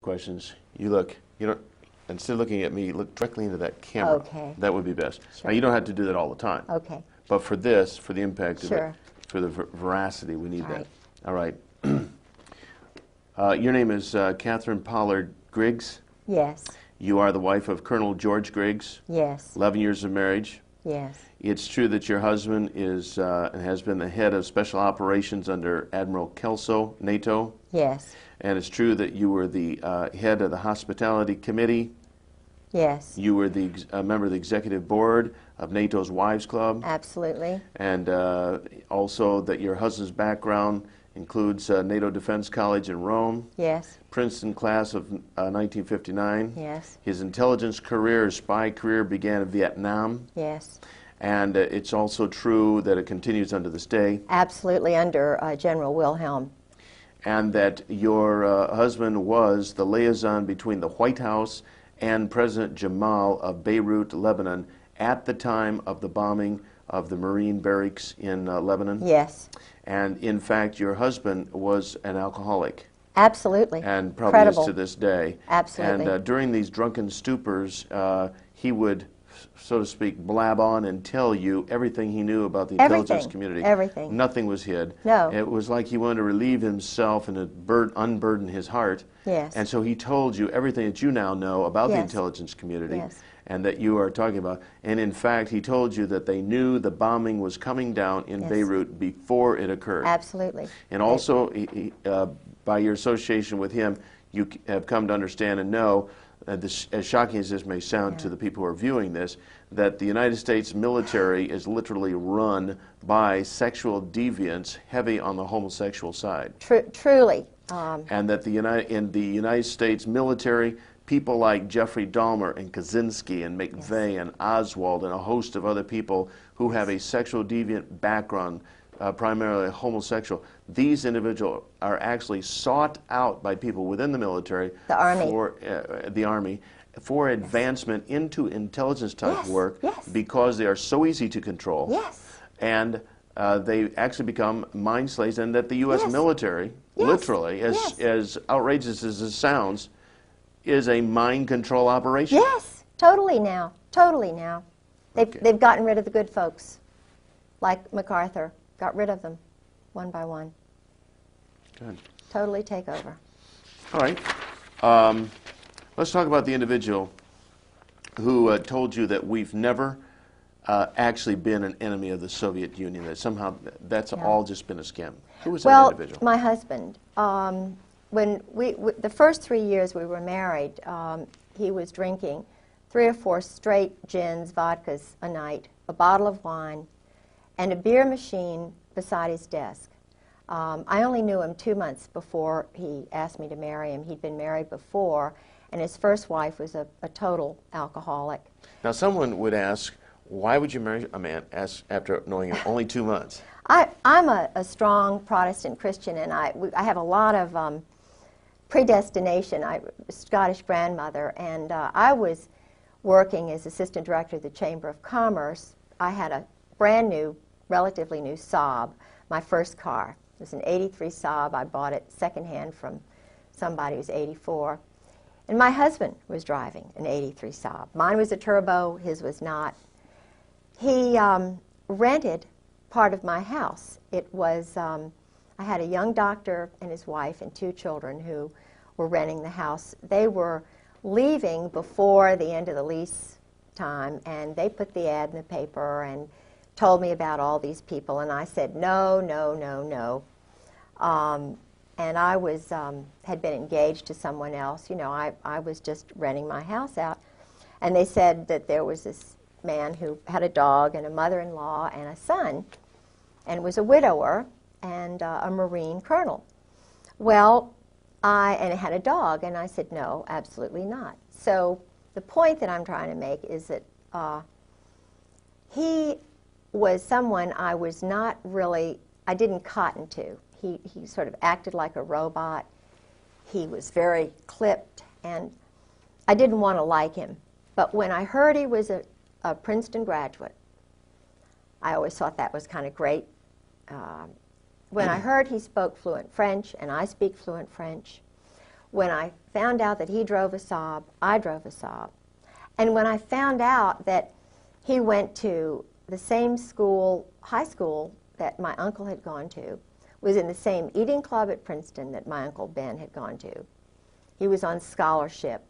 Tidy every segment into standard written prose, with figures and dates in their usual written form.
questions, you don't, instead of looking at me, look directly into that camera. Okay. That would be best. Sure. Now, you don't have to do that all the time. Okay. But for this, for the impact of Sure. it, for the veracity, we need All that. right. All right. Your name is Catherine Pollard Griggs. Yes. You are the wife of Colonel George Griggs. Yes. 11 years of marriage. Yes. It's true that your husband is and has been the head of special operations under Admiral Kelso, NATO. Yes. And it's true that you were the head of the hospitality committee. Yes. You were the member of the executive board of NATO's Wives Club. Absolutely. And also that your husband's background includes NATO Defense College in Rome. Yes. Princeton class of 1959. Yes. His intelligence career, his spy career began in Vietnam. Yes. And it's also true that it continues under this day. Absolutely, under General Wilhelm. And that your husband was the liaison between the White House and President Jamal of Beirut, Lebanon, at the time of the bombing of the Marine barracks in Lebanon. Yes. And in fact, your husband was an alcoholic. Absolutely. And probably Incredible. is to this day. Absolutely. And during these drunken stupors, he would, so to speak, blab on and tell you everything he knew about the intelligence community. Everything. Nothing was hid. No. It was like he wanted to relieve himself and unburden his heart. Yes. And so he told you everything that you now know about the Yes. intelligence community. Yes. And that you are talking about. And in fact, he told you that they knew the bombing was coming down in Yes. Beirut before it occurred. Absolutely. And also, by your association with him, you have come to understand and know, this, as shocking as this may sound to the people who are viewing this, that the United States military is literally run by sexual deviants heavy on the homosexual side. Truly. And that in the United States military, people like Jeffrey Dahmer and Kaczynski and McVeigh and Oswald and a host of other people who have a sexual deviant background, primarily homosexual, these individuals are actually sought out by people within the military, The Army. for the Army, for advancement into intelligence type Yes, work, yes. because they are so easy to control. Yes. And they actually become mind slaves, and that the U.S. Yes. military, Yes. literally, as outrageous as it sounds, is a mind control operation. Yes. Totally now. Totally now. They've gotten rid of the good folks, like MacArthur. Got rid of them, one by one. Good. Totally take over. All right. Let's talk about the individual who told you that we've never actually been an enemy of the Soviet Union, that somehow that's all just been a scam. Who was that individual? My husband. When the first 3 years we were married, he was drinking 3 or 4 straight gins, vodkas a night, a bottle of wine, and a beer machine beside his desk. I only knew him 2 months before he asked me to marry him. He'd been married before, and his first wife was a total alcoholic. Now, someone would ask, why would you marry a man after knowing him only 2 months? I'm a strong Protestant Christian, and I have a lot of predestination. I'm a Scottish grandmother, and I was working as assistant director of the Chamber of Commerce. I had a brand new, relatively new Saab, my first car. It was an 83 Saab. I bought it secondhand from somebody who's 84. And my husband was driving an 83 Saab. Mine was a turbo, his was not. He rented part of my house. It was, I had a young doctor and his wife and 2 children who were renting the house. They were leaving before the end of the lease time, and they put the ad in the paper and told me about all these people, and I said, no, no, no, no. And I was, had been engaged to someone else. You know, I was just renting my house out. And they said that there was this man who had a dog and a mother-in-law and a son, and was a widower and a Marine colonel. Well, and it had a dog, and I said, no, absolutely not. So the point that I'm trying to make is that he was someone I was not really, I didn't cotton to. He sort of acted like a robot. He was very clipped, and I didn't want to like him. But when I heard he was a Princeton graduate, I always thought that was kind of great. When I heard he spoke fluent French, and I speak fluent French, when I found out that he drove a Saab, I drove a Saab. And when I found out that he went to the same school, high school, that my uncle had gone to, was in the same eating club at Princeton that my Uncle Ben had gone to. He was on scholarship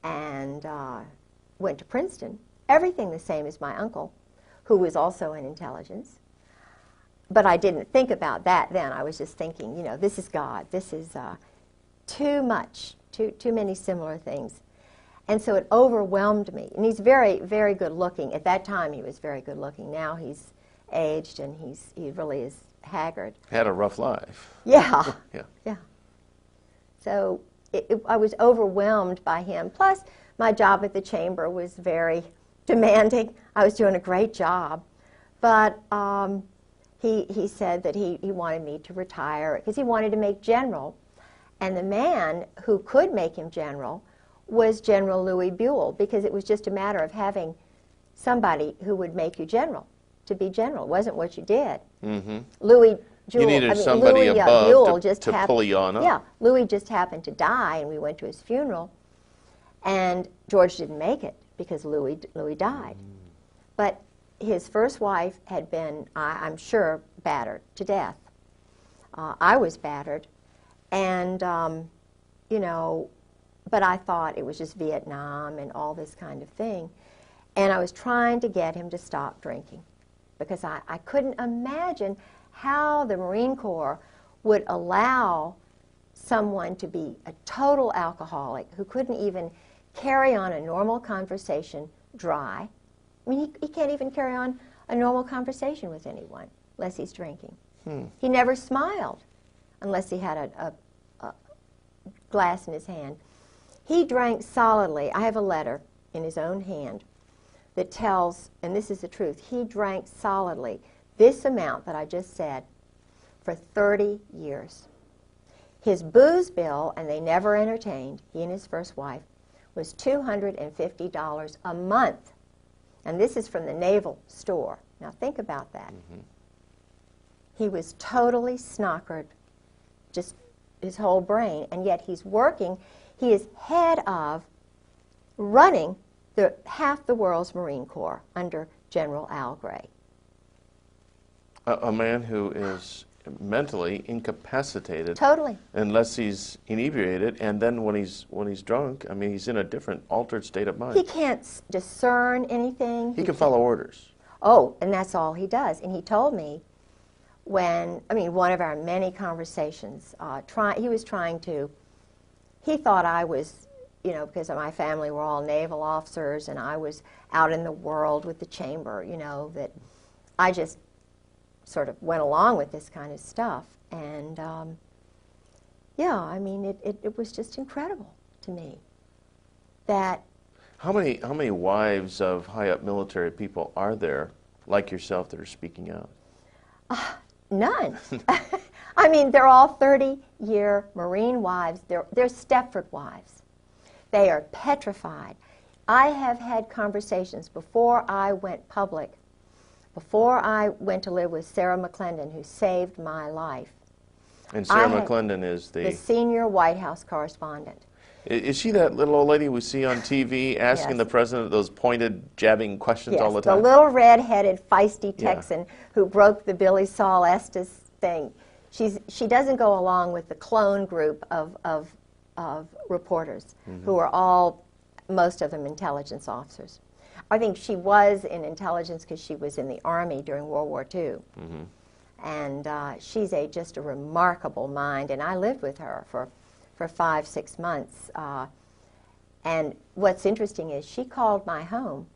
and went to Princeton. Everything the same as my uncle, who was also in intelligence. But I didn't think about that then. I was just thinking, you know, this is God. This is too much, too many similar things. And so it overwhelmed me. And he's very, very good looking. At that time, he was very good looking. Now he's aged and he really is haggard. Had a rough life. Yeah. Yeah. Yeah. So I was overwhelmed by him. Plus, my job at the chamber was very demanding. I was doing a great job. But he said that he wanted me to retire because he wanted to make general. And the man who could make him general was General Louis Buell, because it was just a matter of having somebody who would make you general to be general. It wasn't what you did. Mm-hmm. Louis Buell, You needed somebody above to pull you on up. Yeah, Louis just happened to die, and we went to his funeral, and George didn't make it because Louis died. But his first wife had been, I'm sure, battered to death. I was battered, and you know, but I thought it was just Vietnam and all this kind of thing. And I was trying to get him to stop drinking because I couldn't imagine how the Marine Corps would allow someone to be a total alcoholic who couldn't even carry on a normal conversation dry. I mean, he can't even carry on a normal conversation with anyone unless he's drinking. He never smiled unless he had a glass in his hand. He drank solidly. I have a letter in his own hand that tells, and this is the truth, he drank solidly this amount that I just said for 30 years. His booze bill, and they never entertained, he and his first wife, was $250 a month. And this is from the naval store. Now think about that. Mm-hmm. He was totally snockered, just his whole brain, and yet he's working. He is head of running half the world's Marine Corps under General Al Gray. A man who is mentally incapacitated. Totally. Unless he's inebriated, and then when he's drunk, I mean, he's in a different, altered state of mind. He can't discern anything. He can follow orders. Oh, and that's all he does. And he told me when, I mean, one of our many conversations, he was trying to, he thought I was, you know, because my family were all naval officers and I was out in the world with the chamber, you know, that I just sort of went along with this kind of stuff. And, yeah, I mean, it was just incredible to me that... How many wives of high-up military people are there, like yourself, that are speaking out? None. I mean, they're all 30-year Marine wives. They're Stepford wives. They are petrified. I have had conversations before I went public, before I went to live with Sarah McClendon, who saved my life. And Sarah McClendon is the senior White House correspondent. Is she that little old lady we see on TV asking the president those pointed, jabbing questions all the time? The little red-headed, feisty Texan who broke the Billy Saul Estes thing. She doesn't go along with the clone group of reporters who are all, most of them, intelligence officers. I think she was in intelligence because she was in the Army during World War II. And she's just a remarkable mind, and I lived with her for 5-6 months. And what's interesting is she called my home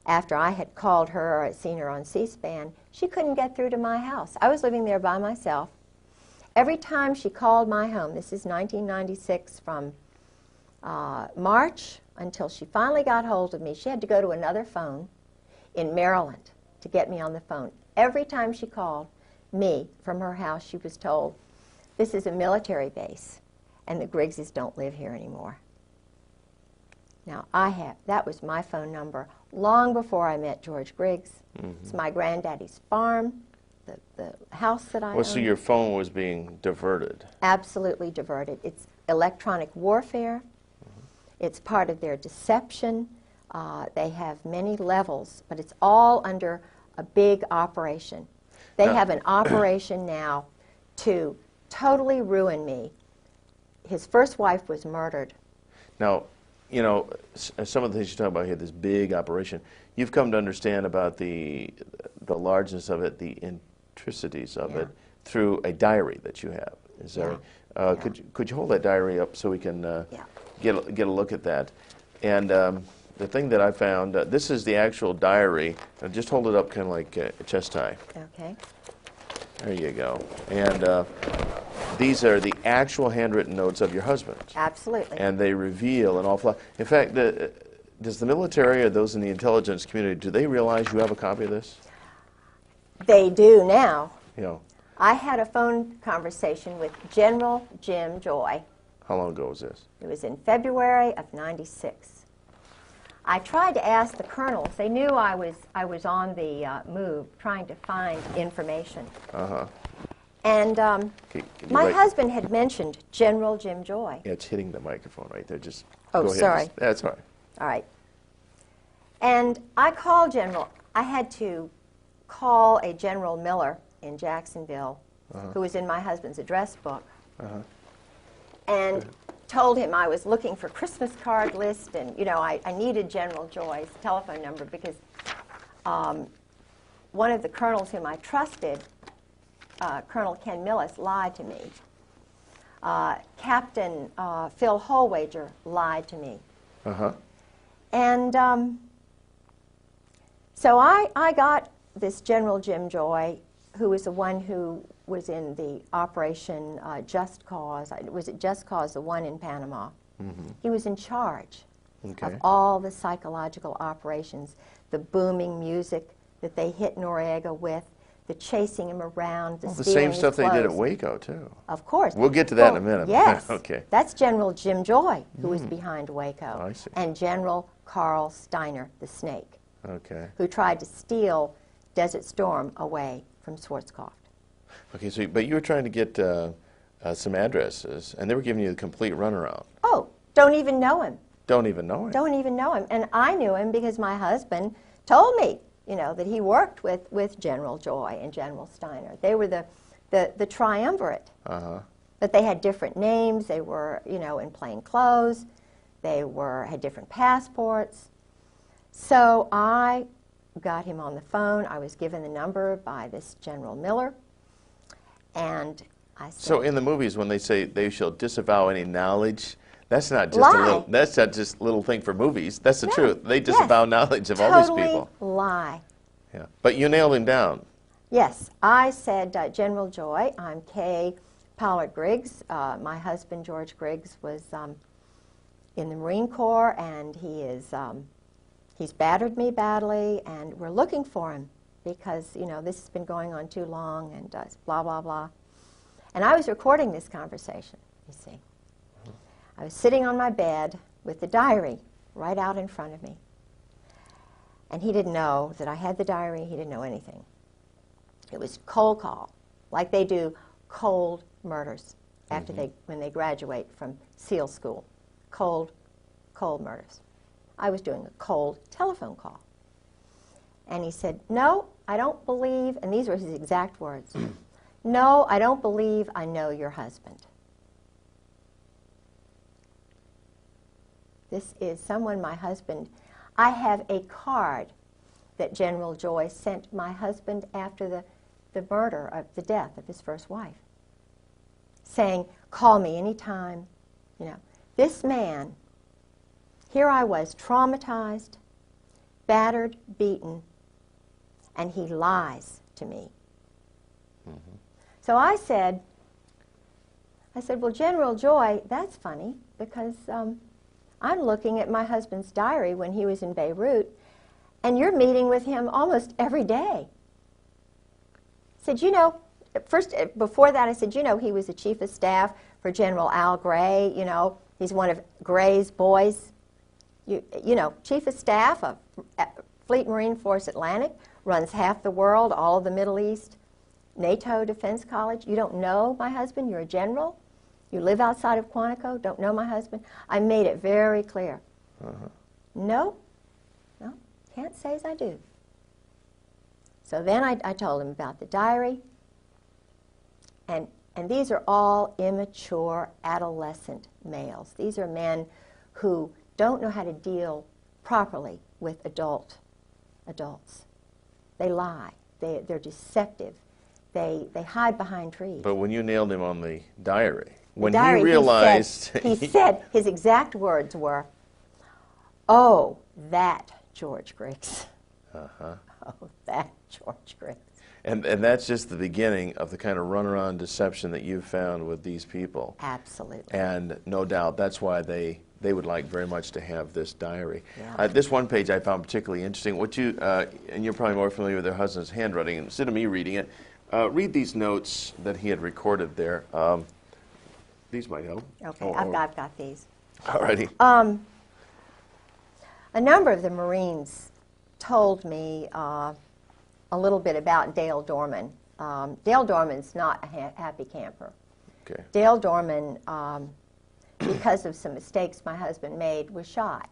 after I had called her or seen her on C-SPAN. She couldn't get through to my house. I was living there by myself. Every time she called my home, this is 1996, from March until she finally got hold of me, she had to go to another phone in Maryland to get me on the phone. Every time she called me from her house, she was told, "This is a military base, and the Griggses don't live here anymore." Now, that was my phone number long before I met George Griggs. It's my granddaddy's farm. the house that I Well, so own. your phone was being diverted. Absolutely diverted. It's electronic warfare. It's part of their deception. They have many levels, but it's all under a big operation. They Now- have an operation now to totally ruin me. His first wife was murdered. Now, you know, some of the things you talk about here, this big operation, you've come to understand about the largeness of it, the intricacies of it, through a diary that you have. Is that right? Could you hold that diary up so we can get a look at that? And the thing that I found, this is the actual diary. Just hold it up kind of like chest high. Okay. There you go. And these are the actual handwritten notes of your husband. Absolutely. And they reveal an awful lot. In fact, does the military or those in the intelligence community, do they realize you have a copy of this? They do now. You know, I had a phone conversation with General Jim Joy. how long ago was this? It was in February of '96. I tried to ask the colonels. They knew I was on the move, trying to find information. Uh-huh. And Can you my husband had mentioned General Jim Joy. Yeah, it's hitting the microphone right there. Just Oh, go ahead. sorry. That's all right. All right. And I called General. I had to call a General Miller in Jacksonville, who was in my husband's address book, and told him I was looking for Christmas card list, and you know I needed General Joy's telephone number because one of the colonels whom I trusted, Colonel Ken Millis, lied to me. Captain Phil Holwager lied to me. Uh-huh. And so I got this General Jim Joy, who was the one who was in the Operation Just Cause. Was it Just Cause, the one in Panama? Mm-hmm. He was in charge Okay. of all the psychological operations, the booming music that they hit Noriega with, the chasing him around, the Well, the stealing same his stuff they did at clothes. Waco, too. Of course. We'll get to that in a minute. Yes. Okay. That's General Jim Joy, who was behind Waco. I see. And General Carl Steiner, the Snake, Okay. who tried to steal Desert Storm away from Schwarzkopf. Okay, so, but you were trying to get some addresses, and they were giving you the complete runaround. Oh, don't even know him. Don't even know it. Don't even know him. And I knew him because my husband told me, you know, that he worked with General Joy and General Steiner. They were the triumvirate. Uh-huh. But they had different names. They were, you know, in plain clothes. They had different passports. So I got him on the phone. I was given the number by this General Miller. And I said, So in the movies, when they say they shall disavow any knowledge, that's not just Lie. that's not just a little thing for movies. That's the No. truth. They Yes. disavow knowledge of all these totally people. lie. Yeah. But you nailed him down. Yes, I said, General Joy, I'm Kay Pollard Griggs. My husband, George Griggs, was in the Marine Corps, and he's battered me badly, and we're looking for him because, you know, this has been going on too long, and blah, blah, blah. And I was recording this conversation, you see. I was sitting on my bed with the diary right out in front of me. And he didn't know that I had the diary. He didn't know anything. It was cold call, like they do cold murders after when they graduate from SEAL school. Cold murders. I was doing a cold telephone call. And he said, no, I don't believe, and these were his exact words, no, I don't believe I know your husband. This is someone my husband, I have a card that General Joy sent my husband after the murder, of the death of his first wife, saying, call me anytime. You know, this man, here I was, traumatized, battered, beaten, and he lies to me. So I said, well, General Joy, that's funny, because I'm looking at my husband's diary when he was in Beirut, and you're meeting with him almost every day. I said, you know, first, before that I said, you know, he was the chief of staff for General Al Gray, you know, he's one of Gray's boys. You know, chief of staff of Fleet Marine Force Atlantic, runs half the world, all of the Middle East. NATO Defense College? You don't know my husband? You're a general? You live outside of Quantico? Don't know my husband? I made it very clear. No, no, can't say as I do. So then I told him about the diary, and these are all immature adolescent males. These are men who don't know how to deal properly with adults. They lie. They're deceptive. They hide behind trees. But when you nailed him on the diary, when diary, he realized... He said, his exact words were, "Oh, that George Griggs." Oh, that George Griggs. And that's just the beginning of the kind of runaround deception that you've found with these people. Absolutely. And no doubt that's why they would like very much to have this diary. Yeah. This one page I found particularly interesting. What you and you're probably more familiar with their husband's handwriting. Instead of me reading it, read these notes that he had recorded there. These might help. Okay, I've got these. Alrighty. A number of the Marines told me a little bit about Dale Dorman. Dale Dorman's not a happy camper. Okay. Dale Dorman, because of some mistakes my husband made, was shot.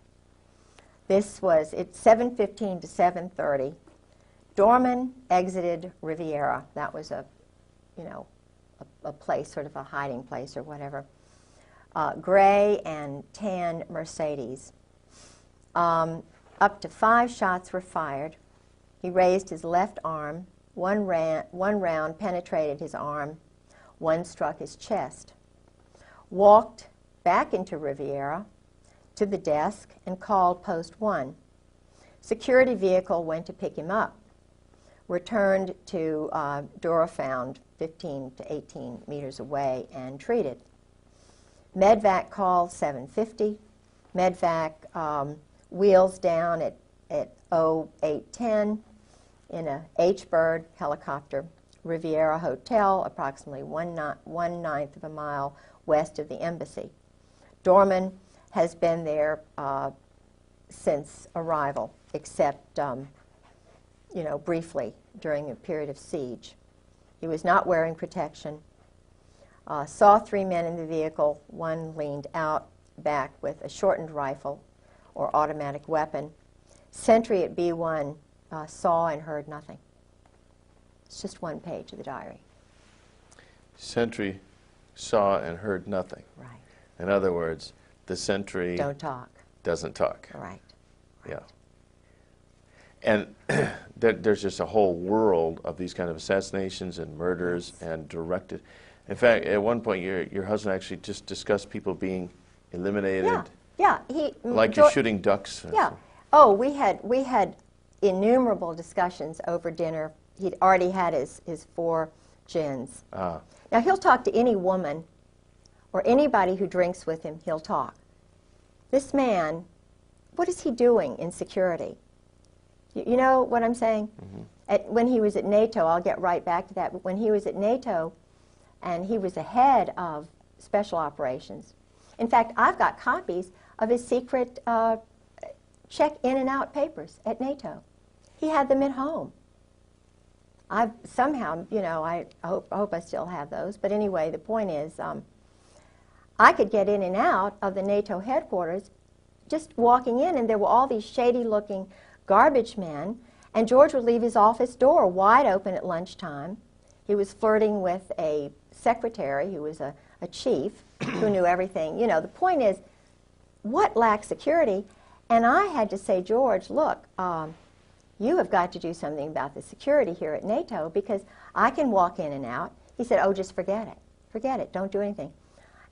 This was at 7:15 to 7:30. Dorman exited Riviera. That was a place, sort of a hiding place or whatever. Gray and tan Mercedes. Up to 5 shots were fired. He raised his left arm. One round penetrated his arm. One struck his chest. Walked back into Riviera to the desk and called Post 1. Security vehicle went to pick him up. Returned to Durafound, 15 to 18 meters away, and treated. Medvac called 7:50. Medvac wheels down at 08:10 in a H-Bird helicopter. Riviera Hotel, approximately 1/9 of a mile west of the embassy. Dorman has been there since arrival, except briefly during a period of siege. He was not wearing protection. Saw 3 men in the vehicle. One leaned out back with a shortened rifle or automatic weapon. Sentry at B1 saw and heard nothing. It's just one page of the diary. Sentry saw and heard nothing. Right. In other words, the sentry Don't talk. doesn't talk. Right. Yeah. And there's just a whole world of these kind of assassinations and murders and directed. In fact, at one point, your husband actually just discussed people being eliminated. Yeah. Like you're shooting ducks. Yeah. Oh, we had innumerable discussions over dinner. He'd already had his 4 gins. Ah. Now, he'll talk to any woman or anybody who drinks with him, he'll talk. This man, what is he doing in security? You know what I'm saying? Mm-hmm. When he was at NATO, I'll get right back to that, but when he was at NATO and he was the head of special operations. In fact, I've got copies of his secret check in and out papers at NATO. He had them at home. I hope I still have those. But anyway, the point is, I could get in and out of the NATO headquarters just walking in, and there were all these shady-looking garbage men, and George would leave his office door wide open at lunchtime. He was flirting with a secretary who was a chief who knew everything. You know, the point is, what lacked security? And I had to say, George, look, you have got to do something about the security here at NATO because I can walk in and out. He said, oh, just forget it. Forget it. Don't do anything.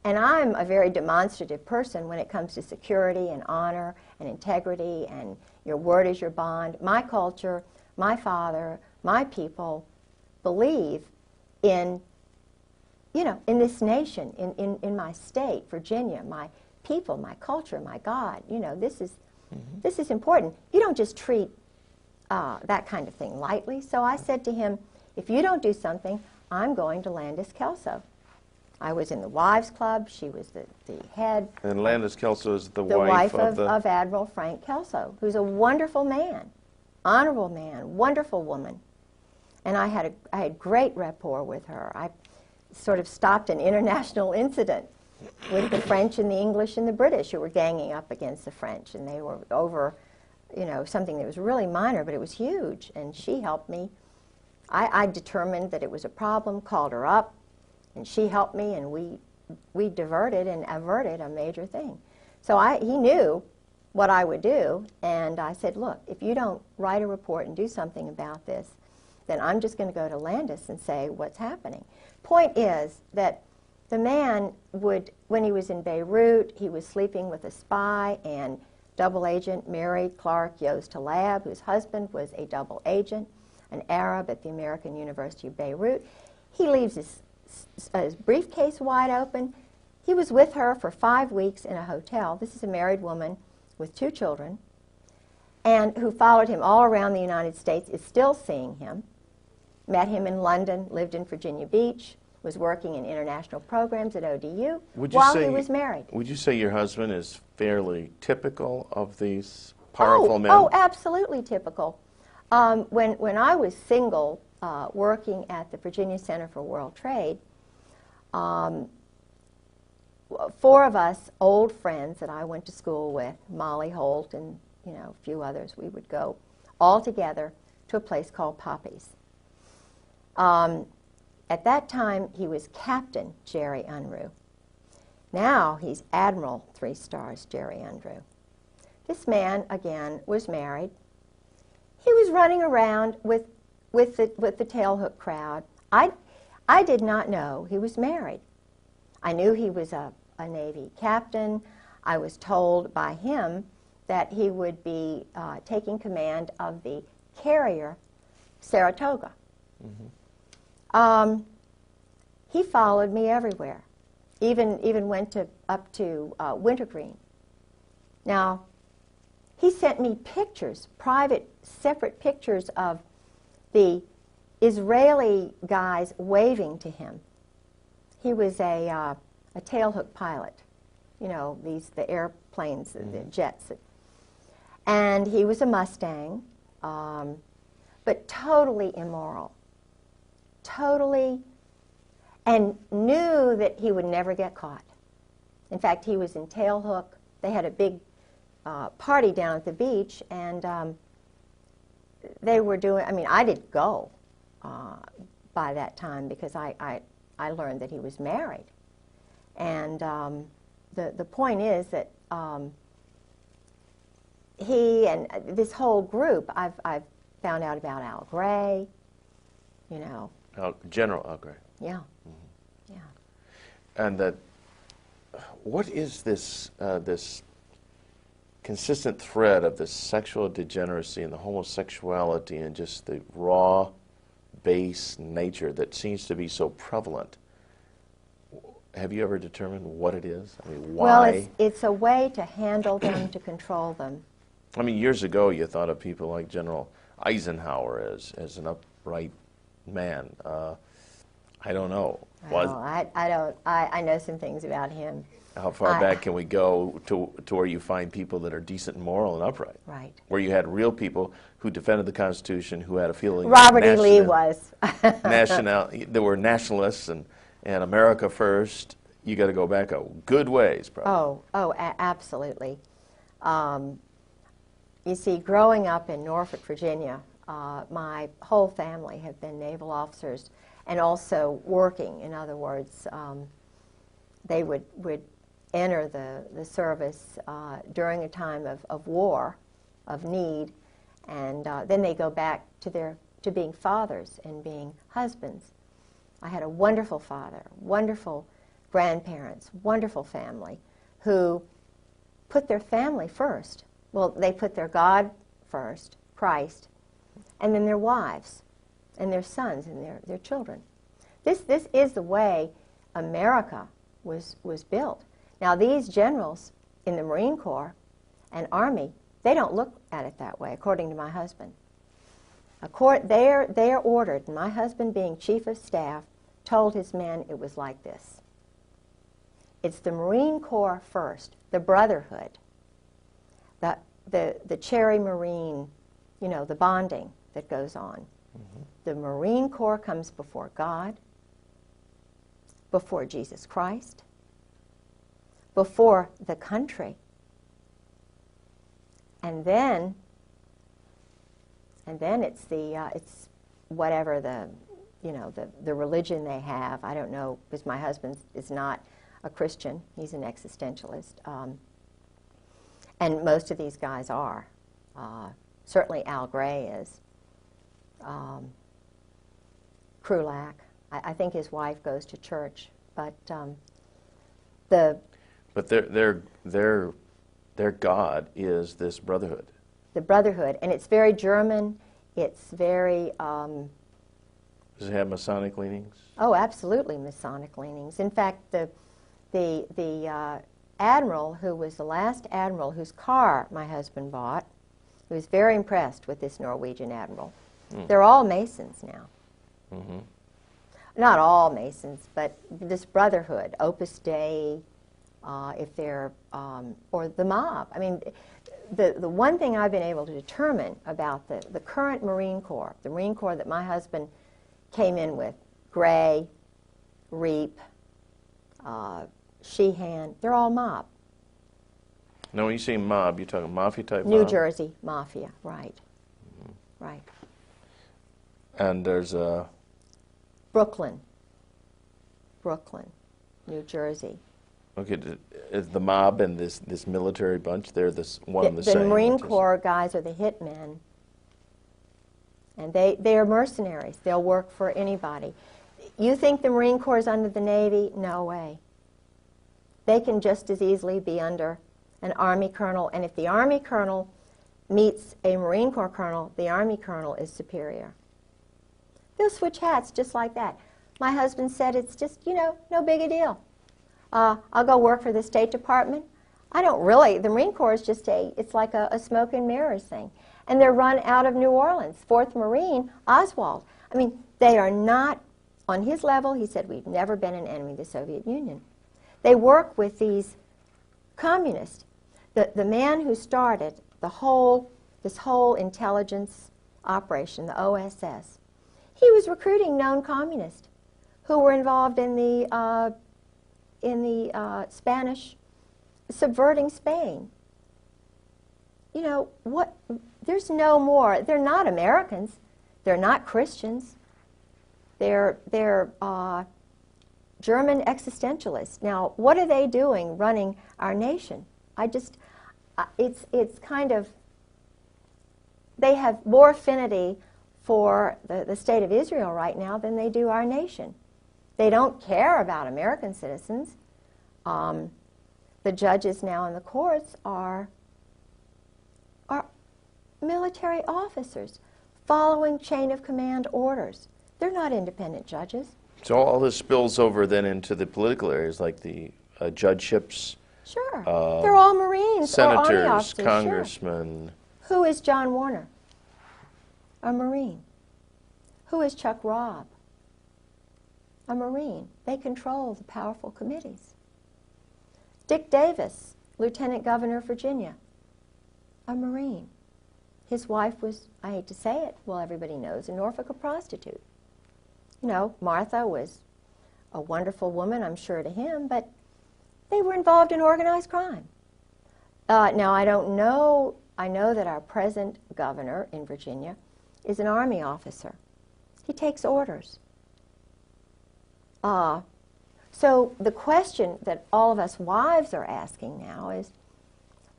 And I'm a very demonstrative person when it comes to security and honor and integrity and your word is your bond. My culture, my father, my people believe in, in this nation, in my state, Virginia, my people, my culture, my God. This is important. You don't just treat that kind of thing lightly. So I said to him, if you don't do something, I'm going to Landis Kelso. I was in the Wives Club. She was the head. And Landis Kelso is the wife of Admiral Frank Kelso, who's a wonderful man, honorable man, wonderful woman. And I had great rapport with her. I sort of stopped an international incident with the French and the English and the British who were ganging up against the French, and they were over, you know, something that was really minor, but it was huge, and she helped me. I determined that it was a problem, called her up, and she helped me, and we diverted and averted a major thing. So he knew what I would do, and I said, look, if you don't write a report and do something about this, then I'm just going to go to Landis and say what's happening. Point is that the man would, when he was in Beirut, he was sleeping with a spy and double agent Mary Clark Yost Talab, whose husband was a double agent, an Arab at the American University of Beirut. He leaves his briefcase wide open. He was with her for 5 weeks in a hotel. This is a married woman with 2 children, and who followed him all around the United States, is still seeing him. Met him in London, lived in Virginia Beach, was working in international programs at ODU while he was married. Would you say your husband is fairly typical of these powerful men? Oh, absolutely typical. When I was single, working at the Virginia Center for World Trade, 4 of us old friends that I went to school with, Molly Holt and a few others, we would go all together to a place called Poppy's. At that time, he was Captain Jerry Unruh. Now he's Admiral 3 stars Jerry Unruh. This man, again, was married. He was running around with the tailhook crowd. I did not know he was married. I knew he was a Navy captain. I was told by him that he would be taking command of the carrier Saratoga. Mm-hmm. He followed me everywhere, even went up to Wintergreen. Now, he sent me pictures, private, separate pictures of the Israeli guys waving to him. He was a tailhook pilot, the airplanes, the jets. And he was a Mustang, but totally immoral. Totally, and knew that he would never get caught. In fact, he was in tailhook. They had a big party down at the beach, and they were doing, I didn't go by that time because I learned that he was married. And the point is that he and this whole group, I've found out about Al Gray, General Al Gray. Yeah. Mm-hmm. Yeah. And what is this this consistent thread of the sexual degeneracy and the homosexuality and just the raw, base nature that seems to be so prevalent? Have you ever determined what it is? Why? Well, it's a way to handle them, to control them. Years ago you thought of people like General Eisenhower as an upright man. I don't know. I know some things about him. How far back can we go to where you find people that are decent and moral and upright? Right. Where you had real people who defended the Constitution, who had a feeling. Robert E. Lee was. There were nationalists and America first. You got to go back a good ways, probably. Absolutely. You see, growing up in Norfolk, Virginia, my whole family have been naval officers and also working. In other words, they would enter the service during a time of war, of need, and then they go back to being fathers and being husbands. I had a wonderful father, wonderful grandparents, wonderful family who put their family first. Well, they put their God first, Christ, and then their wives and their sons and their children. This is the way America was built. Now, these generals in the Marine Corps and Army, they don't look at it that way, according to my husband. They are ordered, and my husband, being chief of staff, told his men it was like this. It's the Marine Corps first, the brotherhood, the cherry Marine, the bonding that goes on. Mm-hmm. the Marine Corps comes before God, before Jesus Christ, before the country, and then it's it's whatever the religion they have. I don't know, because my husband is not a Christian. He's an existentialist, and most of these guys are. Certainly Al Gray is. Krulak. I think his wife goes to church, but their God is this brotherhood. The brotherhood, and it's very German. It's very. Does it have Masonic leanings? Oh, absolutely Masonic leanings. In fact, the admiral who was the last admiral whose car my husband bought, he was very impressed with this Norwegian admiral. They're all Masons now. Mm-hmm. Not all Masons, but this brotherhood, Opus Dei, if they're, or the mob. I mean, the one thing I've been able to determine about the current Marine Corps, the Marine Corps that my husband came in with, Gray, Reap, Sheehan, they're all mob. Now, when you say mob, you're talking mafia type mob? New Jersey mafia, right. Mm-hmm. Right. And there's a... Brooklyn, New Jersey. Okay, is the mob and this military bunch, they're one and the same? The Marine Corps guys are the hitmen, and they are mercenaries. They'll work for anybody. You think the Marine Corps is under the Navy? No way. They can just as easily be under an Army colonel, and if the Army colonel meets a Marine Corps colonel, the Army colonel is superior. They'll switch hats just like that. My husband said it's just, no big a deal. I'll go work for the State Department. I don't really. The Marine Corps is just it's like a smoke and mirrors thing. And they're run out of New Orleans. 4th Marine, Oswald. I mean, they are not, on his level, he said, we've never been an enemy of the Soviet Union. They work with these communists. The man who started this whole intelligence operation, the OSS, he was recruiting known communists who were involved in the Spanish, subverting Spain. There's no more. They're not Americans. They're not Christians. They're German existentialists. Now, what are they doing running our nation? It's kind of, they have more affinity for the state of Israel right now than they do our nation. They don't care about American citizens. The judges now in the courts are military officers following chain of command orders. They're not independent judges. So all this spills over then into the political areas, like the judgeships. Sure. They're all Marines, senators, or Army officers, congressmen. Sure. Who is John Warner? A Marine. Who is Chuck Robb? A Marine. They control the powerful committees. Dick Davis, Lieutenant Governor of Virginia, a Marine. His wife was, I hate to say it, well, everybody knows, in Norfolk, a prostitute. Martha was a wonderful woman, I'm sure, to him, but they were involved in organized crime. Now, I don't know, I know that our present governor in Virginia is an Army officer. He takes orders. So the question that all of us wives are asking now is,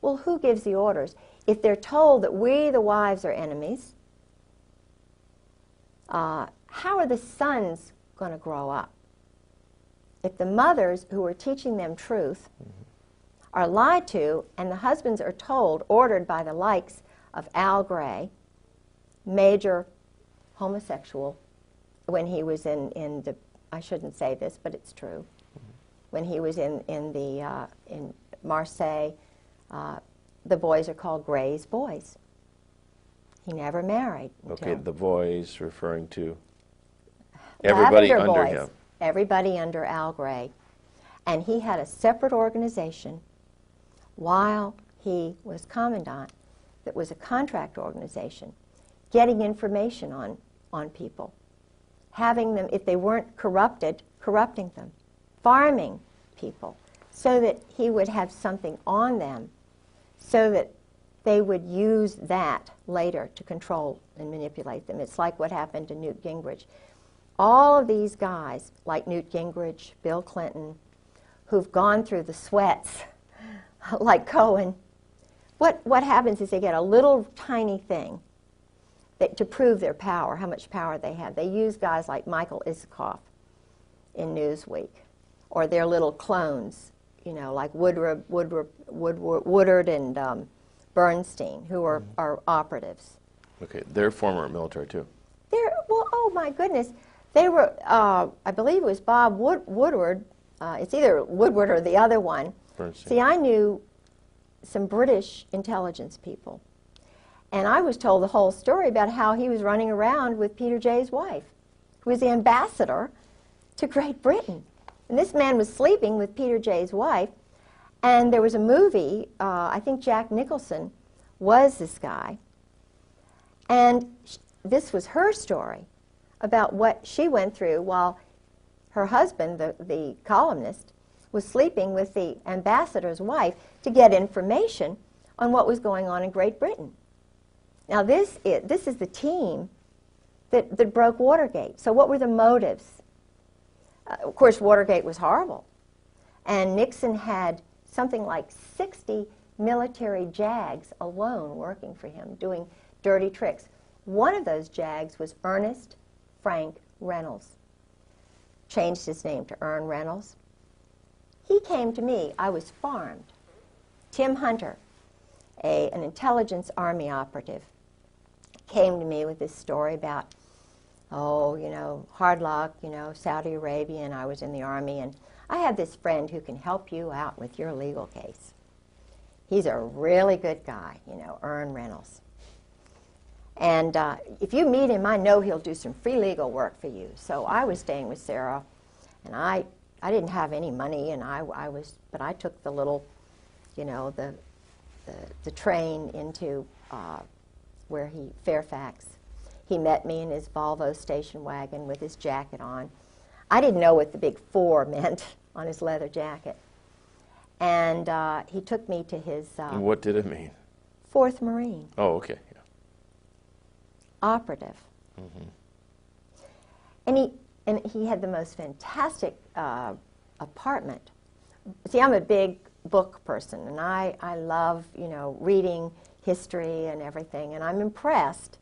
well, who gives the orders? If they're told that we, the wives, are enemies, how are the sons going to grow up? If the mothers who are teaching them truth are lied to, and the husbands are told, ordered by the likes of Al Gray, major homosexual, when he was in the, I shouldn't say this, but it's true, when he was in Marseille, the boys are called Gray's boys. He never married. Okay, the boys referring to everybody under boys, him. Everybody under Al Gray. And he had a separate organization while he was commandant that was a contract organization, getting information on people. having them, if they weren't corrupted, corrupting them, farming people, so that he would have something on them, so that they would use that later to control and manipulate them. It's like what happened to Newt Gingrich. All of these guys, like Newt Gingrich, Bill Clinton, who've gone through the sweats, like Cohen, what happens is they get a little tiny thing that, to prove their power, how much power they have. They use guys like Michael Isikoff in Newsweek, or their little clones, you know, like Woodward and Bernstein, who are operatives. Okay, they're former military too. Well, oh my goodness. They were, I believe it was Bob Woodward. It's either Woodward or the other one. Bernstein. See, I knew some British intelligence people. And I was told the whole story about how he was running around with Peter Jay's wife, who was the ambassador to Great Britain. And this man was sleeping with Peter Jay's wife. And there was a movie, I think Jack Nicholson was this guy. And this was her story about what she went through while her husband, the columnist, was sleeping with the ambassador's wife to get information on what was going on in Great Britain. Now this is the team that broke Watergate. So what were the motives? Of course, Watergate was horrible. And Nixon had something like 60 military JAGs alone working for him, doing dirty tricks. One of those JAGs was Ernest Frank Reynolds. Changed his name to Ern Reynolds. He came to me. I was farmed. Tim Hunter, an intelligence army operative, came to me with this story about, oh, you know, hard luck, you know, Saudi Arabia, and I was in the army, and I have this friend who can help you out with your legal case. He's a really good guy, you know, Ern Reynolds. And if you meet him, I know he'll do some free legal work for you. So I was staying with Sarah, and I didn't have any money, and but I took the little, you know, the train into Fairfax. He met me in his Volvo station wagon with his jacket on. I didn't know what the big 4 meant on his leather jacket. And he took me to his... what did it mean? 4th Marine. Oh, okay. Yeah. Operative. Mm-hmm. And he had the most fantastic apartment. See, I'm a big book person, and I love, you know, reading history and everything, and I'm impressed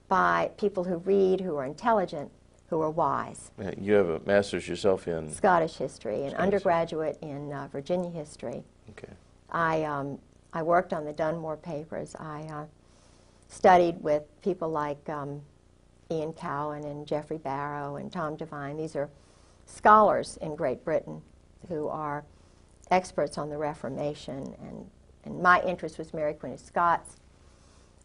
by people who read, who are intelligent, who are wise. You have a master's yourself in? Scottish history, and undergraduate in Virginia history. Okay. I worked on the Dunmore papers. I studied with people like Ian Cowan and Geoffrey Barrow and Tom Devine. These are scholars in Great Britain who are experts on the Reformation, and my interest was Mary Queen of Scots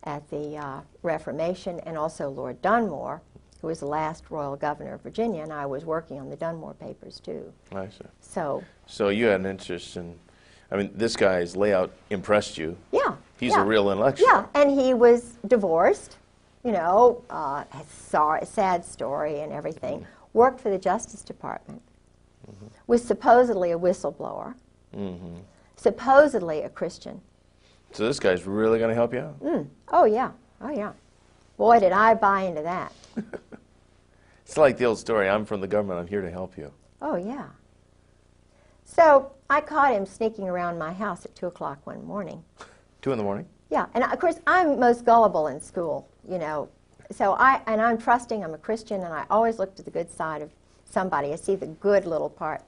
at the Reformation, and also Lord Dunmore, who was the last royal governor of Virginia, and I was working on the Dunmore papers too. I see. So you had an interest in, I mean, this guy's layout impressed you. Yeah. He's a real intellectual. Yeah, and he was divorced, you know, a sad story and everything. Mm-hmm. Worked for the Justice Department. Mm-hmm. Was supposedly a whistleblower. Mm-hmm. Supposedly a Christian. So this guy's really going to help you out? Oh, yeah. Oh, yeah. Boy, did I buy into that. It's like the old story, I'm from the government, I'm here to help you. Oh, yeah. So I caught him sneaking around my house at 2 o'clock one morning. 2 in the morning? Yeah, and of course I'm most gullible in school, you know. So I'm trusting, I'm a Christian, and I always look to the good side of somebody. I see the good little part.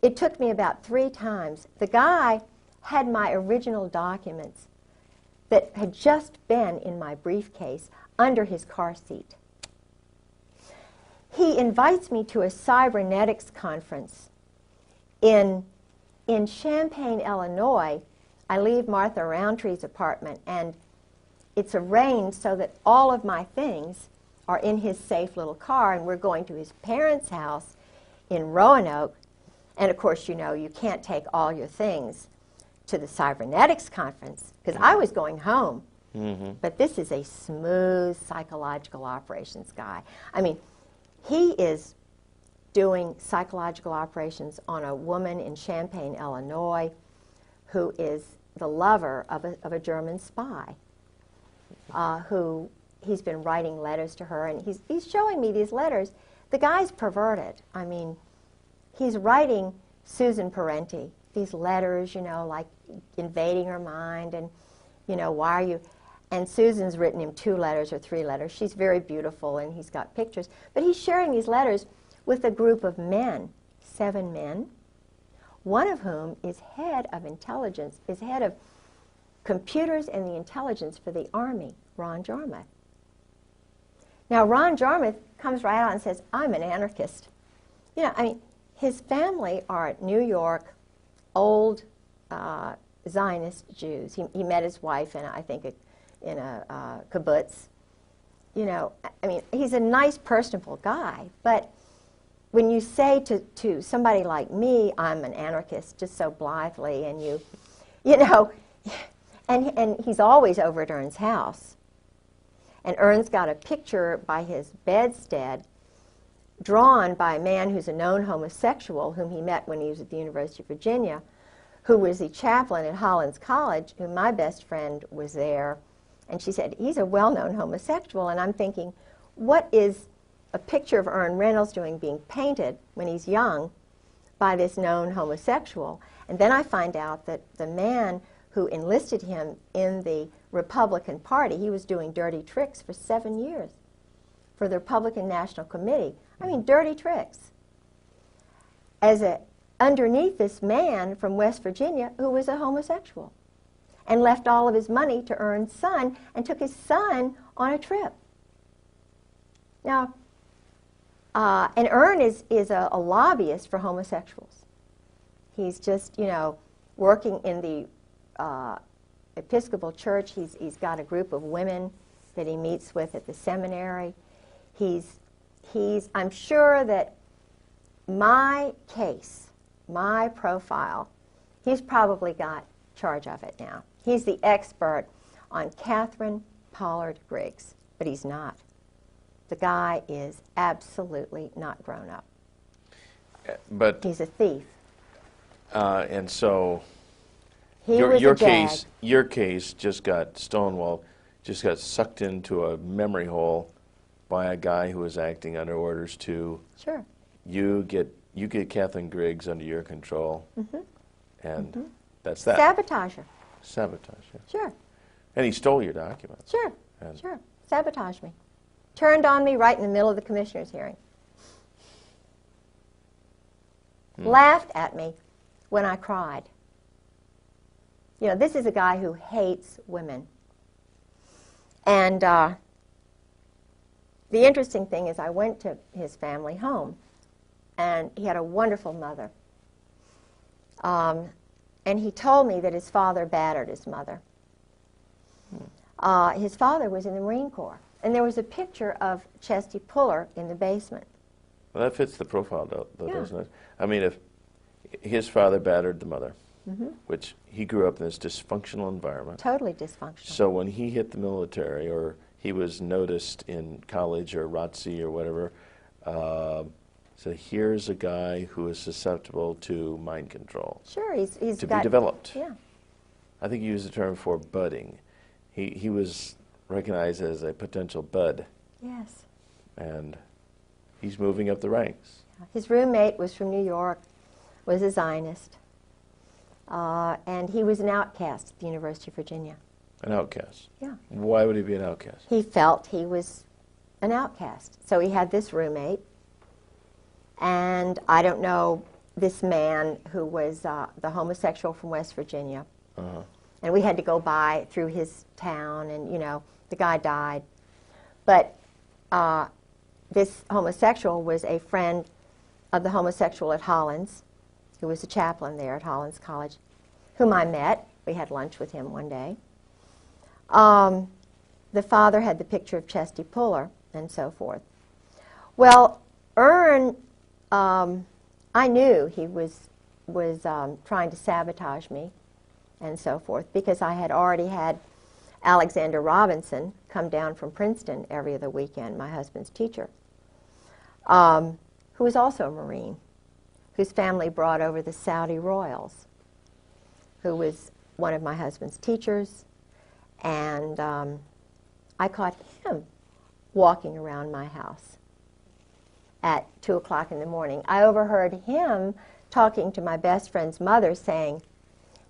It took me about 3 times. The guy had my original documents that had just been in my briefcase under his car seat. He invites me to a cybernetics conference in Champaign, Illinois. I leave Martha Roundtree's apartment, and it's arranged so that all of my things are in his safe little car, and we're going to his parents' house in Roanoke. And of course, you know, you can't take all your things to the cybernetics conference, because I was going home. But this is a smooth psychological operations guy. I mean, he is doing psychological operations on a woman in Champaign, Illinois, who is the lover of a German spy, who he's been writing letters to her, and he's showing me these letters. The guy's perverted. I mean, he's writing Susan Parenti these letters, you know, like invading her mind, and, you know, why are you... And Susan's written him 2 letters or 3 letters. She's very beautiful, and he's got pictures. But he's sharing these letters with a group of men, 7 men, one of whom is head of intelligence, is head of computers and the intelligence for the Army, Ron Jarmuth. Now, Ron Jarmuth comes right out and says, I'm an anarchist. You know, I mean, his family are New York, old Zionist Jews. He met his wife in, I think, in a kibbutz. You know, I mean, he's a nice, personable guy, but when you say to somebody like me, I'm an anarchist, just so blithely, and you know, and he's always over at Ern's house. And Ern's got a picture by his bedstead drawn by a man who's a known homosexual whom he met when he was at the University of Virginia, who was the chaplain at Hollins College, who my best friend was there. And she said, he's a well-known homosexual. And I'm thinking, what is a picture of Ern Reynolds doing being painted when he's young by this known homosexual? And then I find out that the man who enlisted him in the Republican Party, he was doing dirty tricks for 7 years for the Republican National Committee. I mean, dirty tricks. Underneath this man from West Virginia who was a homosexual and left all of his money to Ern's son and took his son on a trip. Now, and Ern is a lobbyist for homosexuals. He's just, you know, working in the Episcopal Church. He's got a group of women that he meets with at the seminary. I'm sure that my case, my profile, he's probably got charge of it now. He's the expert on Catherine Pollard Griggs, but he's not. The guy is absolutely not grown up. But he's a thief. And so He your was a your case just got stonewalled, just got sucked into a memory hole by a guy who was acting under orders to Sure. you get Catherine Griggs under your control, and that's that. Sabotage her. Sabotage, yeah. Sure. And he stole your documents. Sure. And Sure. Sabotage me. Turned on me right in the middle of the commissioner's hearing. Laughed at me when I cried. You know, this is a guy who hates women. And the interesting thing is I went to his family home, and he had a wonderful mother. And he told me that his father battered his mother. His father was in the Marine Corps, and there was a picture of Chesty Puller in the basement. Well, that fits the profile, though, Yeah. doesn't it? I mean, if his father battered the mother, which he grew up in this dysfunctional environment. Totally dysfunctional. So when he hit the military, or he was noticed in college or ROTC or whatever, so here's a guy who is susceptible to mind control. Sure, he's to got, be developed. Yeah. I think you used the term for budding. He was recognized as a potential bud, Yes. and he's moving up the ranks. His roommate was from New York, was a Zionist, and he was an outcast at the University of Virginia. An outcast. Yeah. Why would he be an outcast? He felt he was an outcast. So he had this roommate, and I don't know, this man who was the homosexual from West Virginia. And we had to go by through his town, and, you know, the guy died. But this homosexual was a friend of the homosexual at Hollins, who was a chaplain there at Hollins College, whom I met. We had lunch with him one day. The father had the picture of Chesty Puller, and so forth. Well, Ern, I knew he was trying to sabotage me, and so forth, because I had already had Alexander Robinson come down from Princeton every other weekend, my husband's teacher, who was also a Marine, whose family brought over the Saudi royals, who was one of my husband's teachers, and I caught him walking around my house at 2 o'clock in the morning. I overheard him talking to my best friend's mother saying,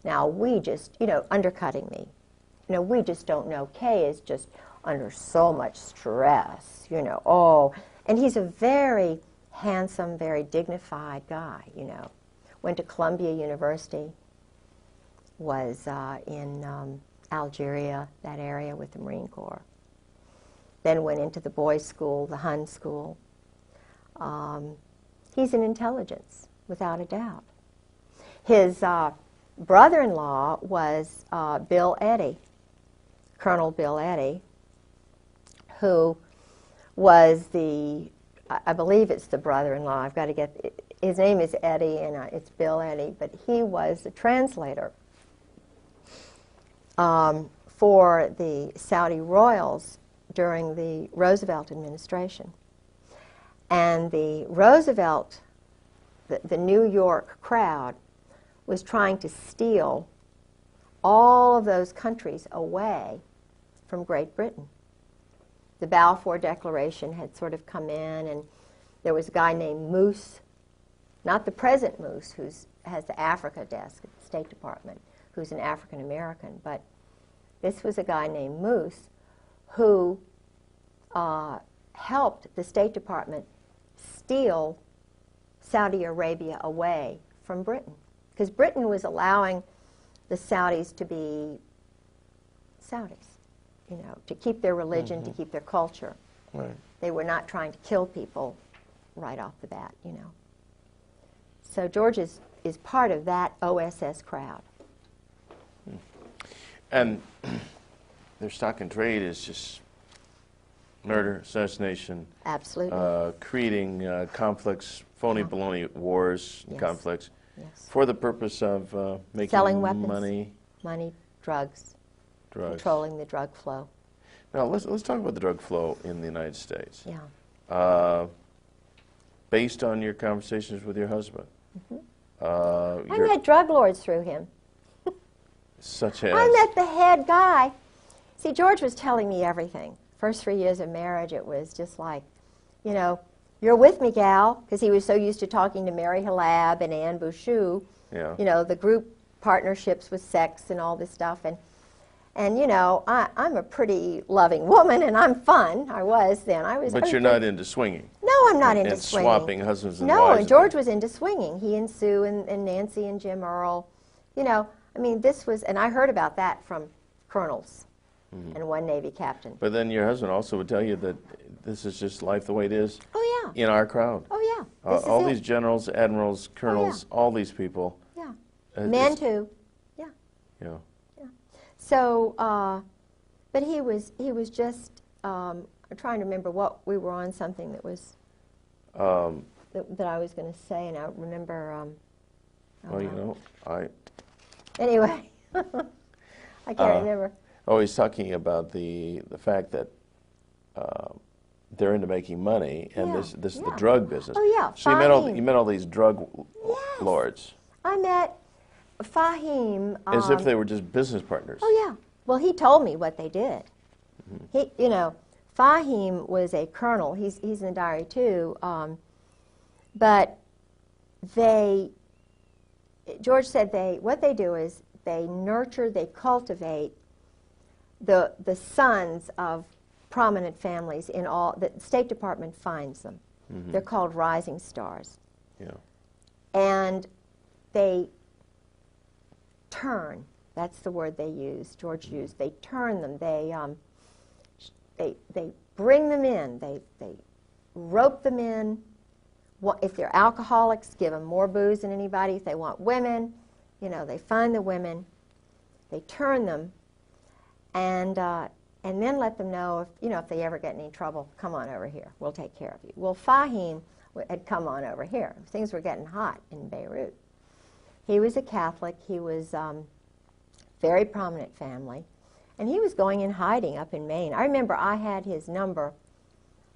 now we just, undercutting me. We just don't know. Kay is just under so much stress, oh. And he's a very handsome, very dignified guy, Went to Columbia University, was in Algeria, that area with the Marine Corps. Then went into the boys' school, the Hun school. He's an intelligence, without a doubt. His brother-in-law was Bill Eddy, Colonel Bill Eddy, who was I believe it's the brother-in-law. I've got to get, his name is Eddy, and it's Bill Eddy, but he was the translator for the Saudi royals during the Roosevelt administration. And the Roosevelt, the New York crowd, was trying to steal all of those countries away from Great Britain. The Balfour Declaration had sort of come in, and there was a guy named Moose, not the present Moose, who has the Africa desk at the State Department, who's an African American, but this was a guy named Moose who helped the State Department steal Saudi Arabia away from Britain, because Britain was allowing the Saudis to be Saudis, to keep their religion, to keep their culture. Right. They were not trying to kill people right off the bat, So George is part of that OSS crowd. And their stock and trade is just murder, assassination, Absolutely. creating conflicts, phony baloney wars, Yes. conflicts, Yes. for the purpose of making Selling weapons. money, Drugs, drugs. controlling the drug flow. Now let's talk about the drug flow in the United States. Yeah. Based on your conversations with your husband. I met drug lords through him. Such as? I met the head guy. See, George was telling me everything. First 3 years of marriage, it was just like, you're with me, gal, because he was so used to talking to Mary Halab and Anne Bouchou, Yeah. The group partnerships with sex and all this stuff. And I'm a pretty loving woman, and I'm fun. I was then. But you're not into swinging. No, I'm not into and swinging. swapping husbands and no, wives. and George was into swinging. He and Sue and Nancy and Jim Earl. This was, and I heard about that from colonels and one Navy captain. But then your husband also would tell you that this is just life the way it is Oh, yeah. in our crowd. Oh, yeah. This is All it. these generals, admirals, colonels, all these people. Yeah. Men Men, too. Yeah. Yeah. So, but he was just, I'm trying to remember what we were on, something that was, that I was going to say, and I remember, anyway, I can't remember. Oh, he's talking about the fact that they're into making money, and Yeah, this is the yeah. drug business. Oh, yeah, So Fahim. you met all these drug Yes. lords, I met Fahim. as if they were just business partners. Oh, yeah. Well, he told me what they did. He, Fahim was a colonel. He's in the diary, too. But George said what they do is they nurture, they cultivate the sons of prominent families in all, the State Department finds them. They're called rising stars. Yeah. And they turn, that's the word they use, George used, they turn them, they bring them in, they rope them in. If they're alcoholics, give them more booze than anybody. If they want women, they find the women, they turn them, and then let them know if they ever get in any trouble, come on over here, we'll take care of you. Well, Fahim had come on over here. Things were getting hot in Beirut. He was a Catholic. He was very prominent family, And he was going in hiding up in Maine. I remember I had his number,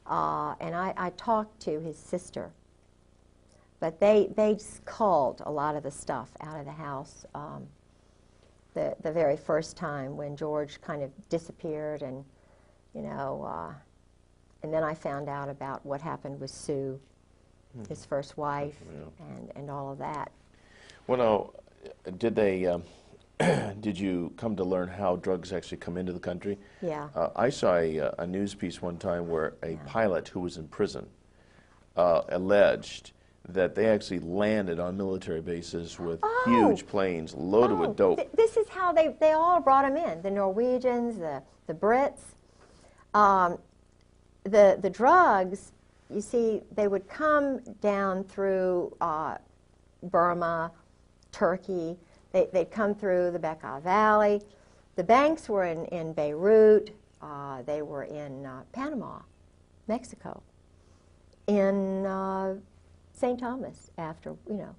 and I talked to his sister. But they just culled a lot of the stuff out of the house the very first time when George kind of disappeared, and you know, and then I found out about what happened with Sue, his first wife, and all of that. Well, now, did they? Did you come to learn how drugs actually come into the country? Yeah. I saw a news piece one time where a pilot who was in prison alleged that they actually landed on military bases with huge planes loaded with dope. This is how they all brought them in, the Norwegians, the Brits. The drugs, you see, they would come down through Burma, Turkey. They'd come through the Bekaa Valley. The banks were in Beirut. They were in Panama, Mexico, in St. Thomas after, you know,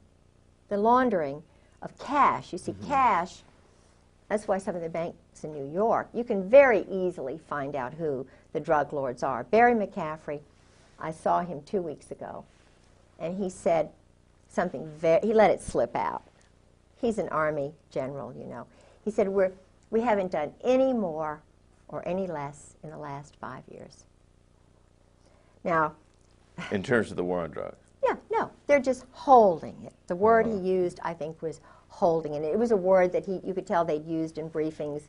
the laundering of cash. You see, cash, that's why some of the banks in New York, you can very easily find out who the drug lords are. Barry McCaffrey, I saw him 2 weeks ago, and he said something he let it slip out. He's an Army general, you know. He said, we haven't done any more or any less in the last 5 years. Now, in terms of the war on drugs? Yeah, no, they're just holding it. The word he used, I think, was holding it. It was a word that you could tell they'd used in briefings.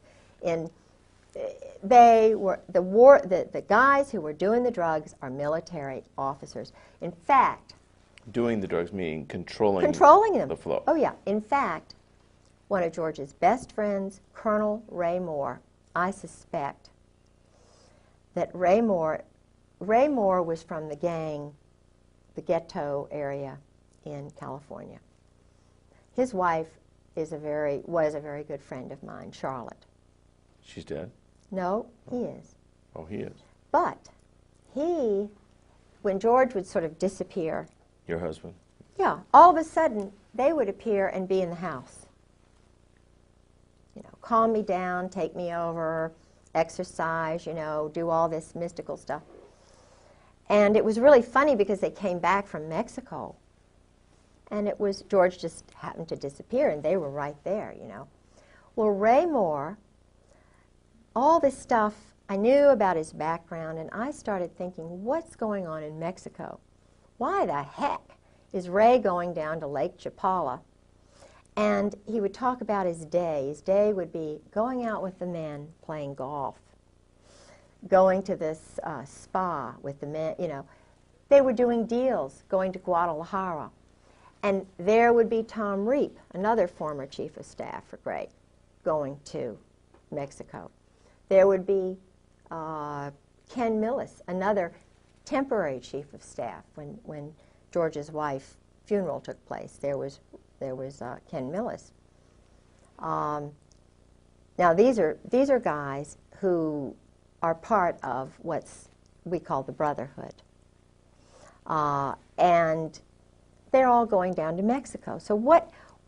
They were the guys who were doing the drugs are military officers. In fact, doing the drugs meaning controlling them. The flow. Oh yeah. In fact, one of George's best friends, Colonel Ray Moore, I suspect that Ray Moore was from the gang, the ghetto area in California. His wife was a very good friend of mine, Charlotte. She's dead? No, he is. Oh, he is. But when George would sort of disappear. Your husband? Yeah, all of a sudden they would appear and be in the house. You know, calm me down, take me over, exercise, you know, do all this mystical stuff. And it was really funny because they came back from Mexico, and George just happened to disappear, and they were right there, you know. Well, Ray Moore, all this stuff, I knew about his background, and I started thinking, what's going on in Mexico? Why the heck is Ray going down to Lake Chapala? And he would talk about his day. His day would be going out with the men playing golf, going to this spa with the men, you know. They were doing deals, going to Guadalajara. And there would be Tom Reap, another former chief of staff for Gray, going to Mexico. There would be Ken Millis, another temporary chief of staff when George's wife's funeral took place. There was Ken Millis. Now these are guys who are part of we call the Brotherhood. And they're all going down to Mexico. So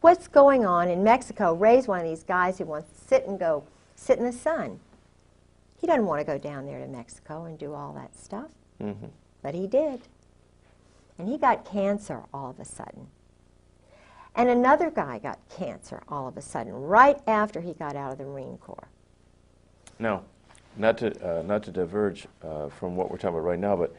what's going on in Mexico? Ray's one of these guys who wants to sit in the sun. He doesn't want to go down there to Mexico and do all that stuff. Mm-hmm. But he did. And he got cancer all of a sudden. And another guy got cancer all of a sudden, right after he got out of the Marine Corps. Now, not to diverge from what we're talking about right now, but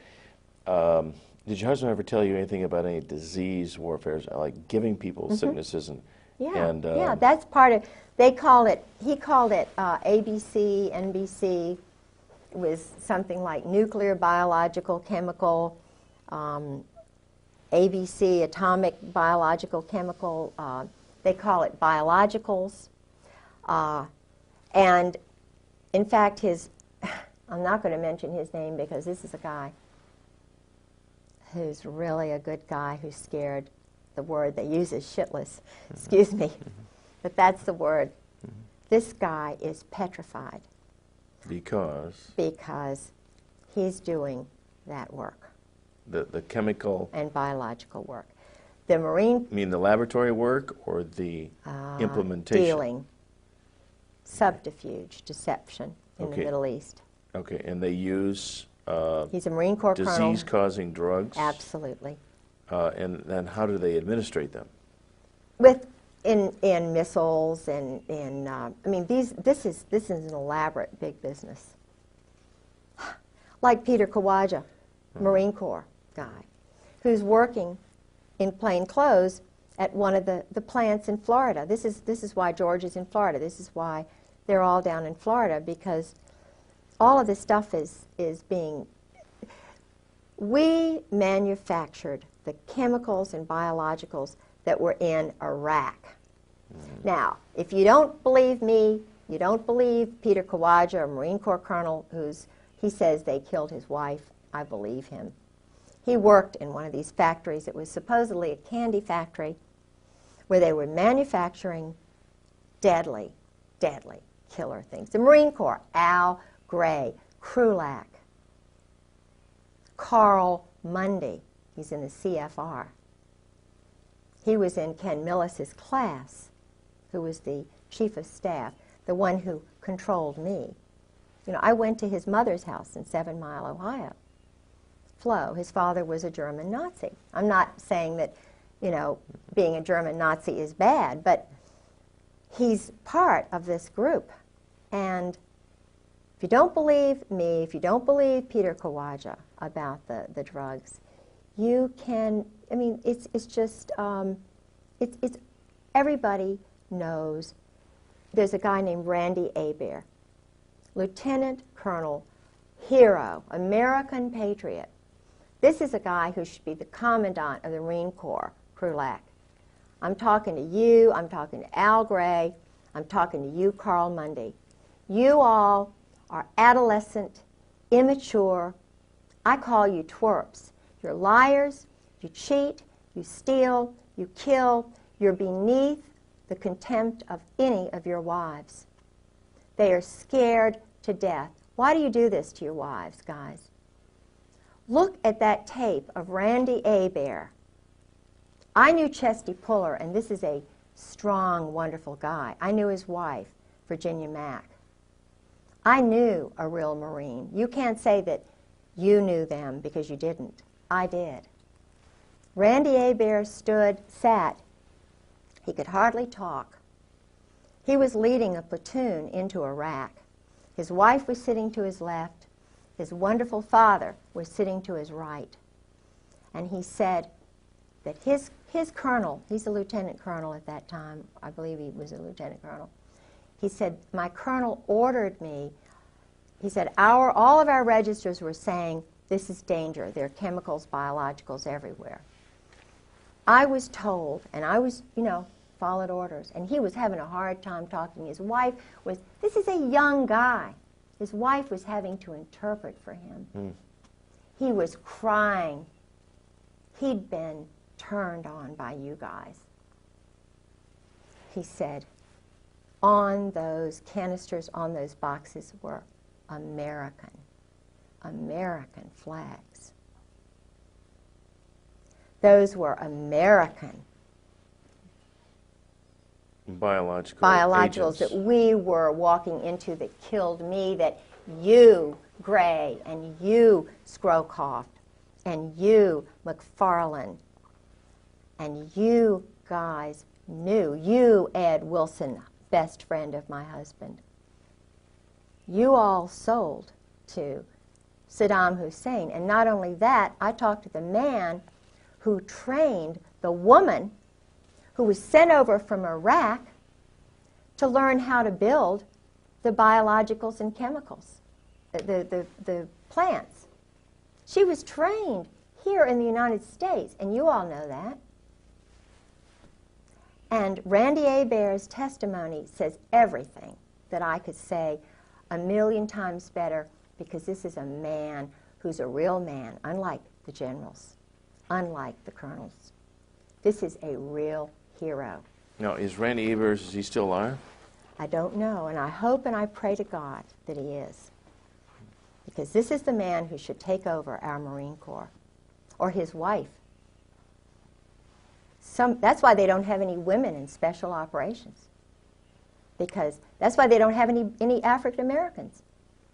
did your husband ever tell you anything about any disease warfare, like giving people sicknesses Yeah, that's part of. He called it ABC, NBC. It was something like nuclear, biological, chemical. ABC, atomic, biological, chemical. They call it biologicals. And in fact, I'm not going to mention his name because this is a guy who's really a good guy who's scared. The word they use is shitless. Excuse me. But that's the word. This guy is petrified. Because he's doing that work. The chemical and biological work. The Marine. You mean the laboratory work or the implementation? Dealing. subterfuge, deception in the Middle East. Okay, and they use He's a Marine Corps colonel. disease-causing drugs? Absolutely. And then how do they administrate them? In missiles and in I mean this is an elaborate big business. Like Peter Kawaja, Marine Corps guy, who's working in plain clothes at one of the plants in Florida. This is why George is in Florida. This is why they're all down in Florida, because all of this stuff is being. We manufactured the chemicals and biologicals that were in Iraq. Now, if you don't believe me, you don't believe Peter Kawaja, a Marine Corps colonel, he says they killed his wife, I believe him. He worked in one of these factories. It was supposedly a candy factory where they were manufacturing deadly, deadly killer things. The Marine Corps, Al Gray, Krulak, Carl Mundy, he's in the CFR. He was in Ken Millis's class, who was the chief of staff, the one who controlled me. You know, I went to his mother's house in 7 Mile, Ohio. Flo, his father was a German Nazi. I'm not saying that, you know, being a German Nazi is bad, but he's part of this group. And if you don't believe me, if you don't believe Peter Kawaja about the drugs, you can, I mean, it's just, it's everybody knows. There's a guy named Randy Hebert, Lieutenant Colonel, hero, American patriot. This is a guy who should be the commandant of the Marine Corps, Krulak. I'm talking to you, I'm talking to Al Gray, I'm talking to you, Carl Mundy. You all are adolescent, immature. I call you twerps. You're liars, you cheat, you steal, you kill. You're beneath the contempt of any of your wives. They are scared to death. Why do you do this to your wives, guys? Look at that tape of Randy Hebert. I knew Chesty Puller, and this is a strong, wonderful guy. I knew his wife, Virginia Mack. I knew a real Marine. You can't say that you knew them because you didn't. I did. Randy Hebert sat. He could hardly talk. He was leading a platoon into Iraq. His wife was sitting to his left. His wonderful father was sitting to his right. And he said that his colonel, he's a lieutenant colonel at that time, I believe he was a lieutenant colonel, he said, my colonel ordered me, he said, all of our registers were saying, this is danger. There are chemicals, biologicals everywhere. I was told, and I was, you know, followed orders, and he was having a hard time talking. His wife was, this is a young guy. His wife was having to interpret for him. He was crying. He'd been turned on by you guys. He said, on those canisters, on those boxes were American flags. Those were American biologicals that we were walking into that killed me, that you, Gray, and you, Scrowcroft, and you, McFarlane, and you guys knew. You, Ed Wilson, best friend of my husband. You all sold to Saddam Hussein. And not only that, I talked to the man who trained the woman who was sent over from Iraq to learn how to build the biologicals and chemicals, the plants. She was trained here in the United States, and you all know that. And Randy Hebert's testimony says everything that I could say 1,000,000 times better, because this is a man who's a real man, unlike the generals, unlike the colonels. This is a real hero. Now, is Randy Hebert, is he still alive? I don't know, and I hope and I pray to God that he is. Because this is the man who should take over our Marine Corps, or his wife. That's why they don't have any women in special operations. because that's why they don't have any African Americans.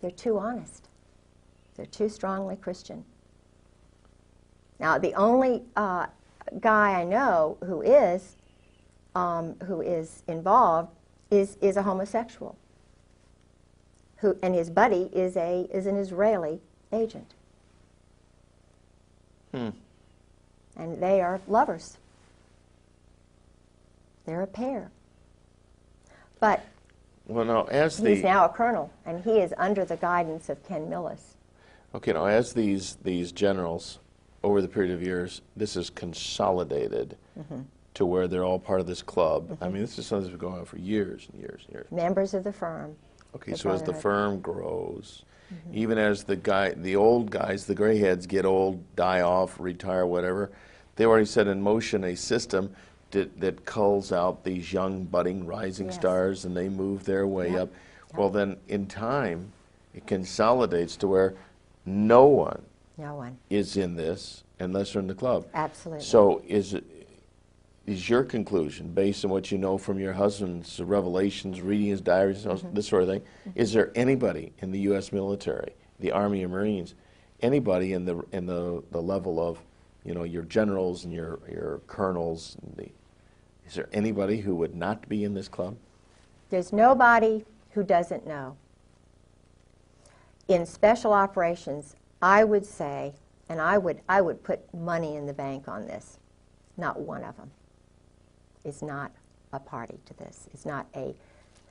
They're too honest. They're too strongly Christian. Now, the only guy I know who is involved is a homosexual, and his buddy is an Israeli agent. And they are lovers. They're a pair. But well, now, he's now a colonel, and he is under the guidance of Ken Millis. Okay, now as these generals, over the period of years, this is consolidated to where they're all part of this club. I mean, this is something that's been going on for years and years and years. Members of the firm. Okay, so as the firm grows, even as the old guys, the gray heads get old, die off, retire, whatever, they already set in motion a system that culls out these young, budding, rising stars, and they move their way up. Well, then, in time, it consolidates to where no one is in this unless they're in the club. Absolutely. So is your conclusion, based on what you know from your husband's revelations, reading his diaries, this sort of thing, is there anybody in the U.S. military, the Army or Marines, anybody in the level of, you know, your generals and your colonels, is there anybody who would not be in this club? There's nobody who doesn't know. In special operations, I would say, and I would put money in the bank on this, not one of them is not a party to this. It's not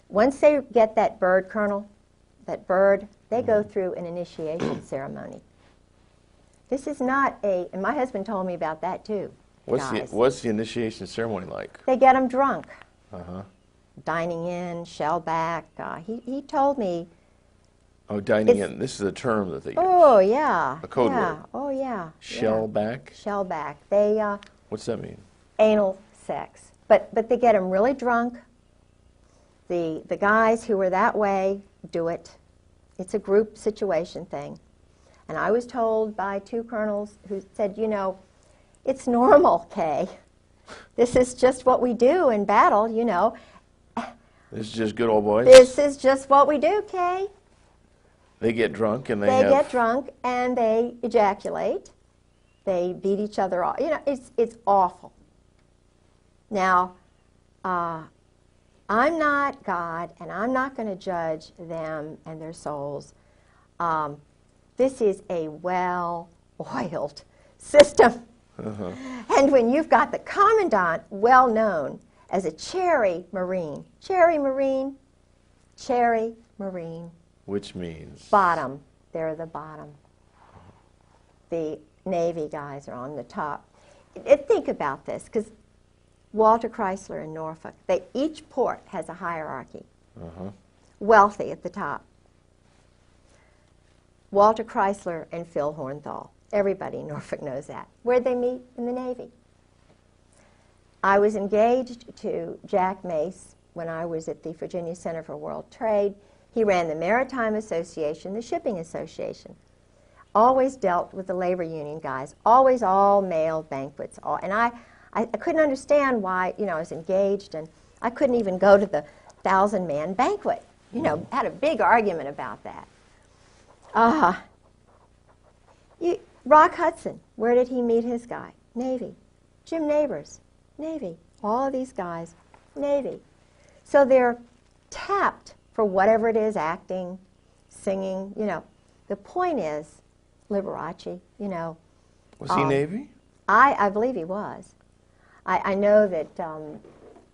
once they get that bird, Colonel, that bird, they go through an initiation ceremony. This is not and my husband told me about that too. What's the initiation ceremony like? They get them drunk. Dining in, shell back. He told me. Oh, dining in. This is a term that they use. Oh, yeah. A code word. Oh, yeah. Shell back? Shell back. They, what's that mean? Anal sex. But they get them really drunk. The guys who are that way do it. It's a group situation thing. And I was told by two colonels who said, you know, it's normal, Kay. This is just what we do in battle, you know. This is just good old boys? This is just what we do, Kay. They get drunk and they get drunk and they ejaculate. They beat each other off. You know, it's awful. Now, I'm not God, and I'm not going to judge them and their souls. This is a well-oiled system. And when you've got the commandant well known as a cherry Marine, which means? Bottom. They're the bottom. The Navy guys are on the top. Think about this, because Walter Chrysler in Norfolk, each port has a hierarchy. Wealthy at the top. Walter Chrysler and Phil Hornthal. Everybody in Norfolk knows that. Where'd they meet? In the Navy. I was engaged to Jack Mace when I was at the Virginia Center for World Trade. He ran the Maritime Association, the Shipping Association. Always dealt with the labor union guys. Always all male banquets. And I couldn't understand why, you know, I was engaged and I couldn't even go to the 1,000-man banquet. You know, had a big argument about that. Rock Hudson, where did he meet his guy? Navy. Jim Neighbors, Navy. All of these guys, Navy. So they're tapped for whatever it is, acting, singing, you know. The point is, Liberace, you know. Was he Navy? I believe he was. I know that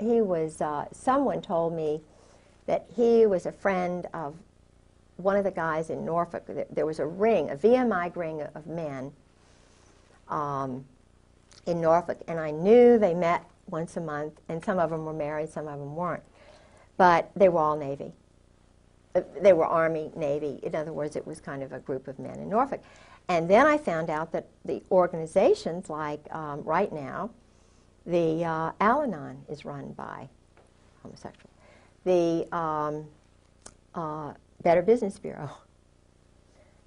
he was, someone told me that he was a friend of one of the guys in Norfolk. There was a ring, a VMI ring of men in Norfolk, and I knew they met once a month, and some of them were married, some of them weren't. But they were all Navy. They were Army, Navy. In other words, it was kind of a group of men in Norfolk. And then I found out that the organizations, like right now, the Al-Anon is run by homosexuals. The Better Business Bureau.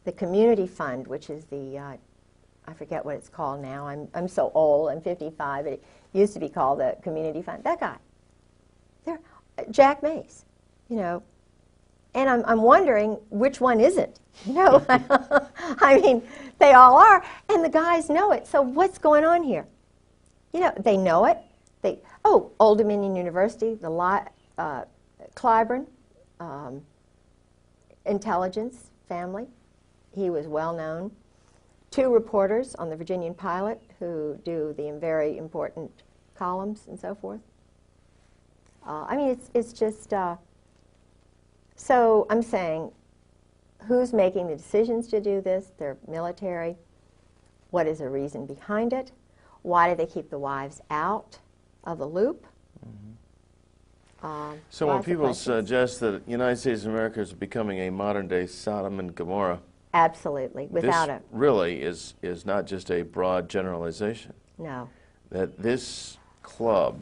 The Community Fund, which is the, I forget what it's called now. I'm so old, I'm 55, but it used to be called the Community Fund. That guy. Jack Mace. you know, and I'm wondering which one is it? You know, I mean, they all are, and the guys know it. So what's going on here? You know, they know it. Old Dominion University, Clyburn, intelligence family. He was well known. 2 reporters on the Virginian Pilot who do the very important columns and so forth. I mean, it's just, so I'm saying, who's making the decisions to do this? They're military. What is the reason behind it? Why do they keep the wives out of the loop? So when people suggest that the United States of America is becoming a modern-day Sodom and Gomorrah, absolutely, without this really is not just a broad generalization. No. That this club,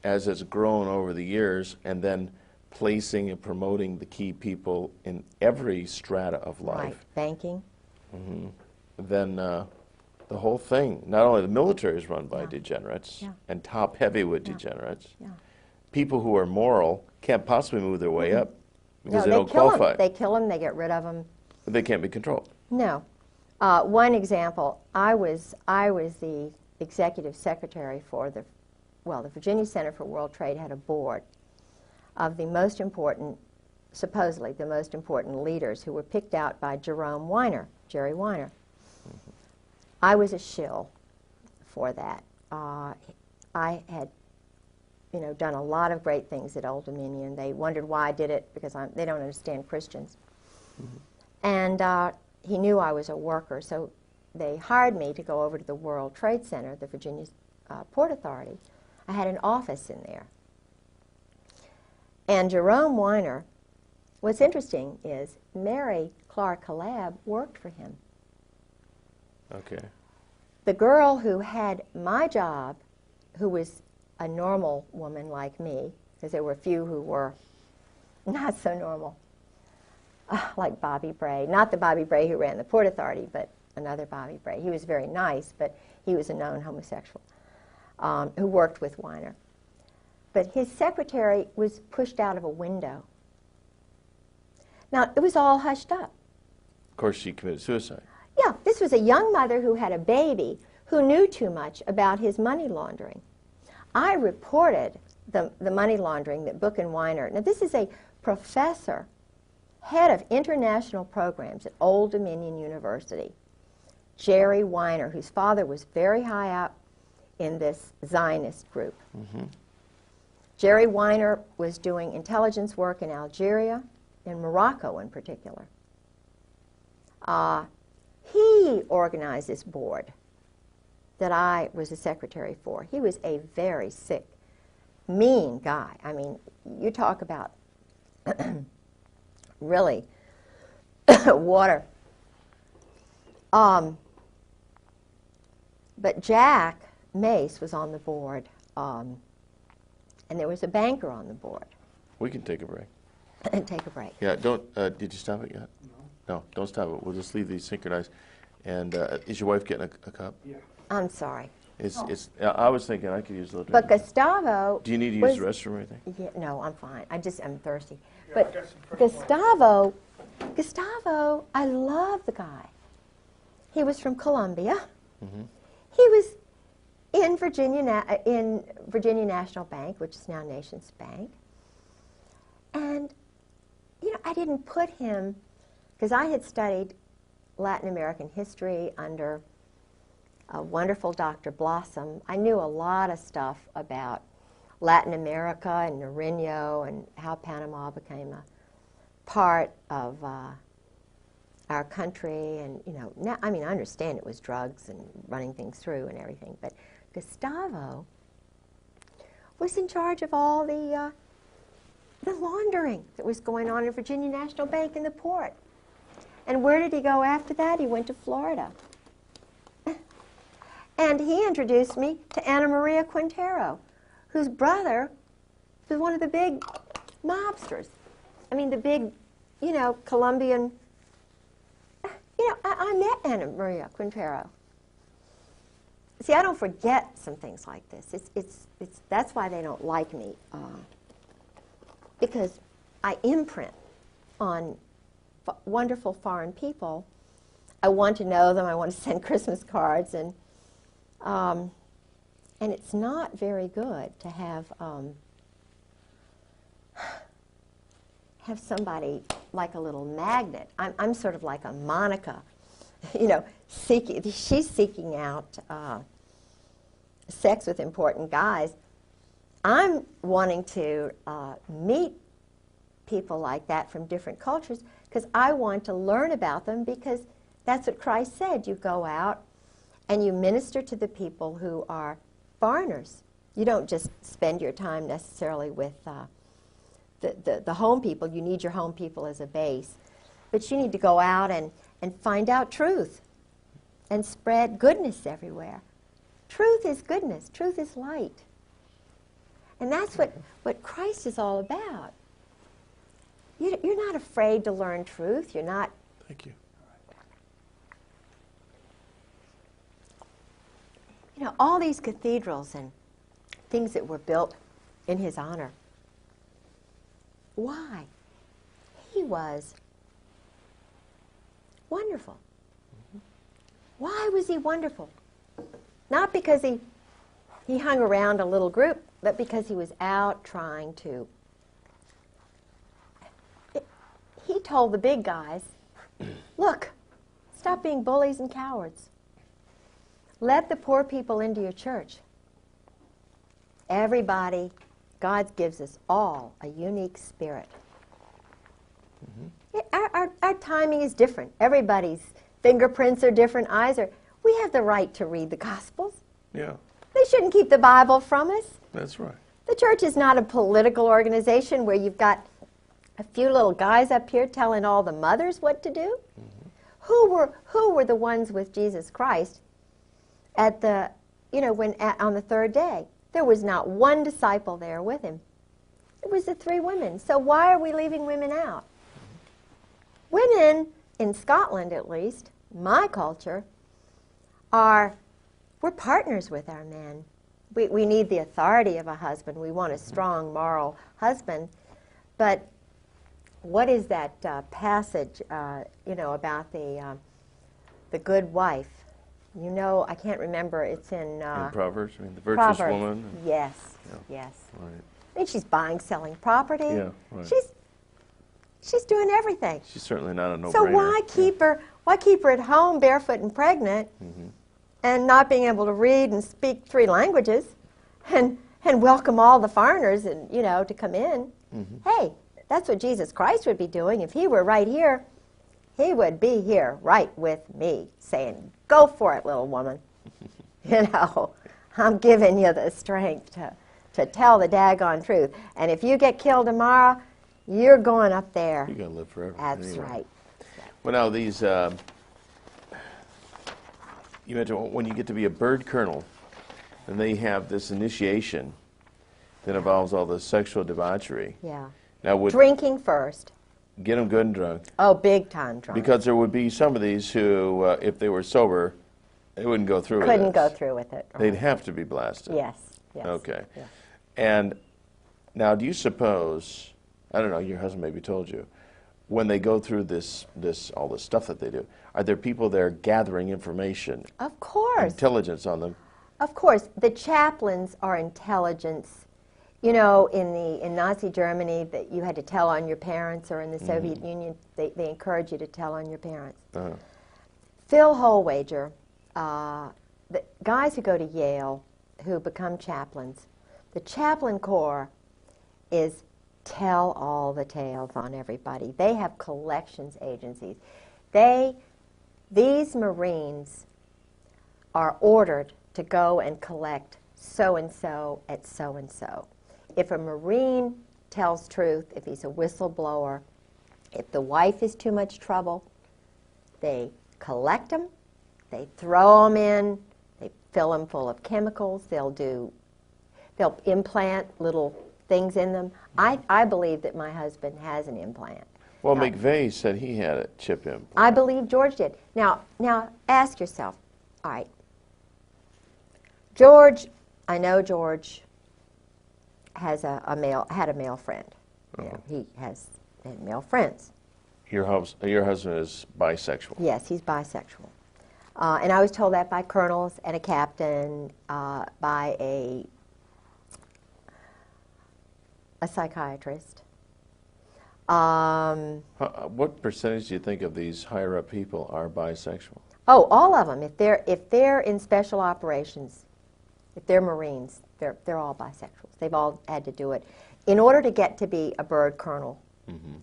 as it's grown over the years, and then placing and promoting the key people in every strata of life. Right, banking. Then the whole thing, not only the military is run by degenerates and top heavyweight degenerates, people who are moral can't possibly move their way up because they don't qualify. They kill them, they get rid of them. But they can't be controlled. No. One example, I was the executive secretary for the Virginia Center for World Trade had a board of the most important, supposedly the most important leaders who were picked out by Jerry Weiner. I was a shill for that. I had, you know, done a lot of great things at Old Dominion. They wondered why I did it because they don't understand Christians. And he knew I was a worker, so they hired me to go over to the World Trade Center, the Virginia Port Authority. I had an office in there. And Jerome Weiner, what's interesting is Mary Clark Collab worked for him. Okay. The girl who had my job, who was a normal woman like me, because there were a few who were not so normal, like Bobby Bray. Not the Bobby Bray who ran the Port Authority, but another Bobby Bray. He was very nice, but he was a known homosexual who worked with Weiner. But his secretary was pushed out of a window. Now, it was all hushed up. Of course, she committed suicide. Yeah, this was a young mother who had a baby who knew too much about his money laundering. I reported the money laundering that Book and Weiner. Now, this is a professor, head of international programs at Old Dominion University, Jerry Weiner, whose father was very high up in this Zionist group. Jerry Weiner was doing intelligence work in Algeria, in Morocco in particular. He organized this board that I was the secretary for. He was a very sick, mean guy. I mean, you talk about really water. But Jack Mace was on the board, and there was a banker on the board. We can take a break. And take a break. Yeah, don't, did you stop it yet? No, don't stop it. We'll just leave these synchronized. And is your wife getting a cup? Yeah. I'm sorry. I was thinking I could use a little But drink. Gustavo... Do you need to use the restroom or anything? Yeah, no, I'm fine. I'm thirsty. Yeah, But Gustavo, I love the guy. He was from Columbia. He was in Virginia National Bank, which is now Nations Bank. And, you know, I didn't put him, because I had studied Latin American history under a wonderful Dr. Blossom. I knew a lot of stuff about Latin America and Nariño and how Panama became a part of our country. And, you know, now, I mean, I understand it was drugs and running things through and everything, but Gustavo was in charge of all the laundering that was going on in Virginia National Bank in the port. And where did he go after that? He went to Florida. And he introduced me to Anna Maria Quintero, whose brother was one of the big mobsters. I mean, the big, you know, Colombian. You know, I met Anna Maria Quintero. See, I don't forget some things like this. That's why they don't like me, because I imprint on wonderful foreign people. I want to know them. I want to send Christmas cards, and it's not very good to have somebody like a little magnet. I'm sort of like a Monica, you know, she's seeking out sex with important guys. I'm wanting to meet people like that from different cultures because I want to learn about them, because that's what Christ said. You go out and you minister to the people who are foreigners. You don't just spend your time necessarily with the home people. You need your home people as a base. But you need to go out and find out truth and spread goodness everywhere. Truth is goodness. Truth is light. And that's what Christ is all about. You're not afraid to learn truth. You're not. Thank you. You know, all these cathedrals and things that were built in his honor. Why? He was wonderful. Why was he wonderful? Not because he hung around a little group, but because he was out trying to. He told the big guys, look, stop being bullies and cowards. Let the poor people into your church. Everybody, God gives us all a unique spirit. Our timing is different. Everybody's fingerprints are different, eyes are. We have the right to read the Gospels. Yeah. They shouldn't keep the Bible from us. That's right. The church is not a political organization where you've got a few little guys up here telling all the mothers what to do. Who were the ones with Jesus Christ at the, you know, on the third day? There was not one disciple there with him. It was the three women. So why are we leaving women out? Women, in Scotland at least, my culture, we're partners with our men. We need the authority of a husband. We want a strong moral husband. But what is that passage, you know, about the good wife? You know, I can't remember. It's in Proverbs. I mean, the virtuous Proverbs. woman. Yes, Yeah. yes. Right. I mean, she's buying, selling property. Yeah, right. She's doing everything. She's certainly not a no-brainer. So why keep her? Why keep her at home, barefoot and pregnant, and not being able to read and speak three languages, and welcome all the foreigners and, you know, to come in? Hey, that's what Jesus Christ would be doing if he were right here. He would be here right with me, saying, "Go for it, little woman. You know, I'm giving you the strength to tell the daggone truth. And if you get killed tomorrow, you're going up there." You're going to live forever. That's anyway. right. Well, now these, you mentioned when you get to be a bird colonel, and they have this initiation that involves all the sexual debauchery. Yeah. Now, would Drinking first. get them good and drunk. Oh, big time drunk. Because there would be some of these who, if they were sober, they wouldn't go through with it. Couldn't go through with it. They'd have to be blasted. Yes. Yes. Okay. Yes. And now, do you suppose, I don't know, your husband maybe told you, when they go through all this stuff that they do, are there people there gathering information, Of course. intelligence on them? Of course. The chaplains are intelligence. You know, in Nazi Germany, that you had to tell on your parents, or in the Soviet Union, they encourage you to tell on your parents. Phil Holwager, the guys who go to Yale, who become chaplains, the chaplain corps is tell all the tales on everybody. They have collections agencies. These Marines are ordered to go and collect so-and-so at so-and-so. If a Marine tells truth, if he's a whistleblower, if the wife is too much trouble, they collect them, they throw them in, they fill them full of chemicals, they'll implant little things in them. I believe that my husband has an implant. Well, McVeigh said he had a chip implant. I believe George did. Now ask yourself, all right, George, I know George had a male friend. You know, he has male friends. Your husband is bisexual. Yes, he's bisexual. And I was told that by colonels and a captain, by a psychiatrist. What percentage do you think of these higher-up people are bisexual? Oh, all of them. If they're in special operations, if they're Marines, they're all bisexuals. They've all had to do it in order to get to be a bird colonel. Mm-hmm.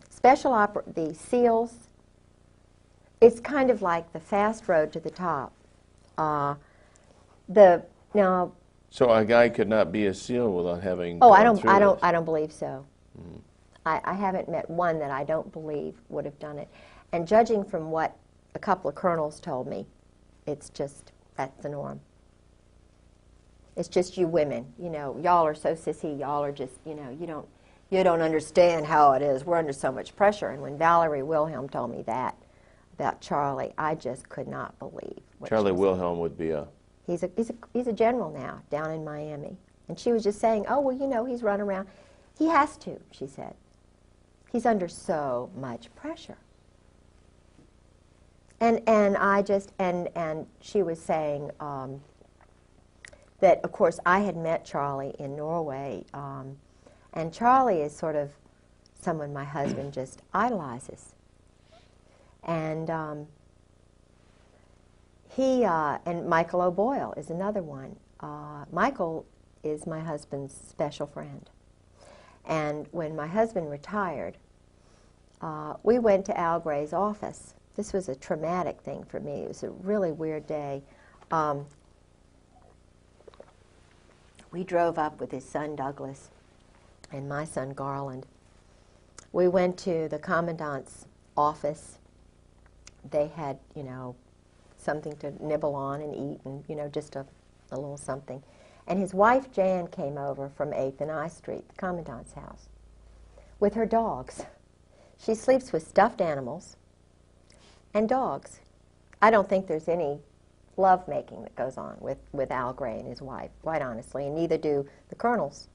The SEALs, it's kind of like the fast road to the top. So a guy could not be a SEAL without having. Oh, gone through this. I don't believe so. Mm-hmm. I haven't met one that I don't believe would have done it. And judging from what a couple of colonels told me, it's just, that's the norm. It's just you women, you know, y'all are so sissy, y'all are just, you know, you don't understand how it is. We're under so much pressure. And when Valerie Wilhelm told me that about Charlie, I just could not believe what Charlie she was Wilhelm saying. would be a... He's a general now down in Miami. And she was just saying, oh, well, you know, he's run around. He has to, she said. He's under so much pressure. And I just, and she was saying that, of course, I had met Charlie in Norway, and Charlie is sort of someone my husband just idolizes. And and Michael O'Boyle is another one. Michael is my husband's special friend. And when my husband retired, we went to Al Gray's office. This was a traumatic thing for me. It was a really weird day. We drove up with his son Douglas and my son Garland. We went to the commandant's office. They had, you know, something to nibble on and eat, and, you know, just a little something. And his wife Jan came over from 8th and I Street, the commandant's house, with her dogs. She sleeps with stuffed animals and dogs. I don't think there's any love-making that goes on with Al Gray and his wife, quite honestly, and neither do the colonels.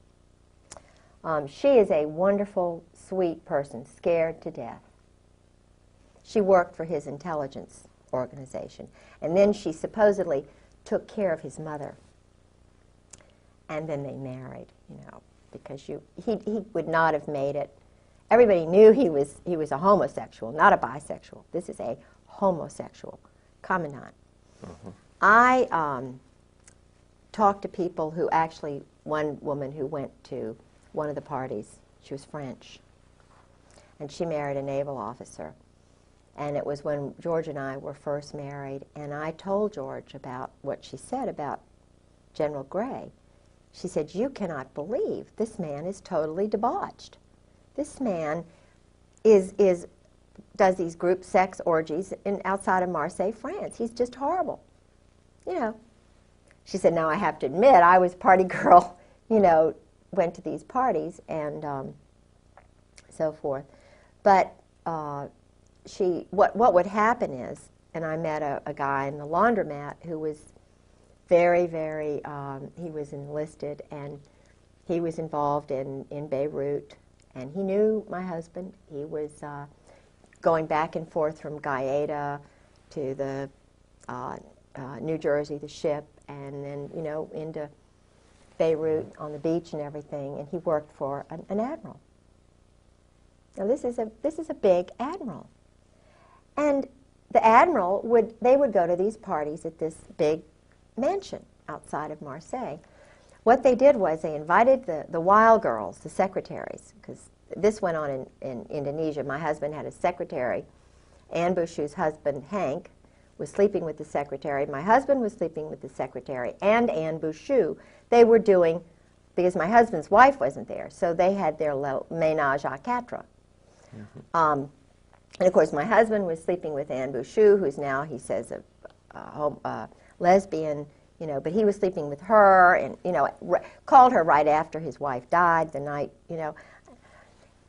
She is a wonderful, sweet person, scared to death. She worked for his intelligence organization, and then she supposedly took care of his mother. And then they married, you know, because he would not have made it. Everybody knew he was a homosexual, not a bisexual. This is a homosexual commandant. Uh-huh. I talked to people who actually, one woman who went to one of the parties, she was French, and she married a naval officer. And it was when George and I were first married, and I told George about what she said about General Gray. She said, you cannot believe this man is totally debauched. This man does these group sex orgies outside of Marseille, France. He's just horrible. You know. She said, now I have to admit, I was party girl, you know, went to these parties and so forth. But what would happen is, and I met a guy in the laundromat who was very, very, he was enlisted, and he was involved in Beirut, and he knew my husband. He was going back and forth from Gaeta to the New Jersey, the ship, and then, you know, into Beirut on the beach and everything, and he worked for an admiral. Now this is a big admiral. And the admiral would go to these parties at this big mansion outside of Marseille. What they did was they invited the wild girls, the secretaries, because this went on in Indonesia. My husband had a secretary. Anne Bouchou's husband, Hank, was sleeping with the secretary. My husband was sleeping with the secretary and Anne Bouchou. They were doing, because my husband's wife wasn't there, so they had their ménage à quatre. Mm-hmm. And of course, my husband was sleeping with Anne Bouchou, who's now, he says, a lesbian, you know, but he was sleeping with her, and, you know, called her right after his wife died, the night, you know.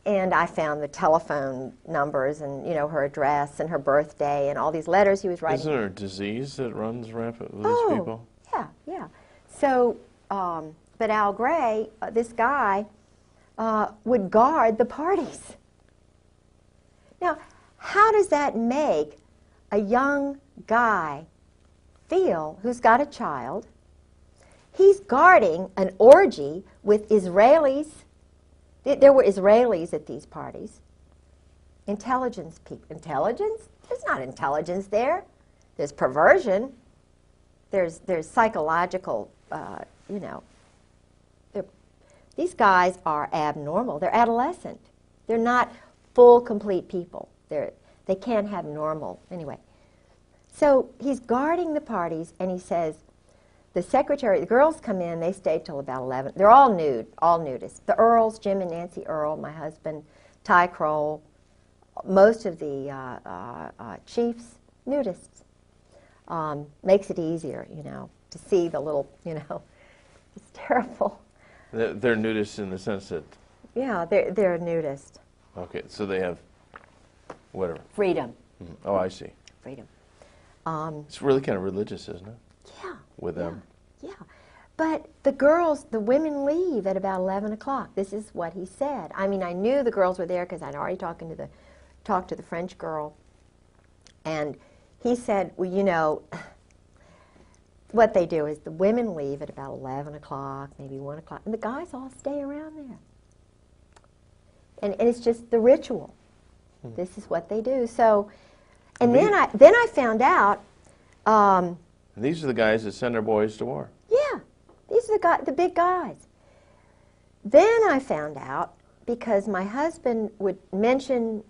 And I found the telephone numbers and, you know, her address and her birthday and all these letters he was writing. Isn't there a disease that runs rampant with these people? Yeah, yeah. So, but Al Gray, this guy, would guard the parties. Now, how does that make a young guy feel who's got a child? He's guarding an orgy with Israelis. There were Israelis at these parties. Intelligence people. Intelligence? There's not intelligence there. There's perversion. There's psychological, you know. These guys are abnormal. They're adolescent. They're not full, complete people. They can't have normal. Anyway, so he's guarding the parties, and he says, the secretary, the girls come in, they stay till about 11. They're all nude, all nudists. The Earls, Jim and Nancy Earl, my husband, Ty Kroll, most of the chiefs, nudists. Makes it easier, you know, to see the little, you know, it's terrible. They're nudists in the sense that... Yeah, they're nudist. Okay, so they have whatever. Freedom. Mm-hmm. Oh, I see. Freedom. It's really kind of religious, isn't it? Yeah. With them. Yeah. But the girls, the women leave at about 11 o'clock. This is what he said. I mean, I knew the girls were there because I'd already talked to the French girl. And he said, well, you know, what they do is the women leave at about 11 o'clock, maybe 1 o'clock, and the guys all stay around there. And it's just the ritual. This is what they do. So, and then I found out. These are the guys that send their boys to war. Yeah, these are the big guys. Then I found out, because my husband would mention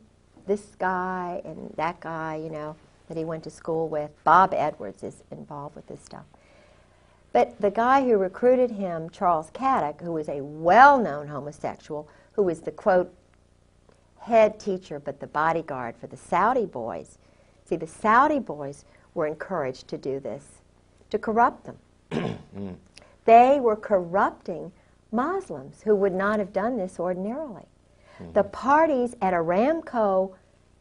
this guy and that guy, you know, that he went to school with. Bob Edwards is involved with this stuff. But the guy who recruited him, Charles Caddick, who was a well-known homosexual, who was the, quote, head teacher but the bodyguard for the Saudi boys. See, the Saudi boys were encouraged to do this, to corrupt them. They were corrupting Muslims who would not have done this ordinarily. The parties at Aramco,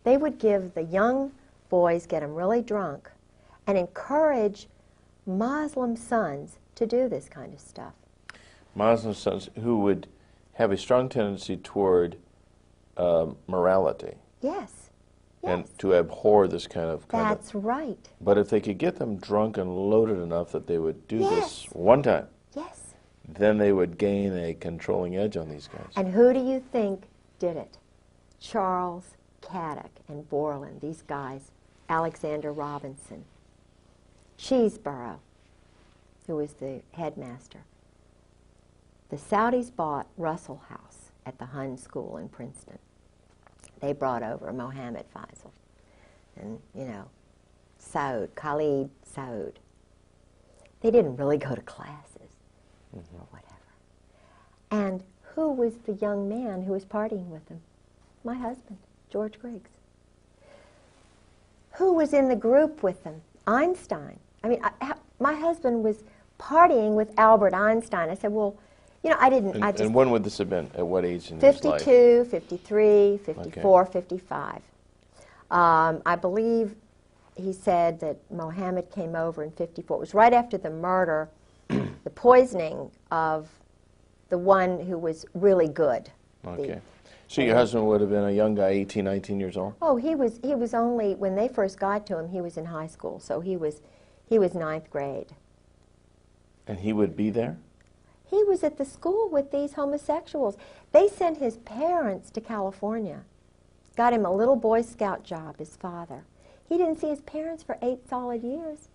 they would give the young boys, get them really drunk, and encourage Muslim sons to do this kind of stuff. Muslim sons who would have a strong tendency toward morality. Yes. And to abhor this kind of... That's right. But if they could get them drunk and loaded enough that they would do this Yes. one time, Yes. then they would gain a controlling edge on these guys. And who do you think did it? Charles Caddick and Borland, these guys, Alexander Robinson, Cheeseborough, who was the headmaster. The Saudis bought Russell House at the Hun School in Princeton. They brought over Mohammed Faisal and, you know, Khalid Saud. They didn't really go to classes or whatever. And who was the young man who was partying with them? My husband, George Griggs. Who was in the group with them? Einstein. I mean, my husband was partying with Albert Einstein. I said, well, you know, I didn't... And when would this have been? At what age in his life? 52, 53, 54, Okay. 55. I believe he said that Mohammed came over in 54. It was right after the murder, the poisoning of the one who was really good. Okay. So your husband would have been a young guy, 18, 19 years old? Oh, he was only, when they first got to him, he was in high school, so he was ninth grade. And he would be there? He was at the school with these homosexuals. They sent his parents to California, got him a little Boy Scout job, his father. He didn't see his parents for 8 solid years.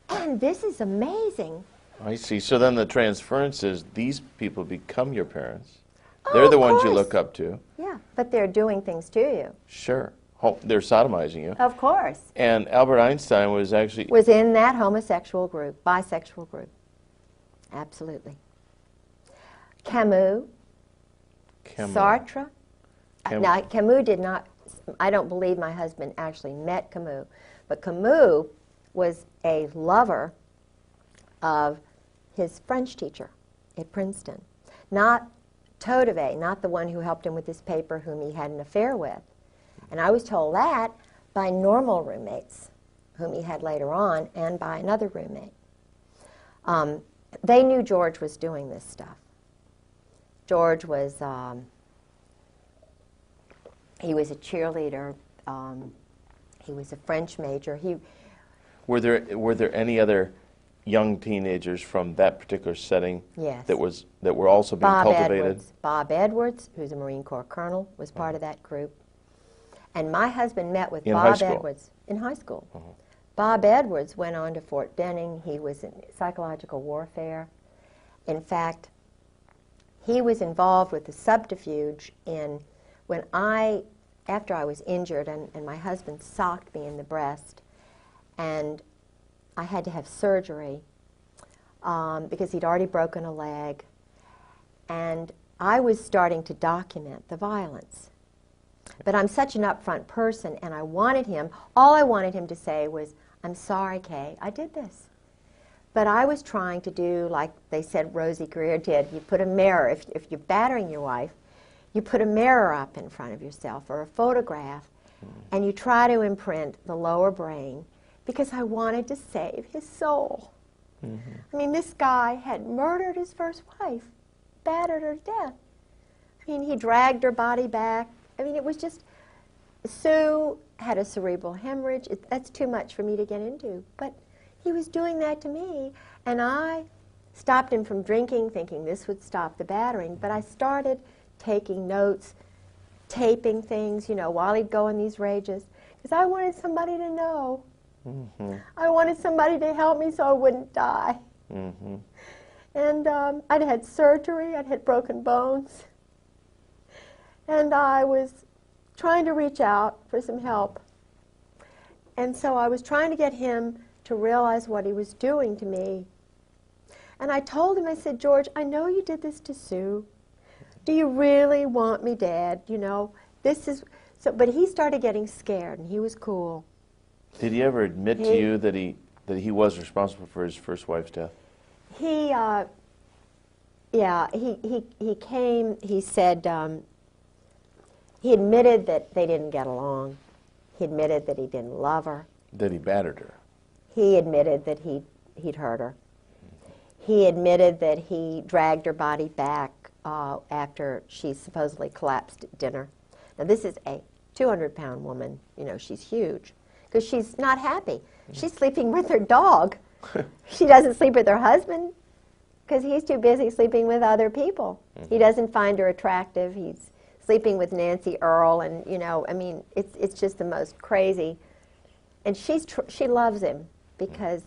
And this is amazing. I see. So then the transference is these people become your parents. Oh, They're the of ones you course. look up to. Yeah, but they're doing things to you. Sure. They're sodomizing you. Of course. And Albert Einstein was actually... Was in that homosexual group, bisexual group. Absolutely. Camus. Sartre. Now, Camus did not, I don't believe my husband actually met Camus, but Camus was a lover of his French teacher at Princeton. Not Todeve, not the one who helped him with his paper whom he had an affair with. And I was told that by normal roommates whom he had later on and by another roommate. They knew George was doing this stuff. George was, he was a cheerleader. He was a French major. Were there any other young teenagers from that particular setting Yes. that were also being cultivated? Bob Edwards, who's a Marine Corps colonel, was part of that group. And my husband met with Bob Edwards in high school. Bob Edwards went on to Fort Benning. He was in psychological warfare. In fact, he was involved with the subterfuge in after I was injured and my husband socked me in the breast, and I had to have surgery because he'd already broken a leg, and I was starting to document the violence. But I'm such an upfront person, and all I wanted him to say was, "I'm sorry, Kay, I did this." But I was trying to do like they said Rosie Greer did. You put a mirror, if you're battering your wife, you put a mirror up in front of yourself or a photograph, and you try to imprint the lower brain, because I wanted to save his soul. I mean, this guy had murdered his first wife, battered her to death. I mean, he dragged her body back. I mean, it was just, Sue had a cerebral hemorrhage. That's too much for me to get into. But he was doing that to me, and I stopped him from drinking, thinking this would stop the battering. But I started taking notes, taping things, while he'd go in these rages, because I wanted somebody to know. I wanted somebody to help me so I wouldn't die. And I'd had surgery, I'd had broken bones, and I was trying to reach out for some help. And so I was trying to get him to realize what he was doing to me. And I told him, I said, "George, I know you did this to Sue. Do you really want me dead? This is..." So, but he started getting scared, and he was cool. Did he ever admit to you that he was responsible for his first wife's death? He came. He said he admitted that they didn't get along. He admitted that he didn't love her. That he battered her. He admitted that he'd hurt her. He admitted that he dragged her body back after she supposedly collapsed at dinner. Now, this is a 200-pound woman. She's huge, because she's not happy. She's sleeping with her dog. She doesn't sleep with her husband because he's too busy sleeping with other people. He doesn't find her attractive. He's sleeping with Nancy Earl, and I mean, it's just the most crazy. And she loves him because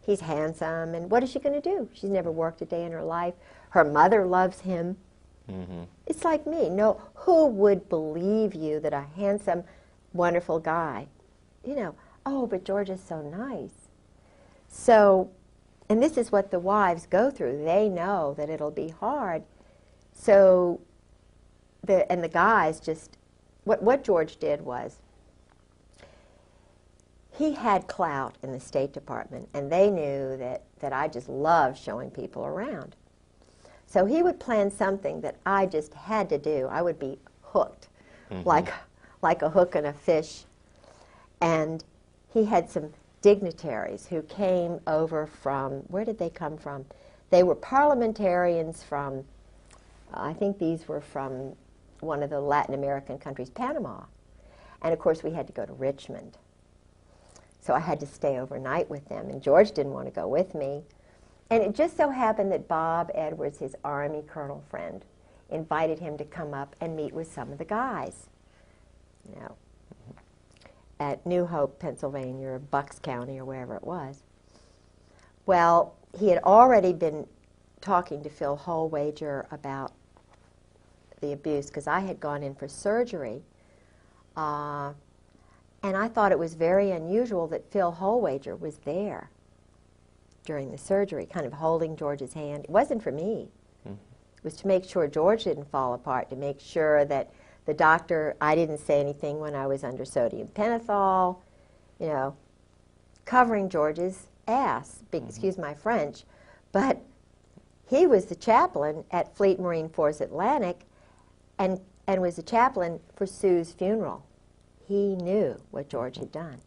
he's handsome. And what is she going to do? She's never worked a day in her life. Her mother loves him. It's like me. No, who would believe you that a handsome, wonderful guy, oh, but George is so nice. So, and this is what the wives go through. They know that it'll be hard. So, the guys just, what George did was, he had clout in the State Department, and they knew that I just loved showing people around. So he would plan something that I just had to do. I would be hooked, like a hook in a fish. And he had some dignitaries who came over from, where did they come from? They were parliamentarians from, I think these were from one of the Latin American countries, Panama. And of course we had to go to Richmond. So I had to stay overnight with them, and George didn't want to go with me. And it just so happened that Bob Edwards, his Army colonel friend, invited him to come up and meet with some of the guys, at New Hope, Pennsylvania, or Bucks County, or wherever it was. Well, he had already been talking to Phil Holwager about the abuse, because I had gone in for surgery, and I thought it was very unusual that Phil Holwager was there during the surgery, kind of holding George's hand. It wasn't for me. It was to make sure George didn't fall apart, to make sure that the doctor, I didn't say anything when I was under sodium pentothal, covering George's ass, excuse my French. But he was the chaplain at Fleet Marine Force Atlantic and was the chaplain for Sue's funeral. He knew what George had done.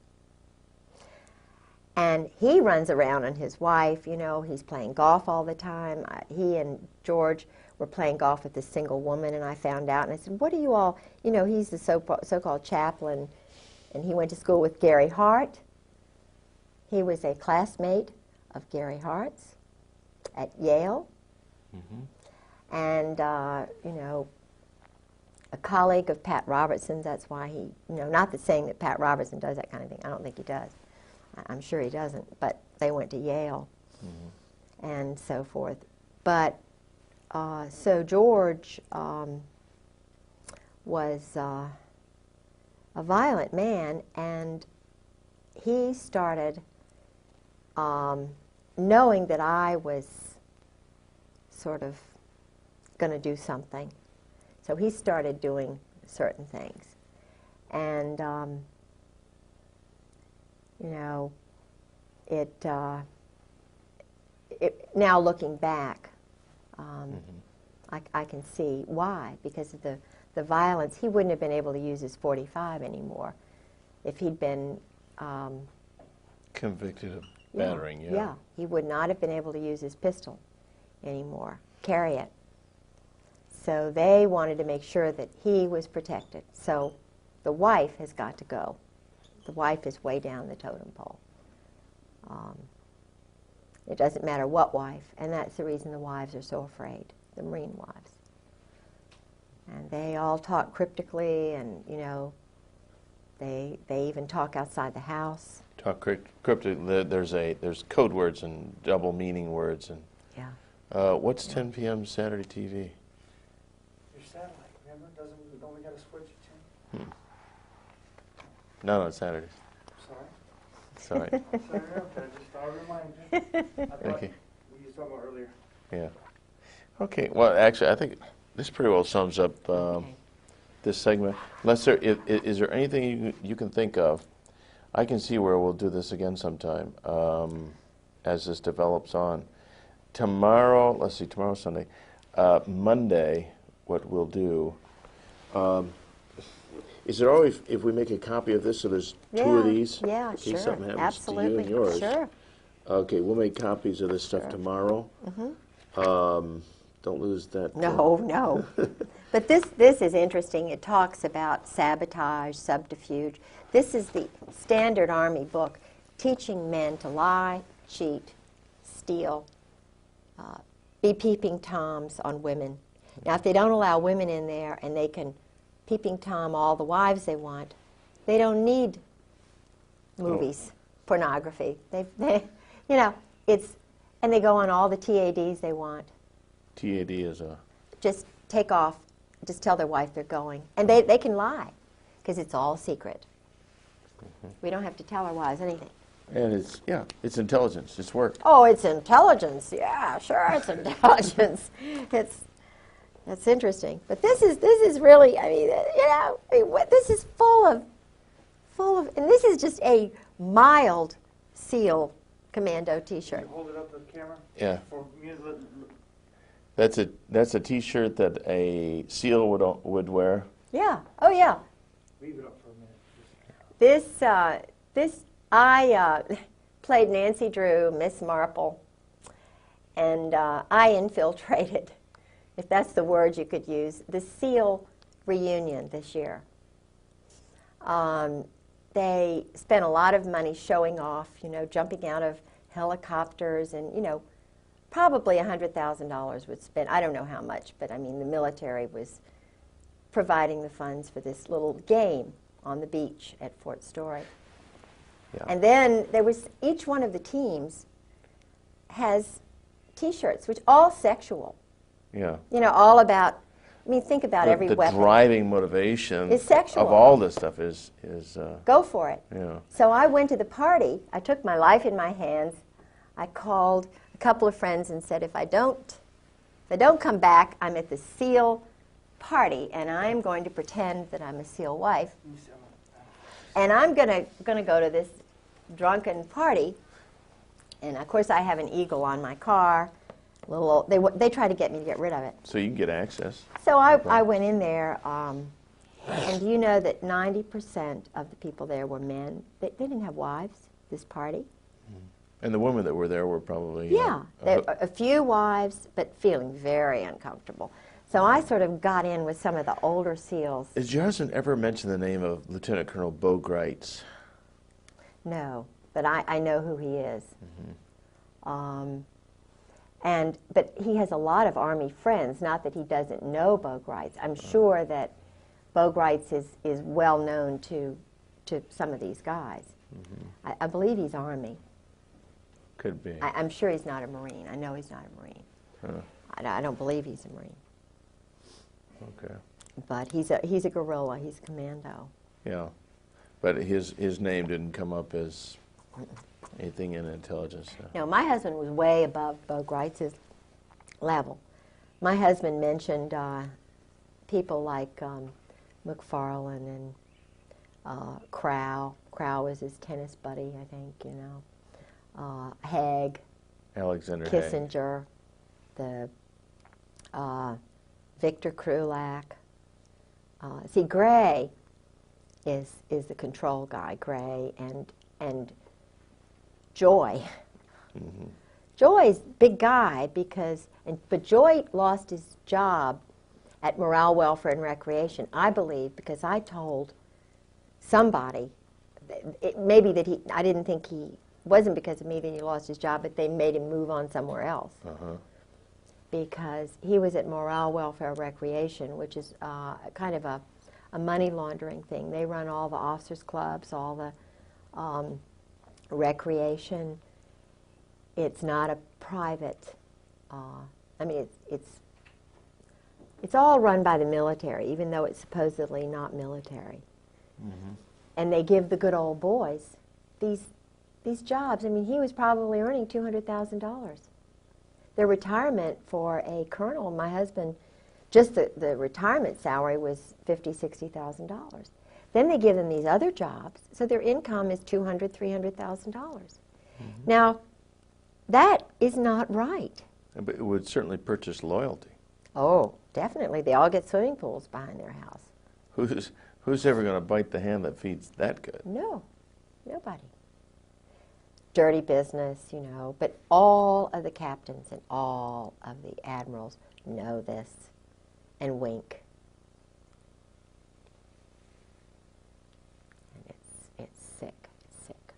And he runs around on his wife, you know, he's playing golf all the time. He and George were playing golf with this single woman, and I found out, and I said, what are you all, you know, he's the so-called chaplain, and he went to school with Gary Hart. He was a classmate of Gary Hart's at Yale, and, you know, a colleague of Pat Robertson's. That's why he, you know, not that saying that Pat Robertson does that kind of thing. I don't think he does. I'm sure he doesn't, but they went to Yale and so forth. But so George was a violent man, and he started knowing that I was sort of going to do something. So he started doing certain things. And you know, now looking back, I can see why. Because of the violence, he wouldn't have been able to use his .45 anymore if he'd been convicted of battering. Yeah, he would not have been able to use his pistol anymore, carry it. So they wanted to make sure that he was protected. So the wife has got to go. The wife is way down the totem pole. It doesn't matter what wife, and that's the reason the wives are so afraid, the Marine wives. And they all talk cryptically, and, you know, they even talk outside the house. Talk cryptically. There's code words and double meaning words. And yeah. What's 10 p.m. Saturday TV? Your satellite, remember? Don't we got to switch it to? Not on Saturdays. Sorry? Sorry. Sorry, okay, just thought I'd remind you. I thought Okay. we used talking about earlier. Yeah. Okay. Well, actually, I think this pretty well sums up this segment. Unless is there anything you can think of? I can see where we'll do this again sometime as this develops on. Tomorrow, let's see, tomorrow's Sunday. Monday, what we'll do. Is it always if we make a copy of this, so there's two of these? Yeah, in case sure. something happens Absolutely. to you and yours. Sure. Okay, we'll make copies of this stuff tomorrow. Don't lose that. No. But this is interesting. It talks about sabotage, subterfuge. This is the standard Army book teaching men to lie, cheat, steal, be peeping toms on women. Now, if they don't allow women in there and they can peeping tom all the wives they want, they don't need movies, pornography. They you know, and they go on all the TADs they want. TAD is a... Just take off, just tell their wife they're going. And they can lie, because it's all secret. We don't have to tell our wives anything. And it's intelligence. It's work. Oh, it's intelligence. Yeah, sure, it's intelligence. That's interesting. But this is really, I mean, you know, this is full of, and this is just a mild SEAL commando T-shirt. Can you hold it up to the camera? Yeah. For me to That's a T-shirt that a SEAL would wear. Yeah. Oh, yeah. leave it up for a minute. I played Nancy Drew, Miss Marple, and I infiltrated, if that's the word you could use, the SEAL reunion this year. They spent a lot of money showing off, you know, jumping out of helicopters, and, you know, probably $100,000 was spent. I don't know how much, but I mean, the military was providing the funds for this little game on the beach at Fort Story. Yeah. And then there was, each one of the teams has T-shirts, which all sexual. Yeah. You know, all about, I mean, think about every the weapon. driving motivation Is sexual. of all this stuff is Go for it. yeah. So I went to the party. I took my life in my hands. I called a couple of friends and said, if I don't come back, I'm at the SEAL party, and I'm going to pretend that I'm a SEAL wife. And I'm gonna go to this drunken party, and of course I have an eagle on my car. They tried to get me to get rid of it. So you can get access. So I went in there, and you know that 90% of the people there were men. They didn't have wives, this party. And the women that were there were probably... Yeah, a few wives, but feeling very uncomfortable. So I sort of got in with some of the older SEALs. Did your husband ever mention the name of Lieutenant Colonel Bo Griggs? No, but I know who he is. Mm-hmm. But he has a lot of Army friends, not that he doesn't know Bo Griggs. I'm sure that Bo Griggs is well known to some of these guys. Mm-hmm. I believe he's Army. Could be. I'm sure he's not a Marine. I know he's not a Marine. Huh. I don't believe he's a Marine. Okay. But he's a guerrilla. He's a commando. Yeah. But his name didn't come up as anything in intelligence. No, my husband was way above Bo Griggs' level. My husband mentioned people like McFarlane and Crow. Crow was his tennis buddy, I think, you know. Haig, Alexander Kissinger, the Victor Krulak. See, Gray is the control guy. Gray and Joy. Mm-hmm. Joy's big guy but Joy lost his job at Morale, Welfare, and Recreation, I believe, because I told somebody, I didn't think wasn't because of me that he lost his job, but they made him move on somewhere else. Uh-huh. Because he was at Morale, Welfare, Recreation, which is kind of a money laundering thing. They run all the officers' clubs, all the recreation. It's not a private. I mean, it's all run by the military, even though it's supposedly not military. Mm-hmm. And they give the good old boys these jobs. I mean, he was probably earning $200,000. Their retirement for a colonel, my husband, just the retirement salary was $50,000, $60,000. Then they give them these other jobs, so their income is $200,000, $300,000. Mm-hmm. Now, that is not right. But it would certainly purchase loyalty. Oh, definitely. They all get swimming pools behind their house. Who's ever going to bite the hand that feeds that good? No, nobody. Dirty business, you know, but all of the captains and all of the admirals know this and wink. And it's sick. It's sick.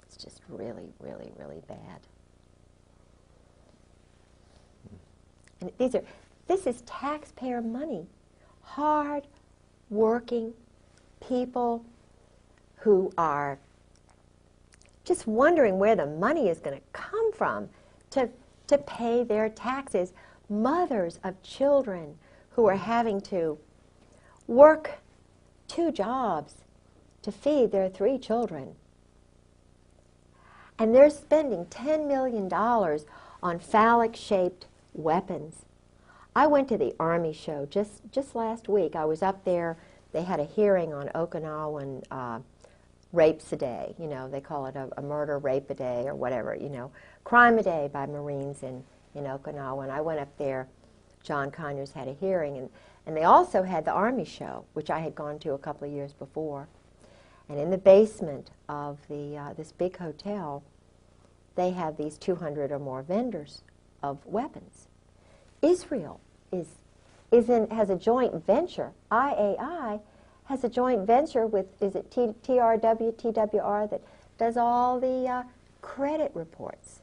It's just really, really, really bad. And this is taxpayer money. Hard working people who are just wondering where the money is going to come from to pay their taxes. Mothers of children who are having to work 2 jobs to feed their 3 children. And they're spending $10 million on phallic-shaped weapons. I went to the Army show just last week. I was up there. They had a hearing on Okinawan rapes a day. You know, they call it a murder rape a day or whatever, you know. Crime a day by Marines in Okinawa. And I went up there. John Conyers had a hearing. And they also had the Army show, which I had gone to a couple of years before. And in the basement of this big hotel, they have these 200 or more vendors of weapons. Israel has a joint venture. IAI has a joint venture with, is it TWR, that does all the credit reports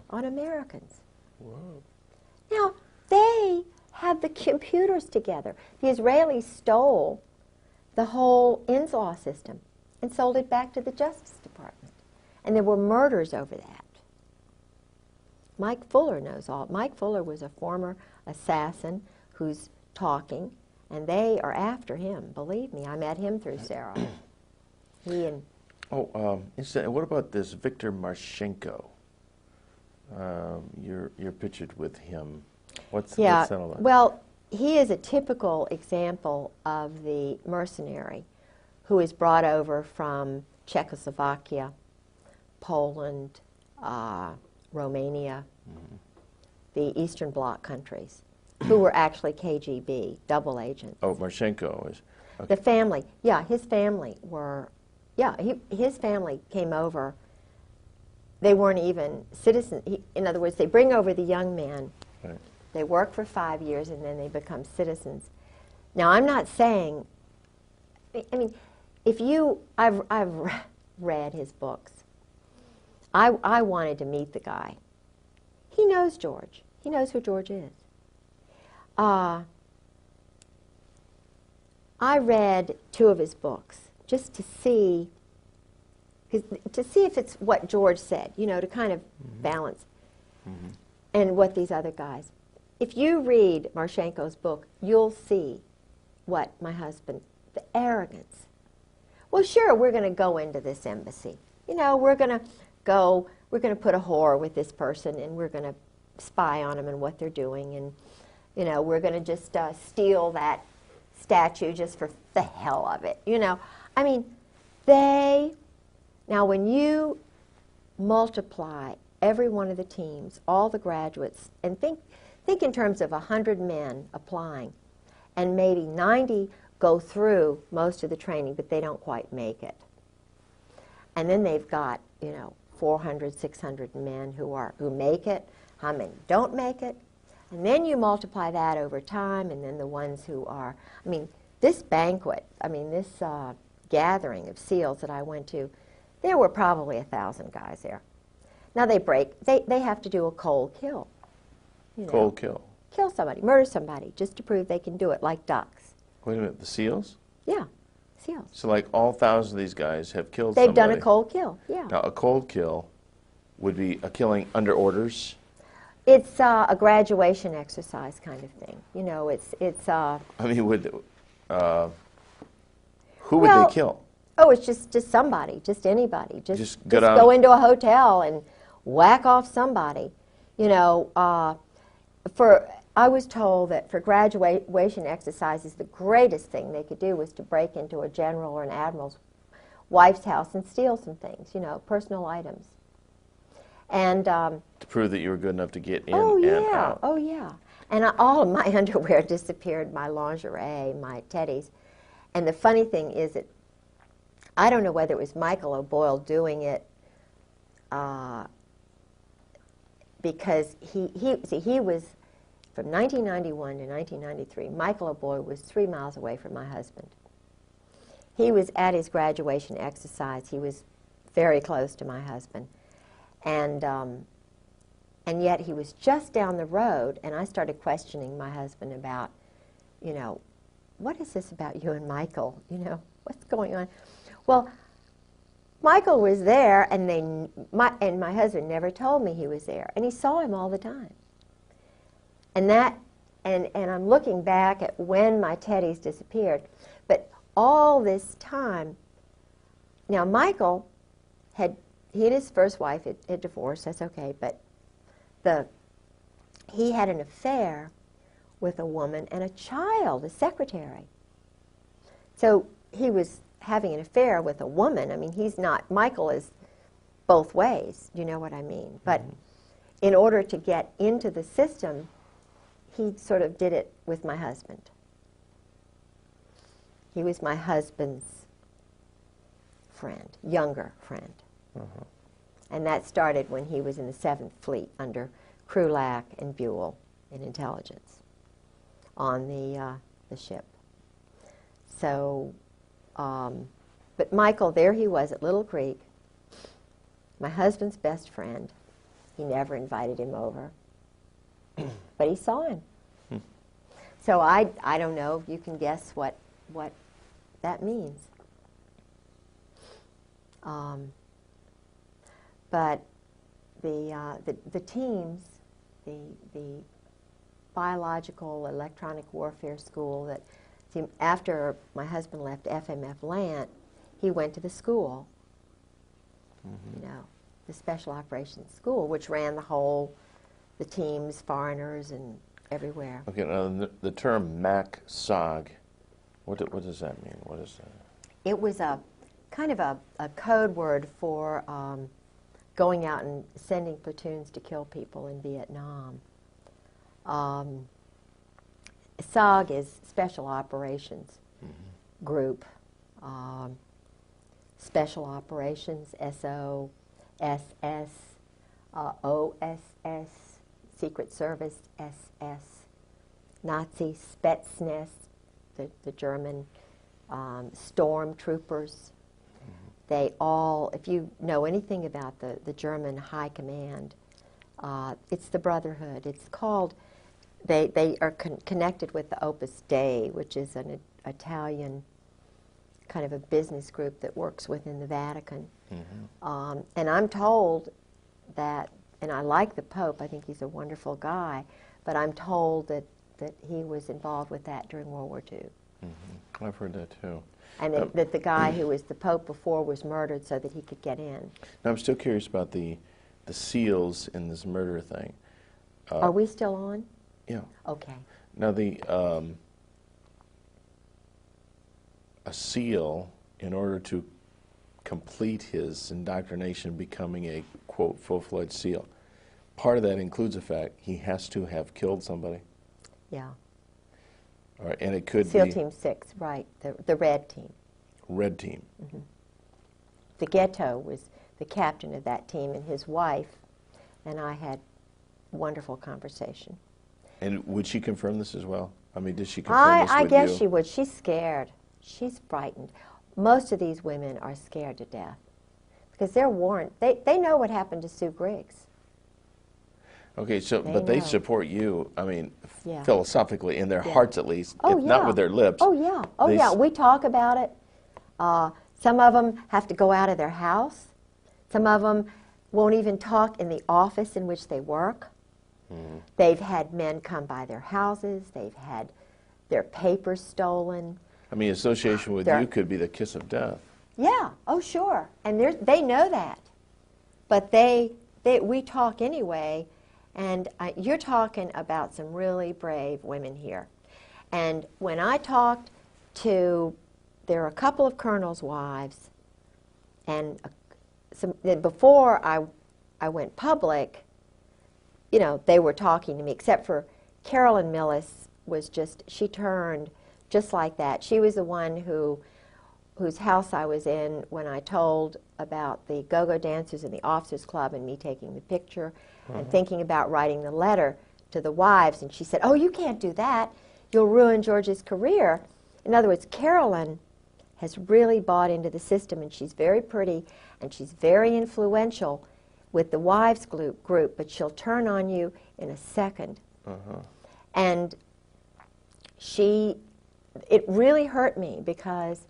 on Americans. Whoa. Now, they have the computers together. The Israelis stole the whole INS-law system and sold it back to the Justice Department. And there were murders over that. Mike Fuller knows all. Mike Fuller was a former assassin who's talking, and they are after him. Believe me, I met him through Sarah. He and... what about this Victor Marchenko? You're pictured with him. What's that all about? Well, he is a typical example of the mercenary who is brought over from Czechoslovakia, Poland, Romania, the Eastern Bloc countries, who were actually KGB, double agents. Oh, Marchenko is... Okay. The family, his family were Yeah, his family came over. They weren't even citizens. In other words, they bring over the young man. Right. They work for 5 years, and then they become citizens. Now, I'm not saying, I mean, I've read his books. I wanted to meet the guy. He knows George. He knows who George is. I read 2 of his books just to see if it's what George said, you know, to kind of balance, and what these other guys. If you read Marchenko's book, you'll see what my husband, the arrogance. Well, sure, we're going to go into this embassy. You know, we're going to put a whore with this person, and we're going to spy on them and what they're doing, and, you know, we're going to just steal that statue just for the hell of it. You know, I mean, now when you multiply every one of the teams, all the graduates, and think in terms of 100 men applying, and maybe 90 go through most of the training, but they don't quite make it. And then they've got, you know, 400, 600 men who make it, how many don't make it, and then you multiply that over time, and then the ones who are, I mean, this banquet, I mean, this gathering of SEALs that I went to, there were probably 1,000 guys there. Now they have to do a cold kill. You know, Cold kill. Kill somebody, murder somebody, just to prove they can do it, like ducks. Wait a minute, the SEALs? Yeah, SEALs. So like all 1,000 of these guys have killed somebody. They've done a cold kill, yeah. Now a cold kill would be a killing under orders? It's a graduation exercise kind of thing. You know, it's I mean, who would they kill? Oh, it's just somebody, just anybody. Just go go into a hotel and whack off somebody. You know, I was told that for graduation exercises, the greatest thing they could do was to break into a general or an admiral's wife's house and steal some things, you know, personal items. And to prove that you were good enough to get in and out. Oh, yeah. And all of my underwear disappeared, my lingerie, my teddies. And the funny thing is that I don't know whether it was Michael O'Boyle doing it because he was, from 1991 to 1993, Michael O'Boyle was 3 miles away from my husband. He was at his graduation exercise. He was very close to my husband. And yet he was just down the road, and I started questioning my husband about, you know, what is this about you and Michael? You know, what's going on? Well, Michael was there, and my husband never told me he was there, and he saw him all the time. And I'm looking back at when my teddies disappeared, but all this time, now Michael he and his first wife had divorced, that's okay, but he had an affair with a woman and a child, a secretary. So he was having an affair with a woman. I mean, Michael is both ways, you know what I mean? But in order to get into the system, he sort of did it with my husband. He was my husband's friend, younger friend. And that started when he was in the 7th Fleet under Krulak and Buell in intelligence on the ship. So, but Michael, there he was at Little Creek, my husband's best friend. He never invited him over, but he saw him. So I don't know if you can guess what that means. But the teams, the biological electronic warfare school that after my husband left FMF Lant, he went to the school, you know, the Special Operations School, which ran the teams, foreigners, and everywhere. Okay, now the term MAC-SOG, what does that mean? What is that? It was a kind of a code word for going out and sending platoons to kill people in Vietnam. SOG is Special Operations Group. Special Operations, SOSS, OSS, Secret Service, SS, Nazi Spetsnaz, the German stormtroopers. They all, if you know anything about the German High Command, it's the Brotherhood. It's called, they are connected with the Opus Dei, which is an Italian kind of a business group that works within the Vatican. And I'm told that, and I like the Pope, I think he's a wonderful guy, but I'm told that he was involved with that during World War II. I've heard that too. And that the guy who was the Pope before was murdered so that he could get in. Now, I'm still curious about the SEALs in this murder thing. Are we still on? Yeah. Okay. Now, a SEAL, in order to complete his indoctrination, becoming a, quote, full-fledged SEAL, part of that includes the fact he has to have killed somebody. Yeah. All right, and it could SEAL be Team 6, right, the red team. Red team. The Ghetto was the captain of that team, and his wife and I had wonderful conversation. And would she confirm this as well? I mean, did she confirm this with you? I guess she would. She's scared. She's frightened. Most of these women are scared to death because they're warned. They know what happened to Sue Griggs. Okay, so They but they know. support you, I mean, Yeah. philosophically, in their hearts at least, Oh, if not yeah. with their lips. Oh, yeah. Oh, they yeah. s- We talk about it. Some of them have to go out of their house. Some of them won't even talk in the office in which they work. They've had men come by their houses. They've had their papers stolen. I mean, association with They're- you could be the kiss of death. Yeah. Oh, sure. And they know that. But we talk anyway. And you're talking about some really brave women here. And when I talked to, there are a couple of colonels' wives, and before I went public, you know, they were talking to me, except for Carolyn Millis was she turned just like that. She was the one whose house I was in when I told about the go-go dancers in the officers club and me taking the picture and thinking about writing the letter to the wives. And she said, "Oh, you can't do that. You'll ruin George's career." In other words, Carolyn has really bought into the system, and she's very pretty and she's very influential with the wives group, but she'll turn on you in a second. And it really hurt me because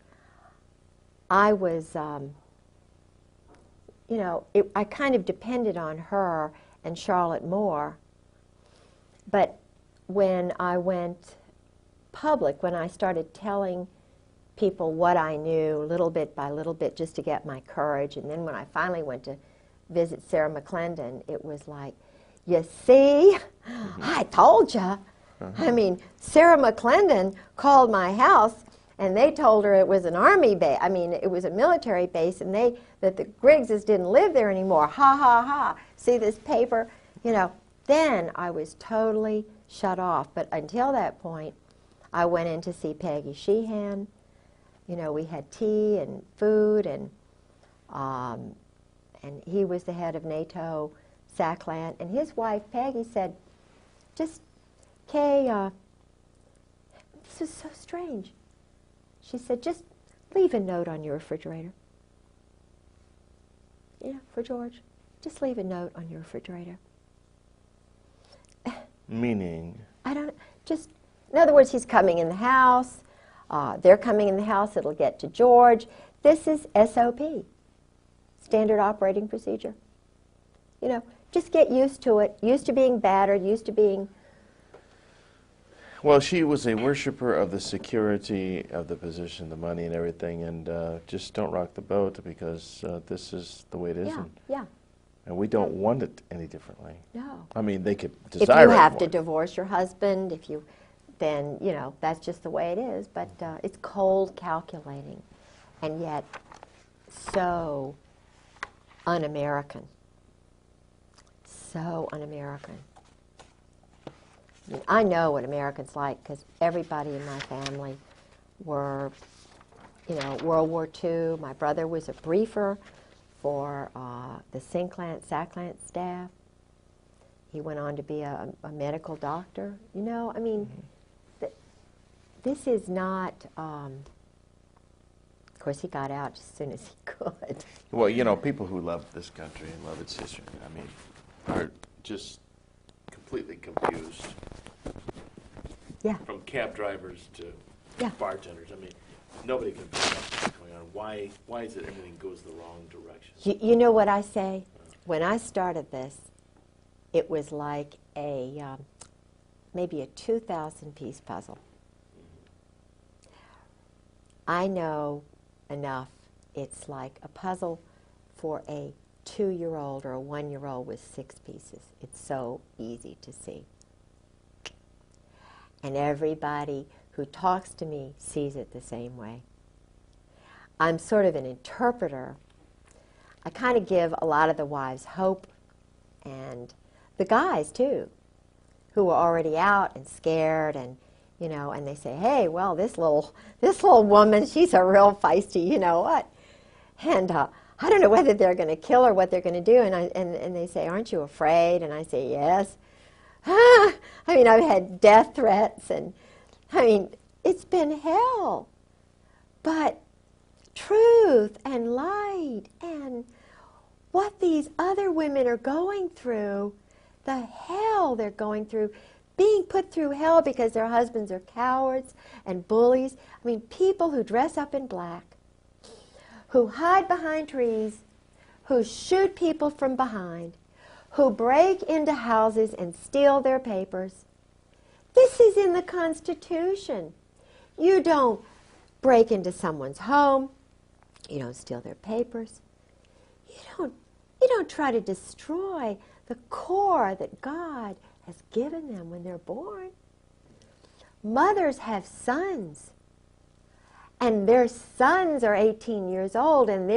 I was, you know, I kind of depended on her and Charlotte Moore. But when I went public, when I started telling people what I knew little bit by little bit just to get my courage, and then when I finally went to visit Sarah McClendon, it was like, you see, I told you. I mean, Sarah McClendon called my house and they told her it was an army base. I mean, it was a military base, and that the Griggses didn't live there anymore. Ha, ha, ha. See this paper? You know, then I was totally shut off. But until that point, I went in to see Peggy Sheehan. You know, we had tea and food, and he was the head of NATO SACLAN. And his wife, Peggy, said, Kay, this is so strange. She said, just leave a note on your refrigerator. Yeah, for George. Just leave a note on your refrigerator. Meaning? In other words, he's coming in the house. They're coming in the house. It'll get to George. This is SOP, standard operating procedure. You know, just get used to it, used to being battered, used to being... Well, she was a worshiper of the security of the position, the money and everything, and just don't rock the boat because this is the way it is. Yeah. And we don't want it any differently. No. I mean, they could If desire you it have to more. divorce your husband, then, you know, that's just the way it is. But it's cold calculating, and yet so un-American. So un-American. I know what Americans like because everybody in my family were World War II. My brother was a briefer for the SACLANT staff. He went on to be a medical doctor. This is not, of course he got out as soon as he could. Well, people who love this country and love its history, are just completely confused. Yeah. From cab drivers to Yeah. bartenders. Nobody can figure out what's going on. Why is it everything goes the wrong direction? You know what I say? When I started this, it was like maybe a 2,000-piece puzzle. I know enough. It's like a puzzle for a 2-year-old or a 1-year-old with 6 pieces. It's so easy to see. And everybody who talks to me sees it the same way. I'm sort of an interpreter. I kind of give a lot of the wives hope, and the guys too, who are already out and scared, and and they say, hey, well, this little woman, she's a real feisty, you know what? And I don't know whether they're going to kill her, what they're going to do, and they say, aren't you afraid? And I say, yes. I've had death threats, and it's been hell. But truth and light and what these other women are going through, the hell they're going through, being put through hell because their husbands are cowards and bullies. People who dress up in black, who hide behind trees, who shoot people from behind, who break into houses and steal their papers. This is in the Constitution. You don't break into someone's home. You don't steal their papers. You don't try to destroy the core that God has given them when they're born. Mothers have sons, and their sons are 18 years old, and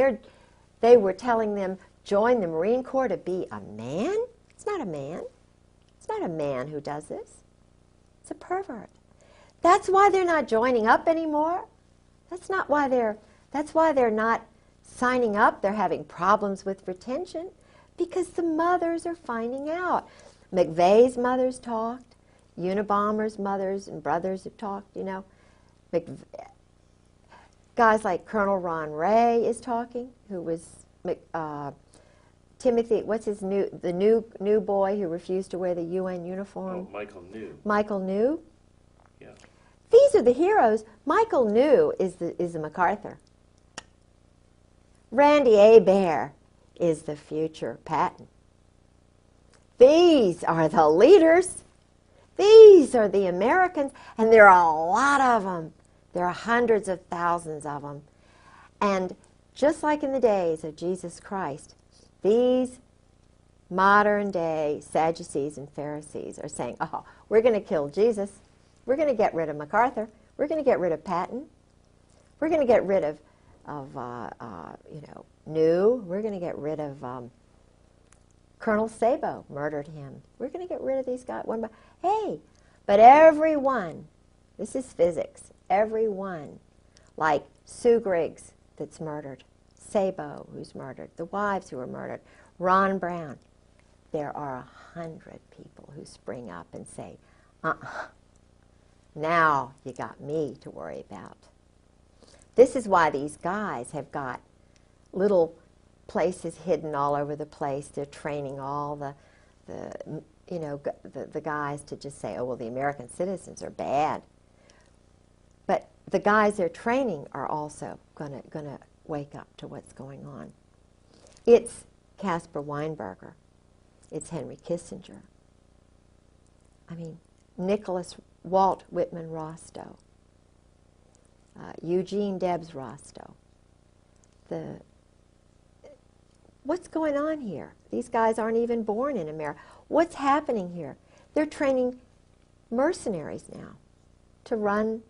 they were telling them, join the Marine Corps to be a man? It's not a man. It's not a man who does this. It's a pervert. That's why they're not joining up anymore. That's why they're not signing up. They're having problems with retention because the mothers are finding out. McVeigh's mothers talked. Unabomber's mothers and brothers have talked, Guys like Colonel Ron Ray is talking, who was Timothy, the new boy who refused to wear the UN uniform? Oh, Michael New. Michael New? Yeah. These are the heroes. Michael New is the MacArthur. Randy Hebert is the future Patton. These are the leaders. These are the Americans, and there are a lot of them. There are hundreds of thousands of them. And just like in the days of Jesus Christ, these modern-day Sadducees and Pharisees are saying, oh, we're going to kill Jesus. We're going to get rid of MacArthur. We're going to get rid of Patton. We're going to get rid of New. We're going to get rid of Colonel Sabo, murdered him. We're going to get rid of these guys one by hey, but everyone, this is physics, everyone, like Sue Griggs that's murdered, Sabo who's murdered, the wives who were murdered, Ron Brown, there are 100 people who spring up and say, now you got me to worry about. This is why these guys have got little places hidden all over the place. They're training all the guys to just say, oh, well, the American citizens are bad. But the guys they're training are also going to wake up to what's going on. It's Caspar Weinberger. It's Henry Kissinger. Walt Whitman Rostow. Eugene Debs Rostow. What's going on here? These guys aren't even born in America. What's happening here? They're training mercenaries now to run,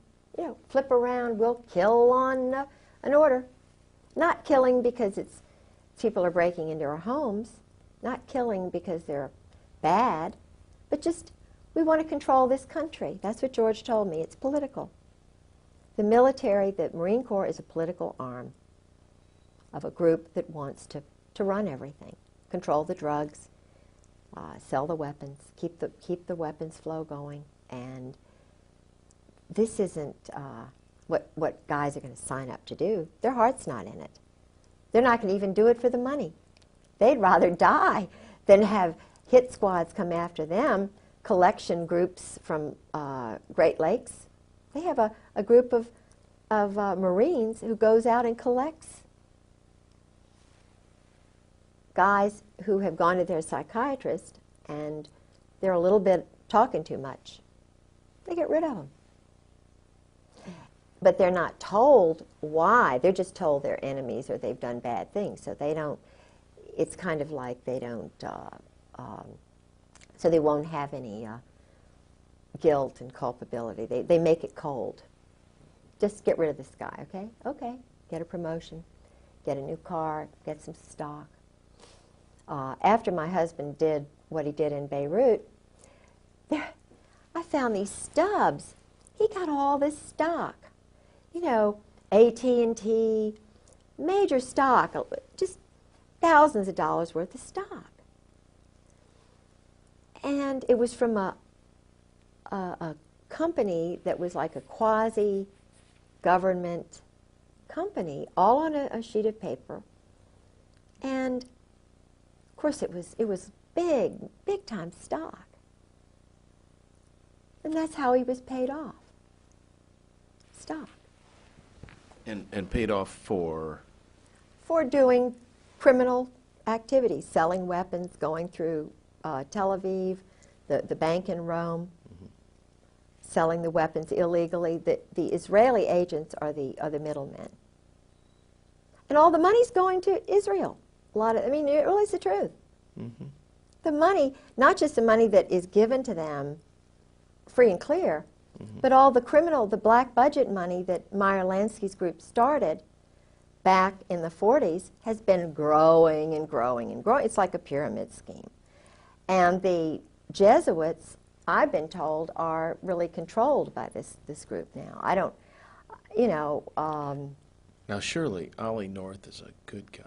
flip around, we'll kill on an order. Not killing because people are breaking into our homes, not killing because they're bad, but just we want to control this country. That's what George told me. It's political. The military, the Marine Corps is a political arm of a group that wants to run everything, control the drugs, sell the weapons, keep the weapons flow going, and this isn't what guys are going to sign up to do. Their heart's not in it. They're not going to even do it for the money. They'd rather die than have hit squads come after them, collection groups from Great Lakes. They have a group of Marines who goes out and collects guys who have gone to their psychiatrist and they're a little bit talking too much. They get rid of them. But they're not told why. They're just told they're enemies or they've done bad things. So they don't, it's kind of like they don't, so they won't have any guilt and culpability. They make it cold. Just get rid of this guy, okay? Okay, get a promotion, get a new car, get some stock. After my husband did what he did in Beirut, I found these stubs. He got all this stock. You know, AT&T, major stock, just thousands of dollars worth of stock. And it was from a company that was like a quasi-government company, all on a sheet of paper. And of course it was big time stock. And that's how he was paid off. Stock. And paid off for? For doing criminal activities, selling weapons, going through Tel Aviv, the bank in Rome, selling the weapons illegally. The Israeli agents are the middlemen. And all the money's going to Israel. I mean, it really is the truth. Mm-hmm. The money, not just the money that is given to them free and clear, but all the the black budget money that Meyer Lansky's group started back in the 40s has been growing and growing and growing. It's like a pyramid scheme. And the Jesuits, I've been told, are really controlled by this group now. I don't, you know... now, surely Ollie North is a good guy.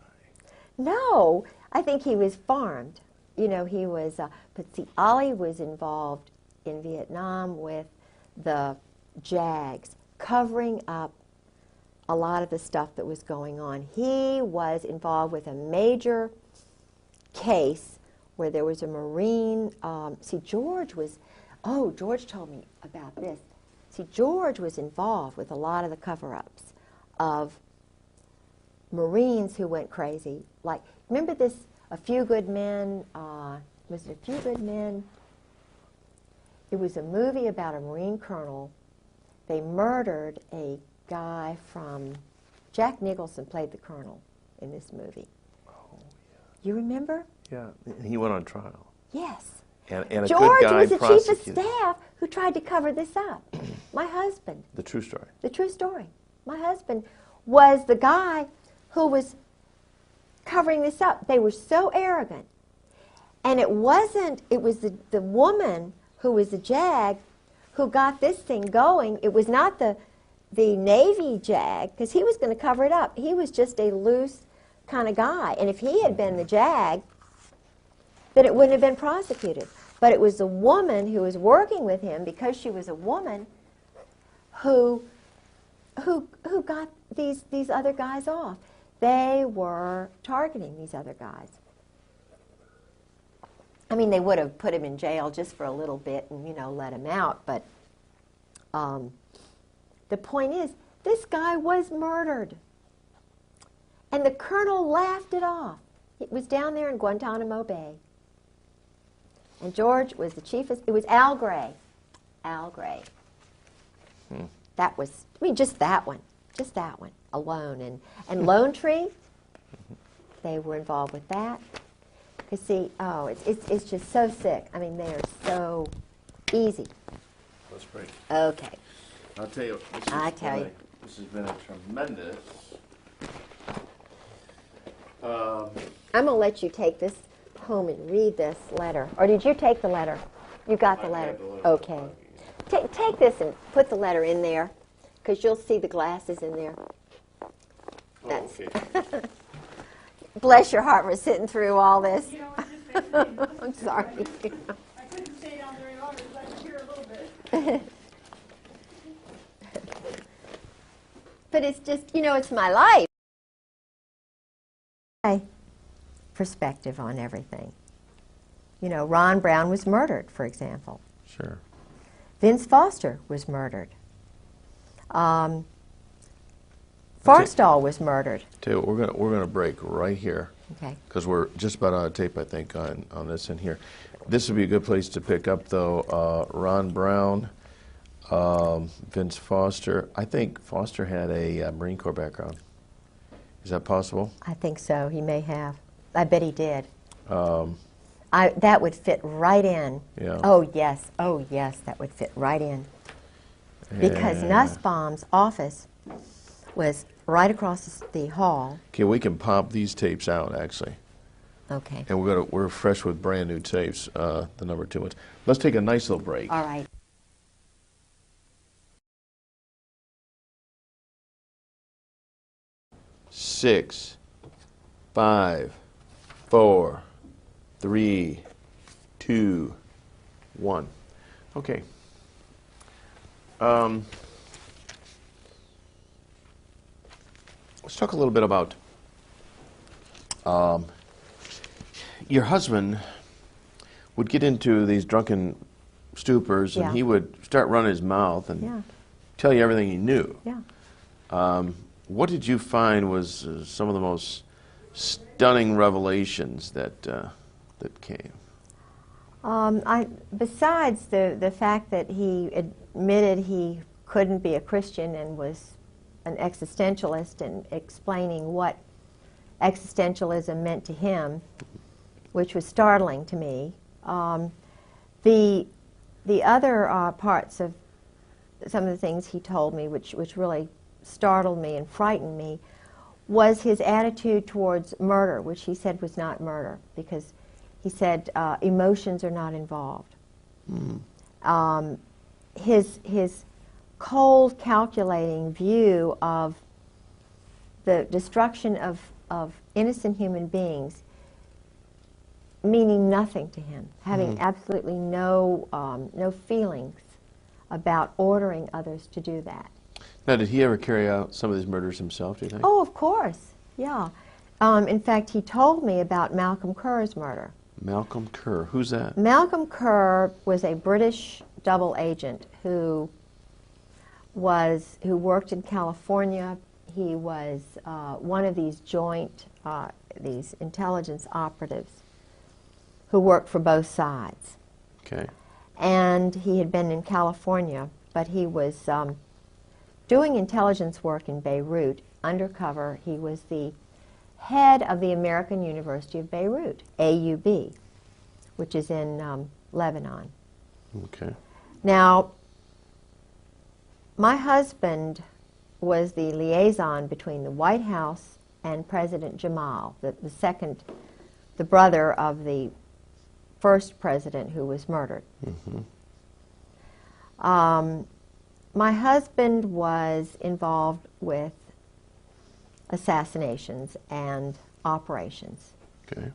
No, I think he was farmed. You know, he was... but see, Ollie was involved in Vietnam with the JAGs, covering up a lot of the stuff that was going on. He was involved with a major case where there was a Marine, George told me about this. See, George was involved with a lot of the cover-ups of Marines who went crazy. Like, remember this, A Few Good Men, was it A Few Good Men? It was a movie about a Marine colonel. They murdered a guy from... Jack Nicholson played the colonel in this movie. Oh, yeah. You remember? Yeah, and he went on trial. Yes. And a George good guy was the chief of prosecuted. staff who tried to cover this up. My husband. The true story. The true story. My husband was the guy who was covering this up. They were so arrogant. And it was the woman who was the JAG who got this thing going. It was not the Navy JAG, because he was going to cover it up. He was just a loose kind of guy. And if he had been the JAG, then it wouldn't have been prosecuted. But it was the woman who was working with him, because she was a woman, who got these other guys off. They were targeting these other guys. I mean, they would have put him in jail just for a little bit and, you know, let him out. But the point is, this guy was murdered. And the colonel laughed it off. It was down there in Guantanamo Bay. And George was the chief of... It was Al Gray. Al Gray. That was... I mean, just that one. Just that one alone. And Lone Tree, they were involved with that. Because, see, it's just so sick. I mean, they are so easy. Let's break. Okay. I'll tell you, this has been a tremendous... I'm going to let you take this home and read this letter. Or did you take the letter? You got the letter. Okay. Take this and put the letter in there, because you'll see the glasses in there. That's bless your heart for sitting through all this. You know, it's just fascinating. I'm sorry. I couldn't stay down very long because I could hear a little bit. But it's just, you know, it's my life. My perspective on everything. You know, Ron Brown was murdered, for example. Sure. Vince Foster was murdered. Forstall was murdered. Tell you what, we're gonna break right here. Okay. Because we're just about out of tape, I think, on this in here. This would be a good place to pick up, though. Ron Brown, Vince Foster. I think Foster had a Marine Corps background. Is that possible? I think so. He may have. I bet he did. That would fit right in. Yeah. Oh, yes. Oh, yes, that would fit right in. Because Nussbaum's office was right across the hall. Okay, we can pop these tapes out, actually. Okay. And we're fresh with brand new tapes, the number 2 ones. Let's take a nice little break. All right. Six, 5, 4, 3, 2, 1. Okay. Let's talk a little bit about your husband would get into these drunken stupors, and Yeah. he would start running his mouth and Yeah. tell you everything he knew. Yeah. What did you find was some of the most stunning revelations that came? Besides the fact that he admitted he couldn't be a Christian and was an existentialist and explaining what existentialism meant to him, which was startling to me. The other parts of some of the things he told me, which really startled me and frightened me, was his attitude towards murder, which he said was not murder, because he said emotions are not involved. His cold, calculating view of the destruction of innocent human beings meaning nothing to him, having absolutely no feelings about ordering others to do that. Now, did he ever carry out some of these murders himself, do you think? Oh, of course, yeah. In fact, he told me about Malcolm Kerr's murder. Malcolm Kerr, who's that? Malcolm Kerr was a British double agent who worked in California. He was one of these joint, these intelligence operatives who worked for both sides. Okay. And he had been in California, but he was doing intelligence work in Beirut, undercover. He was the head of the American University of Beirut, AUB, which is in Lebanon. Okay. Now, my husband was the liaison between the White House and President Jamal, the brother of the first president who was murdered. My husband was involved with assassinations and operations. Okay.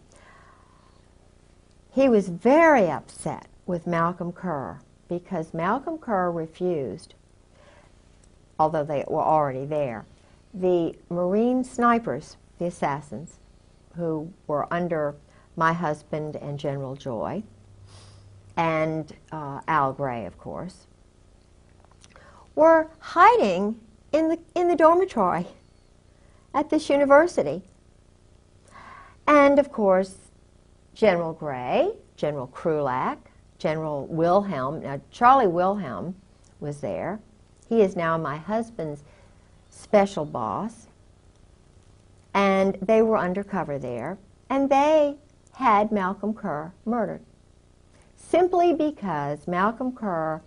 He was very upset with Malcolm Kerr because Malcolm Kerr refused, although they were already there, the Marine snipers, the assassins, who were under my husband and General Joy, and Al Gray, of course, were hiding in the dormitory at this university. And, of course, General Gray, General Krulak, General Wilhelm, now Charlie Wilhelm was there. He is now my husband's special boss. And they were undercover there. And they had Malcolm Kerr murdered, simply because Malcolm Kerr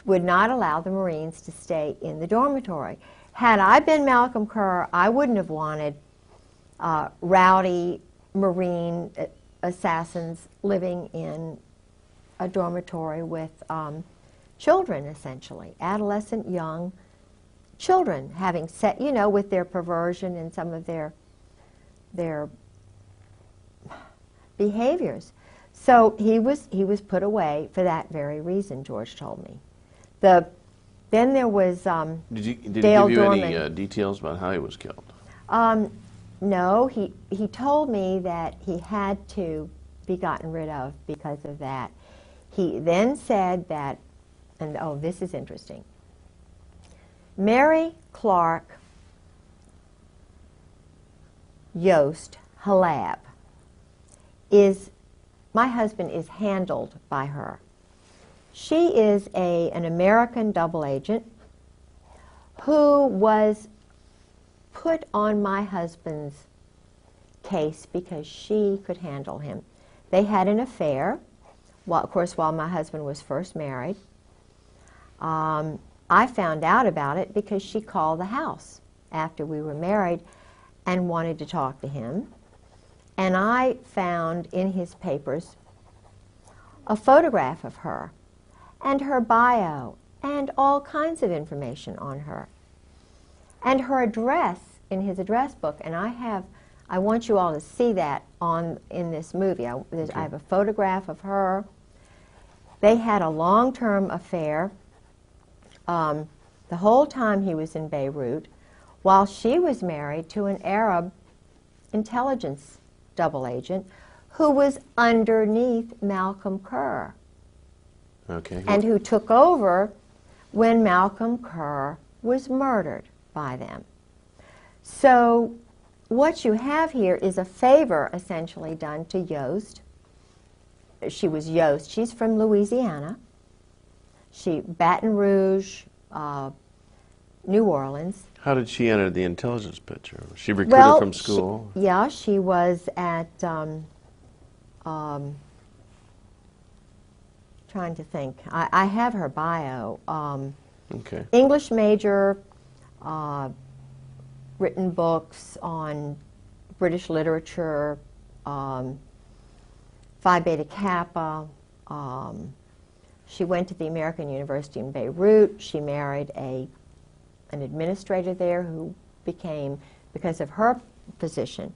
would not allow the Marines to stay in the dormitory. Had I been Malcolm Kerr, I wouldn't have wanted rowdy Marine assassins living in a dormitory with children, essentially, adolescent young children having set, you know, with their perversion and some of their behaviors. So he was put away for that very reason, George told me. Then there was Did he Dale give you Dorman. any details about how he was killed? No, he told me that he had to be gotten rid of because of that. He then said that, and oh, this is interesting, Mary Clark Yost Halab my husband is handled by her. She is an American double agent who was put on my husband's case because she could handle him. They had an affair, of course, while my husband was first married. I found out about it because she called the house after we were married and wanted to talk to him. And I found in his papers a photograph of her and her bio and all kinds of information on her. And her address in his address book, and I want you all to see that in this movie. I have a photograph of her. They had a long-term affair the whole time he was in Beirut, while she was married to an Arab intelligence double agent who was underneath Malcolm Kerr. Okay. And who took over when Malcolm Kerr was murdered by them. So what you have here is a favor essentially done to Yost. She was Yost. She's from Louisiana. Baton Rouge, New Orleans. How did she enter the intelligence picture? Was she recruited from school? She was at, trying to think. I have her bio. Okay. English major, written books on British literature, Phi Beta Kappa. She went to the American University in Beirut. She married an administrator there who became, because of her position,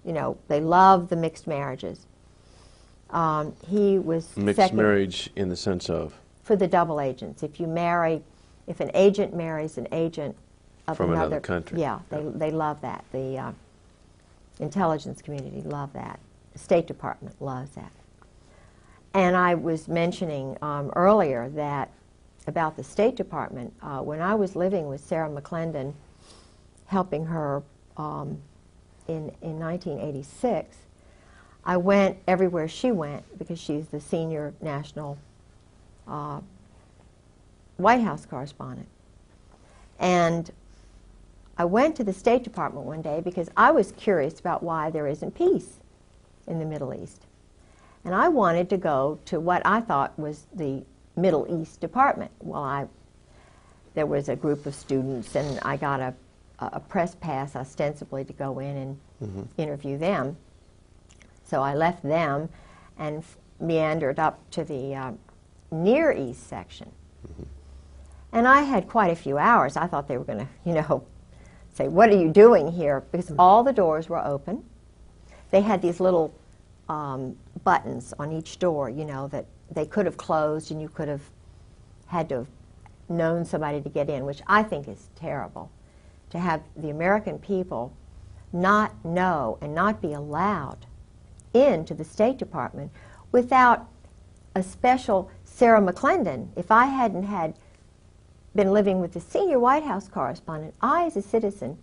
you know, they love the mixed marriages. He was Mixed marriage in the sense of? For the double agents. If an agent marries an agent of from another country. Yeah, they love that. The intelligence community love that. The State Department loves that. And I was mentioning earlier that about the State Department, when I was living with Sarah McClendon, helping her in 1986, I went everywhere she went because she's the senior national White House correspondent. And I went to the State Department one day because I was curious about why there isn't peace in the Middle East. And I wanted to go to what I thought was the Middle East Department. Well, there was a group of students, and I got a press pass ostensibly to go in and interview them. So I left them and meandered up to the Near East section. And I had quite a few hours. I thought they were going to, you know, say, what are you doing here? Because all the doors were open. They had these little buttons on each door, you know, that they could have closed and you could have had to have known somebody to get in, which I think is terrible. To have the American people not know and not be allowed into the State Department without a special Sarah McClendon. If I hadn't been living with the senior White House correspondent, I, as a citizen,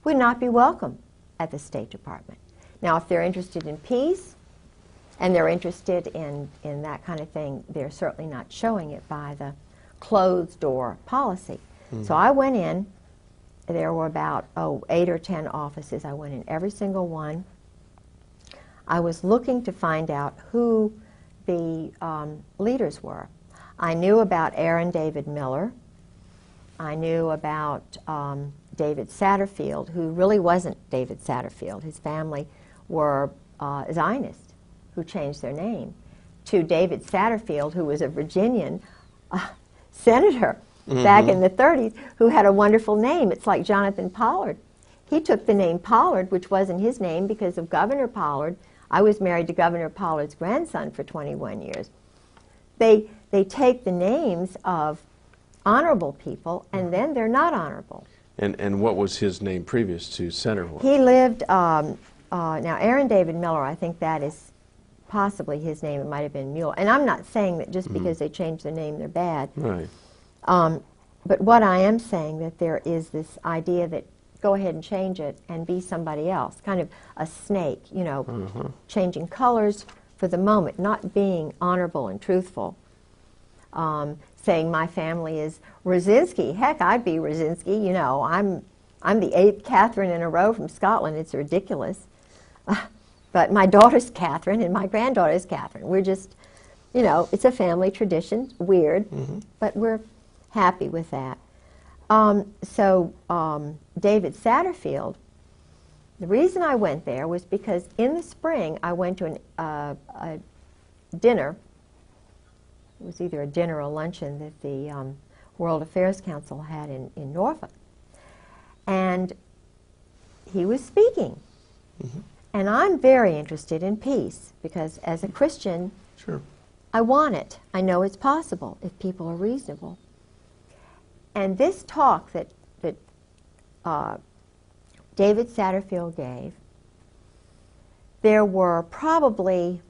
would not be welcome at the State Department. Now, if they're interested in peace and they're interested in that kind of thing, they're certainly not showing it by the closed door policy. So I went in. There were about 8 or 10 offices. I went in every single one. I was looking to find out who the leaders were. I knew about Aaron David Miller. I knew about David Satterfield, who really wasn't David Satterfield. His family were Zionists who changed their name to David Satterfield, who was a Virginian senator back in the 30s who had a wonderful name. It's like Jonathan Pollard. He took the name Pollard, which wasn't his name because of Governor Pollard. I was married to Governor Pollard's grandson for 21 years. They take the names of honorable people, and then they're not honorable. And what was his name previous to Senator Hoyle? He lived, now Aaron David Miller, I think that is possibly his name. It might have been Mueller. And I'm not saying that just because they changed their name, they're bad. Right. But what I am saying that there is this idea that go ahead and change it and be somebody else, kind of a snake, you know, changing colors for the moment, not being honorable and truthful. Saying my family is Rosinski. Heck, I'd be Rosinski. You know, I'm the 8th Catherine in a row from Scotland. It's ridiculous. But my daughter's Catherine and my granddaughter's Catherine. We're just, you know, it's a family tradition. Weird, but we're happy with that. David Satterfield, the reason I went there was because in the spring I went to a dinner. It was either a dinner or a luncheon that the World Affairs Council had in Norfolk. And he was speaking. And I'm very interested in peace because as a Christian, I want it. I know it's possible if people are reasonable. And this talk that David Satterfield gave, there were probably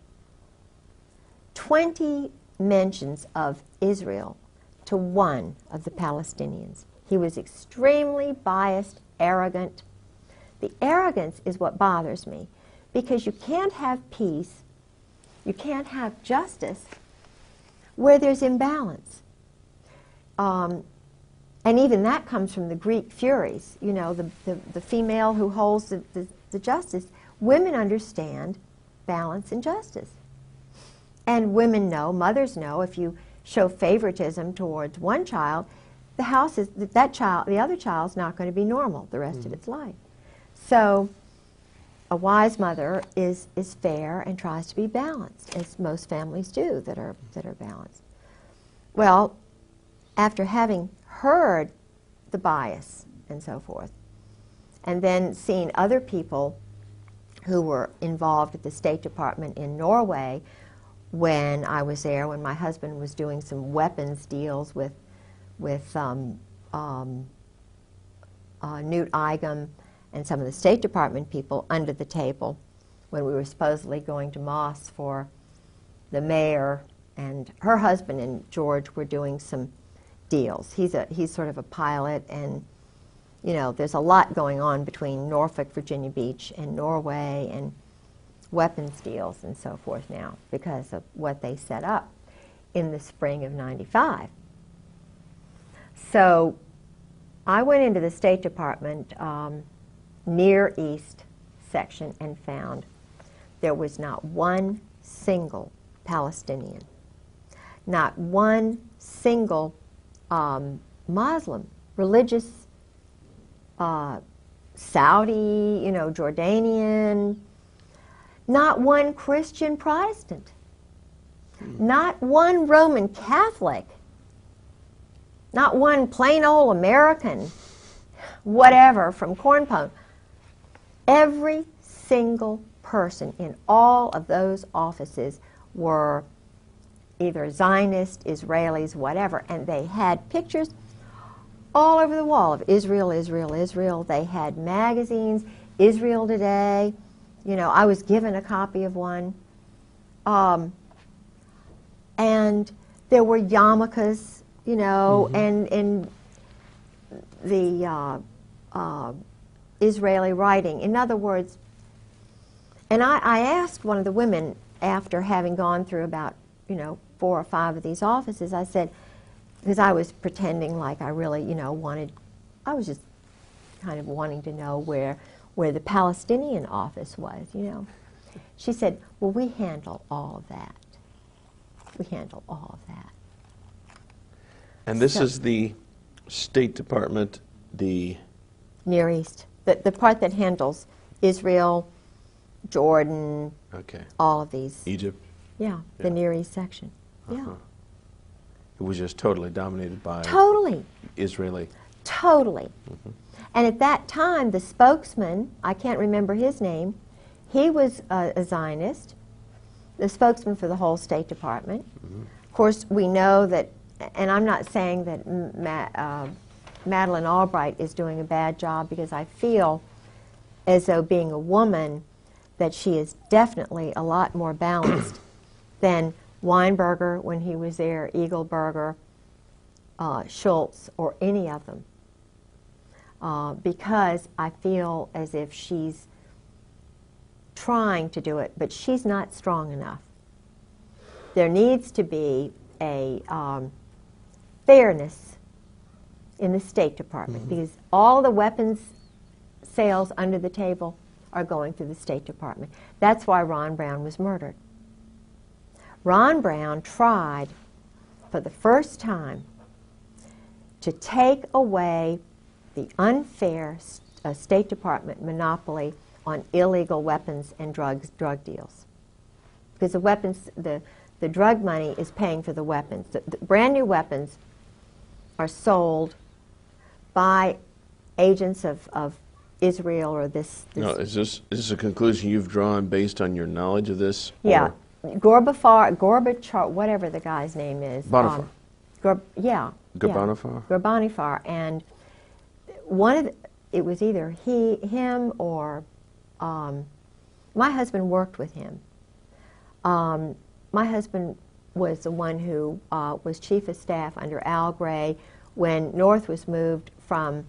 20 mentions of Israel to one of the Palestinians. He was extremely biased, arrogant. The arrogance is what bothers me because you can't have peace, you can't have justice where there's imbalance. And even that comes from the Greek Furies, you know, the female who holds the justice. Women understand balance and justice. And women know, mothers know, if you show favoritism towards one child, the other child's not going to be normal the rest of its life. So a wise mother is fair and tries to be balanced, as most families do that are balanced. Well, after having heard the bias and so forth, and then seeing other people who were involved at the State Department in Norway when I was there, when my husband was doing some weapons deals with Newt Eigum and some of the State Department people under the table when we were supposedly going to Moss for the mayor, and her husband and George were doing some deals. He's sort of a pilot, and you know, there's a lot going on between Norfolk, Virginia Beach, and Norway, and weapons deals and so forth now because of what they set up in the spring of '95. So I went into the State Department Near East section and found there was not one single Palestinian, not one single Muslim, religious, Saudi, you know, Jordanian, not one Christian Protestant, not one Roman Catholic, not one plain old American, whatever, from Corn Pone. Every single person in all of those offices were either Zionist, Israelis, whatever, and they had pictures all over the wall of Israel, Israel, Israel. They had magazines, Israel Today. You know, I was given a copy of one. And there were yarmulkes, you know, and the Israeli writing. In other words, and I asked one of the women after having gone through about, you know, 4 or 5 of these offices, I said, because I was pretending like I really, you know, I was just kind of wanting to know where the Palestinian office was, you know. She said, well, we handle all of that. We handle all of that. And this is the State Department, the Near East, the part that handles Israel, Jordan, all of these. Egypt? Yeah, the Near East section. Yeah. It was just totally dominated by Totally. Israeli. Totally. And at that time, the spokesman, I can't remember his name, he was a Zionist, the spokesman for the whole State Department. Of course, we know that, and I'm not saying that Madeleine Albright is doing a bad job, because I feel as though, being a woman, that she is definitely a lot more balanced than Weinberger when he was there, Eagleberger, Schultz, or any of them. Because I feel as if she's trying to do it, but she's not strong enough. There needs to be a fairness in the State Department, because all the weapons sales under the table are going through the State Department. That's why Ron Brown was murdered. Ron Brown tried for the first time to take away the unfair State Department monopoly on illegal weapons and drug deals. Because the weapons, the drug money is paying for the weapons. The brand new weapons are sold by agents of Israel or this. No, is this a conclusion you've drawn based on your knowledge of this? Yeah, Gorbachev, whatever the guy's name is. Bonifar. Gorbanifar, and it was either him or my husband worked with him. My husband was the one who was chief of staff under Al Gray when North was moved from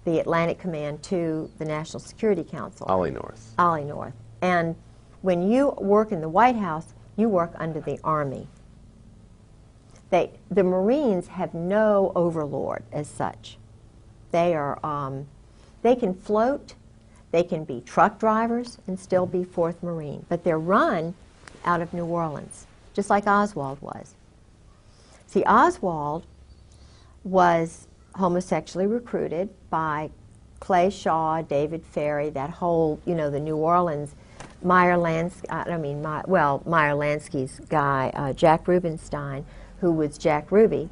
the Atlantic Command to the National Security Council. Ollie North. Ollie North. And when you work in the White House, you work under the Army. The Marines have no overlord as such. They are, they can float, they can be truck drivers and still be 4th Marine, but they're run out of New Orleans, just like Oswald was. See, Oswald was homosexually recruited by Clay Shaw, David Ferry, that whole, the New Orleans, Meyer Lansky's guy, Jack Rubenstein, who was Jack Ruby.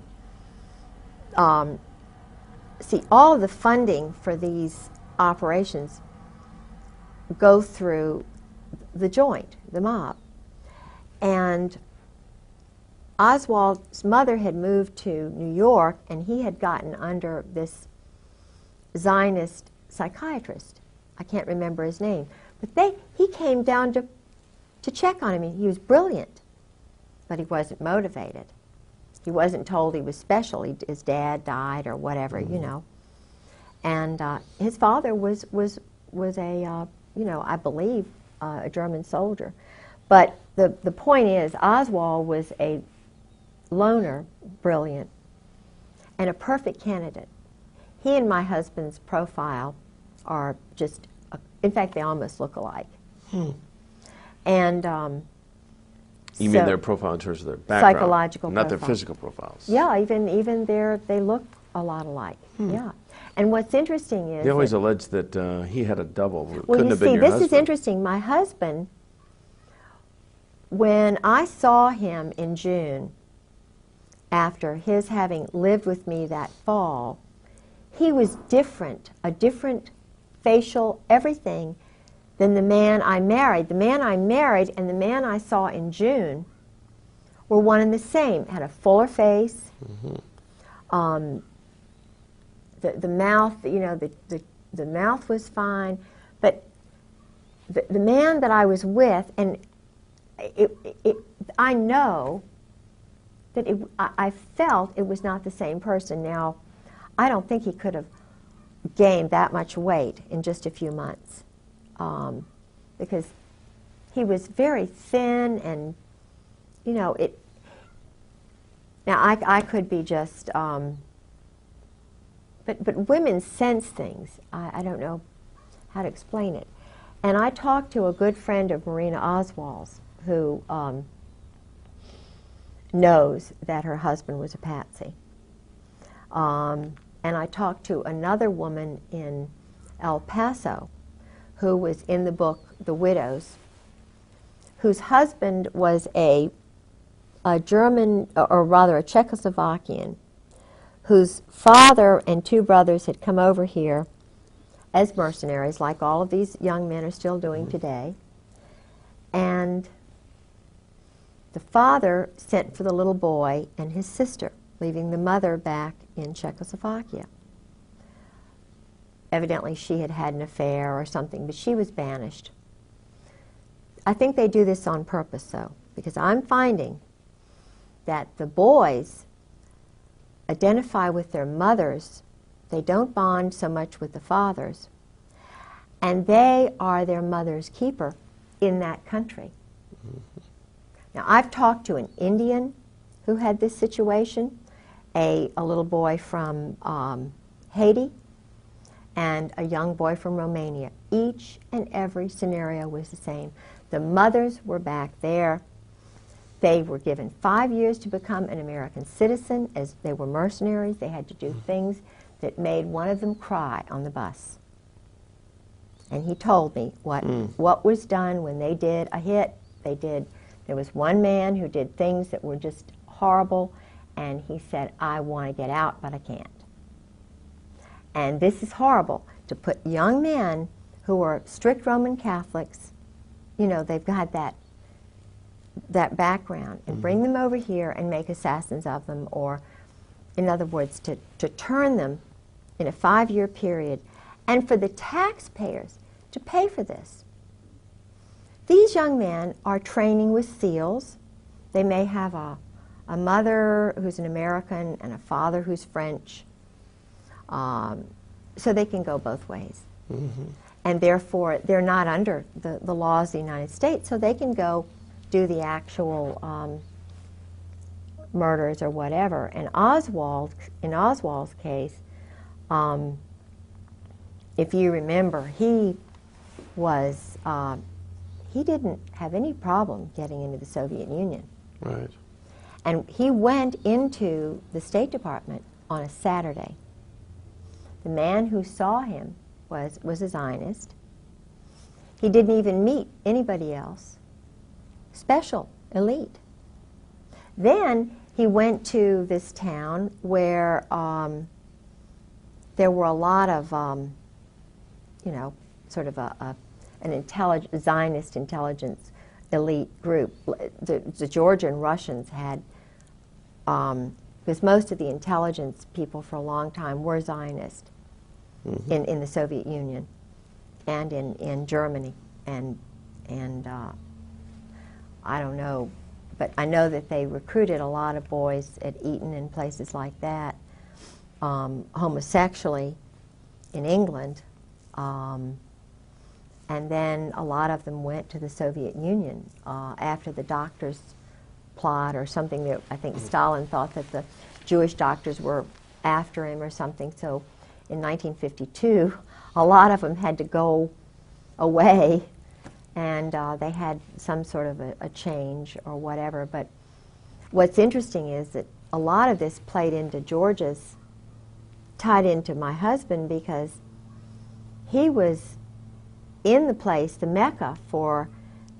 See, all of the funding for these operations go through the joint, the mob. And Oswald's mother had moved to New York, and he had gotten under this Zionist psychiatrist. I can't remember his name. But he came down to check on him. He was brilliant, but he wasn't motivated. He wasn't told he was special. His dad died or whatever, And his father was a, I believe, a German soldier. But the point is, Oswald was a loner, brilliant, and a perfect candidate. He and my husband's profile are just, in fact, they almost look alike. And you mean their profile in terms of their background? Psychological not profile. Their physical profiles. Yeah, even they look a lot alike. Yeah. And what's interesting is they always allege that he had a double. Well, Couldn't have been your this husband. is interesting. My husband, when I saw him in June, after his having lived with me that fall, he was different, a different facial, everything, than the man I married. The man I married and the man I saw in June were one and the same. Had a fuller face. The mouth, the mouth was fine, but the man that I was with, and I know that I felt it was not the same person. Now, I don't think he could have gained that much weight in just a few months, because he was very thin, and Now I could be just, but women sense things. I don't know how to explain it. And I talked to a good friend of Marina Oswald's who knows that her husband was a patsy. And I talked to another woman in El Paso who was in the book The Widows, whose husband was a a German, or rather a Czechoslovakian, whose father and two brothers had come over here as mercenaries, like all of these young men are still doing today. And the father sent for the little boy and his sister, leaving the mother back in Czechoslovakia. Evidently, she had had an affair or something, but she was banished. I think they do this on purpose, though, because I'm finding that the boys identify with their mothers. They don't bond so much with the fathers, and they are their mother's keeper in that country. Now, I've talked to an Indian who had this situation, a little boy from Haiti, and a young boy from Romania. Each and every scenario was the same. The mothers were back there. They were given 5 years to become an American citizen. As they were mercenaries, they had to do things that made one of them cry on the bus. And he told me what was done when they did a hit. There was one man who did things that were just horrible, and he said, I want to get out, but I can't. And this is horrible, to put young men who are strict Roman Catholics, you know, they've got that background, and bring them over here and make assassins of them, or, in other words, to turn them in a 5-year period, and for the taxpayers to pay for this. These young men are training with SEALs. They may have a mother who's an American and a father who's French, so they can go both ways. And therefore, they're not under the laws of the United States, so they can go do the actual murders or whatever. And in Oswald's case, if you remember, he didn't have any problem getting into the Soviet Union. Right. And he went into the State Department on a Saturday. The man who saw him was a Zionist. He didn't even meet anybody else. Special, elite. Then he went to this town where there were a lot of, you know, sort of an Zionist intelligence elite group. The Georgian Russians had, because most of the intelligence people for a long time were Zionist in the Soviet Union and in Germany. And I don't know, but I know that they recruited a lot of boys at Eton and places like that, homosexually in England. And then a lot of them went to the Soviet Union after the doctors' plot or something that I think Stalin thought that the Jewish doctors were after him or something. So in 1952, a lot of them had to go away, and they had some sort of a change or whatever. But what's interesting is that a lot of this played into tied into my husband, because he was in the place, the Mecca for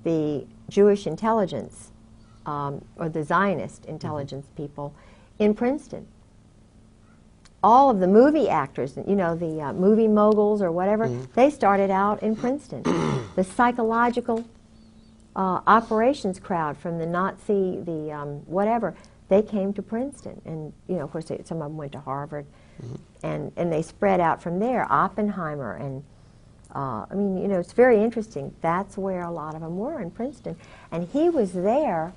the Jewish intelligence, or the Zionist intelligence people in Princeton. All of the movie actors, you know, the movie moguls or whatever, they started out in Princeton. The psychological operations crowd from the Nazi, whatever, they came to Princeton. And, you know, of course, some of them went to Harvard. And they spread out from there. Oppenheimer and I mean, you know, it's very interesting. That's where a lot of them were, in Princeton. And he was there,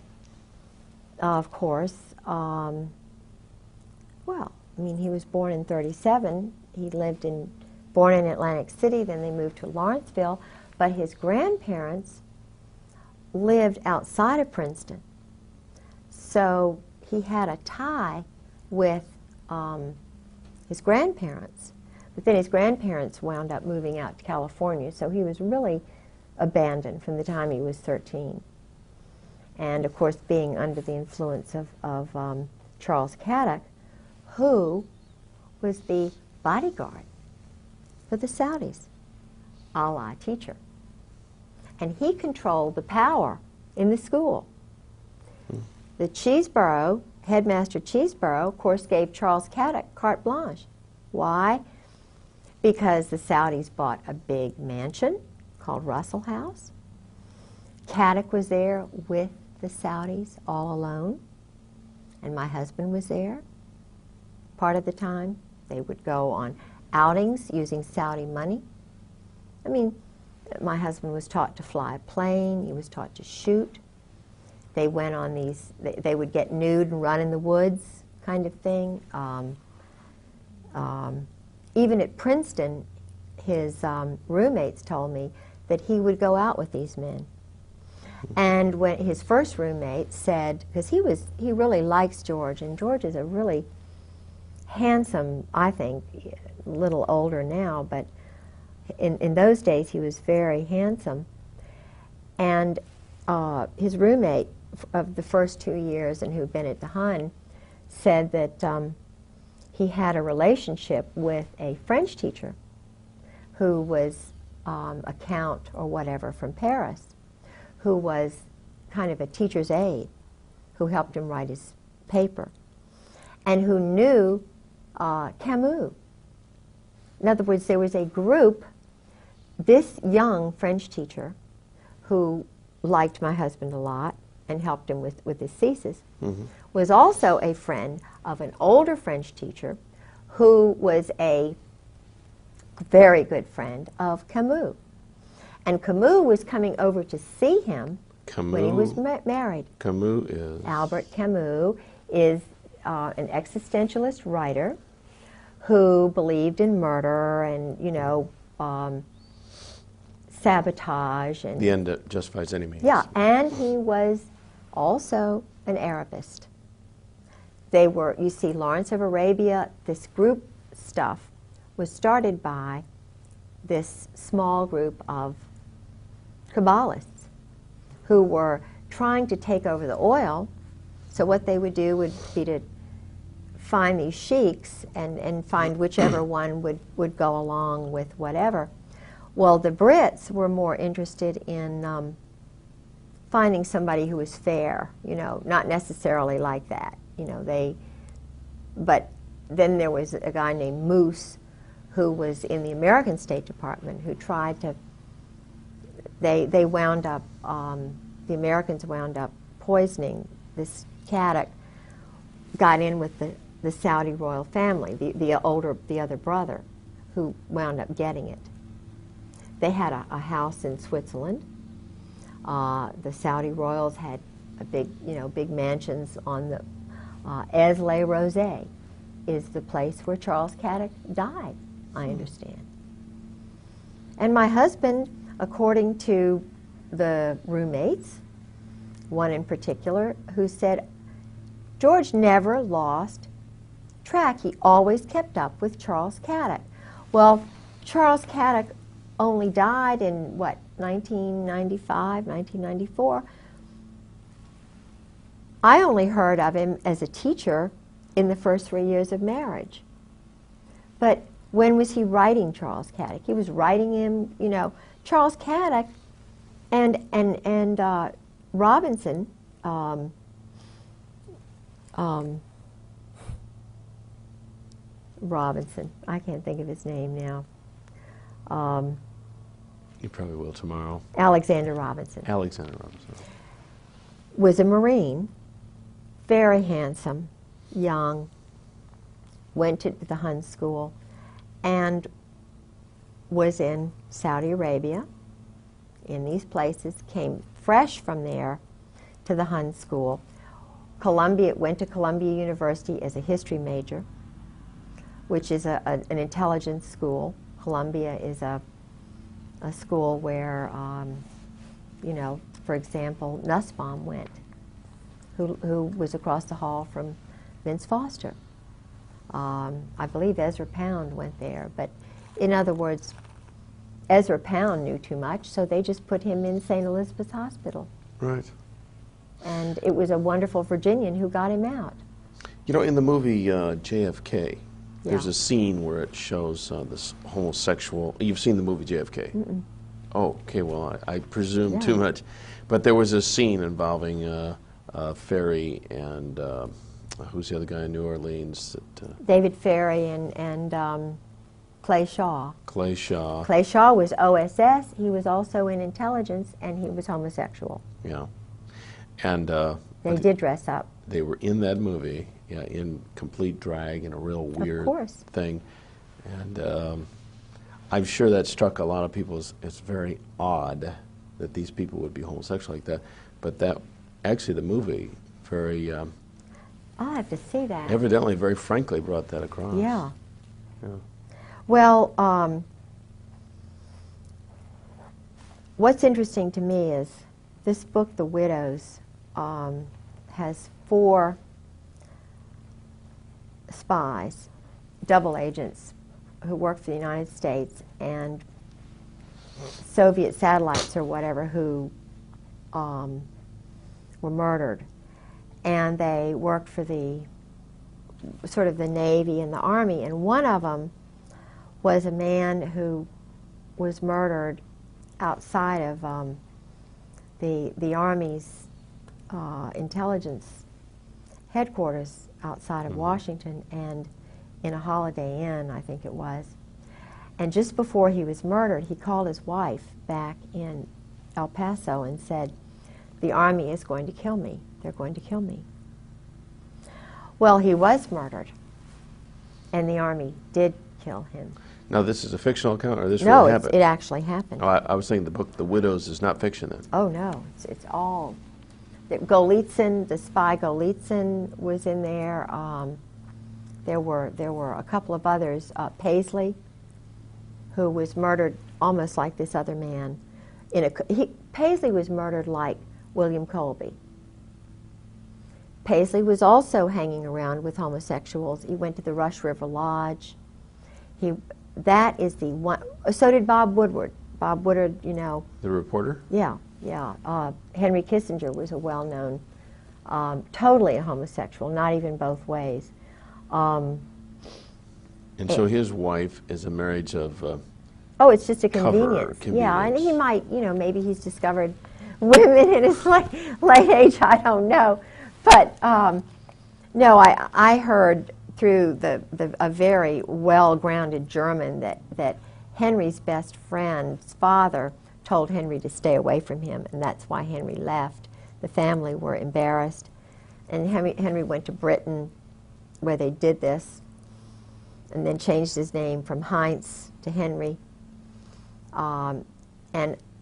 of course, well, I mean, he was born in 1937. He born in Atlantic City, then they moved to Lawrenceville. But his grandparents lived outside of Princeton. So he had a tie with his grandparents. But then his grandparents wound up moving out to California, so he was really abandoned from the time he was 13. And, of course, being under the influence of Charles Caddock, who was the bodyguard for the Saudis, a la teacher. And he controlled the power in the school. the Cheeseborough, headmaster Cheeseborough, of course, gave Charles Caddock carte blanche. Why? Because the Saudis bought a big mansion called Russell House. Caddock was there with the Saudis all alone, and my husband was there part of the time. They would go on outings using Saudi money. I mean, my husband was taught to fly a plane. He was taught to shoot. They went on these, they would get nude and run in the woods kind of thing. Even at Princeton, his roommates told me that he would go out with these men. And when his first roommate said, because he really likes George, and George is a really handsome, I think, a little older now, but in those days he was very handsome. And his roommate of the first 2 years and who'd been at the Hun said that he had a relationship with a French teacher who was a count or whatever from Paris, who was kind of a teacher's aide, who helped him write his paper, and who knew Camus. In other words, there was a group, this young French teacher who liked my husband a lot and helped him with his thesis, was also a friend of an older French teacher who was a very good friend of Camus. And Camus was coming over to see him when he was married. Camus is? Albert Camus is an existentialist writer who believed in murder and, you know, sabotage. And the end that justifies any means. yeah, and he was also an Arabist. They were, you see, Lawrence of Arabia, this group stuff was started by this small group of Kabbalists who were trying to take over the oil. So what they would do would be to find these sheiks and find whichever one would go along with whatever. Well, the Brits were more interested in finding somebody who was fair, you know, not necessarily like that, you know, but then there was a guy named Moose who was in the American State Department who tried to, they wound up, the Americans wound up poisoning this Caddock, got in with the Saudi royal family, the other brother, who wound up getting it. They had a house in Switzerland. The Saudi royals had a big mansions on the Aix-les-Rosés is the place where Charles Caddock died, I understand. And my husband, according to the roommates, one in particular, who said, George never lost track. He always kept up with Charles Caddock. Well, Charles Caddock only died in, what, 1995, 1994. I only heard of him as a teacher in the first 3 years of marriage. But when was he writing Charles Caddock? He was writing him, you know, Charles Caddock and Robinson, Robinson, I can't think of his name now. You probably will tomorrow. Alexander Robinson. Alexander Robinson. Was a Marine, very handsome, young, went to the Hun school, and was in Saudi Arabia, in these places, came fresh from there to the Hun school. Went to Columbia University as a history major, which is an intelligence school. Columbia is a school where, you know, for example, Nussbaum went, who was across the hall from Vince Foster. I believe Ezra Pound went there, but in other words, Ezra Pound knew too much, so they just put him in St. Elizabeth's Hospital. Right. And it was a wonderful Virginian who got him out. You know, in the movie JFK, there's Yeah. a scene where it shows this homosexual. You've seen the movie JFK? Mm-mm. Oh, okay. Well, I presume Yeah. too much, but there was a scene involving a Ferry and who's the other guy in New Orleans? David Ferry and Clay Shaw. Clay Shaw. Clay Shaw was OSS. He was also in intelligence, and he was homosexual. Yeah. And They did dress up. they were in that movie, yeah, in complete drag and a real weird course. thing. And I'm sure that struck a lot of people as it's very odd that these people would be homosexual like that. But that, actually the movie, very I'll have to see that. evidently, very frankly brought that across. Yeah. Yeah. Well, what's interesting to me is this book, The Widows, has 4 spies, double agents, who worked for the United States, and Soviet satellites or whatever who were murdered. And they worked for the sort of the Navy and the Army, and one of them was a man who was murdered outside of the Army's intelligence headquarters outside of Washington, and in a Holiday Inn, I think it was. And just before he was murdered, he called his wife back in El Paso and said, "The Army is going to kill me. They're going to kill me." Well, he was murdered, and the Army did kill him. Now, this is a fictional account, or this No, really happened? it actually happened. Oh, I was saying the book, The Widows, is not fiction then. Oh no, it's all. Golitsyn, the spy Golitsyn was in there. There were a couple of others. Paisley, who was murdered almost like this other man. Paisley was murdered like William Colby. Paisley was also hanging around with homosexuals. He went to the Rush River Lodge. That is the one. So did Bob Woodward. Bob Woodward, you know. The reporter? Yeah. Henry Kissinger was a well-known, totally a homosexual, not even both ways. And so his wife is a marriage of... oh, it's just a Cover, convenience. Yeah, and he convenience. might, maybe he's discovered women in his late age, I don't know. But, no, I heard through a very well-grounded German that Henry's best friend's father told Henry to stay away from him, and that's why Henry left. The family were embarrassed, and Henry went to Britain, where they did this, and then changed his name from Heinz to Henry. And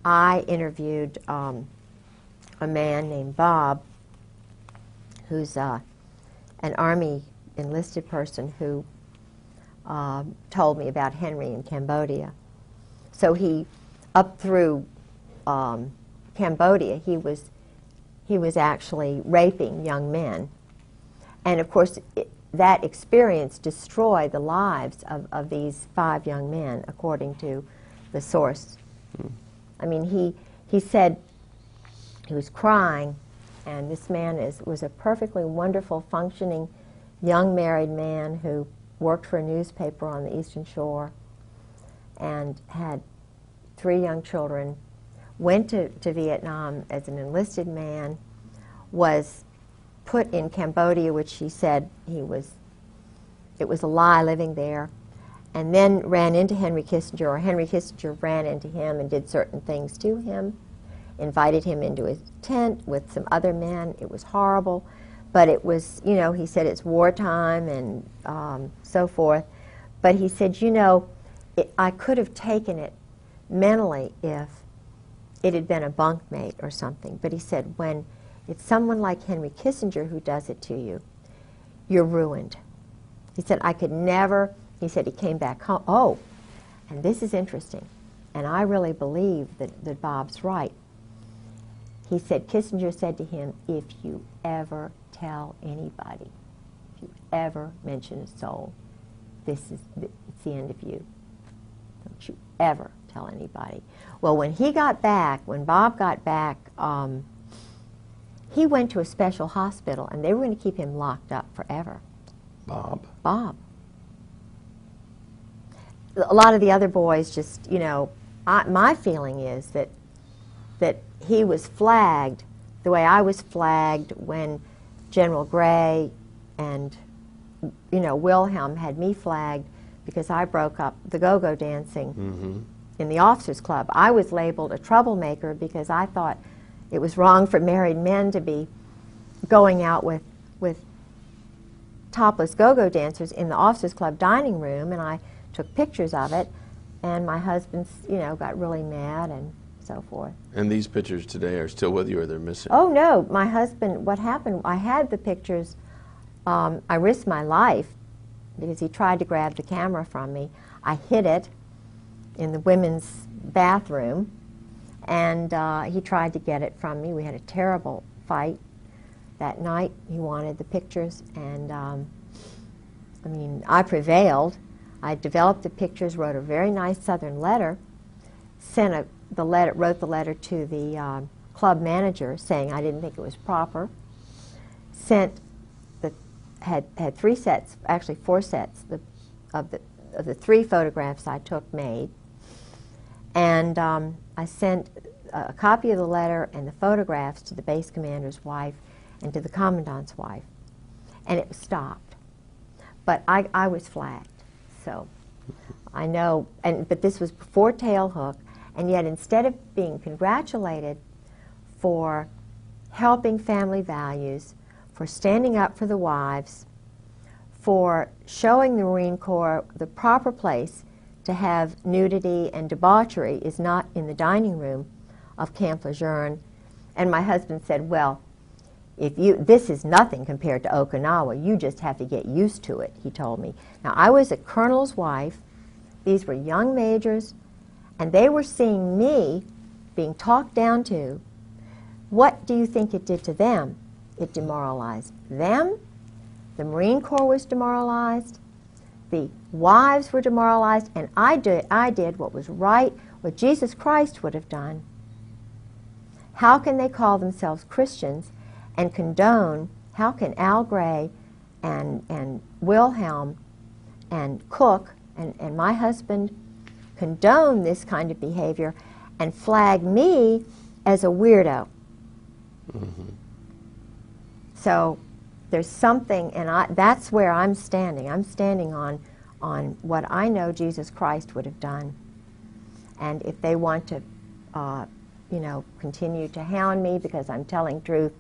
I interviewed a man named Bob, who's an Army enlisted person who told me about Henry in Cambodia. So he, up through Cambodia, he was actually raping young men. And of course, that experience destroyed the lives of these 5 young men, according to the source. I mean, he said he was crying, and this man was a perfectly wonderful, functioning, young married man who worked for a newspaper on the Eastern Shore and had 3 young children, went to Vietnam as an enlisted man, was put in Cambodia, which he said it was a lie living there, and then ran into Henry Kissinger, or Henry Kissinger ran into him and did certain things to him, invited him into his tent with some other men. It was horrible, but it was, he said it's wartime and so forth. But he said, I could have taken it mentally if it had been a bunkmate or something. But he said, when it's someone like Henry Kissinger who does it to you, you're ruined. He said, I could never, he said he came back home. Oh, and this is interesting, and I really believe that Bob's right. He said, Kissinger said to him, if you ever tell anybody, if you ever mention a soul, it's the end of you. Don't you ever tell anybody. Well, when Bob got back, he went to a special hospital, and they were going to keep him locked up forever. Bob? Bob. A lot of the other boys just, my feeling is that he was flagged the way I was flagged when General Gray and, Wilhelm had me flagged because I broke up the go-go dancing in the officers' club. I was labeled a troublemaker because I thought it was wrong for married men to be going out with topless go-go dancers in the officers' club dining room, and I took pictures of it, and my husband, got really mad and so forth. And these pictures today are still with you, or they're missing? Oh, no. My husband, what happened, I had the pictures. I risked my life because he tried to grab the camera from me. I hid it in the women's bathroom, and he tried to get it from me. We had a terrible fight that night. He wanted the pictures, and I prevailed. I developed the pictures, wrote a very nice Southern letter, wrote the letter to the club manager saying I didn't think it was proper. Had 3 sets, actually 4 sets of the 3 photographs I took made, and I sent a copy of the letter and the photographs to the base commander's wife and to the commandant's wife, and it stopped. But I was flagged, so I know. But this was before Tailhook, and yet instead of being congratulated for helping family values, for standing up for the wives, for showing the Marine Corps the proper place to have nudity and debauchery is not in the dining room of Camp Lejeune. And my husband said, well, this is nothing compared to Okinawa. You just have to get used to it, he told me. Now, I was a colonel's wife. These were young majors, and they were seeing me being talked down to. What do you think it did to them? It demoralized them. The Marine Corps was demoralized. The wives were demoralized, and I did what was right, what Jesus Christ would have done. How can they call themselves Christians and condone, how can Al Gray and Wilhelm and Cook and my husband condone this kind of behavior and flag me as a weirdo? So there's something, and that's where I'm standing. I'm standing on what I know Jesus Christ would have done. And if they want to, continue to hound me because I'm telling truth,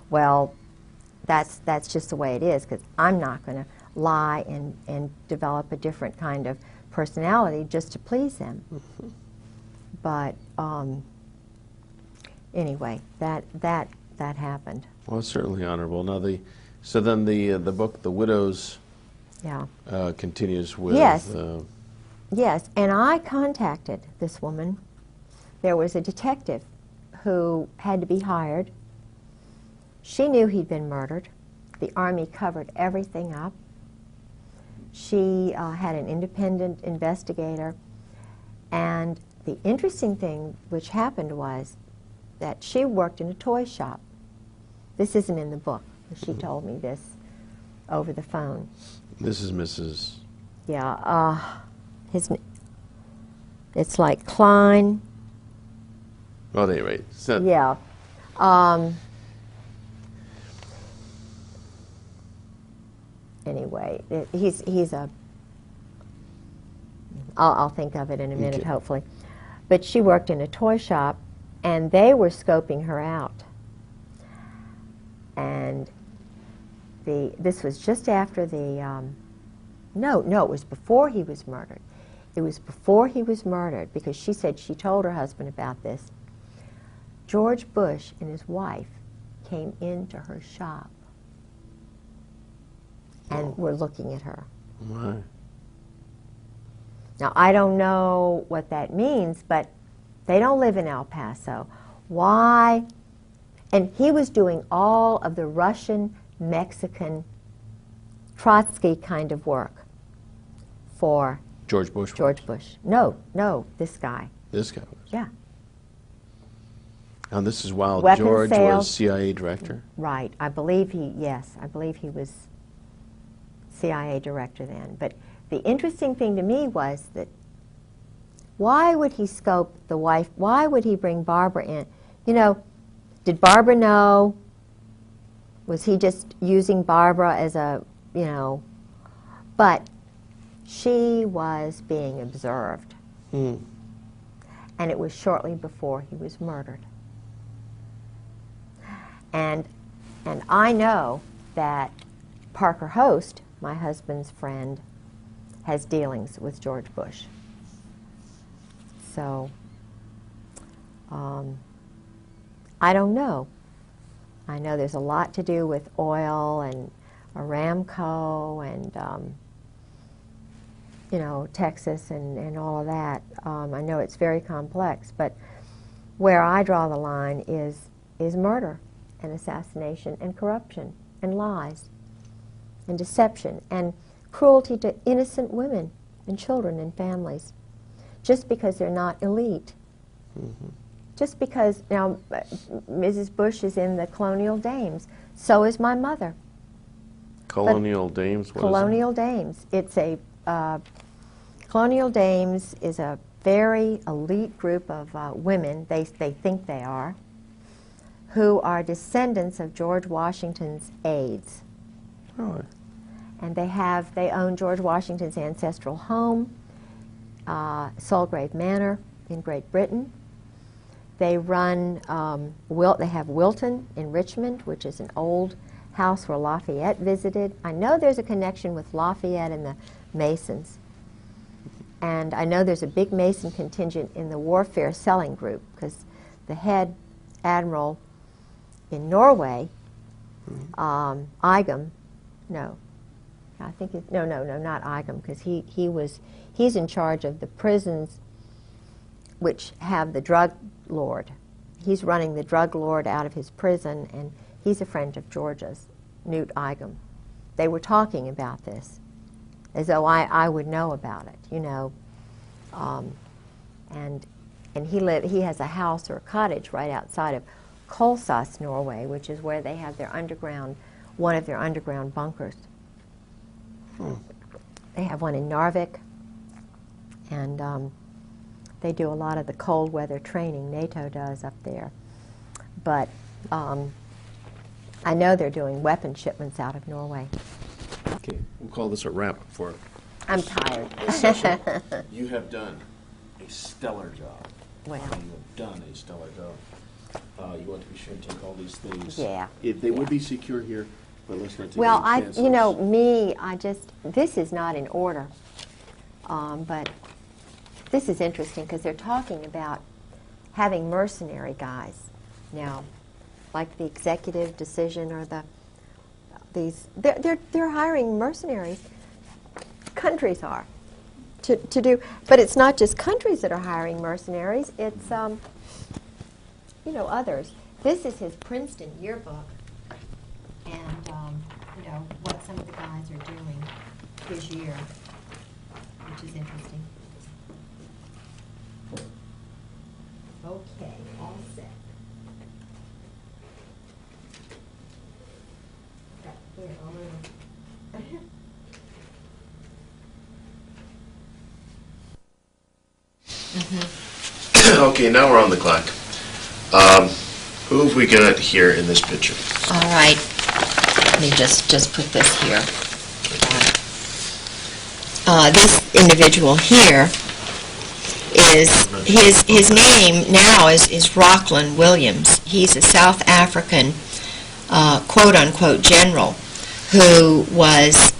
well, that's just the way it is, because I'm not going to lie and develop a different kind of personality just to please them. But anyway, that happened. Well, it's certainly honorable. Now, so then the book, The Widows, continues with... Yes. Yes, and I contacted this woman. There was a detective who had to be hired. She knew he'd been murdered. The Army covered everything up. She had an independent investigator. And the interesting thing which happened was that she worked in a toy shop. This isn't in the book. She told me this over the phone. This is Mrs. Yeah, it's like Klein. Well, at any rate. So Yeah. Anyway, he's a... I'll think of it in a minute, Okay. hopefully. But she worked in a toy shop, and they were scoping her out. And this was just after the... No, it was before he was murdered. It was before he was murdered, because she said she told her husband about this. George Bush and his wife came into her shop and were looking at her. My. Now, I don't know what that means, but they don't live in El Paso. Why? And he was doing all of the Russian, Mexican, Trotsky kind of work for George Bush. George Bush. No, this guy. This guy was. Yeah, And this is while Weapons George sales. was CIA director? right. I believe he was CIA director then. But the interesting thing to me was that why would he scope the wife? Why would he bring Barbara in? You know, Did Barbara know? Was he just using Barbara as a, but she was being observed. Hmm. And it was shortly before he was murdered. And I know that Parker Host, my husband's friend, has dealings with George Bush. So, I don't know. I know there's a lot to do with oil and Aramco and, Texas and all of that. I know it's very complex, but where I draw the line is murder and assassination and corruption and lies and deception and cruelty to innocent women and children and families, just because they're not elite. Mm-hmm. Just because, now, Mrs. Bush is in the Colonial Dames. So is my mother. Colonial Dames? What Colonial is Dames. It's a, Colonial Dames is a very elite group of women, they think they are, who are descendants of George Washington's aides. Really? And they own George Washington's ancestral home, Sulgrave Manor in Great Britain. They run, they have Wilton in Richmond, which is an old house where Lafayette visited. I know there's a connection with Lafayette and the Masons. And I know there's a big Mason contingent in the warfare selling group, because the head admiral in Norway, Igam, no, I think it's, no, not Igam, because he's in charge of the prisons which have the drug lord. He's running the drug lord out of his prison, and he's a friend of George's, Newt Igam. They were talking about this, as though I would know about it, and he has a house or a cottage right outside of Kolsås, Norway, which is where they have one of their underground bunkers. They have one in Narvik, and they do a lot of the cold weather training NATO does up there. But I know they're doing weapon shipments out of Norway. Okay, we'll call this a wrap for I'm tired. this session. You have done a stellar job. Well. You have done a stellar job. You want to be sure to take all these things. Yeah. They would be secure here, but let's not take Well, any chances. this is not in order, but this is interesting because they're talking about having mercenary guys now, like the executive decision or they're hiring mercenaries. Countries are to do, but it's not just countries that are hiring mercenaries. It's others. This is his Princeton yearbook, and what some of the guys are doing this year, which is interesting. Okay, all set. Here, I'll move. Okay, now we're on the clock. Who have we got here in this picture? All right. Let me just put this here. This individual here is his name now is Rockland Williams. He's a South African quote unquote general who was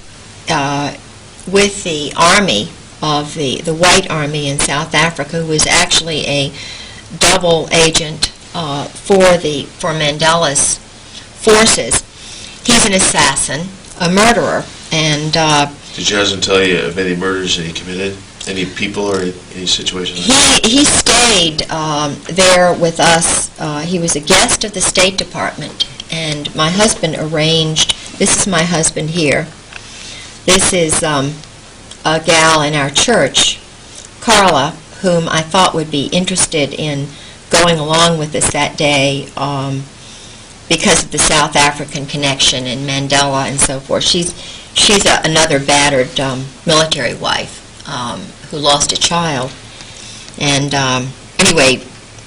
with the army of the white army in South Africa, who was actually a double agent for Mandela's forces. He's an assassin, a murderer, and Did your husband tell you of any murders that he committed? Any people or any situations? he stayed there with us. He was a guest of the State Department, and my husband arranged. This is my husband here. This is a gal in our church, Carla, whom I thought would be interested in going along with us that day because of the South African connection and Mandela and so forth. She's another battered military wife who lost a child. And anyway,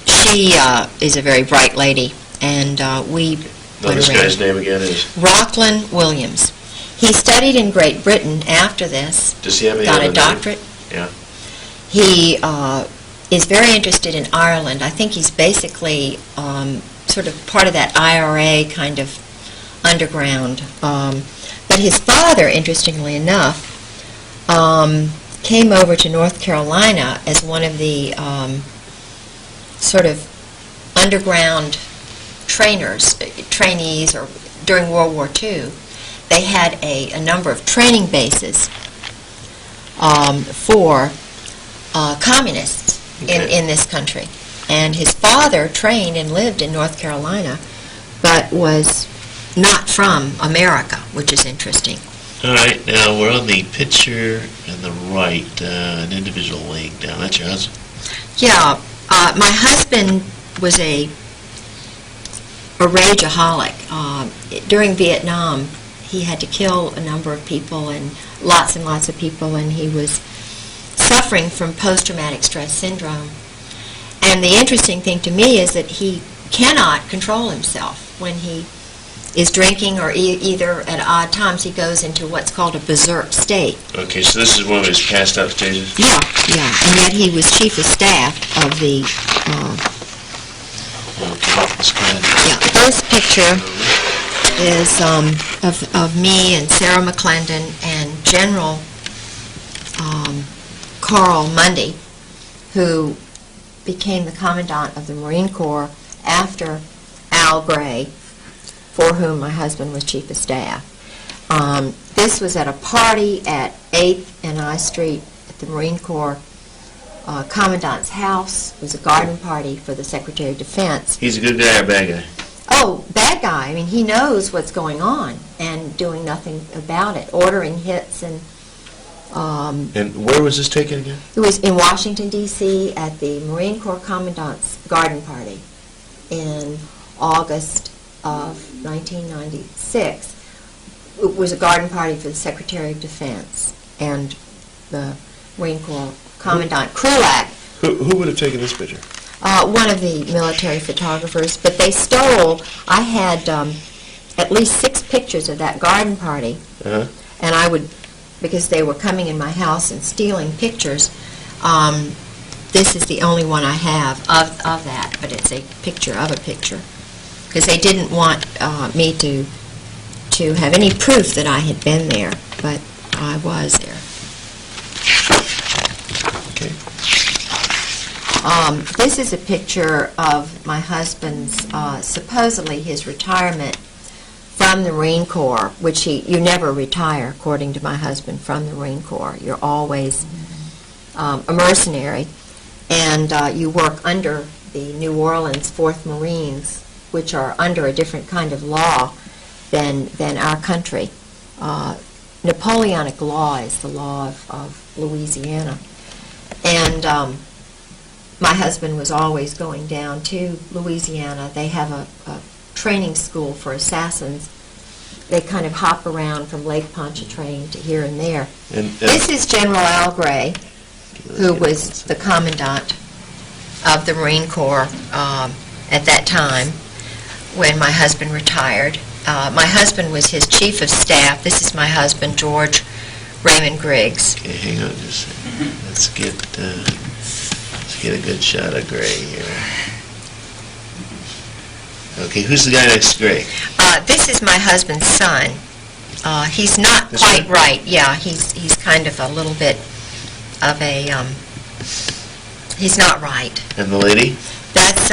she is a very bright lady, and we Now, went this around. guy's name again is? Rockland Williams. He studied in Great Britain after this, Does he have any got other a doctorate. Yeah. He is very interested in Ireland. I think he's basically sort of part of that IRA kind of underground. But his father, interestingly enough, came over to North Carolina as one of the sort of underground trainees, or during World War II. They had a number of training bases for communists in this country. And his father trained and lived in North Carolina, but was not from America, which is interesting. All right, now we're on the picture on the right, an individual laying down. That's your husband? Yeah, my husband was a rageaholic. During Vietnam, he had to kill a number of people, and lots of people, and he was suffering from post-traumatic stress syndrome. And the interesting thing to me is that he cannot control himself when he is drinking, or either at odd times he goes into what's called a berserk state. Okay, so this is one of his passed out stages? Yeah, and yet he was chief of staff of the... Okay, let's go ahead. Yeah, this picture is of me and Sarah McClendon and General Carl Mundy, who became the Commandant of the Marine Corps after Al Gray, for whom my husband was Chief of Staff. This was at a party at 8th and I Street at the Marine Corps Commandant's house. It was a garden party for the Secretary of Defense. He's a good guy or bad guy? Oh, bad guy. I mean, he knows what's going on and doing nothing about it, ordering hits and... And where was this taken again? It was in Washington, D.C. at the Marine Corps Commandant's garden party in August of 1996. It was a garden party for the Secretary of Defense and the Marine Corps Commandant Krulak. Who would have taken this picture? One of the military photographers, but they stole, I had at least 6 pictures of that garden party, and I would, because they were coming in my house and stealing pictures, this is the only one I have of that, but it's a picture of a picture, because they didn't want me to have any proof that I had been there, but I was there. Okay. This is a picture of my husband's, supposedly his retirement from the Marine Corps, which you never retire, according to my husband, from the Marine Corps. You're always a mercenary, and you work under the New Orleans 4th Marines, which are under a different kind of law than our country. Napoleonic law is the law of Louisiana. And my husband was always going down to Louisiana. They have a training school for assassins. They kind of hop around from Lake Pontchartrain to here and there. And This is General Al Gray, who was the commandant of the Marine Corps at that time when my husband retired. My husband was his chief of staff. This is my husband, George Raymond Griggs. Okay, hang on just a second. Let's get a good shot of Gray here. Okay, who's the guy next to Gray? This is my husband's son. He's not This quite one? right. Yeah, he's kind of a little bit of a, he's not right. And the lady? That's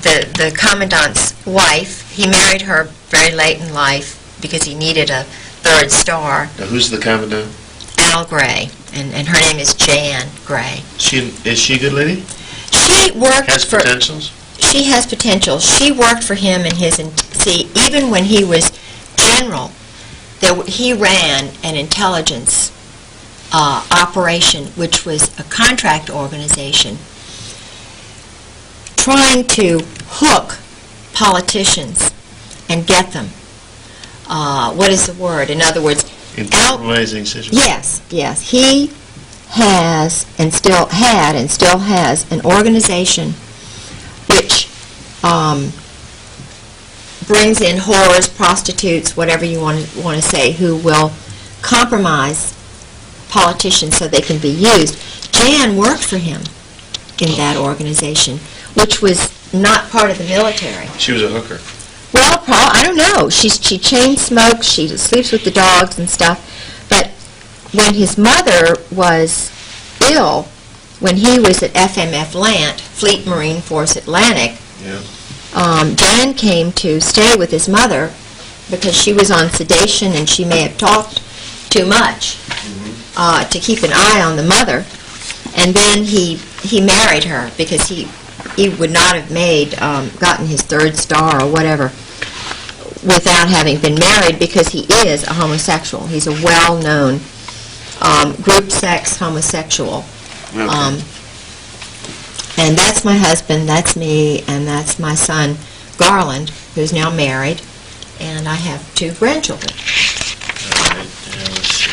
the commandant's wife. He married her very late in life because he needed a 3rd star. Now, who's the commandant? Al Gray, and her name is Jan Gray. Is she a good lady? She worked Has for... potentials? She has potential. She worked for him in his... See, even when he was general, he ran an intelligence operation, which was a contract organization, trying to hook politicians and get them. What is the word? In other words... In compromising situations? Yes. He has and still had and still has an organization which brings in whores, prostitutes, whatever you want to say, who will compromise politicians so they can be used. Jan worked for him in that organization, which was not part of the military. She was a hooker. Well, I don't know. She chain smokes, she sleeps with the dogs and stuff. But when his mother was ill, when he was at FMF Lant, Fleet Marine Force Atlantic, Jan came to stay with his mother because she was on sedation and she may have talked too much to keep an eye on the mother. And then he married her because he would not have gotten his third star or whatever without having been married, because he is a homosexual. He's a well-known group sex homosexual. Okay. And that's my husband, that's me, and that's my son, Garland, who's now married, and I have 2 grandchildren. All right, now let's see.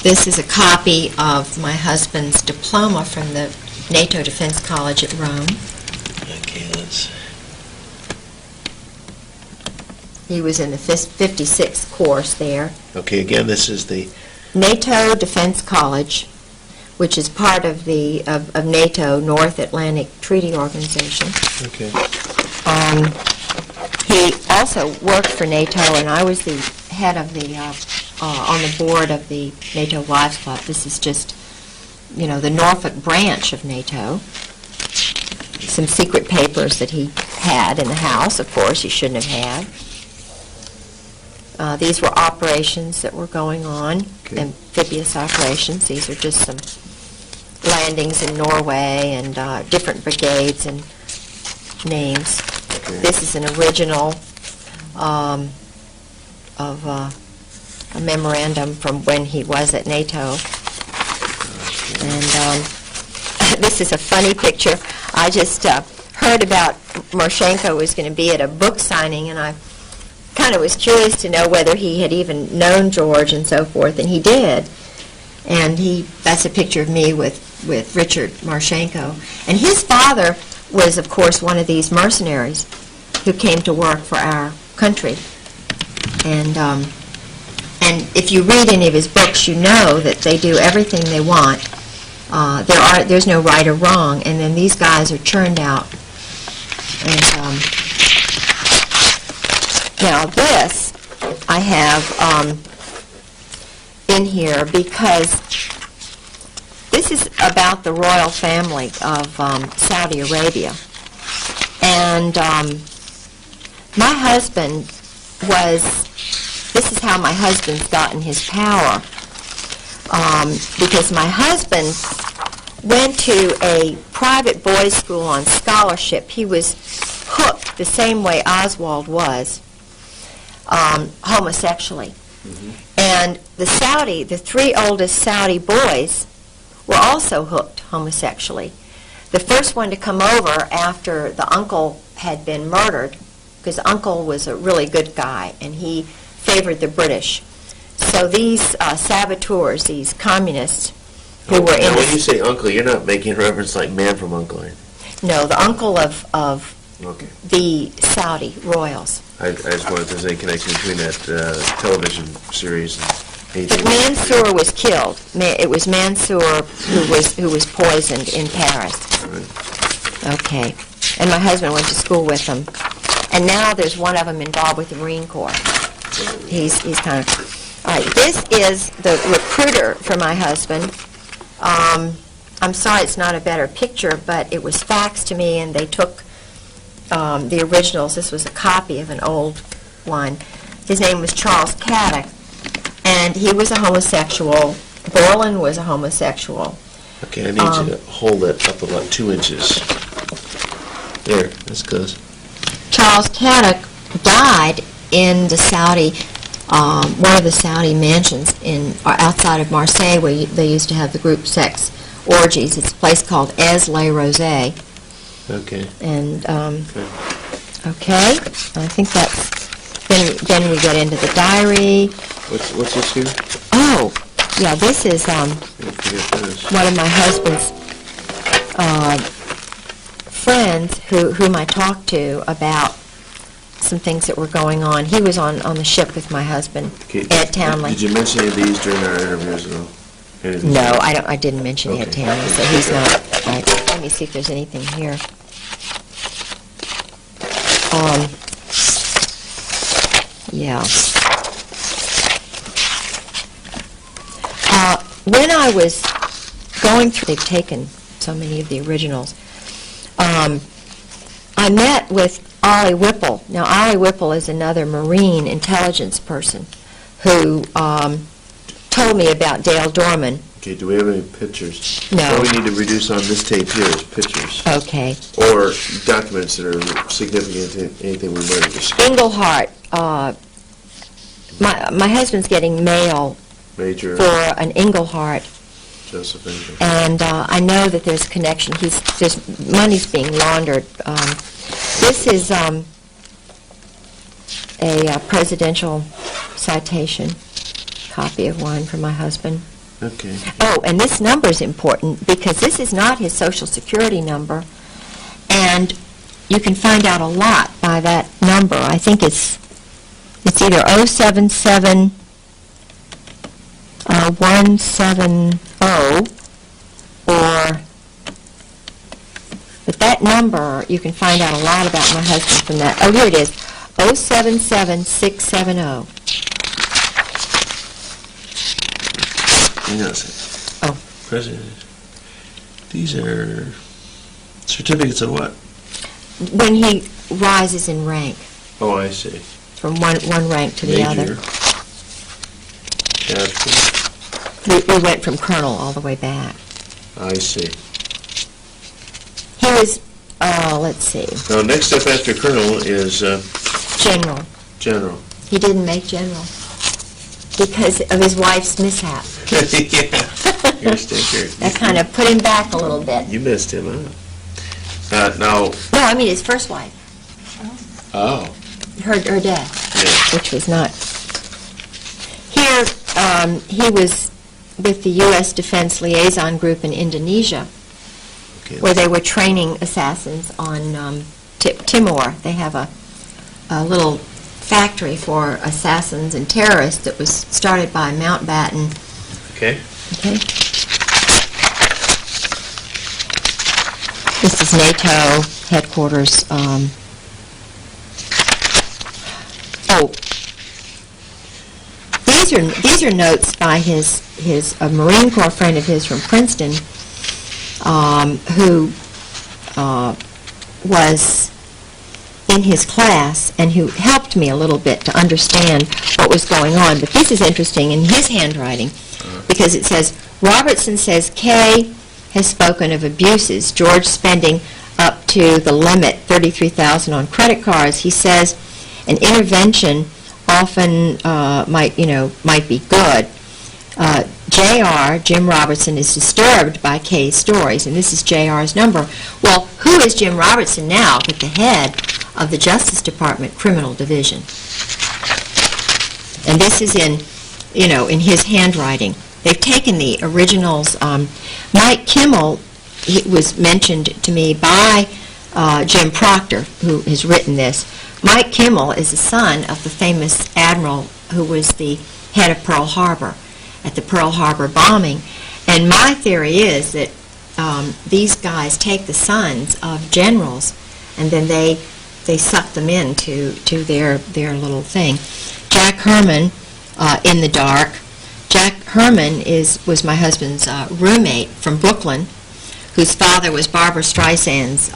This is a copy of my husband's diploma from the NATO Defense College at Rome. Okay, let's... He was in the 56th course there. Okay, again, this is the... NATO Defense College, which is part of the of NATO, North Atlantic Treaty Organization. Okay. He also worked for NATO, and I was the head of the on the board of the NATO Wives Club. This is just, the Norfolk branch of NATO. Some secret papers that he had in the house, of course, he shouldn't have had. These were operations that were going on, amphibious operations. These are just some landings in Norway and different brigades and names. Okay. This is an original of a memorandum from when he was at NATO. And this is a funny picture. I just heard about Marchenko was going to be at a book signing, and I kind of was curious to know whether he had even known George and so forth, and he did. And that's a picture of me with Richard Marchenko. And his father was, of course, one of these mercenaries who came to work for our country. And if you read any of his books, you know that they do everything they want. There's no right or wrong, and then these guys are churned out. And now this I have in here because this is about the royal family of Saudi Arabia. And my husband this is how my husband's gotten his power, because my husband went to a private boys' school on scholarship. He was hooked the same way Oswald was, homosexually. And the 3 oldest Saudi boys were also hooked homosexually. The first one to come over after the uncle had been murdered, because the uncle was a really good guy, and he favored the British. So these saboteurs, these communists who were in... Now, when you say uncle, you're not making reference like Man from U.N.C.L.E., right? No, the uncle of Okay. the Saudi royals. I just wanted to say connection between that television series and... But Mansour was killed. It was Mansour who was poisoned in Paris. All right. Okay. And my husband went to school with them. And now there's one of them involved with the Marine Corps. He's kind of... All right, this is the recruiter for my husband. I'm sorry it's not a better picture, but it was faxed to me, and they took the originals. This was a copy of an old one. His name was Charles Caddick, and he was a homosexual. Borland was a homosexual. Okay, I need you to hold it up about 2 inches. There, that's close. Charles Caddick died in the Saudi, one of the Saudi mansions outside of Marseille, where they used to have the group sex orgies. It's a place called Es Les Rosés. Okay. And okay, I think that's. Then we get into the diary. What's this here? Oh, yeah, this is one of my husband's friends whom I talked to about some things that were going on. He was on the ship with my husband, Okay. Ed Townley. Did you mention any of these during our interviews at all? Any of these? No, I didn't mention Ed Okay. Townley, so he's not. Let me see if there's anything here. Yeah. When I was going through, they've taken so many of the originals. I met with Ollie Whipple. Now, Ollie Whipple is another Marine intelligence person who told me about Dale Dorman. Okay, do we have any pictures? No. All we need to reduce on this tape here is pictures. Okay. Or documents that are significant to anything we might have discussed. Englehart. My husband's getting mail Major, for an Englehart, Joseph Angel. and I know that there's connection. There's money's being laundered. This is a presidential citation, copy of one from my husband. Okay. Oh, and this number is important because this is not his Social Security number, and you can find out a lot by that number. I think it's either 077 170 or, but that number, you can find out a lot about my husband from that. Oh, here it is, 077670. Hang on a second. Oh. President, these are certificates of what? When he rises in rank Oh, I see. from one rank to the Major. other. Captain. We went from colonel all the way back. I see. He was, let's see, Now, next step after colonel is general. general. He didn't make general because of his wife's mishap. Yeah. Your stinker. That kind of put him back a little bit. You missed him, huh? Now, No, I mean his first wife, oh, her death, yeah. which was not. Here, he was with the U.S. Defense Liaison Group in Indonesia, Okay. where they were training assassins on Timor. They have a little factory for assassins and terrorists that was started by Mountbatten. Okay. Okay. This is NATO headquarters. These are notes by a Marine Corps friend of his from Princeton, who was in his class and who helped me a little bit to understand what was going on. But this is interesting in his handwriting because it says, Robertson says Kay has spoken of abuses, George spending up to the limit, $33,000 on credit cards. He says an intervention often might be good. J.R., Jim Robertson, is disturbed by Kay's stories, and this is J.R.'s number. Well, who is Jim Robertson now but the head of the Justice Department Criminal Division? And this is in his handwriting. They've taken the originals. Mike Kimmel, he was mentioned to me by Jim Proctor, who has written this. Mike Kimmel is the son of the famous admiral who was the head of Pearl Harbor at the Pearl Harbor bombing. And my theory is that these guys take the sons of generals and then they suck them into their little thing. Jack Herman, in the dark. Jack Herman was my husband's roommate from Brooklyn, whose father was Barbara Streisand's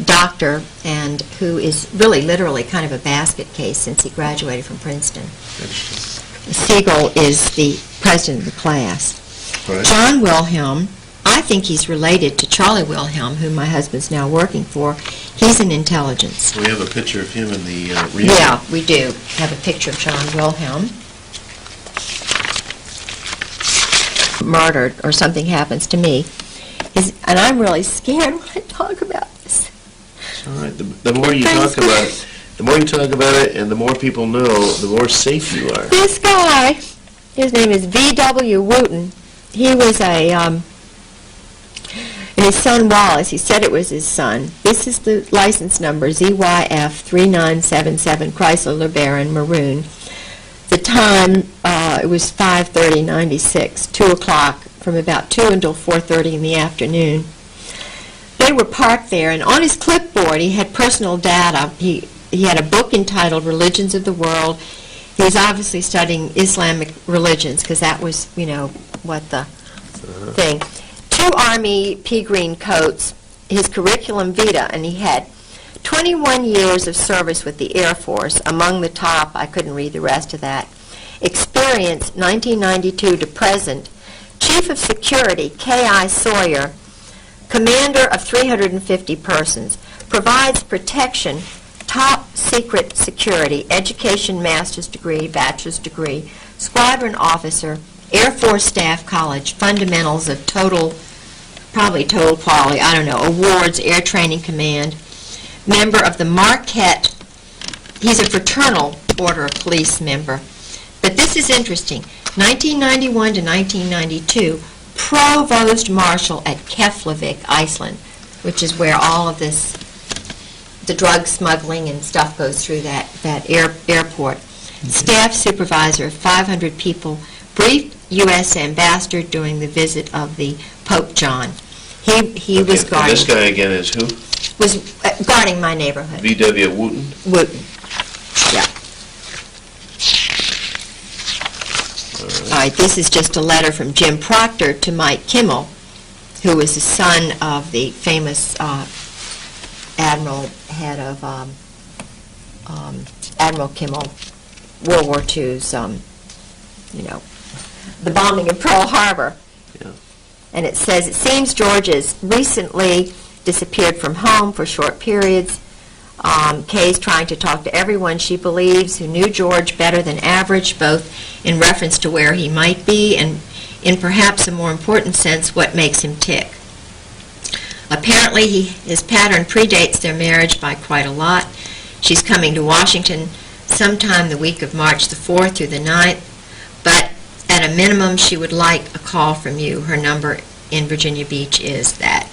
doctor, and who is really literally kind of a basket case since he graduated from Princeton. Siegel is the president of the class. Right. John Wilhelm, I think he's related to Charlie Wilhelm, whom my husband's now working for. He's in intelligence. We have a picture of him in the review. Yeah, we do have a picture of John Wilhelm. Murdered or something happens to me, and I'm really scared when I talk about this. It's all right. The more you talk about it, and the more people know, the more safe you are. This guy, his name is V.W. Wooten. He was an his son Wallace, he said it was his son. This is the license number, ZYF3977 Chrysler LeBaron Maroon. The time, it was 5:30:96, 2 o'clock, from about 2 until 4:30 in the afternoon. They were parked there, and on his clipboard he had personal data. He had a book entitled Religions of the World. He was obviously studying Islamic religions, because that was, what the thing. 2 Army pea green coats, his curriculum vitae, and he had 21 years of service with the Air Force. Among the top, I couldn't read the rest of that. Experience, 1992 to present. Chief of Security, K.I. Sawyer. Commander of 350 persons. Provides protection, top secret security, education, master's degree, bachelor's degree, squadron officer, Air Force Staff College, fundamentals of probably total quality, I don't know, awards, Air Training Command, member of the Marquette, he's a fraternal order of police member. But this is interesting, 1991 to 1992, Provost Marshal at Keflavik, Iceland, which is where all of this, the drug smuggling and stuff goes through that airport. Staff supervisor of 500 people, briefed U.S. ambassador during the visit of the Pope John. He was guarding. This guy again is who? Was guarding my neighborhood. V.W. Wooten? Wooten, yeah. All right, this is just a letter from Jim Proctor to Mike Kimmel, who was the son of the famous admiral, head of Admiral Kimmel, World War II's, the bombing of Pearl Harbor. Yeah. And it says, it seems George has recently disappeared from home for short periods. Kay's trying to talk to everyone she believes who knew George better than average, both in reference to where he might be and in perhaps a more important sense, what makes him tick. Apparently, his pattern predates their marriage by quite a lot. She's coming to Washington sometime the week of March the 4th through the 9th, but at a minimum, she would like a call from you. Her number in Virginia Beach is that.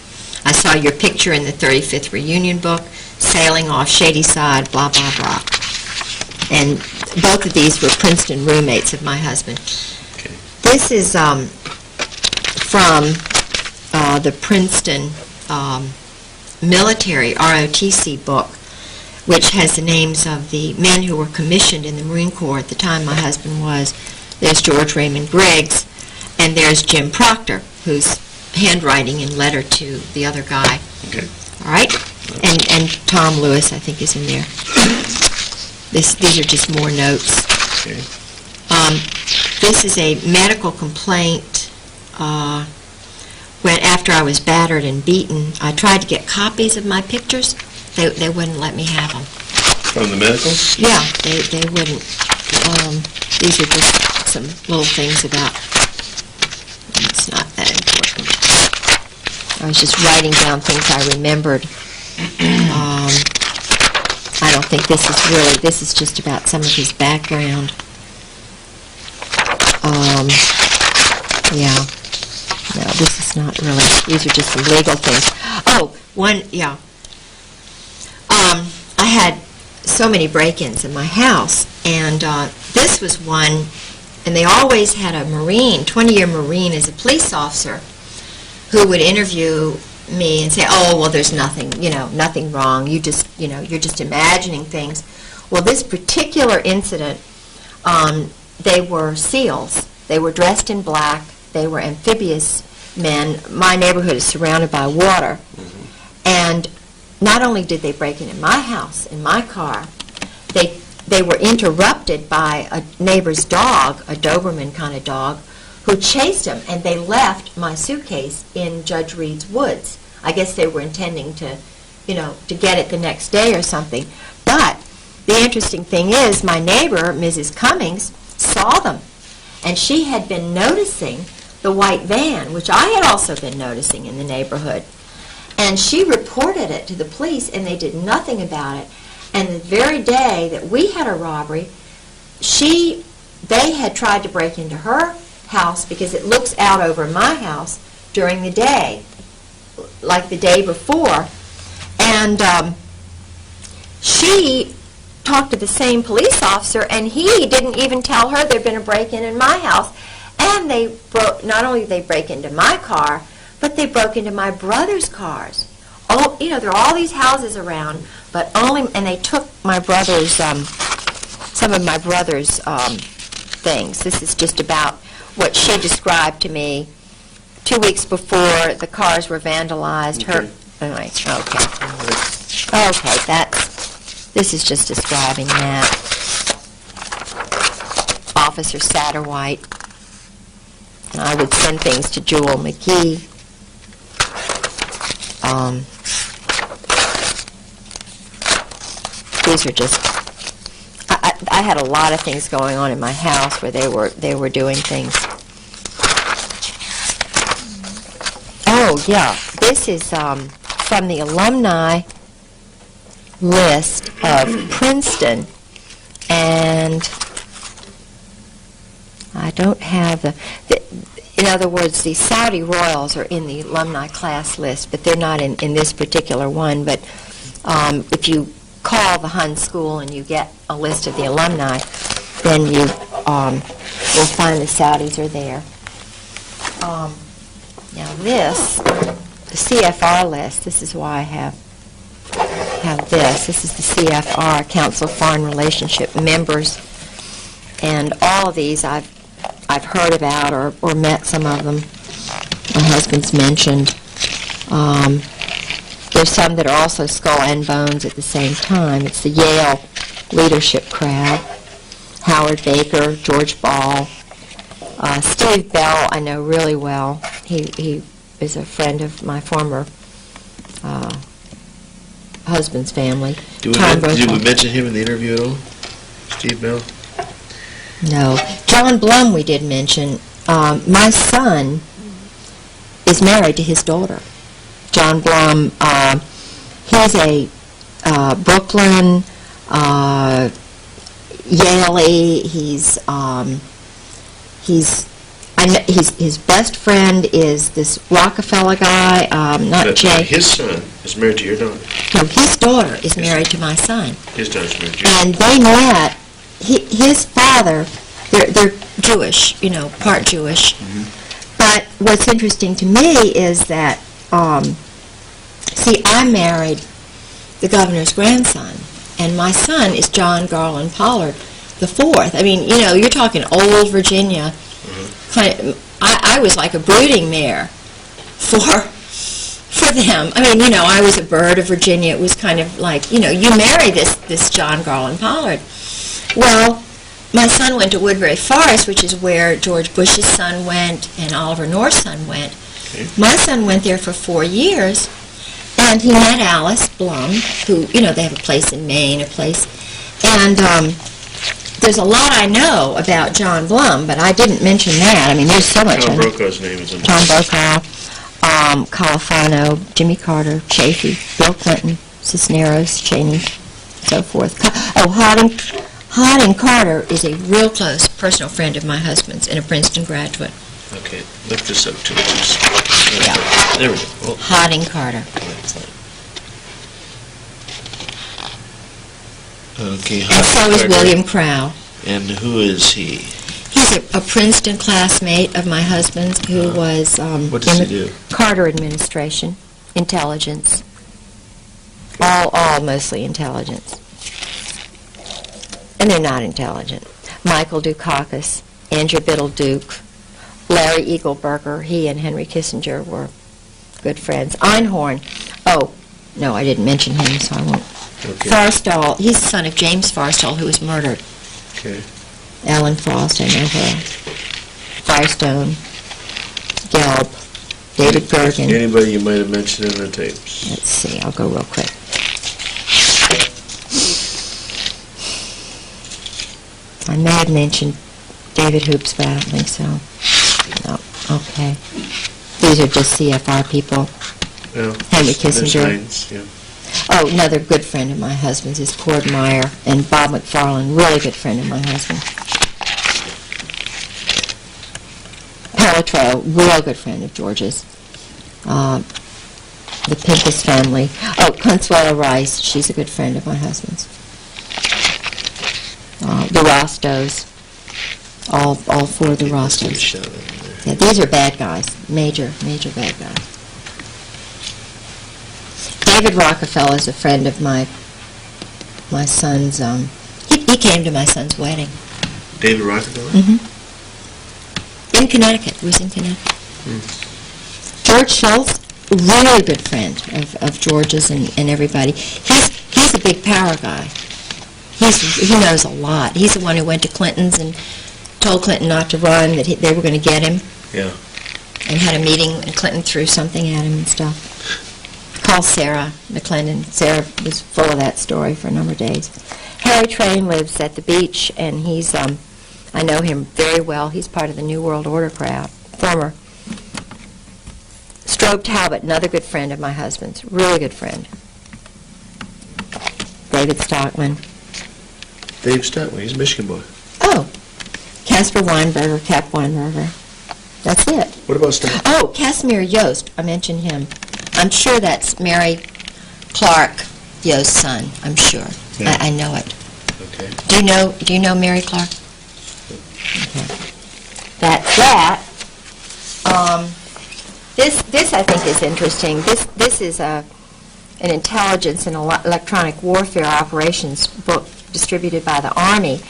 I saw your picture in the 35th reunion book, sailing off Shady Side, blah, blah, blah. And both of these were Princeton roommates of my husband. Okay. This is from the Princeton military ROTC book, which has the names of the men who were commissioned in the Marine Corps at the time my husband was. There's George Raymond Griggs, and there's Jim Proctor, who's handwriting in letter to the other guy. Okay. All right? And Tom Lewis, I think, is in there. These are just more notes. Okay. This is a medical complaint. When after I was battered and beaten, I tried to get copies of my pictures. They wouldn't let me have them. From the medical? Yeah, they wouldn't. These are just some little things about. It's not that important. I was just writing down things I remembered. I don't think this is just about some of his background. Yeah. No, this is not really. These are just some legal things. Oh, yeah. I had so many break-ins in my house, and this was one, and they always had a Marine, 20-year Marine as a police officer, who would interview me and say, oh, well, there's nothing, nothing wrong. You're just imagining things. Well, this particular incident, they were SEALs. They were dressed in black. They were amphibious men. My neighborhood is surrounded by water. Mm-hmm. And not only did they break into my house, in my car, they were interrupted by a neighbor's dog, a Doberman kind of dog, who chased them, and they left my suitcase in Judge Reed's woods. I guess they were intending to, to get it the next day or something. But the interesting thing is, my neighbor, Mrs. Cummings, saw them, and she had been noticing the white van, which I had also been noticing in the neighborhood. And she reported it to the police, and they did nothing about it. And the very day that we had a robbery, they had tried to break into her house because it looks out over my house during the day. like the day before, and she talked to the same police officer, and he didn't even tell her there'd been a break-in in my house. And they not only did they break into my car, but they broke into my brother's cars. Oh, you know, there are all these houses around, but and they took my brother's, some of my brother's things. This is just about what she described to me 2 weeks before the cars were vandalized. Okay. Anyway, okay, this is just describing that. Officer Satterwhite. And I would send things to Jewel McGee. These are just, I had a lot of things going on in my house where they were doing things. Oh yeah, this is from the alumni list of Princeton, and I don't have in other words, the Saudi royals are in the alumni class list, but they're not in this particular one. But if you call the Hun School and you get a list of the alumni, then you will find the Saudis are there. Now this, the CFR list, this is why I have this. This is the CFR, Council of Foreign Relationship members. And all of these I've heard about or met some of them. My husband's mentioned. There's some that are also skull and bones at the same time. It's the Yale leadership crowd. Howard Baker, George Ball. Steve Bell I know really well. He is a friend of my former husband's family. Did we mention him in the interview at all? Steve Bell? No. John Blum we did mention. My son is married to his daughter. John Blum, he's a Brooklyn, Yale-y. His best friend is this Rockefeller guy, not Jay. His son is married to your daughter. No, his daughter is married to my son. His daughter's married to you. And they met. His father, they're Jewish, part Jewish. Mm-hmm. But what's interesting to me is that, I married the governor's grandson, and my son is John Garland Pollard the fourth. I mean, you're talking old Virginia. Mm-hmm. I was like a brooding mare for them. I mean, I was a bird of Virginia. It was kind of like, you marry this John Garland Pollard. Well, my son went to Woodbury Forest, which is where George Bush's son went and Oliver North's son went. Okay. My son went there for 4 years, and he met Alice Blum, who, they have a place in Maine, and there's a lot I know about John Blum, but I didn't mention that. I mean, there's so much. Tom Brokaw's name is in there. Tom Brokaw, Califano, Jimmy Carter, Chafee, Bill Clinton, Cisneros, Cheney, so forth. Harding Carter is a real close personal friend of my husband's and a Princeton graduate. Okay, lift this up to it. Yeah. There we go. Oh. Harding Carter. Okay, And so is William Crow. And who is he? He's a Princeton classmate of my husband's who was What does in he the do? Carter administration, intelligence. All mostly intelligence. And they're not intelligent. Michael Dukakis, Andrew Biddle Duke, Larry Eagleburger, he and Henry Kissinger were good friends. Einhorn, no, I didn't mention him, so I won't. Okay. Forstall, he's the son of James Forstall, who was murdered. Okay. Ellen Frost, I know her. Firestone, Gelb, David Gergen. Anybody you might have mentioned in the tapes? Let's see, I'll go real quick. I may have mentioned David Hoops, but I don't think so. No, okay. These are just CFR people. Yeah. Henry There's Kissinger. names, yeah. Oh, another good friend of my husband's is Cord Meyer, and Bob McFarland, really good friend of my husband. Pelletreau, real good friend of George's. the Pincus family. Oh, Consuelo Rice, she's a good friend of my husband's. The Rostos, all four of the Rostos. Shout out there. Yeah, these are bad guys, major bad guys. David Rockefeller is a friend of my son's. He came to my son's wedding. David Rockefeller? Mm-hmm. In Connecticut. He was in Connecticut. George Schultz, really good friend of George's and everybody. He's a big power guy. He knows a lot. He's the one who went to Clinton's and told Clinton not to run, that they were going to get him. Yeah. And had a meeting, and Clinton threw something at him and stuff. Called Sarah McClendon. Sarah was full of that story for a number of days. Harry Train lives at the beach, and he's, I know him very well. He's part of the New World Order crowd, former. Strobe Talbot, another good friend of my husband's, really good friend. David Stockman. Dave Stockman, he's a Michigan boy. Oh, Casper Weinberger, Cap Weinberger. That's it. What about Stockman? Oh, Casimir Yost, I mentioned him. I'm sure that's Mary Clark Yost's son, I'm sure. Yeah. I know it. Okay. Do you know Mary Clark? Okay. That's that. This I think is interesting. This is an intelligence and electronic warfare operations book distributed by the Army,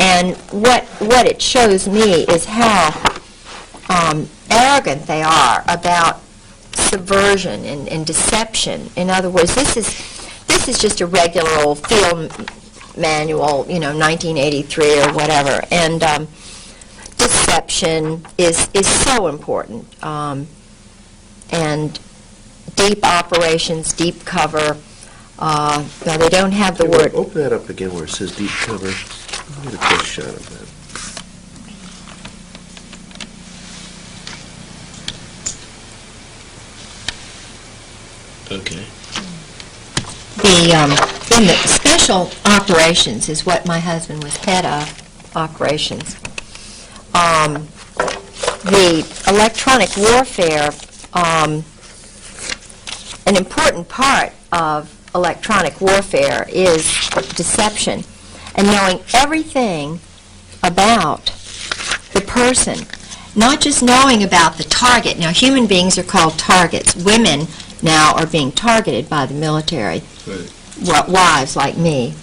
and what it shows me is how arrogant they are about subversion and deception. In other words, this is just a regular old field manual, 1983 or whatever, and deception is so important. And deep operations, deep cover. Now they don't have the word. Open that up again where it says deep cover. I'll get a quick shot of that. Okay. In the special operations is what my husband was head of, operations. The electronic warfare, an important part of electronic warfare is deception and knowing everything about the person, not just knowing about the target. Now, human beings are called targets. Women now are being targeted by the military, Right. wives like me.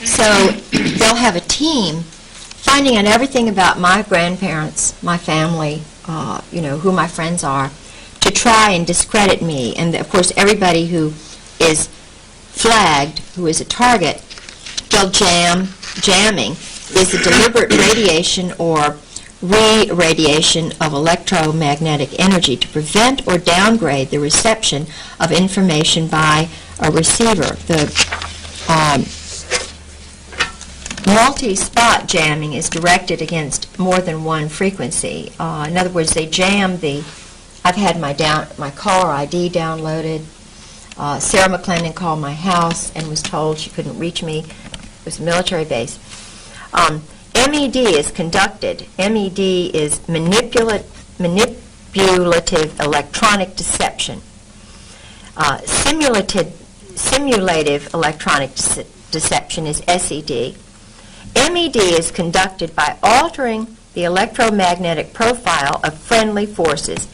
So they'll have a team finding out everything about my grandparents, my family, who my friends are, to try and discredit me. And, of course, everybody who is flagged, who is a target, they'll jamming is a deliberate radiation or re-radiation of electromagnetic energy to prevent or downgrade the reception of information by a receiver. The multi-spot jamming is directed against more than one frequency. In other words, they jam I've had my caller ID downloaded. Sarah McClendon called my house and was told she couldn't reach me. It was a military base. MED is conducted. MED is manipulative electronic deception. Simulative electronic deception is SED. MED is conducted by altering the electromagnetic profile of friendly forces.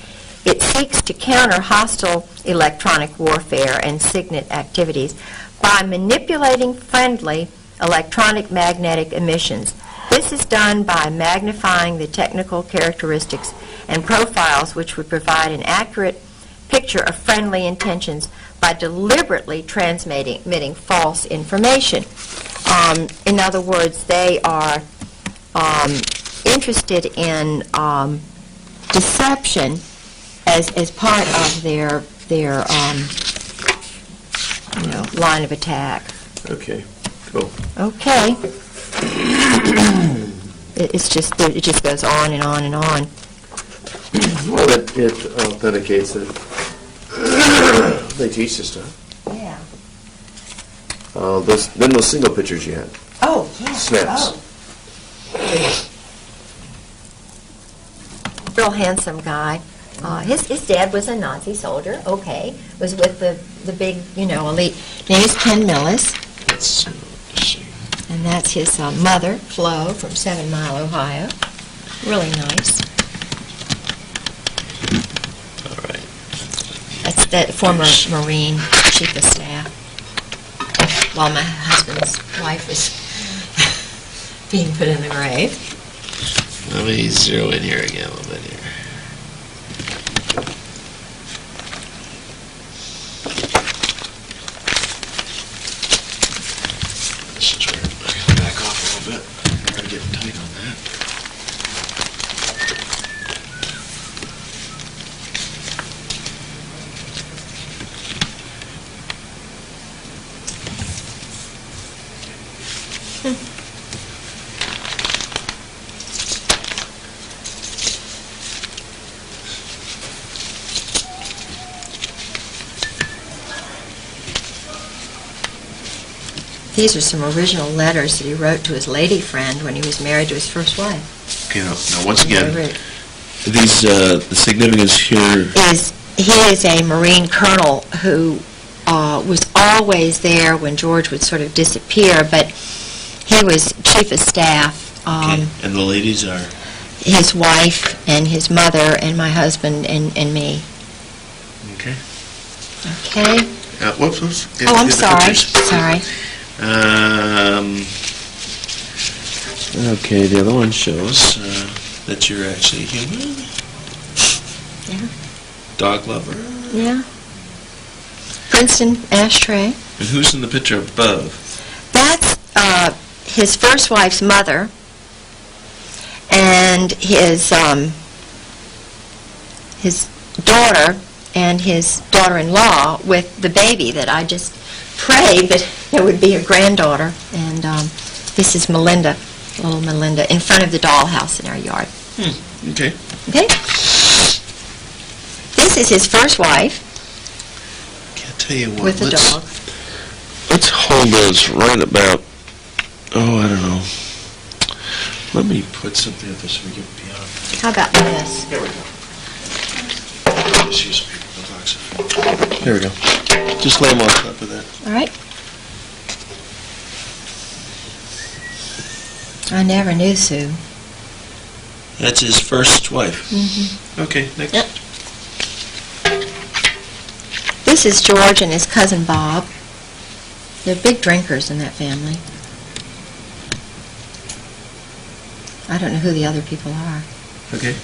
It seeks to counter hostile electronic warfare and SIGINT activities by manipulating friendly electronic magnetic emissions. This is done by magnifying the technical characteristics and profiles which would provide an accurate picture of friendly intentions by deliberately transmitting false information. In other words, they are interested in deception as part of their line of attack. Okay. Cool. Okay. It just goes on and on and on. Well, it authenticates it. They teach this stuff. Yeah. Then those single pictures you had. Oh, yeah. Snaps. Oh. Real handsome guy. His dad was a Nazi soldier, okay, was with the big, elite. Name is Ken Millis, Let's see. and that's his mother, Flo, from 7 Mile, Ohio. Really nice. All right. That's the former Marine Chief of Staff, while my husband's wife was being put in the grave. Let me zero in here again a little bit here. This is where I gotta back off a little bit. I gotta get tight on that. These are some original letters that he wrote to his lady friend when he was married to his first wife. Okay, now once again, Very rich. these the significance here. He is a Marine colonel who was always there when George would sort of disappear, but he was chief of staff. Okay, and the ladies are. His wife and his mother and my husband and me. Okay. Okay. Whoops. Oh, I'm the sorry. pictures. Sorry. Okay, the other one shows that you're actually human. Yeah. Dog lover. Yeah. Princeton ashtray. And who's in the picture above? That's his first wife's mother and his daughter and his daughter-in-law with the baby that I just prayed that it would be a granddaughter. And this is Melinda, little Melinda, in front of the dollhouse in our yard. Okay. Okay? This is his first wife Can't tell you what. with a dog. Let's hold those right about. Oh, I don't know. Let me put something up so we can be on. How about this? Here we go. Just use a paper box. There we go. Just lay them on top of that. All right. I never knew Sue. That's his first wife. Mm-hmm. Okay, next. Yep. This is George and his cousin Bob. They're big drinkers in that family. I don't know who the other people are. Okay.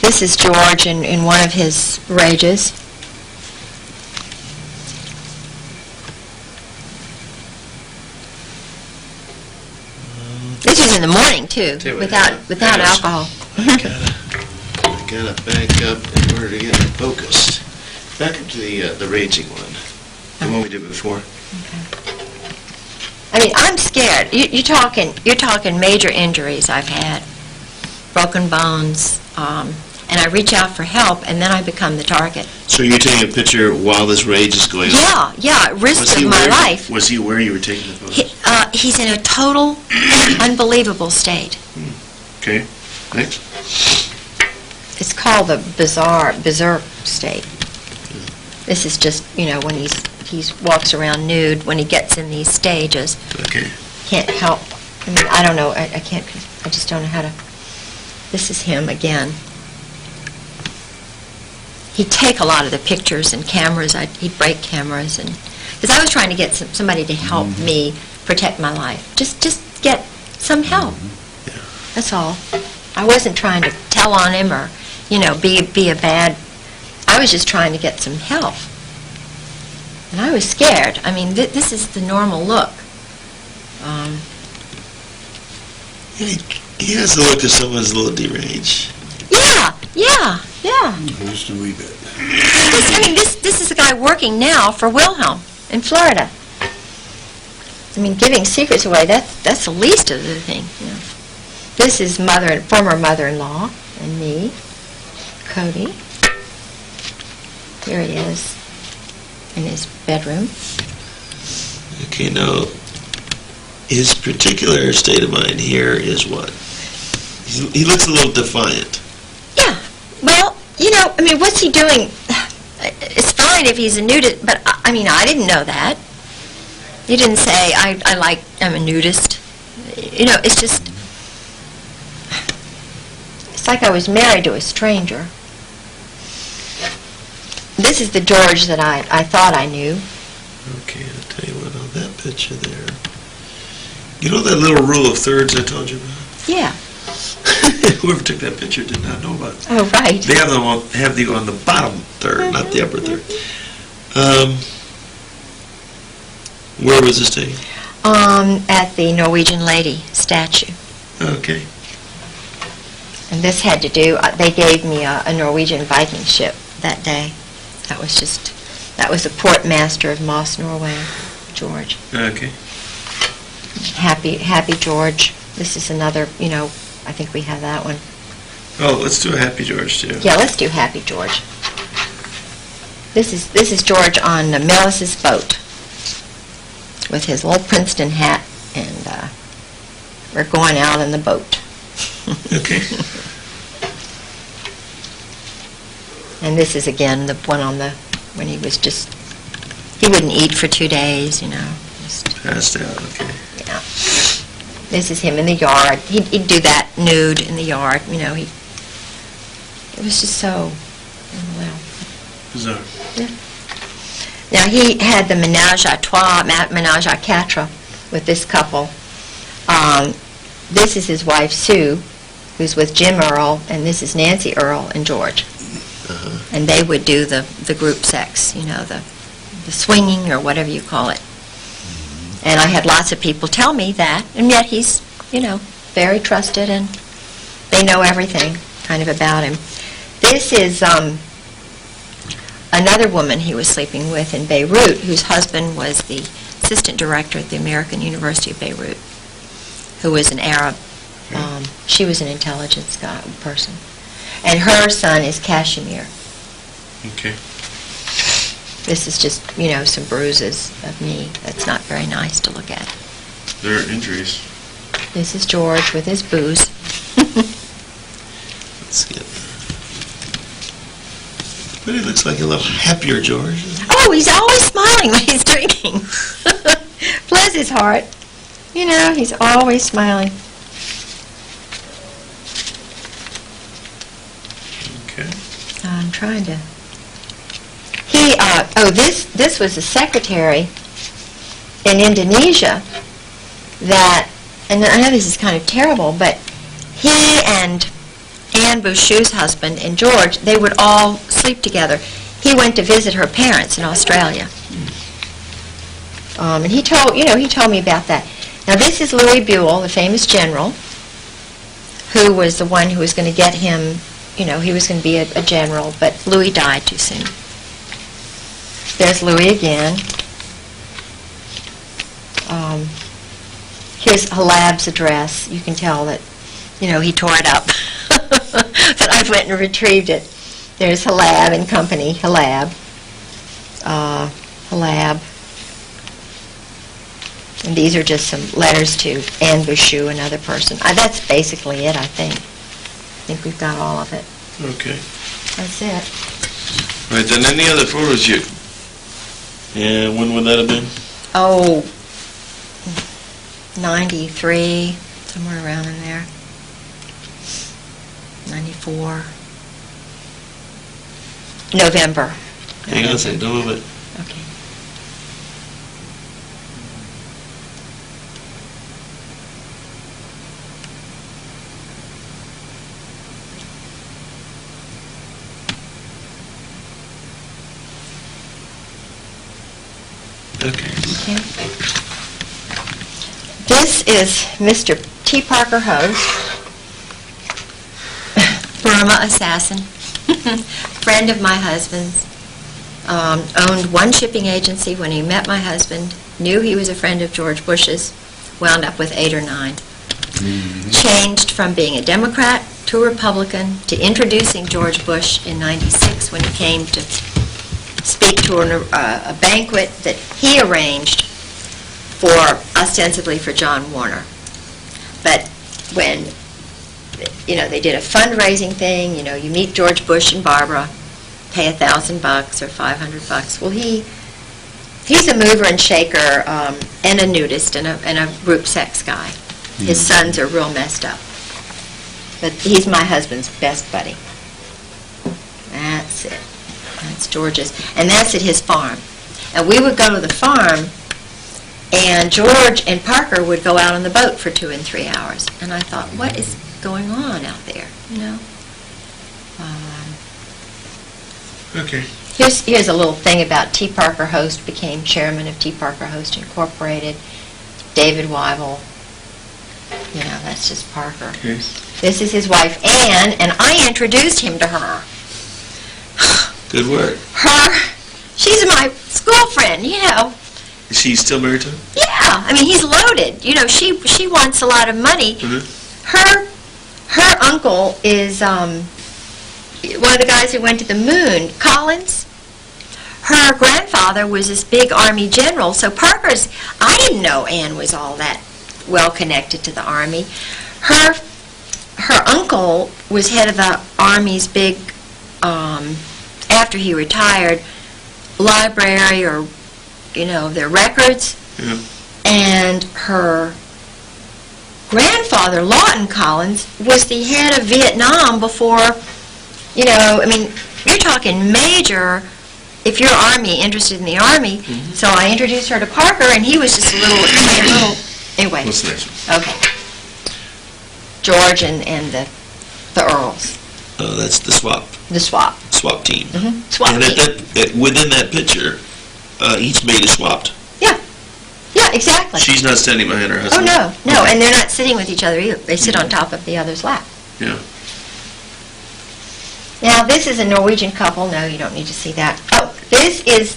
This is George in one of his rages. This is in the morning too, without alcohol. I gotta back up in order to get it focused. Back up to the raging one, the one we did before. I mean, I'm scared. You're talking major injuries I've had, broken bones, and I reach out for help, and then I become the target. So you're taking a picture while this rage is going on? Yeah, at risk of my life. Was he where you were taking the photos? He's in a total, unbelievable state. Okay, next. It's called the berserk state. This is just, when he walks around nude when he gets in these stages. Okay. Can't help. I mean, I don't know. I can't. I just don't know how to. This is him again. He'd take a lot of the pictures and cameras. He'd break cameras, and because I was trying to get somebody to help me protect my life. Just get some help. Yeah. That's all. I wasn't trying to tell on him or, be a bad. I was just trying to get some help. And I was scared. I mean, this is the normal look. He has the look of someone who's a little deranged. Yeah. Just a wee bit. This is a guy working now for Wilhelm in Florida. I mean, giving secrets away, that's the least of the thing. This is former mother-in-law and me, Cody. Here he is in his bedroom. Okay, now, his particular state of mind here is what? He looks a little defiant. Yeah. Well, what's he doing? It's fine if he's a nudist, but I mean, I didn't know that. He didn't say, I'm a nudist. You know, it's just, it's like I was married to a stranger. This is the George that I thought I knew. Okay, I'll tell you what, on that picture there, you know that little rule of thirds I told you about? Yeah. Whoever took that picture did not know about it. Oh, right. They have the on the bottom third, not the upper third. Where was this taken? At the Norwegian lady statue. Okay. And this had to do, they gave me a Norwegian Viking ship that day. That was the port master of Moss, Norway, George. Okay. Happy George. This is another, you know, I think we have that one. Oh, let's do a Happy George too. Yeah, let's do Happy George. This is George on Melis's boat with his little Princeton hat, and we're going out in the boat. Okay. And this is again the one on when he was just, he wouldn't eat for 2 days, you know. Just, Passed out, okay. yeah. This is him in the yard. He'd do that nude in the yard, you know. It was just so, well. Bizarre. Yeah. Now he had the menage a trois, menage a quatre with this couple. This is his wife Sue, who's with Jim Earl, and this is Nancy Earl and George. Uh-huh. And they would do the group sex, you know, the swinging or whatever you call it. And I had lots of people tell me that, and yet he's, you know, very trusted, and they know everything kind of about him. This is another woman he was sleeping with in Beirut, whose husband was the assistant director at the American University of Beirut, who was an Arab. She was an intelligence person. And her son is Kashmir. Okay. This is just, you know, some bruises of me. That's not very nice to look at. There are injuries. This is George with his booze. Let's see it. But he looks like a little happier George. Oh, he's always smiling when he's drinking. Bless his heart. You know, he's always smiling. Okay. I'm trying to... This was a secretary in Indonesia that, and I know this is kind of terrible, but he and Anne Bouchou's husband and George, they would all sleep together. He went to visit her parents in Australia. And he told me about that. Now this is Louis Buell, the famous general, who was the one who was going to get him, you know, he was going to be a general, but Louis died too soon. There's Louis again. Here's Halab's address. You can tell that, you know, he tore it up. But I went and retrieved it. There's Halab and company, Halab. And these are just some letters to Anne Bouchou, another person. That's basically it, I think. I think we've got all of it. Okay. That's it. Right, then any other photos you... Yeah, when would that have been? Oh, 93, somewhere around in there. 94. November. Hang on a second, don't move it. Okay. Okay. Okay. This is Mr. T. Parker Host, Burma assassin, friend of my husband's, owned one shipping agency when he met my husband, knew he was a friend of George Bush's, wound up with 8 or 9. Changed from being a Democrat to a Republican to introducing George Bush in '96 when he came to speak to a banquet that he arranged ostensibly for John Warner. But when, you know, they did a fundraising thing, you know, you meet George Bush and Barbara, pay $1,000 or $500. Well, he's a mover and shaker and a nudist and a group sex guy. His sons are real messed up. But he's my husband's best buddy. That's it. That's George's. And that's at his farm. And we would go to the farm, and George and Parker would go out on the boat for 2 and 3 hours. And I thought, what is going on out there, you know? Okay. Here's a little thing about T. Parker Host became chairman of T. Parker Host Incorporated. David Weibel. You know, that's just Parker. Okay. This is his wife, Ann, and I introduced him to her. Good work. She's my school friend, you know. Is she still married to him? Yeah, I mean, he's loaded. You know, she wants a lot of money. Her uncle is one of the guys who went to the moon, Collins. Her grandfather was this big Army general, so I didn't know Ann was all that well connected to the Army. Her uncle was head of the Army's big, after he retired, library, or, you know, their records. Yeah. And her grandfather, Lawton Collins, was the head of Vietnam before, you know, I mean, you're talking major, if you're Army, interested in the Army. So I introduced her to Parker, and he was just a little anyway. What's the next one? Okay. George and the Earls. Oh, that's the swap. The swap. Swap team. Swap And team. within that picture, each mate is swapped. Yeah. Yeah, exactly. She's not standing behind her Oh, husband. no, and they're not sitting with each other either. They sit on top of the other's lap. Yeah. Now, this is a Norwegian couple. No, you don't need to see that. Oh, this is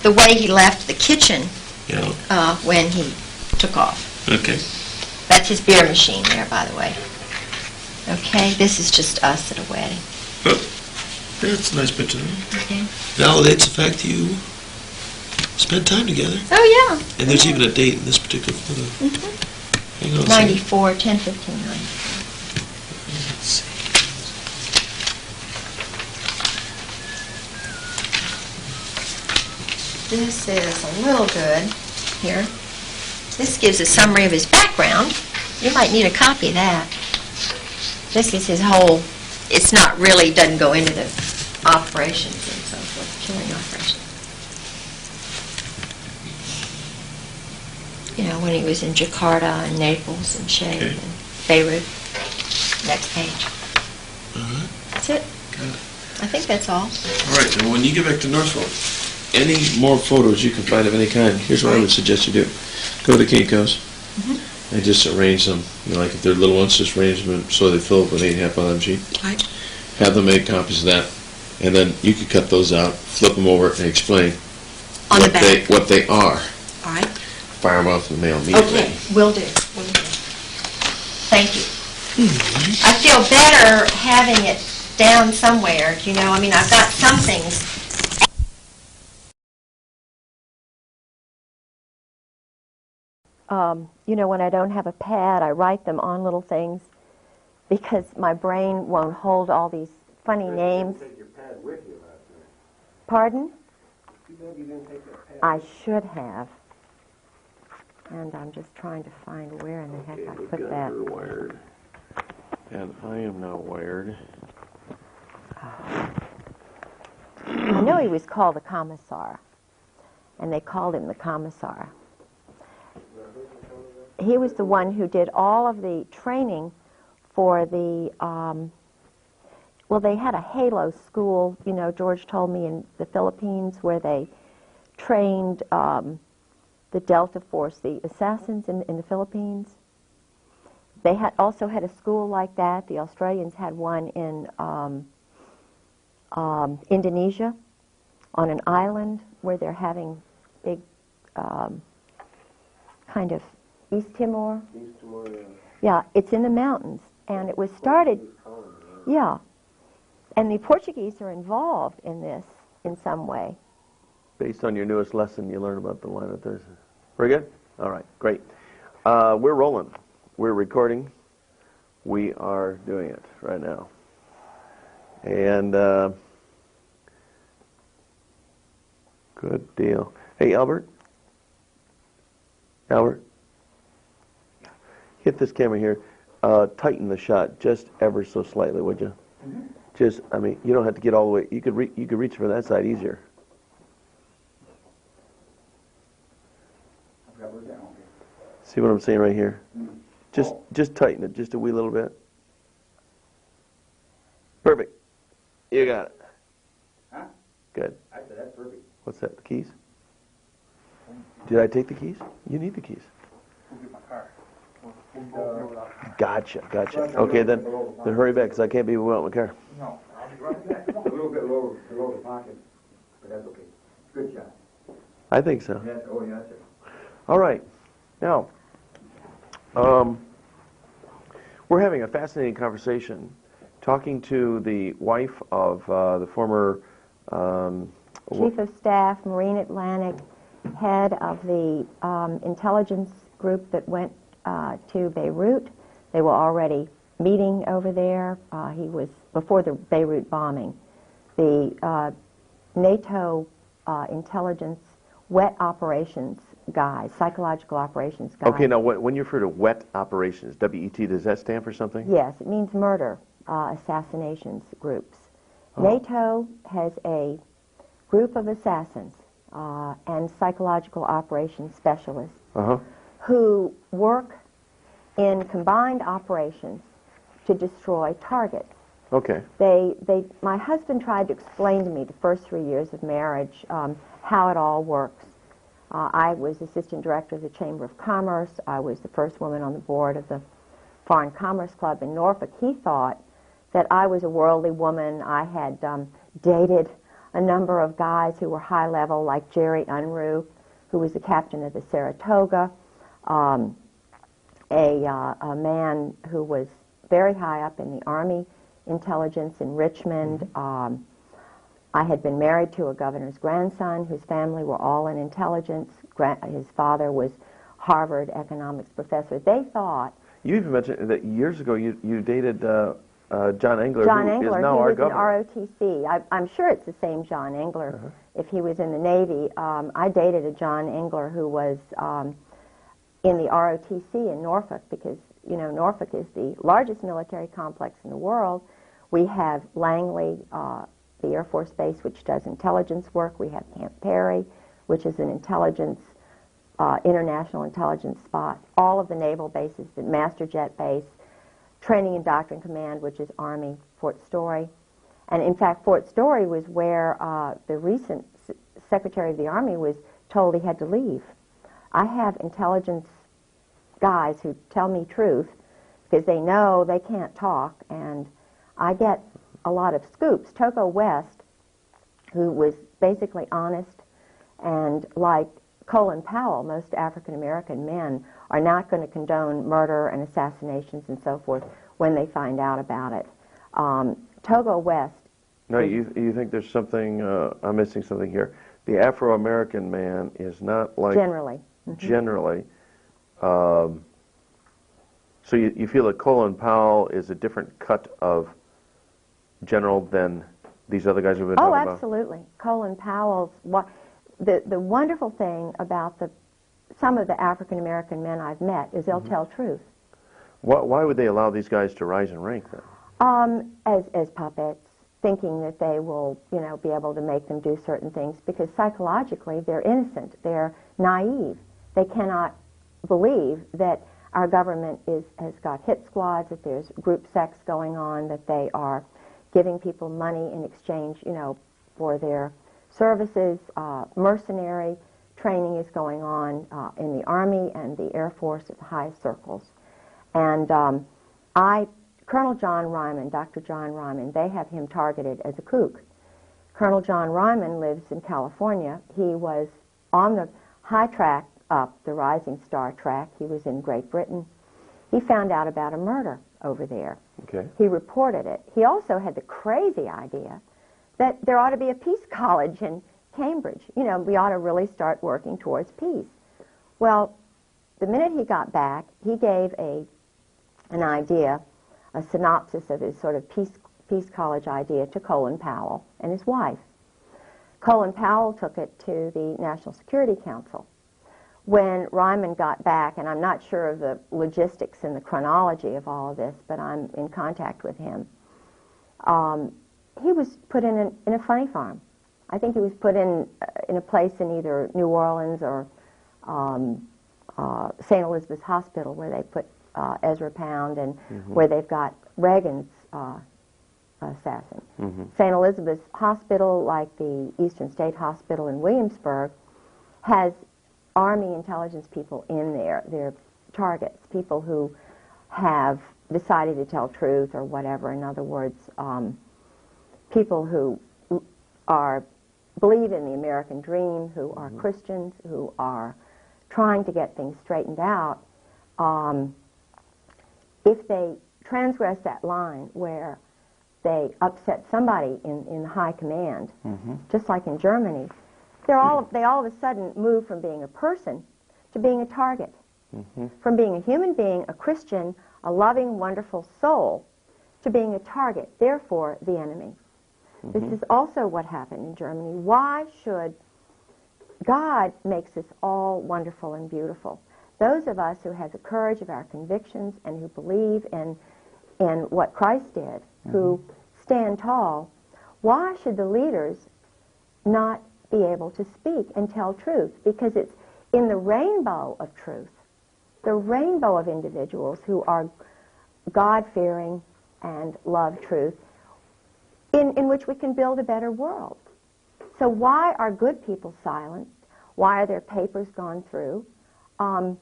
the way he left the kitchen Yeah. when he took off. Okay. That's his beer machine there, by the way. Okay, this is just us at a wedding. Oh, that's a nice picture. Okay. Validates the fact you spent time together. Oh, yeah. And there's even a date in this particular photo. Hang on a second. 94, 10/15, 94. Let's see. This is a little good here. This gives a summary of his background. You might need a copy of that. This is his whole, it's not really, doesn't go into the operations and so forth, killing operations. You know, when he was in Jakarta and Naples and Shea Okay. and Beirut. Next page. That's it. Got it. I think that's all. All right, and when you get back to Norfolk, any more photos you can find of any kind, here's what I would suggest you do. Go to Kinko's and just arrange them. You know, like if they're little ones, just arrange them so they fill up an 8.5 by 11 sheet. Right. Have them make copies of that, and then you could cut those out, flip them over, and explain On the back. what they are. All right. Fire them off in the mail immediately. Okay, will do. Will do. Thank you. I feel better having it down somewhere, you know. I mean, I've got some things. You know, when I don't have a pad, I write them on little things because my brain won't hold all these funny names. Take your pad with you last night. Pardon? Too bad you didn't take that pad. I should have. And I'm just trying to find where in the heck I put that. You're wired. And I am not wired. I know he was called the commissar, and they called him the commissar. He was the one who did all of the training for the, well, they had a Halo school, you know, George told me, in the Philippines, where they trained the Delta Force, the assassins in the Philippines. They also had a school like that. The Australians had one in Indonesia, on an island where they're having big kind of East Timor. East Timor, yeah. Yeah, it's in the mountains, and it was started. Yeah, and the Portuguese are involved in this in some way. Based on your newest lesson, you learned about the line of Thursday. Very good? All right, great. We're rolling. We're recording. We are doing it right now. And Good deal. Hey, Albert. Albert. Hit this camera here. Tighten the shot just ever so slightly, would you? Just, I mean, you don't have to get all the way. You could reach for that side easier. See what I'm saying right here? Just tighten it just a wee little bit. Perfect. You got it. Huh? Good. I said that's perfect. What's that? The keys? Did I take the keys? You need the keys. We'll get my car. Gotcha. Okay, then hurry back, because I can't be without my car. No, I'll be right back. A little bit lower below the pocket, but that's okay. Good shot. I think so. Yes, oh, yes, sir. All right. Now, we're having a fascinating conversation, talking to the wife of the former Chief of Staff, Marine Atlantic, head of the intelligence group that went to Beirut. They were already meeting over there. He was before the Beirut bombing. The NATO intelligence wet operations guy, psychological operations guy. Okay, now when you refer to wet operations, W-E-T, does that stand for something? Yes, it means murder, assassinations groups. NATO has a group of assassins and psychological operations specialists who work in combined operations to destroy targets. Okay. My husband tried to explain to me the first 3 years of marriage how it all works. I was assistant director of the Chamber of Commerce. I was the first woman on the board of the Foreign Commerce Club in Norfolk. He thought that I was a worldly woman. I had dated a number of guys who were high level, like Jerry Unruh, who was the captain of the Saratoga, a man who was very high up in the Army intelligence in Richmond. I had been married to a governor's grandson whose family were all in intelligence. His father was Harvard economics professor. They thought... You even mentioned that years ago you dated John Engler, John who Engler, is now he our was governor. in ROTC. I'm sure it's the same John Engler if he was in the Navy. I dated a John Engler who was in the ROTC in Norfolk because, you know, Norfolk is the largest military complex in the world. We have Langley, the Air Force Base, which does intelligence work. We have Camp Perry, which is an intelligence, international intelligence spot. All of the naval bases, the Master Jet Base, Training and Doctrine Command, which is Army, Fort Story. And in fact, Fort Story was where the recent Secretary of the Army was told he had to leave. I have intelligence guys who tell me truth because they know they can't talk, and I get a lot of scoops. Togo West, who was basically honest, and like Colin Powell, most African-American men are not going to condone murder and assassinations and so forth when they find out about it. Togo West... No, you think there's something, I'm missing something here. The Afro-American man is not like... Generally. Generally. So you feel that Colin Powell is a different cut of general than these other guys we've been talking about? Oh, absolutely. Colin Powell's... The wonderful thing about some of the African-American men I've met is they'll tell truth. Why would they allow these guys to rise in rank then? As puppets, thinking that they will, you know, be able to make them do certain things because psychologically they're innocent, they're naive. They cannot believe that our government has got hit squads, that there's group sex going on, that they are giving people money in exchange, you know, for their services. Mercenary training is going on in the Army and the Air Force at the highest circles. And Colonel John Ryman, Dr. John Ryman, they have him targeted as a kook. Colonel John Ryman lives in California. He was on the high track up, the Rising Star track. He was in Great Britain. He found out about a murder over there. Okay. He reported it. He also had the crazy idea that there ought to be a peace college in Cambridge. You know, we ought to really start working towards peace. Well, the minute he got back, he gave an idea, a synopsis of his sort of peace college idea to Colin Powell and his wife. Colin Powell took it to the National Security Council. When Ryman got back, and I'm not sure of the logistics and the chronology of all of this, but I'm in contact with him, he was put in a funny farm. I think he was put in a place in either New Orleans or St. Elizabeth's Hospital, where they put Ezra Pound, and where they've got Reagan's assassin. St. Elizabeth's Hospital, like the Eastern State Hospital in Williamsburg, has Army intelligence people in there. They're targets, people who have decided to tell truth or whatever. In other words, people who believe in the American dream, who are Christians, who are trying to get things straightened out. If they transgress that line where they upset somebody in high command, just like in Germany, they all of a sudden move from being a person to being a target, from being a human being, a Christian, a loving, wonderful soul, to being a target, therefore the enemy. This is also what happened in Germany. Why should God makes us all wonderful and beautiful? Those of us who have the courage of our convictions and who believe in what Christ did, who stand tall, why should the leaders not be able to speak and tell truth? Because it's in the rainbow of truth, the rainbow of individuals who are God-fearing and love truth, in which we can build a better world. So why are good people silenced? Why are their papers gone through? I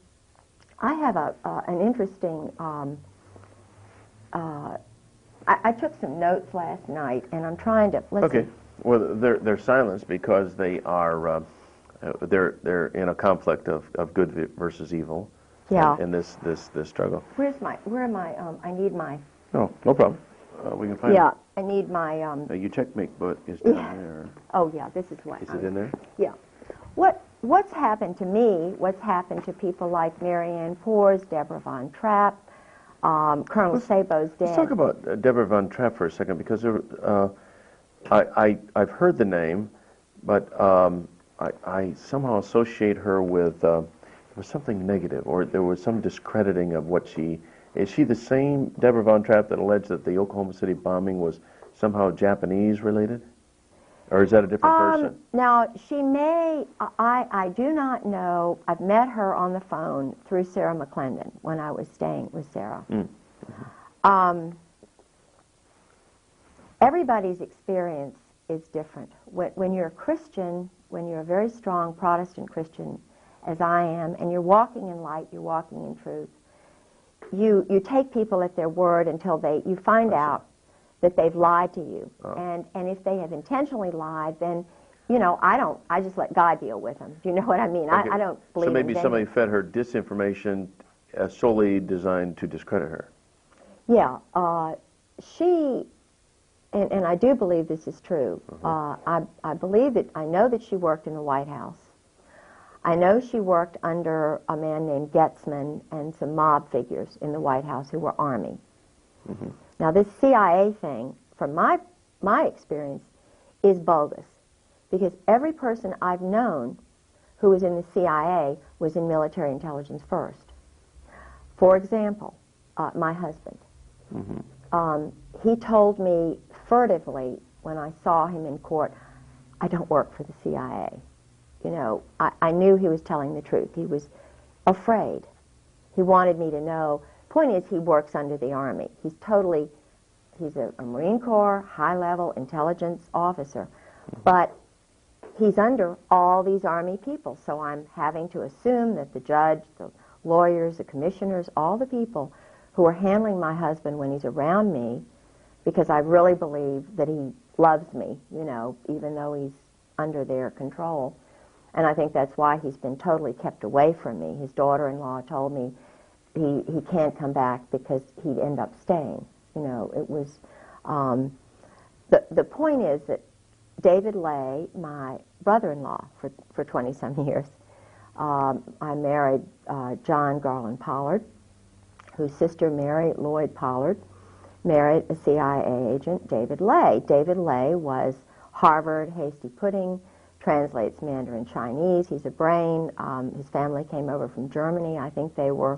have an interesting... I took some notes last night, and I'm trying to... Okay. Well, they're silenced because they are they're in a conflict of good versus evil. Yeah. In this struggle. Where am I? I need my... No problem. We can find it. Yeah, I need my... Your checkmate book is down there. Oh, yeah, this is what... Is it in there? Yeah. What's happened to me, what's happened to people like Marianne Poors, Deborah Von Trapp, Colonel Sabo's dead. Let's talk about Deborah Von Trapp for a second, because I've heard the name, but I somehow associate her with something negative, or there was some discrediting of what she... Is she the same Deborah Von Trapp that alleged that the Oklahoma City bombing was somehow Japanese related? Or is that a different person? Now, she may... I do not know. I've met her on the phone through Sarah McClendon when I was staying with Sarah. Everybody's experience is different. When you're a Christian, when you're a very strong Protestant Christian, as I am, and you're walking in light, you're walking in truth, you take people at their word until you find out that they've lied to you. And if they have intentionally lied, then, I just let God deal with them. Do you know what I mean? Okay. I don't believe So maybe in somebody fed her disinformation solely designed to discredit her. Yeah. She, and I do believe this is true, I believe that, I know that she worked in the White House. I know she worked under a man named Getzman and some mob figures in the White House who were Army. Now, this CIA thing, from my experience, is bogus, because every person I've known who was in the CIA was in military intelligence first. For example, my husband. He told me furtively when I saw him in court, I don't work for the CIA. I knew he was telling the truth. He was afraid. He wanted me to know. Point is, he works under the Army. He's a Marine Corps, high-level intelligence officer, but he's under all these Army people, so I'm having to assume that the judge, the lawyers, the commissioners, all the people who are handling my husband when he's around me, because I really believe that he loves me, even though he's under their control. And I think that's why he's been totally kept away from me. His daughter-in-law told me he can't come back because he'd end up staying. It was... the point is that David Lay, my brother-in-law for 20-some years, I married John Garland Pollard, whose sister Mary Lloyd Pollard married a CIA agent, David Lay. David Lay was Harvard, Hasty Pudding, translates Mandarin Chinese. He's a brain. His family came over from Germany. I think they were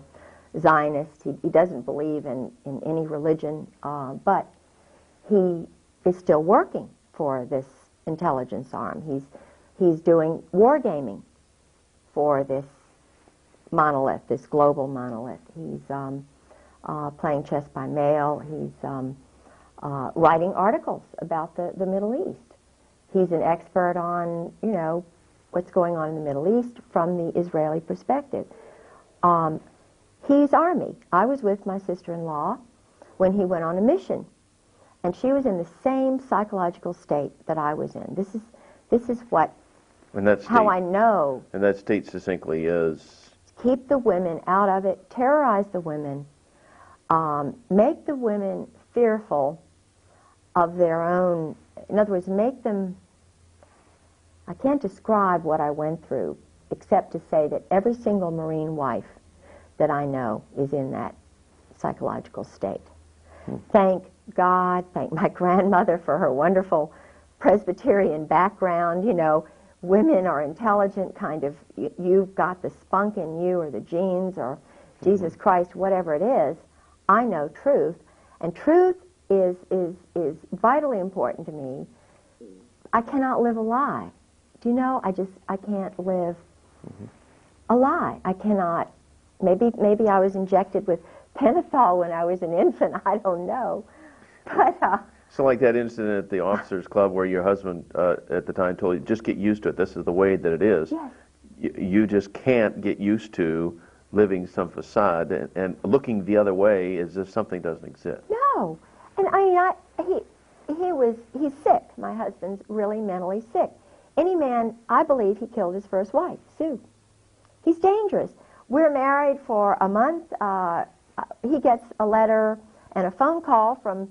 Zionists. He doesn't believe in any religion, but he is still working for this intelligence arm. He's doing wargaming for this monolith, this global monolith. He's playing chess by mail. He's writing articles about the Middle East. He's an expert on, what's going on in the Middle East from the Israeli perspective. He's Army. I was with my sister-in-law when he went on a mission, and she was in the same psychological state that I was in. This is what, how I know. And that state succinctly is? Keep the women out of it, terrorize the women, make the women fearful of their own, in other words, make them, I can't describe what I went through except to say that every single Marine wife that I know is in that psychological state. Thank God, thank my grandmother for her wonderful Presbyterian background. Women are intelligent, kind of, you've got the spunk in you or the genes or Jesus Christ, whatever it is. I know truth, and truth is vitally important to me. I cannot live a lie. Do you know, I can't live a lie. I cannot. Maybe I was injected with pentothal when I was an infant. I don't know. But so like that incident at the officers' club where your husband at the time told you, just get used to it. This is the way that it is. Yes. You just can't get used to living some facade and looking the other way as if something doesn't exist. No. And I mean, he's sick. My husband's really mentally sick. Any man, I believe he killed his first wife, Sue. He's dangerous. We're married for a month. He gets a letter and a phone call from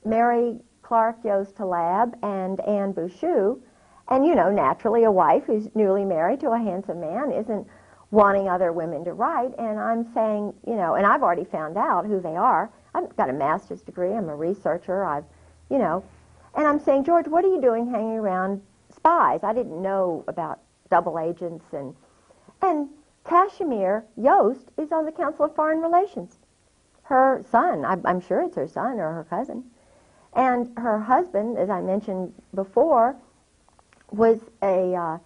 Mary Clark Yost Talab and Anne Bouchou. And, naturally a wife who's newly married to a handsome man isn't wanting other women to write. And I'm saying, and I've already found out who they are. I've got a master's degree. I'm a researcher. And I'm saying, George, what are you doing hanging around spies? I didn't know about double agents. And Kashmir Yost is on the Council of Foreign Relations. Her son, I'm sure it's her son or her cousin. And her husband, as I mentioned before, was a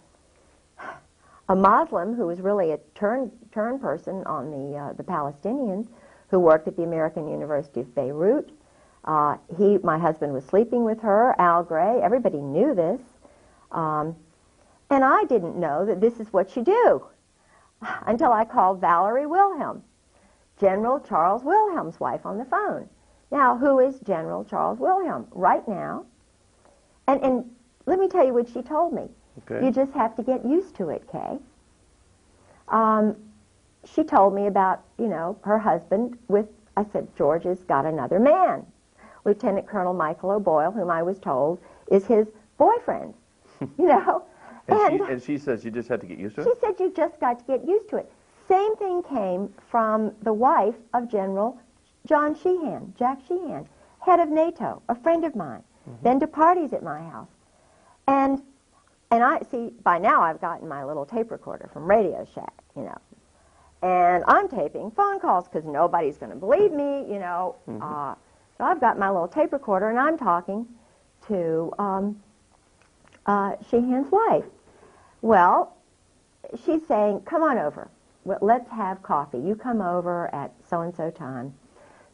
Muslim who was really a turn person on the Palestinians, who worked at the American University of Beirut. My husband was sleeping with her, Al Gray. Everybody knew this. And I didn't know that this is what you do until I called Valerie Wilhelm, General Charles Wilhelm's wife, on the phone. Now, who is General Charles Wilhelm? Right now. And let me tell you what she told me. Okay. You just have to get used to it, Kay. She told me about, her husband I said, George has got another man. Lieutenant Colonel Michael O'Boyle, whom I was told is his boyfriend, And she says you just have to get used to it? She said you just got to get used to it. Same thing came from the wife of General John Sheehan, Jack Sheehan, head of NATO, a friend of mine, been to parties at my house. And I see, by now I've gotten my little tape recorder from Radio Shack, and I'm taping phone calls because nobody's going to believe me, so I've got my little tape recorder and I'm talking to Sheehan's wife. Well, she's saying, come on over. Well, let's have coffee. You come over at so-and-so time.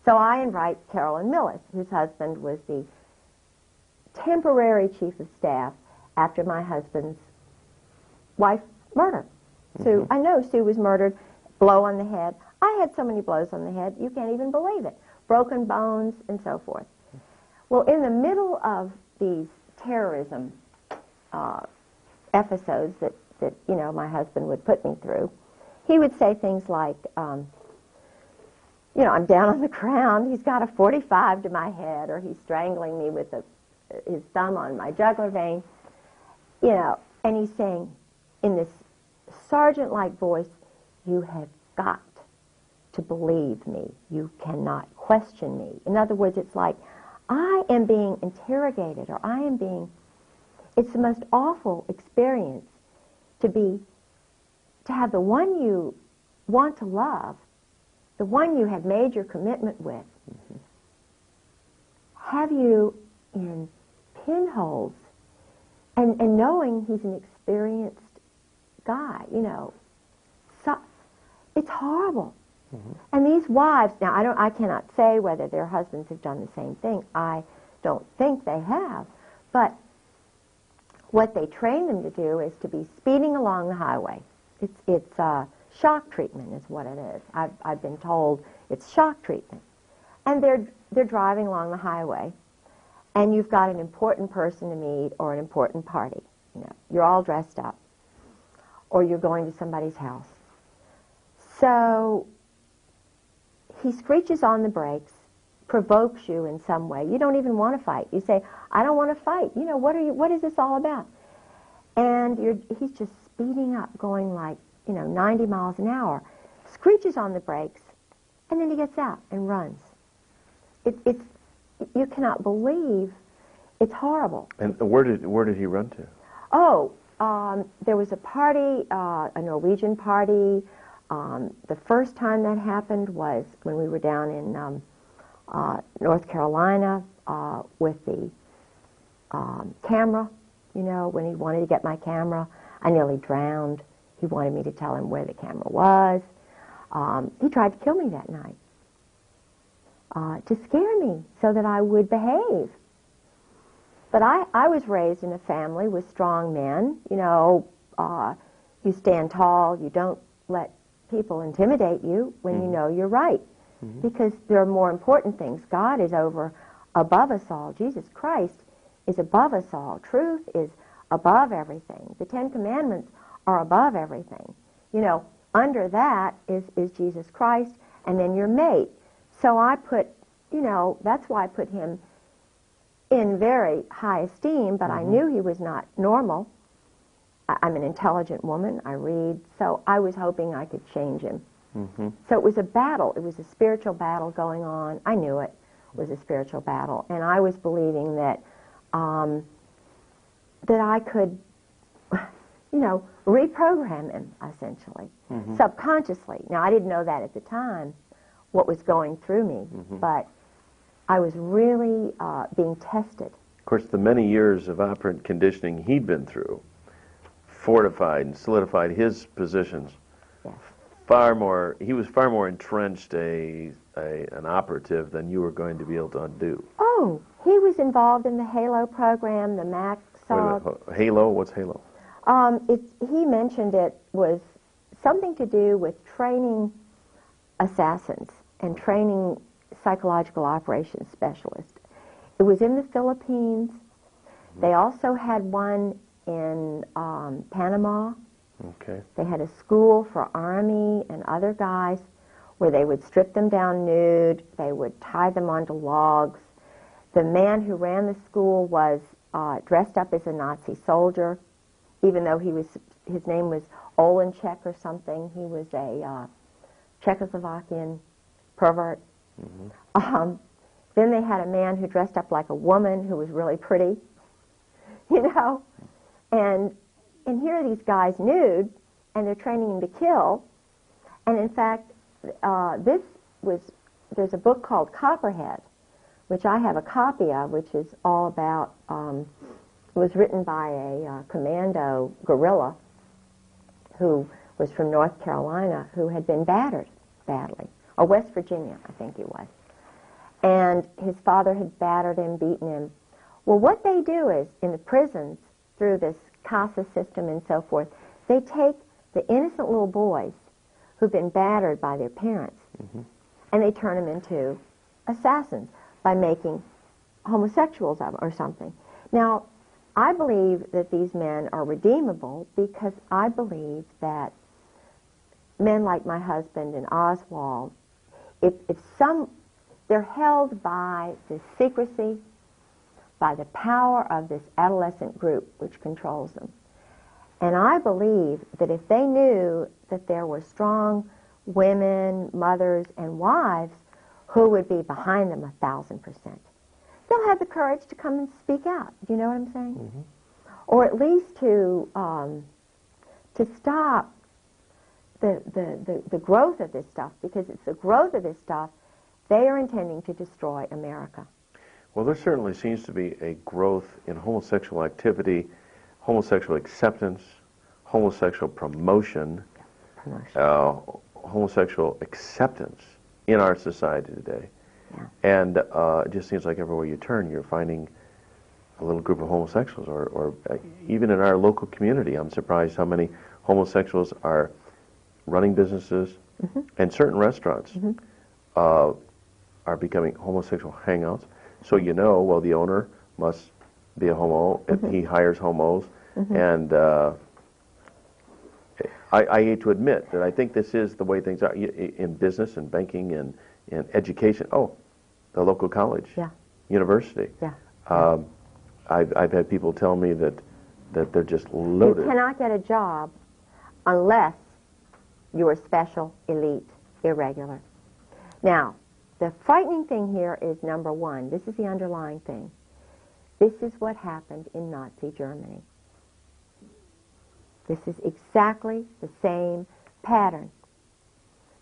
So I invite Carolyn Millis, whose husband was the temporary chief of staff after my husband's wife's murder. Sue, I know Sue was murdered, blow on the head. I had so many blows on the head, you can't even believe it. Broken bones and so forth. Well, in the middle of these terrorism episodes that my husband would put me through, he would say things like, I'm down on the ground, he's got a .45 to my head, or he's strangling me with his thumb on my jugular vein, and he's saying in this sergeant-like voice, you have got to believe me. You cannot question me. In other words, it's like I am being interrogated, or it's the most awful experience to have the one you want to love, the one you have made your commitment with, have you in pinholes, and knowing he's an experienced guy, you know. So, it's horrible. And these wives, now I cannot say whether their husbands have done the same thing. I don't think they have. But what they train them to do is to be speeding along the highway. It's shock treatment is what it is. I've been told it's shock treatment. And they're driving along the highway, and you've got an important person to meet or an important party. You know, you're all dressed up, or you're going to somebody's house. So he screeches on the brakes, provokes you in some way. You don't even want to fight. You say, "I don't want to fight. You know, what is this all about?" And he's just speeding up, going like, 90 miles an hour, screeches on the brakes, and then he gets out and runs. You cannot believe, it's horrible. And where did he run to? Oh, there was a party, a Norwegian party. The first time that happened was when we were down in North Carolina with the camera, when he wanted to get my camera. I nearly drowned. He wanted me to tell him where the camera was. He tried to kill me that night to scare me so that I would behave. But I was raised in a family with strong men. You stand tall. You don't let people intimidate you when you know you're right. Because there are more important things. God is above us all. Jesus Christ is above us all. Truth is above everything. The Ten Commandments are above everything. Under that is Jesus Christ, and then your mate. So I put, that's why I put him in very high esteem, but I knew he was not normal. I'm an intelligent woman. I read. So I was hoping I could change him. So it was a battle. It was a spiritual battle going on. I knew it was a spiritual battle. And I was believing that that I could, reprogram him, essentially, subconsciously. Now, I didn't know that at the time, what was going through me, but I was really being tested. Of course, the many years of operant conditioning he'd been through fortified and solidified his positions. Yes. He was far more entrenched an operative than you were going to be able to undo. Oh, he was involved in the HALO program, the MAC HALO? What's HALO? He mentioned it was something to do with training assassins and training psychological operations specialists. It was in the Philippines. They also had one in Panama. Okay. They had a school for Army and other guys where they would strip them down nude. They would tie them onto logs. The man who ran the school was dressed up as a Nazi soldier, even though his name was Olenchek or something. He was a Czechoslovakian pervert. Then they had a man who dressed up like a woman who was really pretty, and here are these guys nude, and they're training them to kill. And in fact, there's a book called Copperhead, which I have a copy of, which is all about, it was written by a commando guerrilla who was from North Carolina, who had been battered badly, or West Virginia, I think it was. And his father had battered him, beaten him. Well, what they do is, in the prisons, through this CASA system and so forth, they take the innocent little boys who've been battered by their parents, and they turn them into assassins by making homosexuals of them or something. Now, I believe that these men are redeemable because I believe that men like my husband and Oswald, they're held by the secrecy, by the power of this adolescent group which controls them. And I believe that if they knew that there were strong women, mothers, and wives who would be behind them 1,000%, they'll have the courage to come and speak out. Do you know what I'm saying? or at least to stop the growth of this stuff, because it's the growth of this stuff they are intending to destroy America. Well, there certainly seems to be a growth in homosexual activity, homosexual acceptance, homosexual promotion, homosexual acceptance in our society today. Yeah. And it just seems like everywhere you turn, you're finding a little group of homosexuals, or even in our local community, I'm surprised how many homosexuals are running businesses, and certain restaurants are becoming homosexual hangouts. So you know, well, the owner must be a homo, and he hires homos, and I hate to admit that I think this is the way things are in business and banking and in education. Oh, the local college, university. Yeah. I've had people tell me that they're just loaded. You cannot get a job unless you are special, elite, irregular. Now, the frightening thing here is, number one, this is the underlying thing. This is what happened in Nazi Germany. This is exactly the same pattern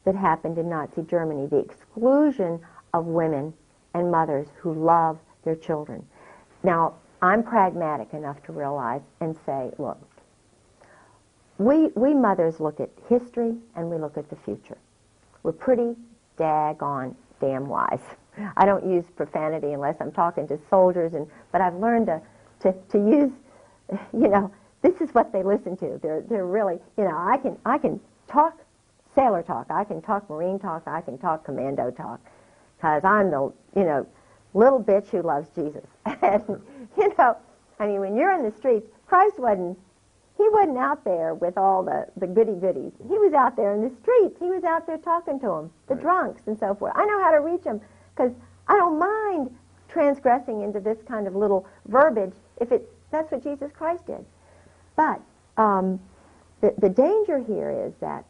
that happened in Nazi Germany, the exclusion of women and mothers who love their children. Now, I'm pragmatic enough to realize and say, look, we mothers look at history and we look at the future. We're pretty daggone damn wise. I don't use profanity unless I'm talking to soldiers, but I've learned to use, this is what they listen to. They're really, I can talk sailor talk, I can talk Marine talk, I can talk commando talk, because I'm the, little bitch who loves Jesus. And, when you're in the streets, Christ wasn't out there with all the goody-goodies. He was out there in the streets. He was out there talking to them, the drunks and so forth. I know how to reach them, because I don't mind transgressing into this kind of little verbiage if that's what Jesus Christ did. But the danger here is that,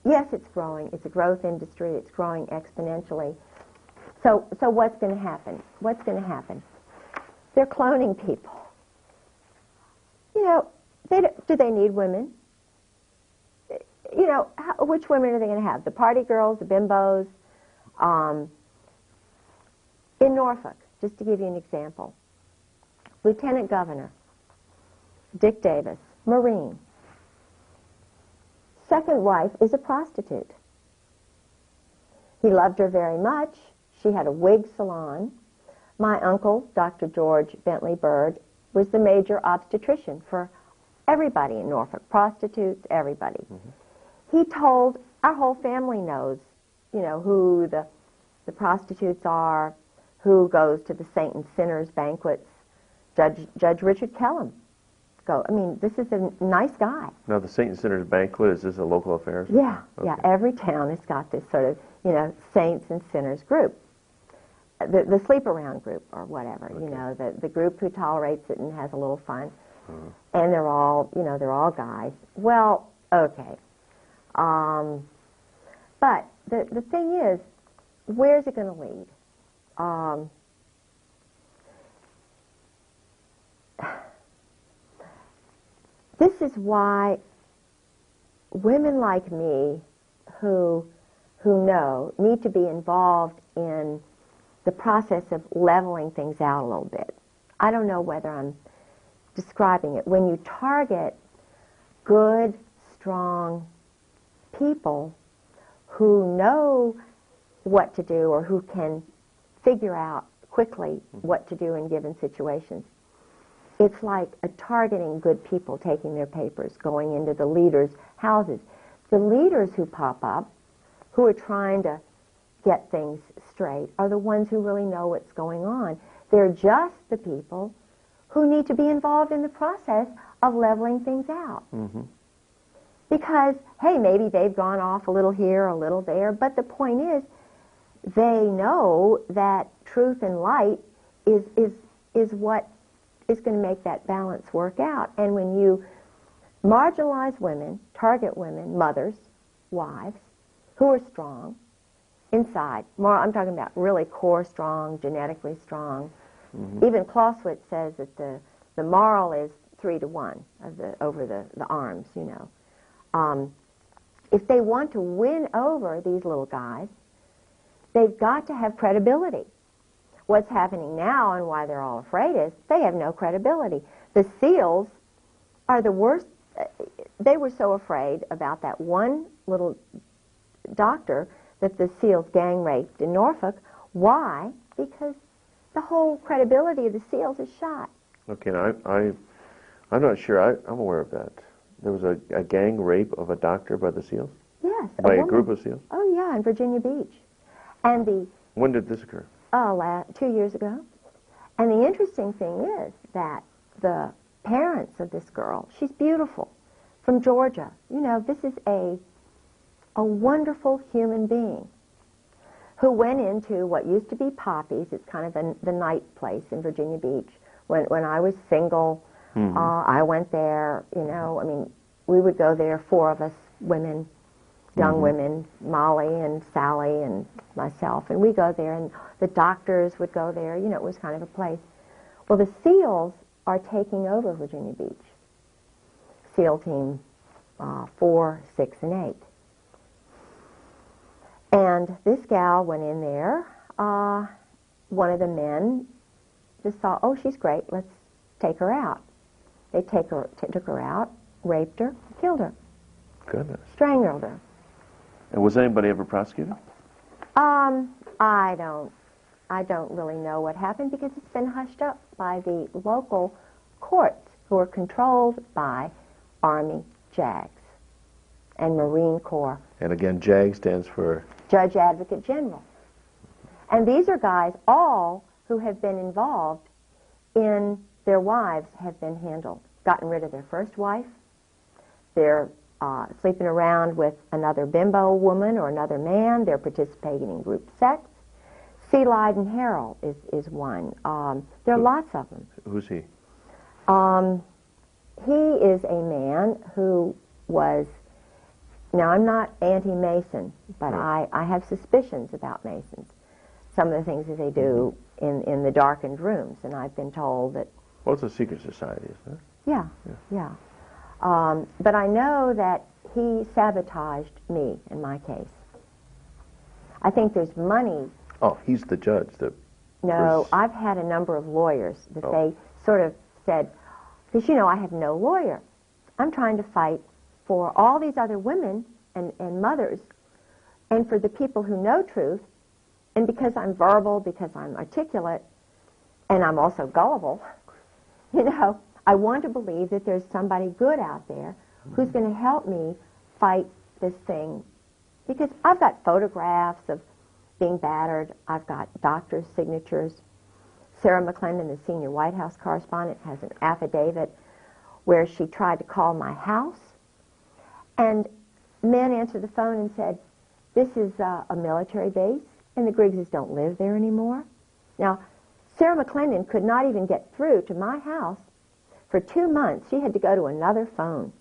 yes, it's growing. It's a growth industry. It's growing exponentially. So what's going to happen? What's going to happen? They're cloning people. Do they need women? Which women are they going to have? The party girls, the bimbos? In Norfolk, just to give you an example, Lieutenant Governor Dick Davis, Marine. Second wife is a prostitute. He loved her very much. She had a wig salon. My uncle, Dr. George Bentley Bird, was the major obstetrician for everybody in Norfolk, prostitutes, everybody. He told, our whole family knows, who the prostitutes are, who goes to the Saint and Sinners banquets. Judge Richard Kellum. This is a nice guy. Now, the Saint and Sinners banquet, is this a local affair? Yeah, okay. Yeah. Every town has got this sort of, Saints and Sinners group. The sleep around group or whatever, okay. The group who tolerates it and has a little fun. And they're all, they're all guys. Well, okay. But the thing is, where's it going to lead? This is why women like me who know need to be involved in the process of leveling things out a little bit. I don't know whether I'm describing it. When you target good, strong people who know what to do or who can figure out quickly what to do in given situations, it's like targeting good people, taking their papers, going into the leaders' houses. The leaders who pop up, who are trying to get things straight, are the ones who really know what's going on. They're just the people who need to be involved in the process of leveling things out. Because, hey, maybe they've gone off a little here, a little there, but the point is, they know that truth and light is what is going to make that balance work out. And when you marginalize women, target women, mothers, wives, who are strong inside, I'm talking about really core strong, genetically strong. Even Clausewitz says that the moral is, 3 to 1 of over the arms, you know. If they want to win over these little guys, they've got to have credibility. What's happening now and why they're all afraid is they have no credibility. The SEALs are the worst. They were so afraid about that one little doctor that the SEALs gang raped in Norfolk. Why? Because the whole credibility of the SEALs is shot. Okay, now I'm not sure. I'm aware of that. There was a gang rape of a doctor by the SEALs? Yes. By a group of SEALs? Oh, yeah, in Virginia Beach. And When did this occur? 2 years ago. And the interesting thing is that the parents of this girl, she's beautiful, from Georgia. You know, this is a wonderful human being who went into what used to be Poppy's. It's kind of the night place in Virginia Beach. When I was single, I went there, you know. I mean, we would go there, 4 of us women, young women, Molly and Sally and myself, and we go there, and the doctors would go there. You know, it was kind of a place. Well, the SEALs are taking over Virginia Beach. SEAL Team 4, 6, and 8. And this gal went in there. One of the men just saw, oh, she's great, let's take her out. They took her out, raped her, killed her. Goodness. Strangled her. And was anybody ever prosecuted? I don't really know what happened because it's been hushed up by the local courts who are controlled by Army JAGs and Marine Corps. And again, JAG stands for? Judge Advocate General. And these are guys all who have been involved in their wives have been handled, gotten rid of their first wife. They're sleeping around with another bimbo woman or another man. They're participating in group sex. C. Lyden Harrell is one. There are lots of them. Who's he? He is a man who was, now I'm not anti-Mason, but I have suspicions about Masons. Some of the things that they do in the darkened rooms, and I've been told that... Well, it's a secret society, isn't it? Yeah. But I know that he sabotaged me in my case. I think there's money. Oh, he's the judge. No, I've had a number of lawyers that they sort of said, because, you know, I have no lawyer. I'm trying to fight for all these other women and mothers and for the people who know truth. And because I'm verbal, because I'm articulate, and I'm also gullible, you know, I want to believe that there's somebody good out there who's going to help me fight this thing. Because I've got photographs of being battered. I've got doctors' signatures. Sarah McClendon, the senior White House correspondent, has an affidavit where she tried to call my house. And men answered the phone and said, this is a military base, and the Griggses don't live there anymore. Now, Sarah McClendon could not even get through to my house. For 2 months, she had to go to another phone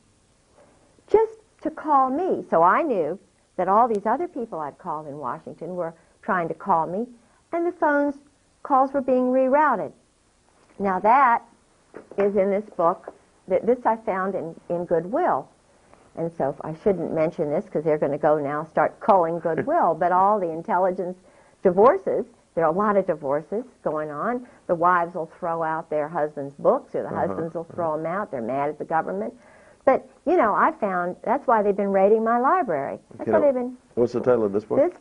just to call me. So I knew that all these other people I'd called in Washington were trying to call me, and the calls were being rerouted. Now that is in this book. This I found in Goodwill. And so I shouldn't mention this because they're going to go now start culling Goodwill, but all the intelligence divorces, there are a lot of divorces going on. The wives will throw out their husbands' books, or the husbands will throw them out. They're mad at the government. But, you know, I found that's why they've been raiding my library. That's why they've been... What's the title of this book? This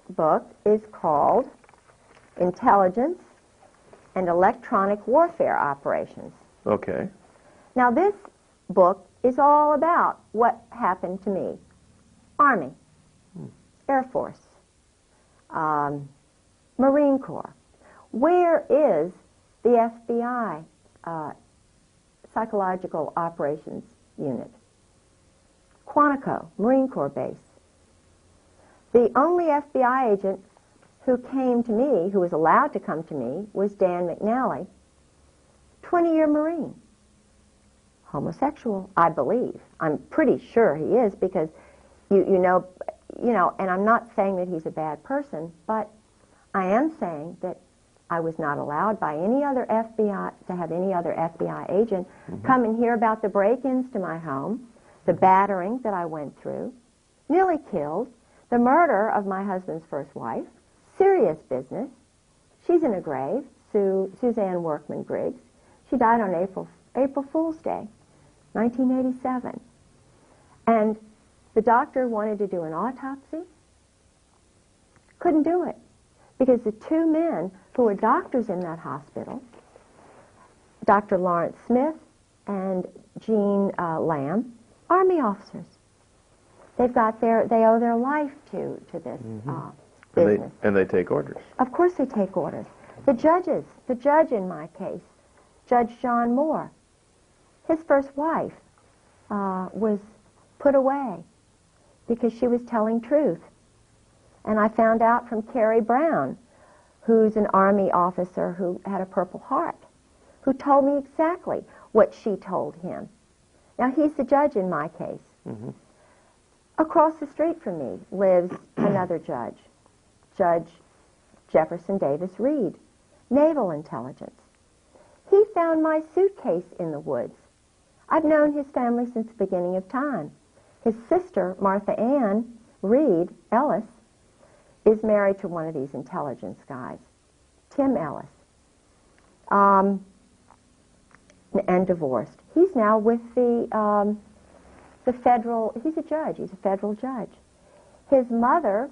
book is called Intelligence and Electronic Warfare Operations. Okay. Now, this book is all about what happened to me. Army, Air Force, Marine Corps. Where is the FBI Psychological Operations Unit? Quantico, Marine Corps base. The only FBI agent who came to me, who was allowed to come to me, was Dan McNally, 20-year Marine. Homosexual, I believe. I'm pretty sure he is because, you know, and I'm not saying that he's a bad person, but I am saying that I was not allowed by any other FBI to have any other FBI agent come and hear about the break-ins to my home, the battering that I went through, nearly killed, the murder of my husband's first wife, serious business. She's in a grave, Suzanne Workman Griggs. She died on April Fool's Day, 1987. And the doctor wanted to do an autopsy. Couldn't do it because the two men who were doctors in that hospital, Dr. Lawrence Smith and Jean Lamb, Army officers. They owe their life to this business. And they take orders. Of course they take orders. The judge in my case, Judge John Moore, his first wife was put away because she was telling truth. And I found out from Carrie Brown, who's an Army officer who had a Purple Heart, who told me exactly what she told him. Now, he's the judge in my case. Across the street from me lives another judge, Judge Jefferson Davis Reed, Naval Intelligence. He found my suitcase in the woods. I've known his family since the beginning of time. His sister, Martha Ann Reed Ellis, is married to one of these intelligence guys, Tim Ellis, and divorced. He's now with the federal, he's a judge, he's a federal judge. His mother,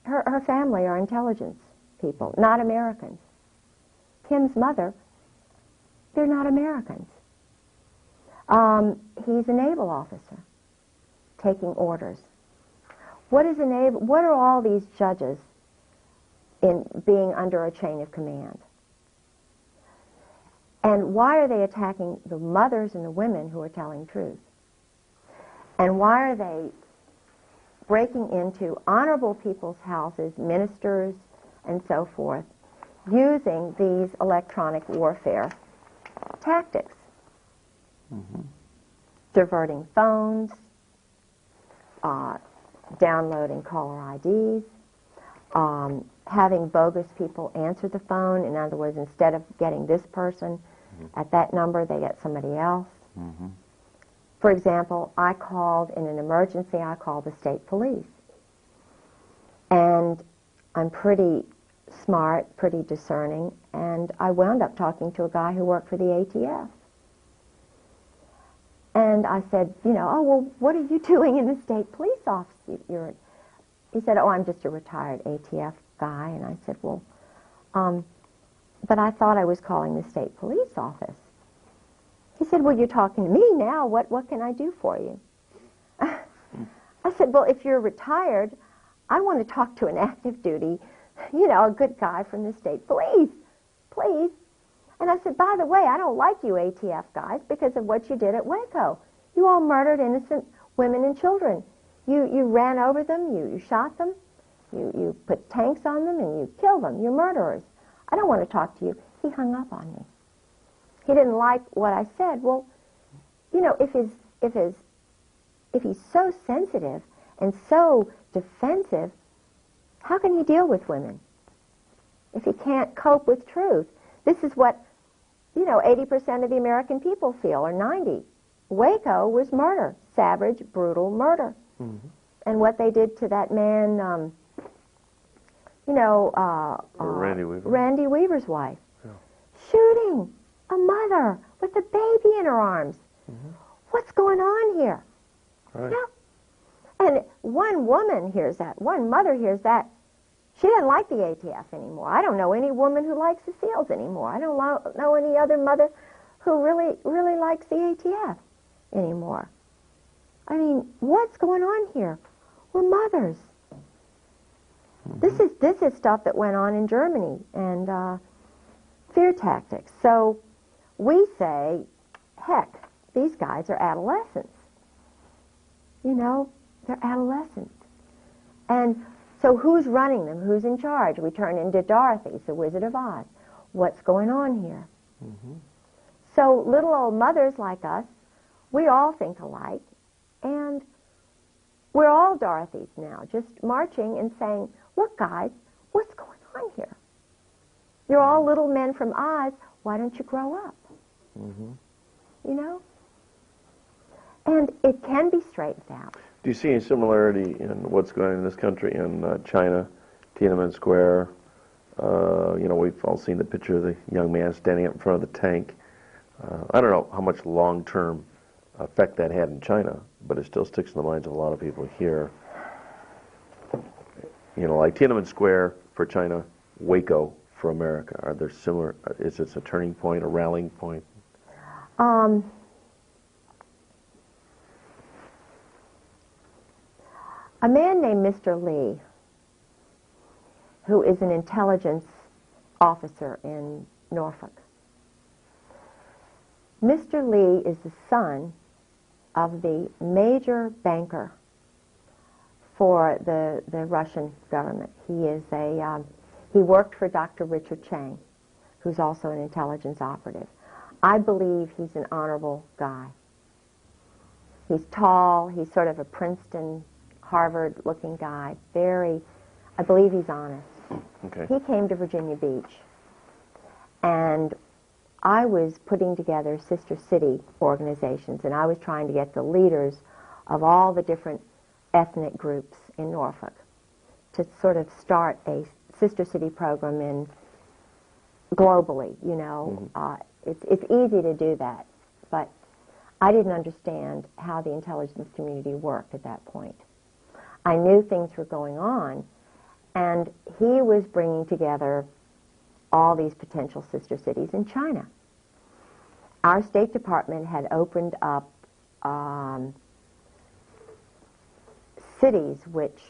her family are intelligence people, not Americans. Tim's mother, they're not Americans. He's a naval officer, taking orders. What are all these judges in being under a chain of command? And why are they attacking the mothers and the women who are telling truth? And why are they breaking into honorable people's houses, ministers, and so forth, using these electronic warfare tactics? Diverting phones, downloading caller IDs, having bogus people answer the phone. In other words, instead of getting this person at that number, they get somebody else. For example, I called in an emergency, I called the state police. And I'm pretty smart, pretty discerning, and I wound up talking to a guy who worked for the ATF. And I said, oh, well, what are you doing in the state police office? He said, oh, I'm just a retired ATF guy. And I said, well, but I thought I was calling the state police office. He said, well, you're talking to me now. What can I do for you? I said, well, if you're retired, I want to talk to an active duty, a good guy from the state police, please. And I said, by the way, I don't like you ATF guys because of what you did at Waco. You all murdered innocent women and children. You ran over them, you shot them, you put tanks on them, and you killed them. You're murderers. I don't want to talk to you. He hung up on me. He didn't like what I said. Well, if he's so sensitive and so defensive, how can he deal with women if he can't cope with truth? This is what 80% of the American people feel, or 90. Waco was murder, savage, brutal murder. And what they did to that man, Randy Weaver. Randy Weaver's wife. Shooting a mother with a baby in her arms. What's going on here? Right. And one woman hears that, one mother hears that. She doesn't like the ATF anymore. I don't know any woman who likes the SEALs anymore. I don't know any other mother who really likes the ATF anymore. I mean, what's going on here? We're mothers. This is stuff that went on in Germany, and fear tactics. So we say, heck, these guys are adolescents. They're adolescents. And so who's running them? Who's in charge? We turn into Dorothy, the Wizard of Oz. What's going on here? So little old mothers like us, we all think alike, and we're all Dorothys now, just marching and saying, look, guys, what's going on here? You're all little men from Oz. Why don't you grow up? You know? And it can be straightened out. Do you see any similarity in what's going on in this country in China, Tiananmen Square? You know, we've all seen the picture of the young man standing up in front of the tank. I don't know how much long-term effect that had in China, but it still sticks in the minds of a lot of people here. You know, like Tiananmen Square for China, Waco for America. Are there similar, is this a turning point, a rallying point? A man named Mr. Lee, who is an intelligence officer in Norfolk. Mr. Lee is the son of the major banker for the Russian government. He is he worked for Dr. Richard Chang, who's also an intelligence operative. I believe he's an honorable guy. He's tall, he's sort of a Princeton, Harvard-looking guy, I believe he's honest. Okay. He came to Virginia Beach, and I was putting together sister city organizations, and I was trying to get the leaders of all the different ethnic groups in Norfolk to sort of start a sister city program globally, you know. It's easy to do that, but I didn't understand how the intelligence community worked at that point. I knew things were going on, and he was bringing together all these potential sister cities in China. Our State Department had opened up cities which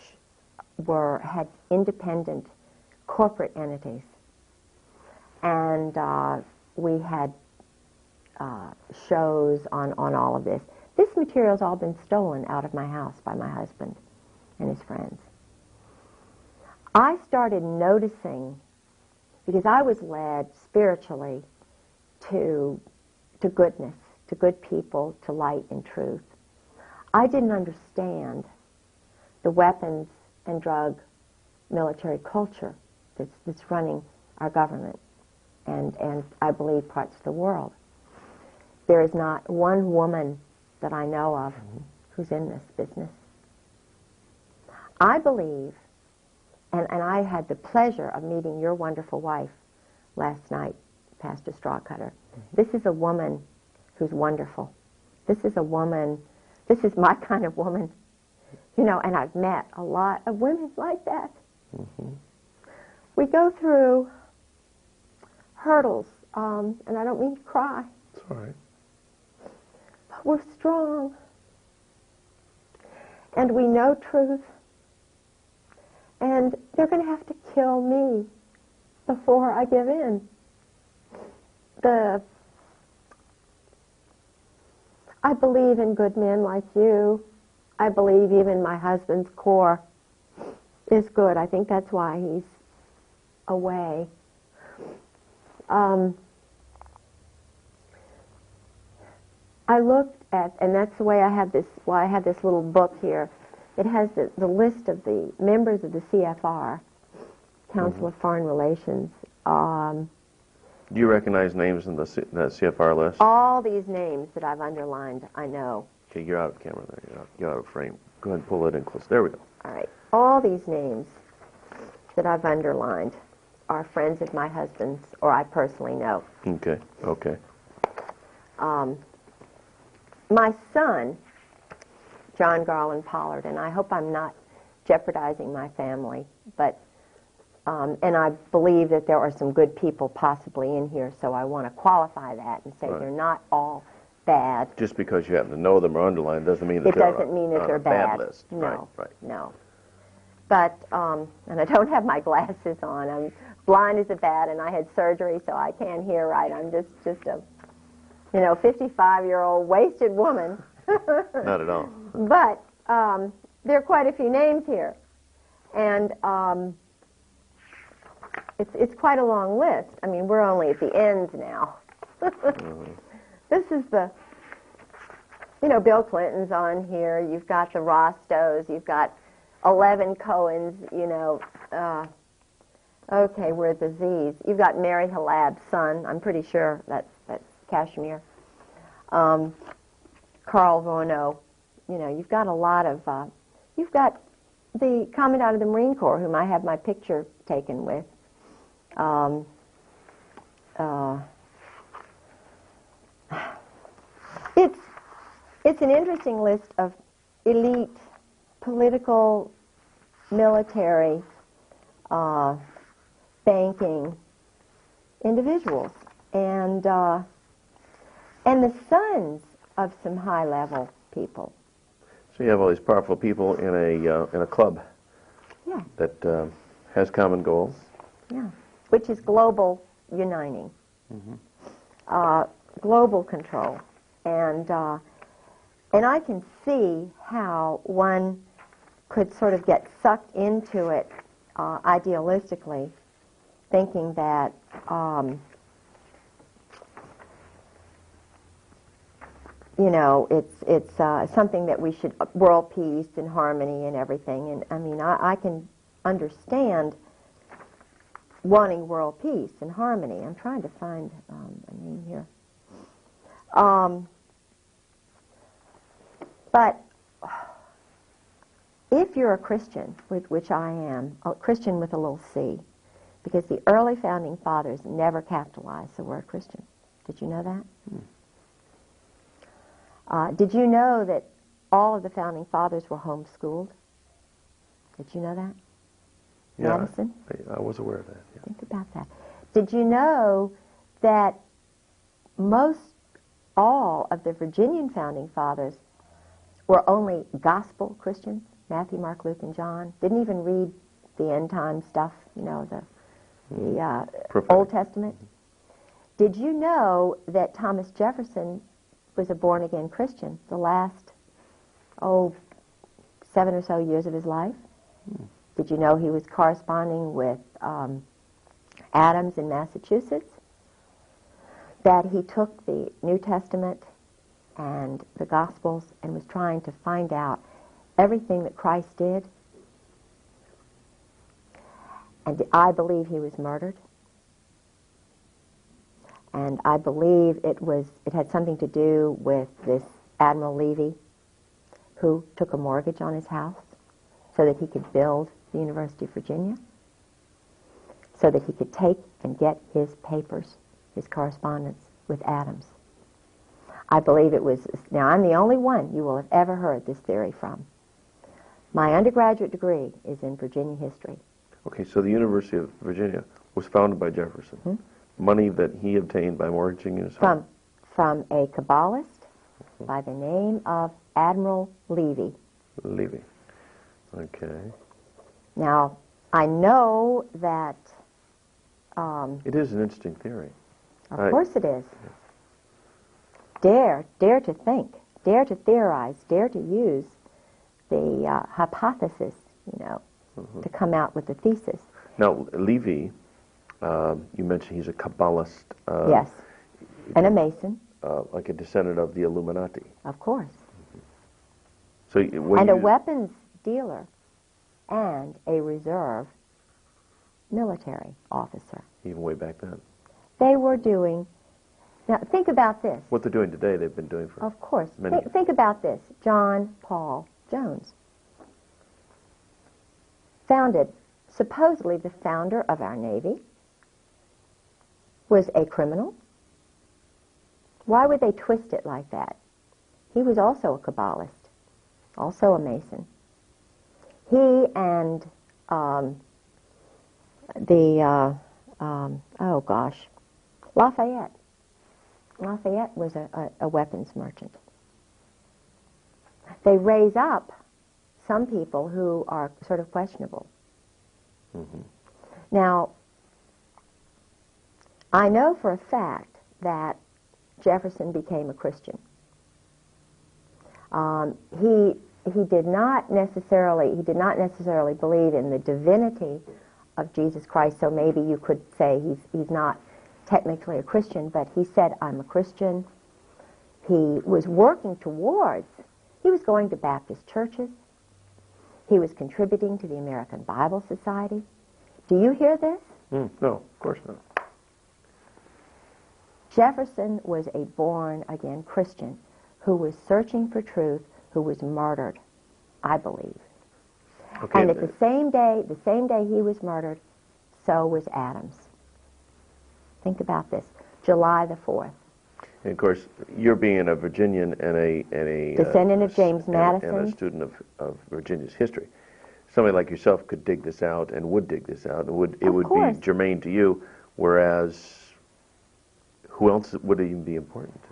had independent corporate entities, and we had shows on all of this. This material's all been stolen out of my house by my husband and his friends. I started noticing, because I was led spiritually to goodness, to good people, to light and truth. I didn't understand the weapons and drug military culture that's running our government and I believe parts of the world. There is not one woman that I know of who's in this business. I believe, and I had the pleasure of meeting your wonderful wife last night, Pastor Strawcutter. This is a woman who's wonderful. This is my kind of woman. You know, and I've met a lot of women like that. We go through hurdles, and I don't mean to cry. It's all right. But we're strong. And we know truth. And they're going to have to kill me before I give in. I believe in good men like you. I believe even my husband's core is good. I think that's why he's away. I looked at, and that's the way I have this, why I have this little book here. It has the list of the members of the CFR, Council of Foreign Relations. Do you recognize names in that CFR list? All these names that I've underlined, I know. Okay, you're out of camera there. You're out of frame. Go ahead and pull it in close. There we go. All right. All these names that I've underlined are friends of my husband's, or I personally know. Okay, okay. My son, John Garland Pollard, and I hope I'm not jeopardizing my family, but and I believe that there are some good people possibly in here, so I want to qualify that and say they're not all bad. Just because you happen to know them or underline doesn't mean that it doesn't mean that they're bad. List. No, right. No. But and I don't have my glasses on. I'm blind as a bat, and I had surgery, so I can't hear right. I'm just a 55-year-old wasted woman. Not at all. But there are quite a few names here, and it's quite a long list. I mean, we're only at the ends now. This is Bill Clinton's on here. You've got the Rostos. You've got 11 Cohens. Okay, we're the Z's. You've got Mary Halab's son. I'm pretty sure that's Kashmir. Carl Vorno. You know, you've got a lot of. You've got the Commandant of the Marine Corps, whom I have my picture taken with. It's an interesting list of elite political, military, banking individuals, and the sons of some high-level people. So you have all these powerful people in a club. Yeah. That has common goals. Yeah, which is global uniting, global control, and I can see how one could sort of get sucked into it idealistically, thinking that you know, it's something that we should, world peace and harmony and everything. And I mean, I can understand wanting world peace and harmony. I'm trying to find a name here. But if you're a Christian, which I am, a Christian with a little c, because the early founding fathers never capitalized the word Christian. Did you know that? Did you know that all of the founding fathers were homeschooled? Did you know that? Yeah, Madison? I was aware of that. Yeah. Think about that. Did you know that all of the Virginian founding fathers were only gospel Christians? Matthew, Mark, Luke, and John. Didn't even read the end time stuff, you know, the Old Testament. Did you know that Thomas Jefferson was a born-again Christian the last, 7 or so years of his life? Did you know he was corresponding with Adams in Massachusetts? That he took the New Testament and the Gospels and was trying to find out everything that Christ did? And I believe he was murdered. And I believe it had something to do with this Admiral Levy, who took a mortgage on his house so that he could build the University of Virginia, so that he could take and get his papers, his correspondence with Adams. I believe it was, now I'm the only one you will have ever heard this theory from. My undergraduate degree is in Virginia history. Okay, so the University of Virginia was founded by Jefferson. Money that he obtained by mortgaging his home. From a Kabbalist by the name of Admiral Levy. Levy. Okay. Now, I know that... it is an interesting theory. Of course it is. Dare to think, dare to theorize, dare to use the hypothesis, you know, to come out with the thesis. Now, Levy, you mentioned he's a Kabbalist. Yes, and a Mason. Like a descendant of the Illuminati. Of course. So and a weapons dealer and a reserve military officer. Even way back then. They were doing... Now, think about this. What they're doing today, they've been doing for Of course. many years. Think about this. John Paul Jones. Supposedly the founder of our Navy, was a criminal. Why would they twist it like that? He was also a Kabbalist, also a Mason. He and Lafayette. Lafayette was a weapons merchant. They raise up some people who are sort of questionable. Now, I know for a fact that Jefferson became a Christian. He did not necessarily believe in the divinity of Jesus Christ, so maybe you could say he's not technically a Christian, but he said, I'm a Christian. He was working towards, he was going to Baptist churches. He was contributing to the American Bible Society. Do you hear this? No, of course not. Jefferson was a born-again Christian who was searching for truth, who was murdered, I believe. Okay. And at the same day he was murdered, so was Adams. Think about this, July the 4th. And of course, you're being a Virginian and a Descendant of James and Madison. a student of Virginia's history. Somebody like yourself could dig this out and would dig this out. It would course. be germane to you, whereas who else would it even be important to?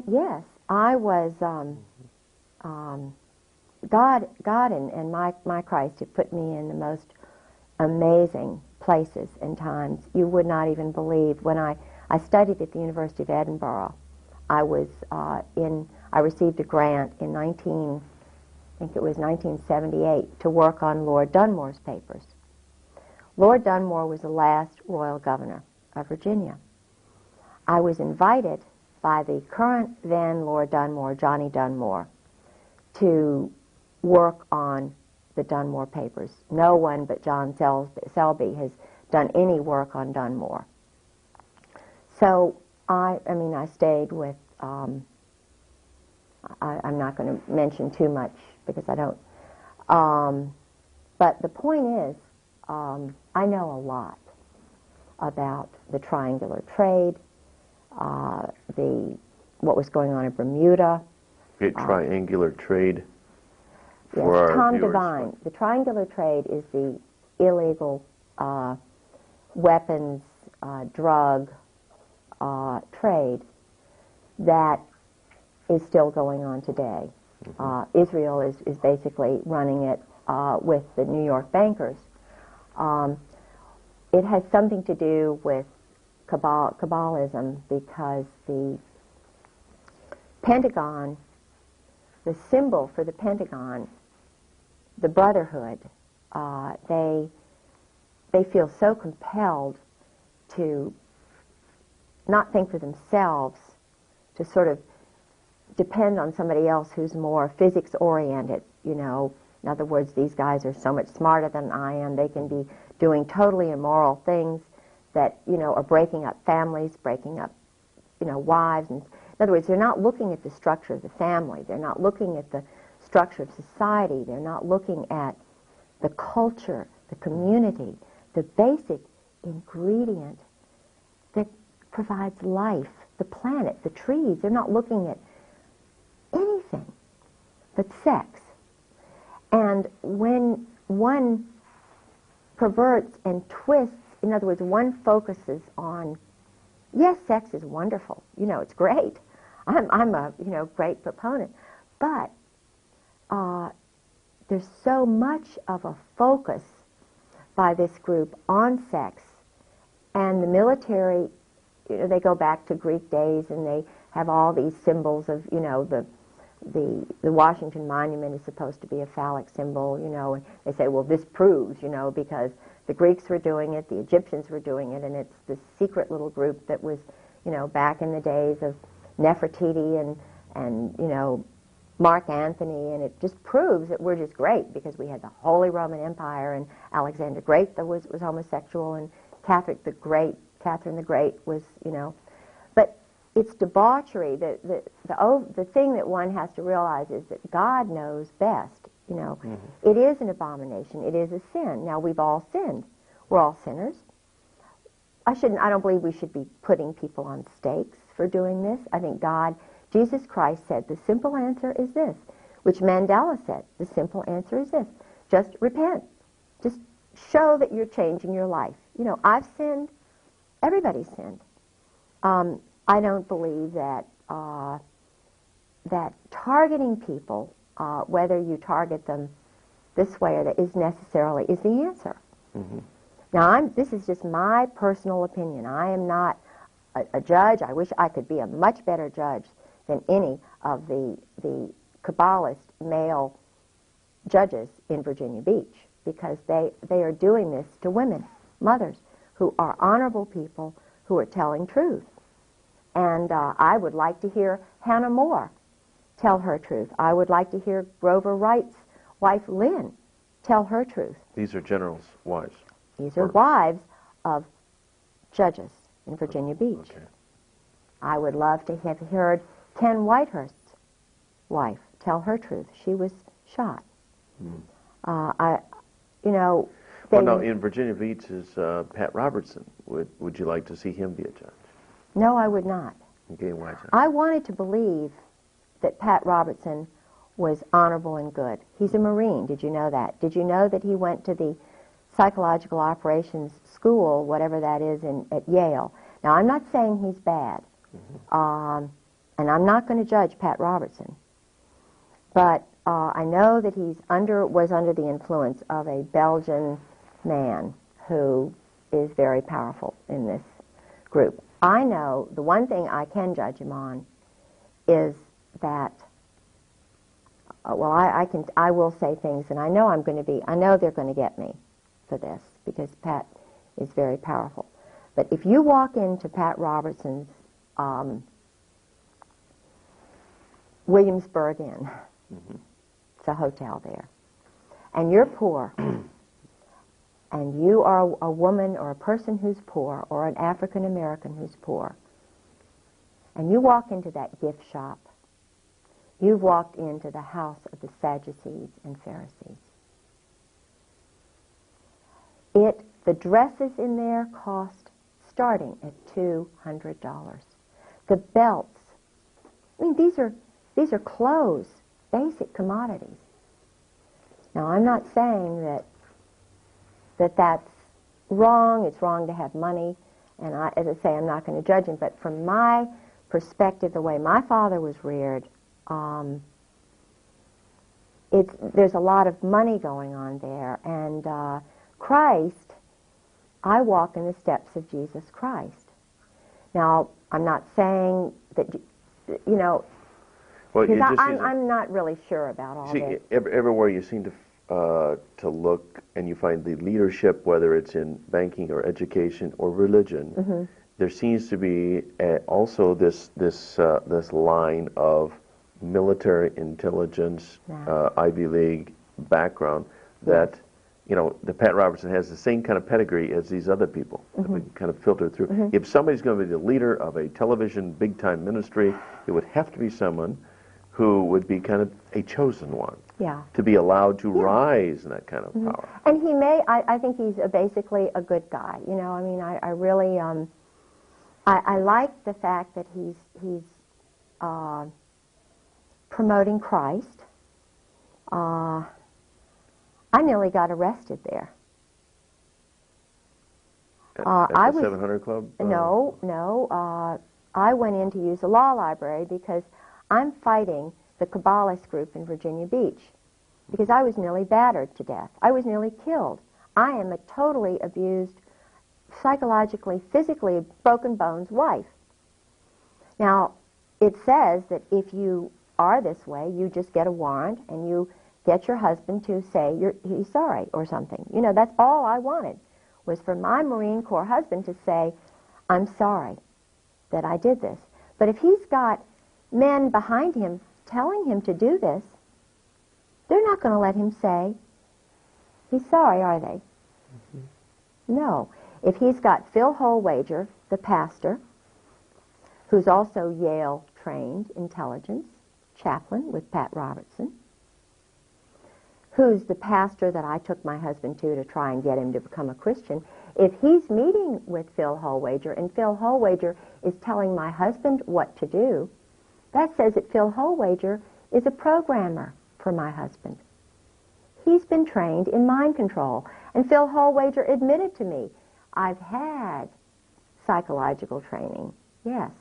Yes, I was, God and my Christ have put me in the most amazing places and times. You would not even believe. When I studied at the University of Edinburgh, I received a grant in 1978 to work on Lord Dunmore's papers. Lord Dunmore was the last royal governor of Virginia. I was invited by the current then Lord Dunmore, Johnny Dunmore, to work on the Dunmore papers. No one but John Selby has done any work on Dunmore. So I stayed with, I'm not going to mention too much because I don't, but the point is, I know a lot about the triangular trade, what was going on in Bermuda. Triangular trade. Yes, For our Tom viewers. Devine. The triangular trade is the illegal weapons, drug trade that is still going on today. Israel is basically running it with the New York bankers. It has something to do with Kabbalism because the Pentagon, the symbol for the Pentagon, the Brotherhood, they feel so compelled to not think for themselves, to sort of depend on somebody else who's more physics-oriented, you know. In other words, these guys are so much smarter than I am. They can be doing totally immoral things that, you know, are breaking up families, breaking up, you know, wives. And, in other words, they're not looking at the structure of the family. They're not looking at the structure of society. They're not looking at the culture, the community, the basic ingredient that provides life, the planet, the trees. They're not looking at anything but sex. And when one perverts and twists, in other words, one focuses on, yes, sex is wonderful, you know, it's great. I'm a, you know, great proponent. But there's so much of a focus by this group on sex, and the military, you know, they go back to Greek days and they have all these symbols of, you know, the Washington Monument is supposed to be a phallic symbol, you know, and they say, well, this proves, you know, because the Greeks were doing it, the Egyptians were doing it, and it's this secret little group that was, you know, back in the days of Nefertiti and you know, Mark Antony, and it just proves that we're just great because we had the Holy Roman Empire, and Alexander the Great that was homosexual, and Catherine the Great was, you know. But it's debauchery. The thing that one has to realize is that God knows best, you know. Mm-hmm. It is an abomination. It is a sin. Now, we've all sinned. We're all sinners. I don't believe we should be putting people on stakes for doing this. I think Jesus Christ said, the simple answer is this, which Mandela said, the simple answer is this, just repent. Just show that you're changing your life. You know, I've sinned. Everybody's sinned. I don't believe that that targeting people, whether you target them this way or that, is the answer. Mm-hmm. Now, this is just my personal opinion. I am not a judge. I wish I could be a much better judge than any of the Kabbalist male judges in Virginia Beach, because they are doing this to women, mothers, who are honorable people who are telling truth. And I would like to hear Hannah More tell her truth. I would like to hear Grover Wright's wife, Lynn, tell her truth. These are generals' wives. These are wives of judges in Virginia Beach. Okay. I would love to have heard Ken Whitehurst's wife tell her truth. She was shot. You know, Well, now in Virginia Beach is Pat Robertson. Would you like to see him be a judge? no, I would not. Okay, why is that? I wanted to believe that Pat Robertson was honorable and good. He's a Marine. Did you know that? Did you know that he went to the psychological operations school, whatever that is, at Yale? Now, I'm not saying he's bad, and I'm not going to judge Pat Robertson, but I know that was under the influence of a Belgian man who is very powerful in this group. I know the one thing I can judge him on is that, I will say things, and I know they're going to get me for this, because Pat is very powerful. But if you walk into Pat Robertson's Williamsburg Inn, it's a hotel there, and you're poor, and you are a woman or a person who's poor, or an African American who's poor, and you walk into that gift shop, you've walked into the house of the Sadducees and Pharisees. The dresses in there cost starting at $200. The belts, I mean, these are clothes, basic commodities. Now, I'm not saying that's wrong. It's wrong to have money, and as I say, I'm not going to judge him. But from my perspective, the way my father was reared, there's a lot of money going on there, and Christ. I walk in the steps of Jesus Christ. Now, I'm not saying that, you know, Well, because I'm not really sure about all this. Everywhere you seem to look, and you find the leadership, whether it's in banking or education or religion, there seems to be also this line of military intelligence, Ivy League background that. You know, the Pat Robertson has the same kind of pedigree as these other people that we kind of filter through. If somebody's going to be the leader of a television big-time ministry, it would have to be someone who would be kind of a chosen one. Yeah. To be allowed to rise in that kind of power. And I think he's basically a good guy. You know, I mean, I really, I like the fact that he's promoting Christ. I nearly got arrested there. At I the 700 Club? No. I went in to use the law library because I'm fighting the Kabbalist group in Virginia Beach because I was nearly battered to death. I was nearly killed. I am a totally abused, psychologically, physically broken bones wife. Now, it says that if you are this way, you just get a warrant and you get your husband to say he's sorry or something. You know, that's all I wanted, was for my Marine Corps husband to say, I'm sorry that I did this. But if he's got men behind him telling him to do this, they're not going to let him say he's sorry, are they? No. If he's got Phil Holwager, the pastor, who's also Yale-trained intelligence chaplain with Pat Robertson, who's the pastor that I took my husband to try and get him to become a Christian, if he's meeting with Phil Holwager and Phil Holwager is telling my husband what to do, that says that Phil Holwager is a programmer for my husband. He's been trained in mind control. And Phil Holwager admitted to me, I've had psychological training, yes.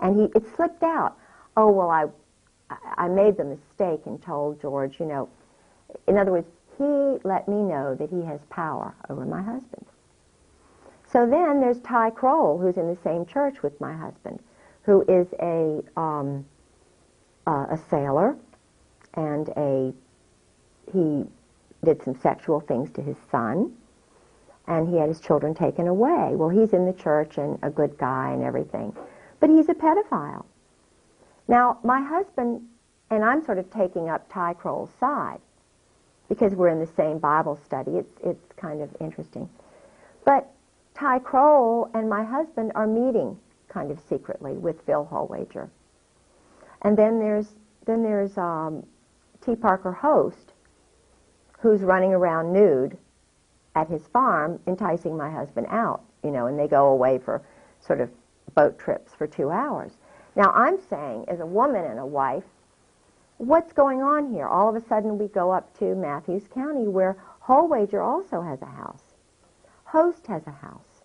And it slipped out. Oh, well, I made the mistake and told George, you know, in other words, he let me know that he has power over my husband. So then there's Ty Kroll, who's in the same church with my husband, who is a sailor, and he did some sexual things to his son, and he had his children taken away. Well, he's in the church and a good guy and everything, but he's a pedophile. Now, my husband, and I'm sort of taking up Ty Kroll's side, because we're in the same Bible study. It's kind of interesting. But Ty Kroll and my husband are meeting kind of secretly with Phil Holwager. And then there's T. Parker Host, who's running around nude at his farm, enticing my husband out, and they go away for sort of boat trips for 2 hours. Now, I'm saying, as a woman and a wife, what's going on here? All of a sudden, we go up to Matthews County, where Holwager also has a house. Host has a house.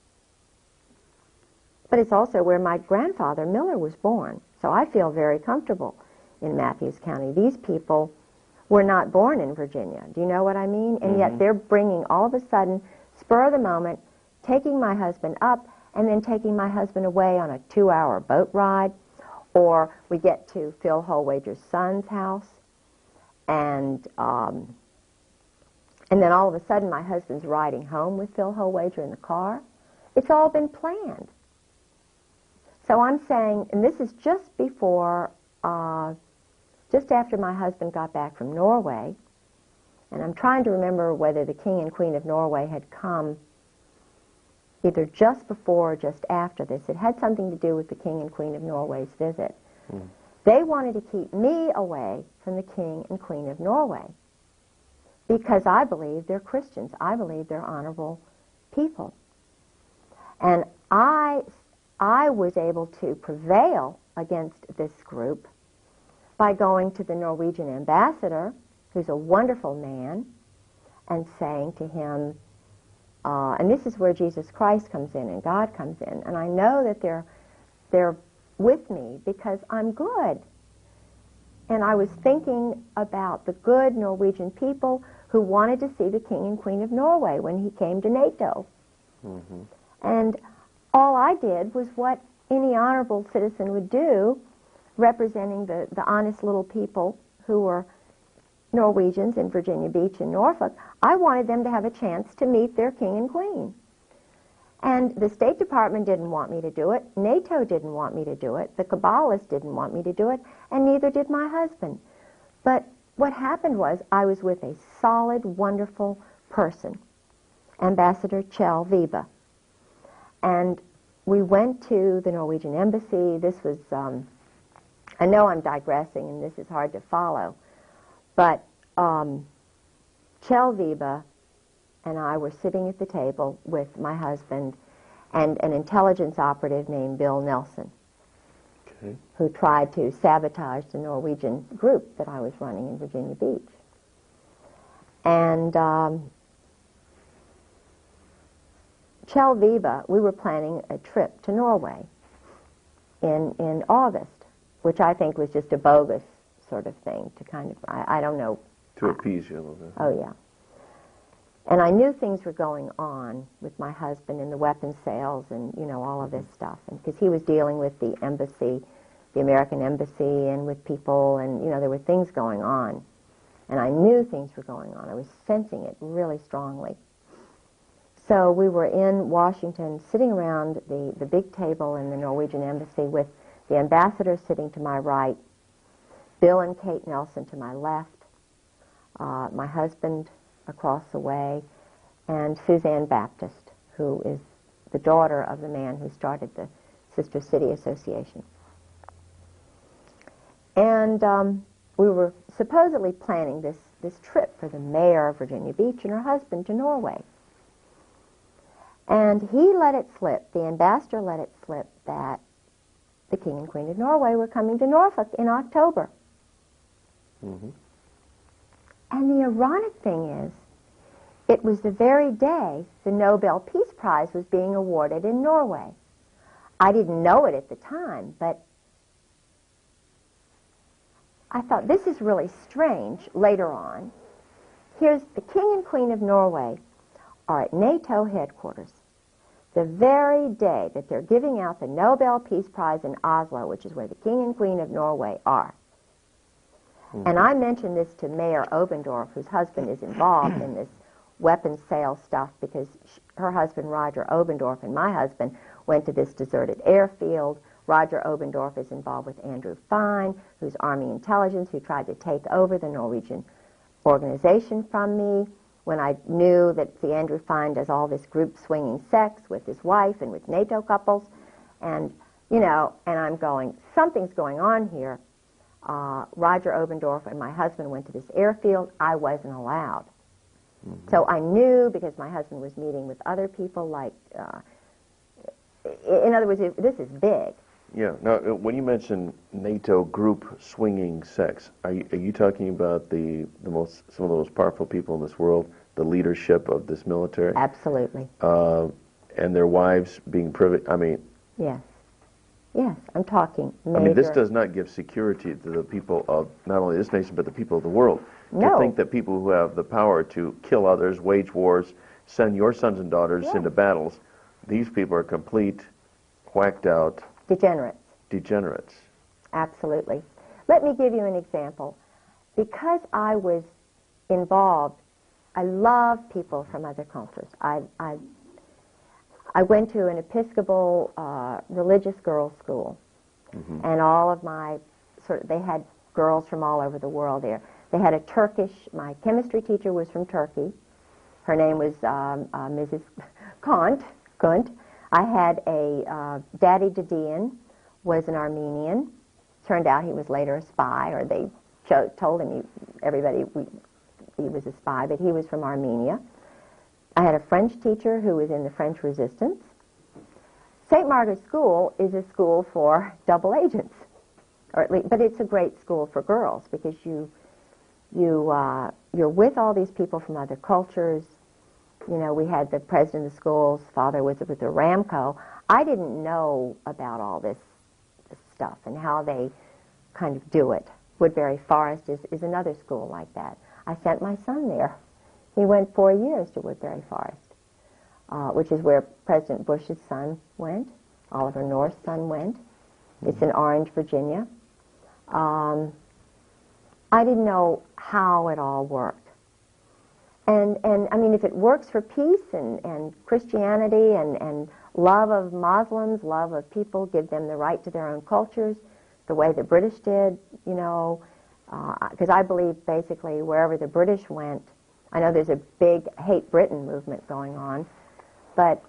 But it's also where my grandfather, Miller, was born. So I feel very comfortable in Matthews County. These people were not born in Virginia. Do you know what I mean? And yet they're bringing, all of a sudden, spur of the moment, taking my husband up and then taking my husband away on a 2-hour boat ride. Or we get to Phil Holwager's son's house, and then all of a sudden my husband's riding home with Phil Holwager in the car. It's all been planned. So I'm saying, and this is just before, just after my husband got back from Norway, and I'm trying to remember whether the King and Queen of Norway had come either just before or just after this. It had something to do with the King and Queen of Norway's visit. They wanted to keep me away from the King and Queen of Norway because I believe they're Christians. I believe they're honorable people. And I was able to prevail against this group by going to the Norwegian ambassador, who's a wonderful man, and saying to him, and this is where Jesus Christ comes in and God comes in, and I know that they're with me because I'm good. And I was thinking about the good Norwegian people who wanted to see the King and Queen of Norway when he came to NATO. And all I did was what any honorable citizen would do, representing the honest little people who were Norwegians in Virginia Beach and Norfolk. I wanted them to have a chance to meet their king and queen. And the State Department didn't want me to do it. NATO didn't want me to do it. The Kabbalists didn't want me to do it. And neither did my husband. But what happened was I was with a solid, wonderful person, Ambassador Kjell Vibe. And we went to the Norwegian embassy. This was, I know I'm digressing and this is hard to follow, but Kjell Vibe and I were sitting at the table with my husband and an intelligence operative named Bill Nelson, who tried to sabotage the Norwegian group that I was running in Virginia Beach. And Kjell Vibe, we were planning a trip to Norway in August, which I think was just a bogus sort of thing to kind of, I don't know. To appease you a little bit. Oh, yeah. And I knew things were going on with my husband and the weapons sales and, all of this stuff. And because he was dealing with the embassy, the American embassy, and with people, and, there were things going on. And I knew things were going on. I was sensing it really strongly. So we were in Washington, sitting around the big table in the Norwegian embassy with the ambassador sitting to my right, Bill and Kate Nelson to my left, my husband across the way, and Suzanne Baptist, who is the daughter of the man who started the Sister City Association. And we were supposedly planning this trip for the mayor of Virginia Beach and her husband to Norway. And he let it slip, the ambassador let it slip, that the King and Queen of Norway were coming to Norfolk in October. And the ironic thing is, it was the very day the Nobel Peace Prize was being awarded in Norway. I didn't know it at the time, but I thought, this is really strange later on. Here's the King and Queen of Norway are at NATO headquarters the very day that they're giving out the Nobel Peace Prize in Oslo, which is where the King and Queen of Norway are. And I mentioned this to Mayor Obendorf, whose husband is involved in this weapons sales stuff, because her husband, Roger Obendorf, and my husband went to this deserted airfield. Roger Obendorf is involved with Andrew Fine, who's Army intelligence, who tried to take over the Norwegian organization from me. when I knew that, see, Andrew Fine does all this group swinging sex with his wife and with NATO couples, and, you know, and I'm going, something's going on here. Roger Obendorf and my husband went to this airfield. I wasn't allowed. So I knew, because my husband was meeting with other people, like, in other words, this is big. Yeah. Now, when you mention NATO group swinging sex, are you talking about some of the most powerful people in this world, the leadership of this military? Absolutely. And their wives being privy? I mean. Yes. Yes, I'm talking major. I mean, this does not give security to the people of not only this nation, but the people of the world. No. To think that people who have the power to kill others, wage wars, send your sons and daughters into battles, these people are complete, whacked out degenerates. Absolutely. Let me give you an example. Because I was involved, I love people from other cultures. I went to an Episcopal religious girls' school, and all of my they had girls from all over the world there. They had a Turkish. My chemistry teacher was from Turkey. Her name was Mrs. Kunt. I had a Daddy Didion was an Armenian. Turned out he was later a spy, or they told him he was a spy, but he was from Armenia. I had a French teacher who was in the French Resistance. St. Margaret's School is a school for double agents, or at least, but it's a great school for girls because you're with all these people from other cultures. You know, we had the president of the school's father was with the Ramco. I didn't know about all this stuff and how they kind of do it. Woodbury Forest is another school like that. I sent my son there. He went 4 years to Woodbury Forest, which is where President Bush's son went, Oliver North's son went. It's in Orange, Virginia. I didn't know how it all worked. And I mean, if it works for peace and Christianity and love of Muslims, love of people, give them the right to their own cultures, the way the British did, you know, because I believe basically wherever the British went, I know there's a big hate Britain movement going on, but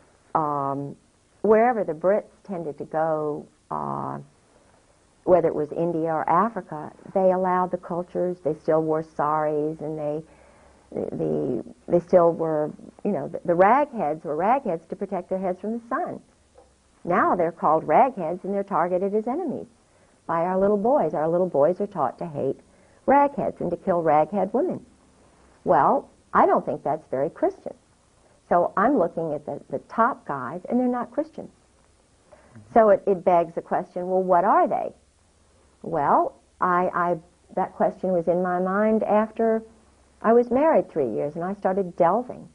wherever the Brits tended to go, whether it was India or Africa, they allowed the cultures. They still wore saris, and they still were, you know, the ragheads were ragheads to protect their heads from the sun. Now they're called ragheads, and they're targeted as enemies by our little boys. Our little boys are taught to hate ragheads and to kill raghead women. Well, I don't think that's very Christian. So I'm looking at the top guys, and they're not Christians. So it begs the question, well, what are they? Well, that question was in my mind after I was married 3 years, and I started delving.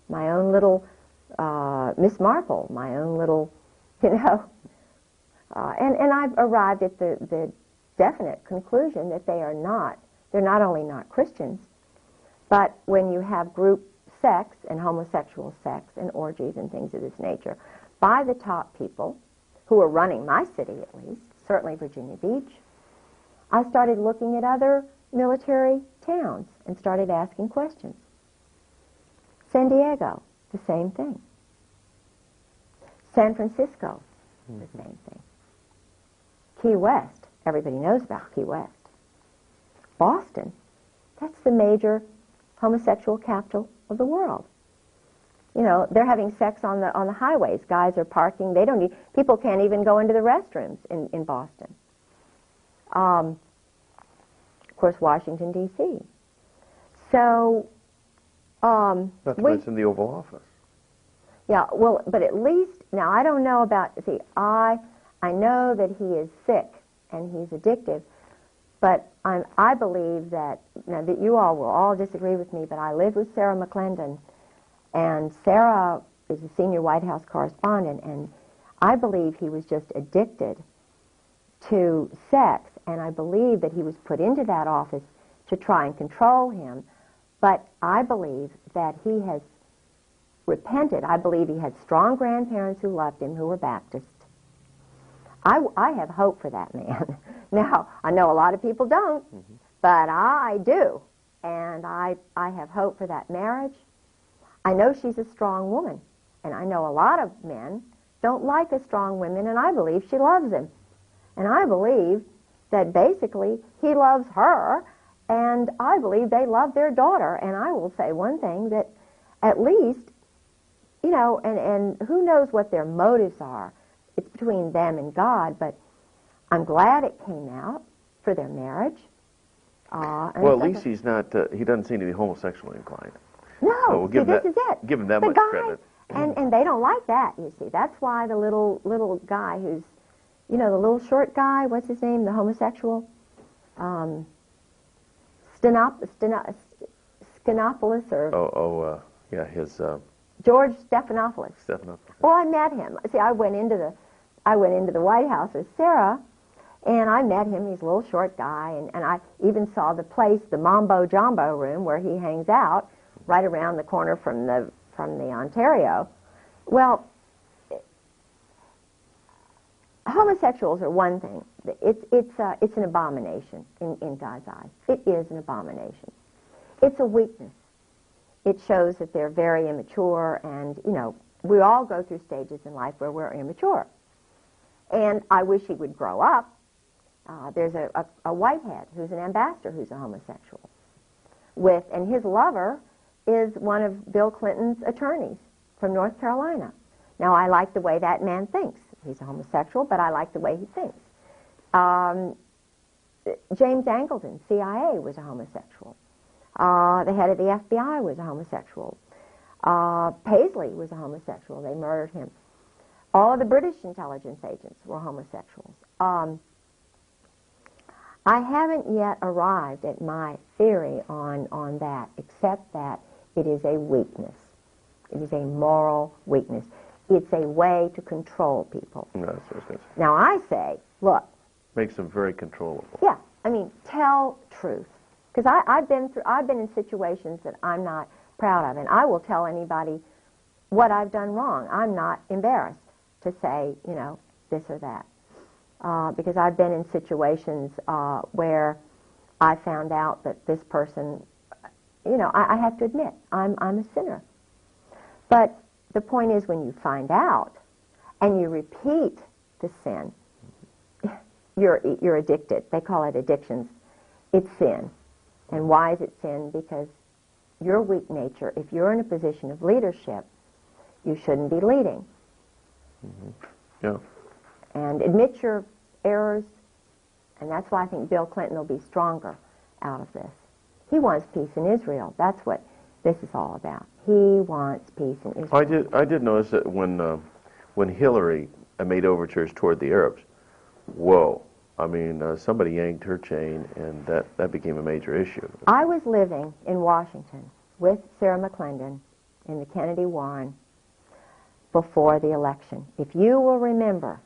My own little Miss Marple, my own little, you know. And I've arrived at the definite conclusion that they're not only not Christians, but when you have group sex and homosexual sex and orgies and things of this nature by the top people who are running my city, at least, certainly Virginia Beach, I started looking at other military towns and started asking questions. San Diego, the same thing. San Francisco, the same thing. Key West, everybody knows about Key West. Boston, that's the major homosexual capital of the world. You know, they're having sex on the highways. Guys are parking. People can't even go into the restrooms in Boston. Of course, Washington, D.C. So, not to mention the Oval Office. Yeah, well, but at least, now I don't know about, see, I know that he is sick and he's addictive, but I believe that, now that you all will all disagree with me, but I lived with Sarah McClendon, and Sarah is a senior White House correspondent, and I believe he was just addicted to sex, and I believe that he was put into that office to try and control him, but I believe that he has repented. I believe he had strong grandparents who loved him, who were Baptist. I have hope for that man. Now, I know a lot of people don't, but I do. and I have hope for that marriage. I know she's a strong woman, and I know a lot of men don't like a strong woman, and I believe she loves him. And I believe that basically he loves her, and I believe they love their daughter. And I will say one thing, that at least, you know, and who knows what their motives are. It's between them and God, but I'm glad it came out for their marriage. Well, at least he's not, he doesn't seem to be homosexually inclined. No, So we'll give see, this that, is it. give him that The much guy, credit. and they don't like that, you see. That's why the little guy who's, you know, the little short guy, what's his name, the homosexual? Stephanopoulos, or Yeah, his George Stephanopoulos. Stephanopoulos. Well, I met him. See, I went into the White House with Sarah, and I met him. He's a little short guy, and I even saw the place, the Mambo Jumbo room, where he hangs out, right around the corner from the Ontario. Well, homosexuals are one thing. It's an abomination in God's eyes. It is an abomination. It's a weakness. It shows that they're very immature, and, you know, we all go through stages in life where we're immature. And I wish he would grow up. There's a whitehead who's an ambassador who's a homosexual. And his lover is one of Bill Clinton's attorneys from North Carolina. Now, I like the way that man thinks. He's a homosexual, but I like the way he thinks. James Angleton, CIA, was a homosexual. The head of the FBI was a homosexual. Paisley was a homosexual. They murdered him. All of the British intelligence agents were homosexuals. I haven't yet arrived at my theory on that, except that it is a weakness. It is a moral weakness. It's a way to control people. No, that's what I was gonna say. Now, I say, look. Makes them very controllable. Yeah, I mean, tell truth. Because I've been in situations that I'm not proud of, and I will tell anybody what I've done wrong. I'm not embarrassed to say, you know, this or that. Because I've been in situations where I found out that this person, you know, I have to admit, I'm a sinner. But the point is, when you find out and you repeat the sin, you're addicted. They call it addictions. It's sin. And why is it sin? Because your weak nature, if you're in a position of leadership, you shouldn't be leading. Mm-hmm. Yeah. And admit your errors, and that's why I think Bill Clinton will be stronger out of this. He wants peace in Israel. That's what this is all about. He wants peace in Israel. I did notice that when Hillary made overtures toward the Arabs, whoa. I mean, somebody yanked her chain, and that became a major issue. I was living in Washington with Sarah McClendon in the Kennedy Warren before the election. If you will remember,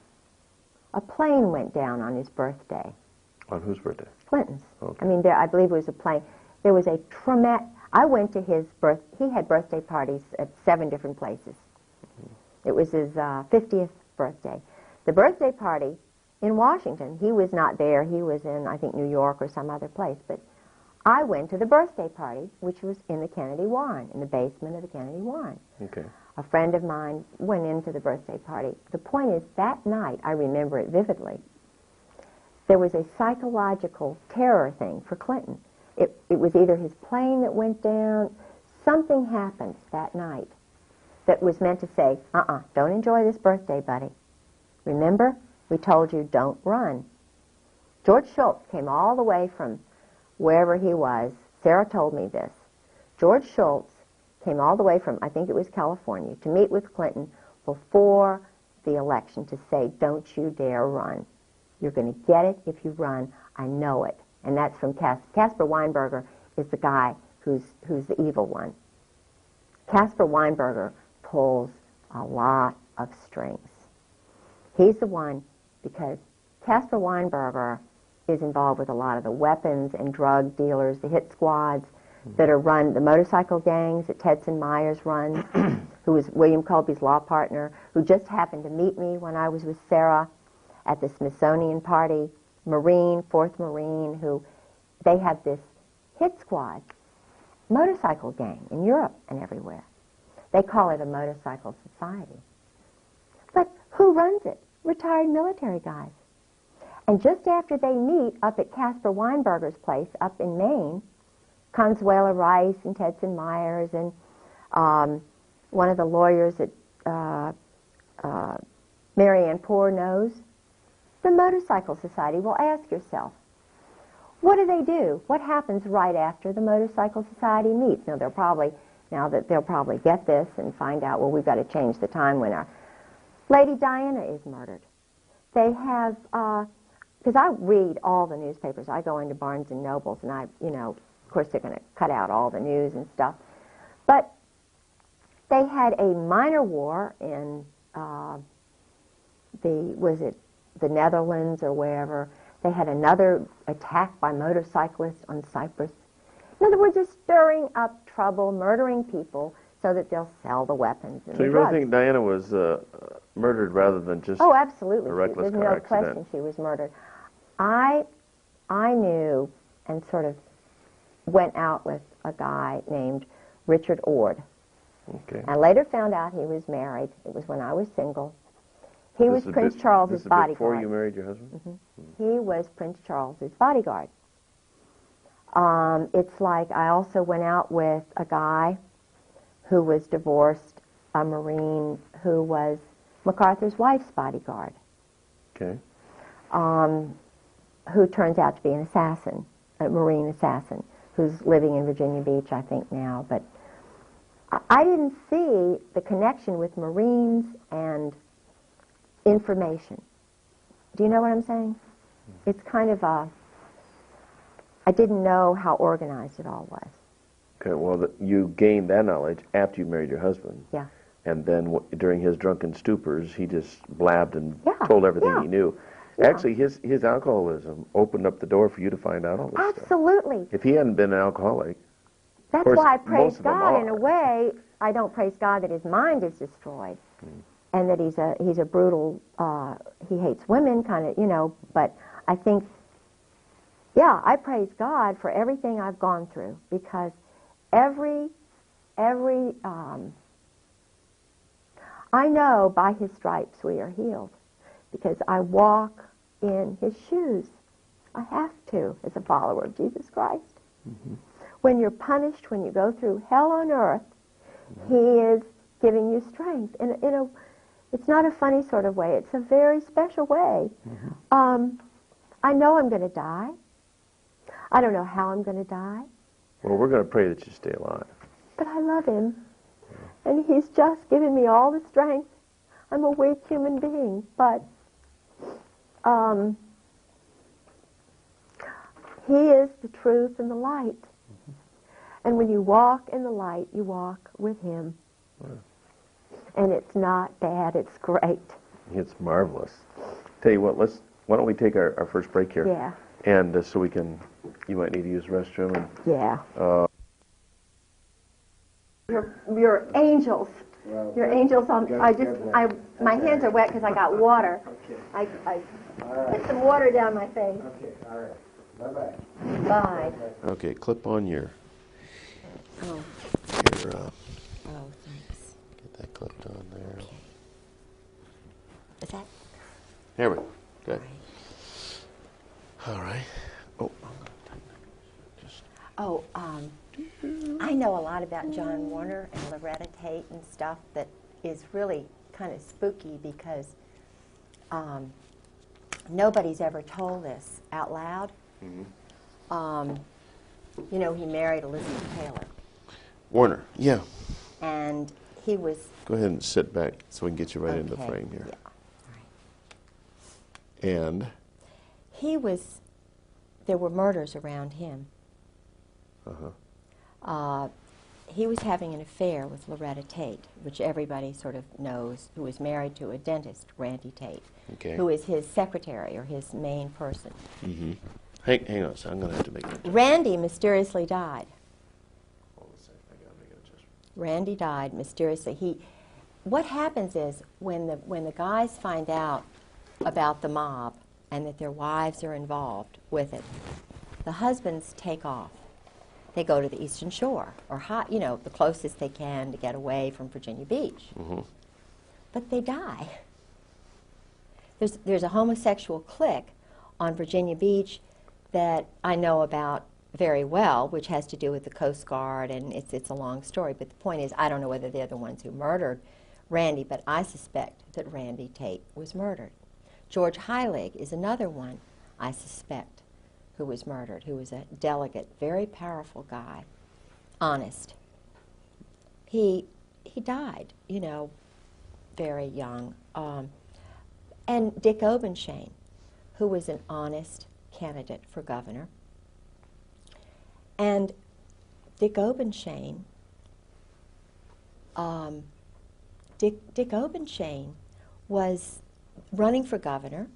a plane went down on his birthday. On whose birthday? Clinton's. Okay. I mean, I believe it was a plane. There was a traumatic... I went to his he had birthday parties at 7 different places. It was his 50th birthday. The birthday party in Washington, he was not there. He was in, I think, New York or some other place. But I went to the birthday party, which was in the Kennedy Warren, in the basement of the Kennedy Warren. Okay. A friend of mine went into the birthday party. The point is, that night, I remember it vividly, there was a psychological terror thing for Clinton. It was either his plane that went down, something happened that night that was meant to say, don't enjoy this birthday, buddy. Remember, we told you don't run. George Shultz came all the way from wherever he was. Sarah told me this. George Shultz came all the way from, I think it was California, to meet with Clinton before the election to say, don't you dare run. You're going to get it if you run. I know it. And that's from Caspar Weinberger is the guy who's the evil one. Caspar Weinberger pulls a lot of strings. He's the one because Caspar Weinberger is involved with a lot of the weapons and drug dealers, the hit squads that are run, the motorcycle gangs that Tedson Myers runs, who was William Colby's law partner, who just happened to meet me when I was with Sarah at the Smithsonian party, Marine, 4th Marine, who they have this hit squad. motorcycle gang in Europe and everywhere. They call it a motorcycle society. But who runs it? Retired military guys. And just after they meet up at Caspar Weinberger's place up in Maine, Consuela Rice and Tedson Myers and one of the lawyers that Marianne Poore knows, the Motorcycle Society. Well, ask yourself, what do? What happens right after the Motorcycle Society meets? Now they'll probably get this and find out, well, we've got to change the time when our Lady Diana is murdered. They have, because I read all the newspapers. I go into Barnes and Nobles, and of course they're going to cut out all the news and stuff. But they had a minor war in the Netherlands or wherever. They had another attack by motorcyclists on Cyprus. In other words, they're stirring up trouble, murdering people so that they'll sell the weapons and So the you drugs. really think Diana was murdered rather than just Oh, absolutely. a reckless There's car no accident? question she was murdered. I knew and sort of went out with a guy named Richard Ord. Okay. I later found out he was married. It was when I was single. He was This is Prince be- Charles's this is bodyguard. before you married your husband? He was Prince Charles's bodyguard. It's like I also went out with a guy who was divorced, a Marine who was MacArthur's wife's bodyguard, Okay. who turns out to be an assassin, a Marine assassin, who's living in Virginia Beach, I think, now. But I didn't see the connection with Marines and information. Do you know what I'm saying? It's kind of I didn't know how organized it all was. Okay, well, you gained that knowledge after you married your husband. Yeah. And then during his drunken stupors, he just blabbed and Yeah, told everything yeah. he knew. Yeah. Actually, his alcoholism opened up the door for you to find out all this stuff. Absolutely. If he hadn't been an alcoholic, That's course, why I praise most of them God in a are. way. I don't praise God that his mind is destroyed and that he's a brutal, he hates women kind of, but I think, yeah, I praise God for everything I've gone through because every I know by his stripes we are healed because I walk in his shoes. I have to as a follower of Jesus Christ. When you're punished, when you go through hell on earth, he is giving you strength. It's not a funny sort of way. It's a very special way. I know I'm going to die. I don't know how I'm going to die, well, we're going to pray that you stay alive. but I love him. And he's just given me all the strength. I'm a weak human being, but he is the truth and the light. And when you walk in the light, you walk with him. And it's not bad, it's great. It's marvelous. Tell you what, why don't we take our first break here? Yeah, And so you might need to use the restroom. And, yeah. You're angels. Well, You're angels. Good. My hands are wet because I got water. Okay. I All right. put some water down my face. Okay. All right. Bye-bye. Bye. okay, clip on your Oh, thanks. Get that clipped on there. Is that? Here we go. Good. All right. Oh, I'm gonna tighten it. Just Oh, I know a lot about John Warner and Loretta Tate and stuff that is really kind of spooky because nobody's ever told this out loud. He married Elizabeth Taylor, Warner. Yeah. and he was Go ahead and sit back so we can get you right in the okay, frame here. Yeah, all right. And He was. There were murders around him. He was having an affair with Loretta Tate, which everybody sort of knows, who was married to a dentist, Randy Tate, okay. who is his secretary or his main person. Hang on, so I'm gonna have to make an adjustment. Randy mysteriously died. Hold a second, I gotta make an adjustment. Randy died mysteriously. What happens is when the guys find out about the mob and that their wives are involved with it, the husbands take off they go to the Eastern Shore, or the closest they can to get away from Virginia Beach. But they die. There's a homosexual clique on Virginia Beach that I know about very well, which has to do with the Coast Guard, and it's a long story. But the point is, I don't know whether they're the ones who murdered Randy, but I suspect that Randy Tate was murdered. George Heilig is another one I suspect who was murdered, who was a delegate, very powerful guy, honest. He died, very young. And Dick Obenshain, who was an honest candidate for governor. And Dick Obenshain, Dick Obenshain was running for governor.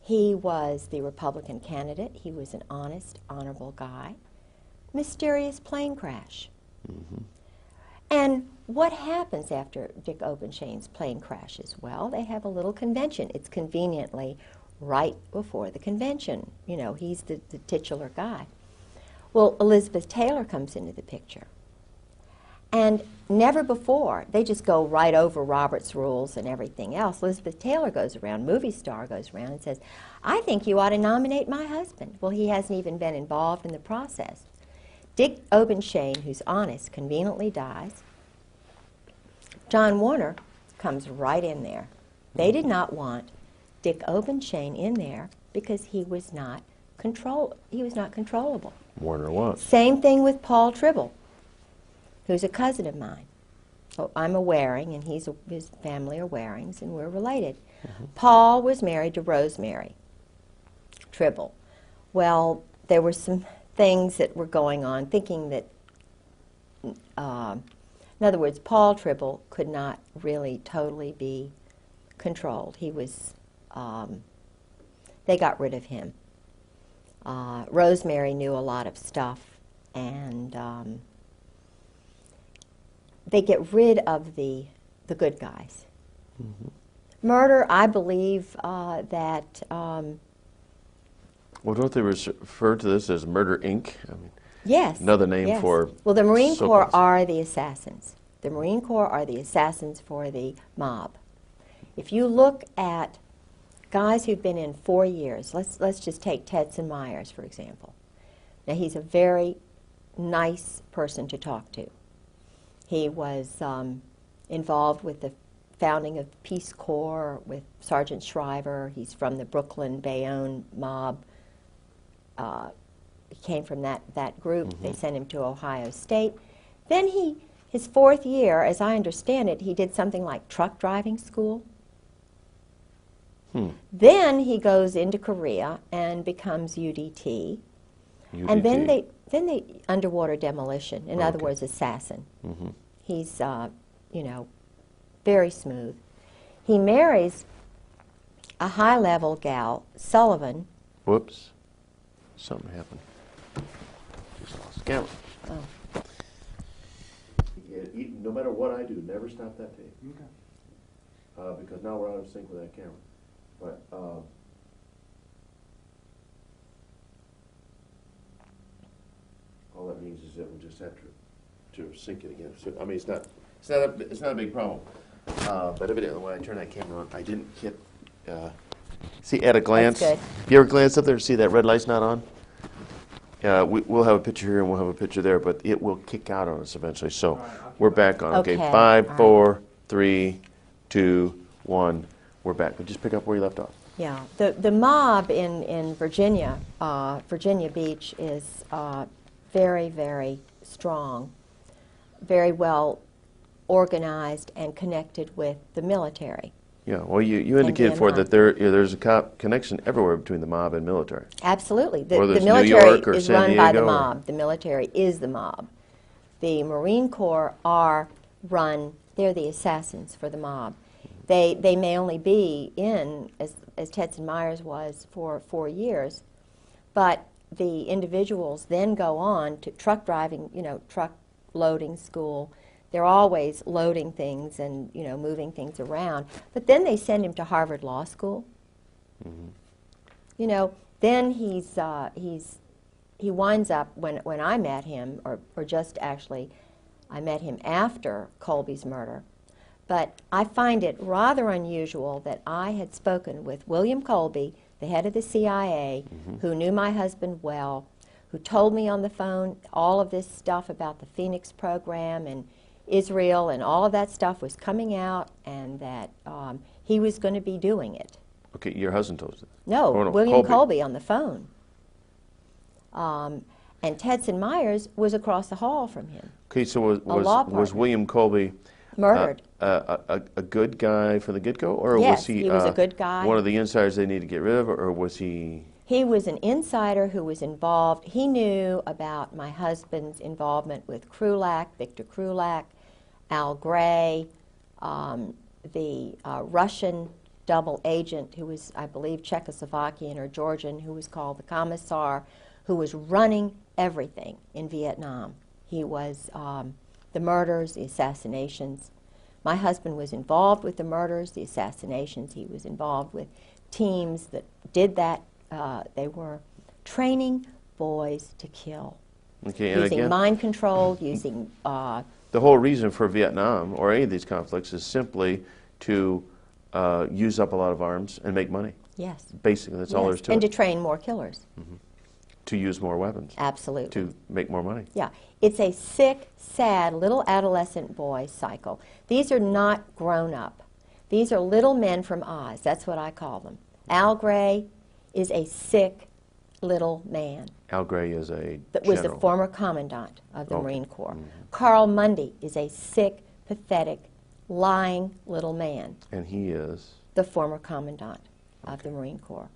He was the Republican candidate. He was an honest, honorable guy. Mysterious plane crash. And what happens after Dick Obenshain's plane crashes? Well, they have a little convention. It's conveniently right before the convention. He's the titular guy. Well, Elizabeth Taylor comes into the picture. And never before, they just go right over Robert's rules and everything else. Elizabeth Taylor goes around, movie star goes around and says, I think you ought to nominate my husband. Well, he hasn't even been involved in the process. Dick Obenshain, who's honest, conveniently dies. John Warner comes right in there. They did not want Dick Obenshain in there because he was not controllable. Warner what? Same thing with Paul Tribble, who's a cousin of mine. So I'm a Waring, and his family are Warings, and we're related. Paul was married to Rosemary Tribble. Well, there were some things that were going on, thinking that, in other words, Paul Tribble could not really totally be controlled. He was, they got rid of him. Rosemary knew a lot of stuff, and they get rid of the good guys. Murder, I believe that... Well, don't they refer to this as Murder, Inc.? I mean, yes. another name for... Well, the Marine Corps so-called- are the assassins. The Marine Corps are the assassins for the mob. If you look at guys who've been in 4 years, let's just take Tetson Myers, for example. Now, he's a very nice person to talk to. He was involved with the founding of the Peace Corps with Sergeant Shriver. He's from the Brooklyn Bayonne mob. He came from that group. They sent him to Ohio State. Then his 4th year, as I understand it, he did something like truck driving school. Then he goes into Korea and becomes UDT. And then they underwater demolition. In other words, assassin. He's very smooth. He marries a high-level gal, Sullivan. Whoops. Something happened. Just lost the camera. Oh. Yeah, no matter what I do, never stop that tape. Because now we're out of sync with that camera. But all that means is that we just have to sync it again. So, I mean, it's not a big problem. But evidently, when I turned that camera on, I didn't hit. See, at a glance, That's you ever glance up there to see that red light's not on? We'll have a picture here and we'll have a picture there, but it will kick out on us eventually. So we're back on. Okay, Okay. 5, All 4, 3, 2, 1. We're back. But just pick up where you left off. Yeah, the mob in Virginia, Virginia Beach, is very, very strong, very well organized and connected with the military. Yeah, well, you indicated before that there's a connection everywhere between the mob and military. Absolutely. The Whether it's New military York or is San run by the Diego or- mob. The military is the mob. The Marine Corps are run, they're the assassins for the mob. They may only be in, as Tetson Myers was, for 4 years, but the individuals then go on to truck driving, truck loading school. They're always loading things and, moving things around. But then they send him to Harvard Law School. Then he's he winds up, when I met him, or just actually, I met him after Colby's murder, but I find it rather unusual that I had spoken with William Colby, the head of the CIA, who knew my husband well, who told me on the phone all of this stuff about the Phoenix program and Israel, and all of that stuff was coming out, and that he was going to be doing it. Okay, your husband told you. No, Oh, no, William Colby. Colby on the phone. And Tedson Myers was across the hall from him. Okay, so law was partner. William Colby Murdered. a good guy from the get-go, or Yes, was he, he was a good guy. one of the insiders they need to get rid of, or was he? He was an insider who was involved. He knew about my husband's involvement with Krulak, Victor Krulak, Al Gray, the Russian double agent who was, I believe, Czechoslovakian or Georgian, who was called the Commissar, who was running everything in Vietnam. He was the murders, the assassinations. My husband was involved with the murders, the assassinations. He was involved with teams that did that. They were training boys to kill, Okay, and using again, mind control, using the whole reason for Vietnam or any of these conflicts is simply to use up a lot of arms and make money. yes, Basically, that's all there is to and it. to train more killers. To use more weapons. Absolutely. To make more money. Yeah, it's a sick, sad little adolescent boy cycle. These are not grown up. These are little men from Oz. That's what I call them. Al Gray is a sick little man Al Gray is a that was the general. former commandant of the Okay. Marine Corps. Carl Mundy is a sick, pathetic, lying little man, And he is. the former commandant of the Marine Corps.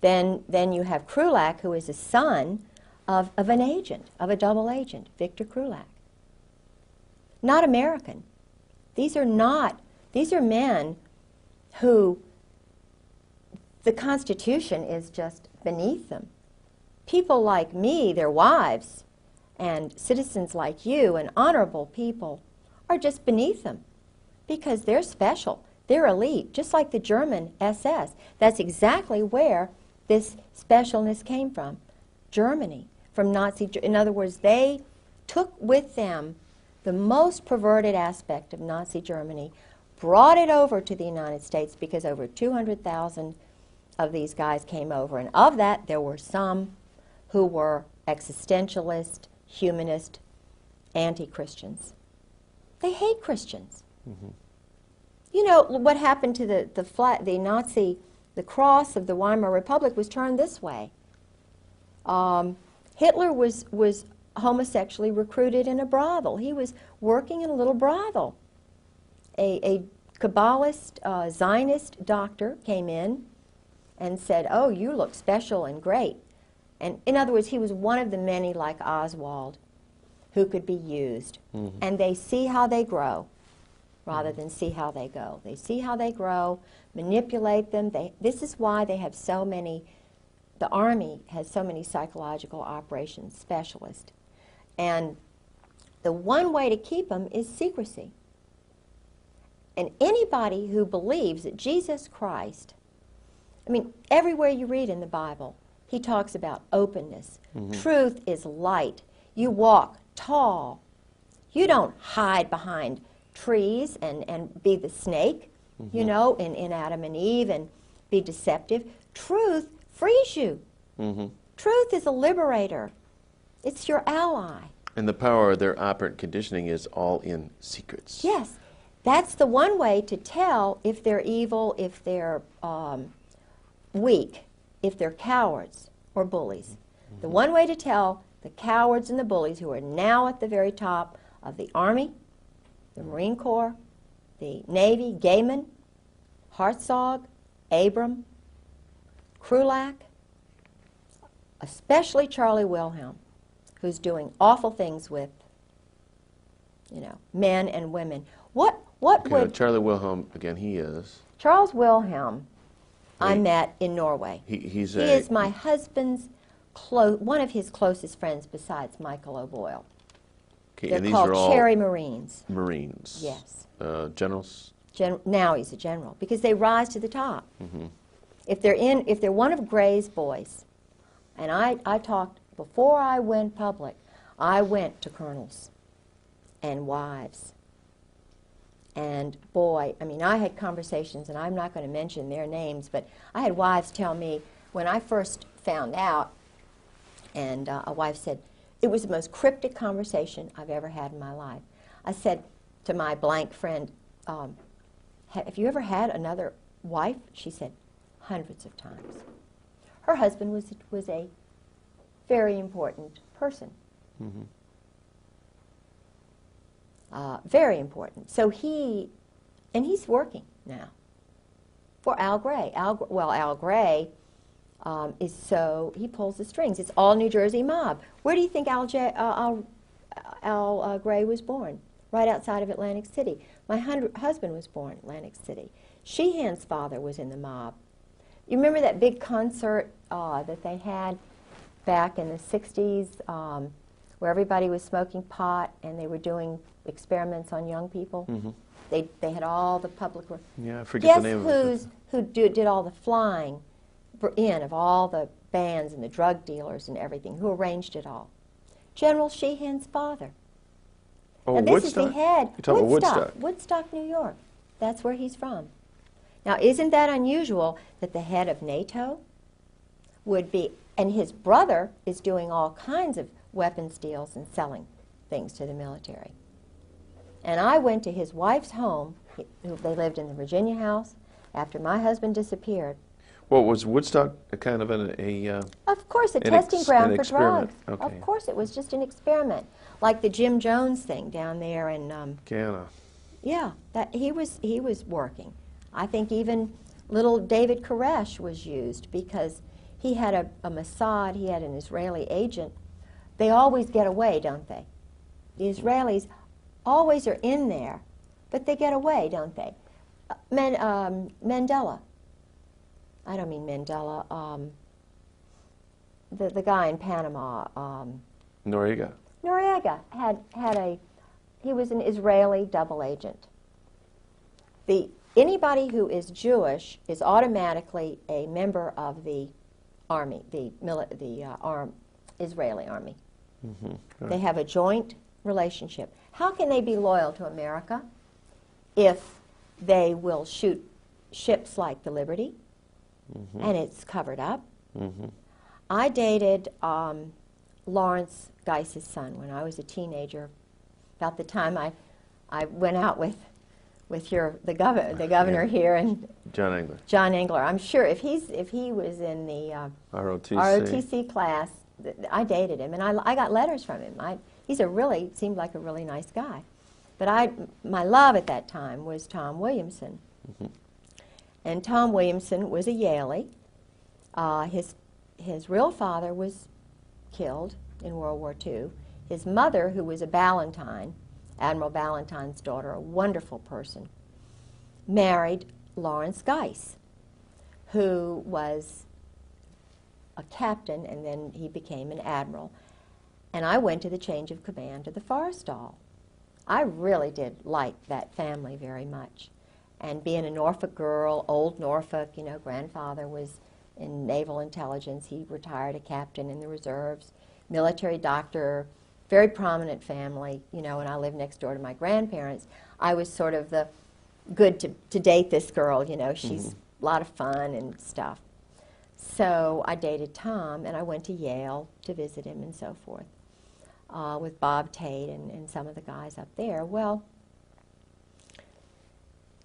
Then you have Krulak, who is a son of an agent, of a double agent, Victor Krulak. Not American. These are men who the Constitution is just beneath them. People like me, their wives, and citizens like you and honorable people are just beneath them because they're special. They're elite, just like the German SS. That's exactly where this specialness came from. Germany, from Nazi. In other words, they took with them the most perverted aspect of Nazi Germany, brought it over to the United States because over 200,000 of these guys came over. And of that, there were some who were existentialist, humanist, anti-Christians. They hate Christians. You know, what happened to the Nazi, the cross of the Weimar Republic was turned this way. Hitler was homosexually recruited in a brothel. He was working in a little brothel. A Kabbalist, Zionist doctor came in and said, "Oh, you look special and great." And in other words, he was one of the many like Oswald who could be used. And they see how they grow rather than see how they go. They see how they grow, manipulate them. This is why they have so many, the Army has so many psychological operations specialists. And the one way to keep them is secrecy. And anybody who believes that Jesus Christ, I mean, everywhere you read in the Bible, he talks about openness. Truth is light. You walk tall. You don't hide behind trees and be the snake, you know, in Adam and Eve and be deceptive. Truth frees you. Truth is a liberator. It's your ally. And the power of their operant conditioning is all in secrets. Yes, that's the one way to tell if they're evil, if they're weak, if they're cowards or bullies. The one way to tell the cowards and the bullies who are now at the very top of the Army, the Marine Corps, the Navy, Gaiman, Hartzog, Abram, Krulak, especially Charlie Wilhelm, who's doing awful things with, you know, men and women. What Okay, would Charlie Wilhelm, again, he is. Charles Wilhelm I He- met in Norway. He is my husband's one of his closest friends besides Michael O'Boyle. Okay, They're and these called are all Cherry Marines. Marines. Yes. Generals. Now he's a general because they rise to the top. If they're one of Gray's boys, and I talked before I went public, I went to colonels and wives. And boy, I mean, I had conversations, and I'm not going to mention their names, but I had wives tell me when I first found out, and a wife said, it was the most cryptic conversation I've ever had in my life. I said to my blank friend, have you ever had another wife? She said, hundreds of times. Her husband was a very important person. Mm-hmm. Very important. So he's working now for Al Gray. Al Gray he pulls the strings. It's all New Jersey mob. Where do you think Al Gray was born? Right outside of Atlantic City. My husband was born in Atlantic City. Sheehan's father was in the mob. You remember that big concert that they had back in the 60s where everybody was smoking pot and they were doing experiments on young people? Mm-hmm. They had all the public... Yeah, I forget the name of it. Guess who did all the flying in of all the bands and the drug dealers and everything? Who arranged it all? General Sheehan's father. Oh, now, this Woodstock? is the head. You're talking about Woodstock. Woodstock, New York. That's where he's from. Now, isn't that unusual that the head of NATO would be, and his brother is doing all kinds of weapons deals and selling things to the military. And I went to his wife's home. They lived in the Virginia house after my husband disappeared. Well, was Woodstock a kind of Of course, a testing ground for experiment. drugs. Okay. Of course, it was just an experiment, like the Jim Jones thing down there in. Guyana? Yeah, that he was working. I think even little David Koresh was used because he had a Mossad. He had an Israeli agent. They always get away, don't they? The Israelis always are in there, but they get away, don't they? Mandela. I don't mean Mandela. The guy in Panama. Noriega. Noriega he was an Israeli double agent. Anybody who is Jewish is automatically a member of the army, the Israeli army. Mm-hmm. Right. They have a joint relationship. How can they be loyal to America if they will shoot ships like the Liberty, mm-hmm. and it's covered up? Mm-hmm. I dated Lawrence Geis's son when I was a teenager. About the time I went out with the governor here and John Engler. John Engler. I'm sure if he was in the ROTC class, I dated him, and I got letters from him. Seemed like a really nice guy. But my love at that time was Tom Williamson. Mm-hmm. And Tom Williamson was a Yalie. His real father was killed in World War II. His mother, who was a Ballantyne, Admiral Ballantyne's daughter, a wonderful person, married Lawrence Geis, who was a captain, and then he became an admiral. And I went to the change of command to the Forrestal. I really did like that family very much. And being a Norfolk girl, old Norfolk, grandfather was in naval intelligence. He retired a captain in the reserves, military doctor, very prominent family, and I lived next door to my grandparents. I was sort of the good to date this girl, she's mm-hmm. a lot of fun and stuff. So I dated Tom, and I went to Yale to visit him and so forth, with Bob Tate and some of the guys up there. Well,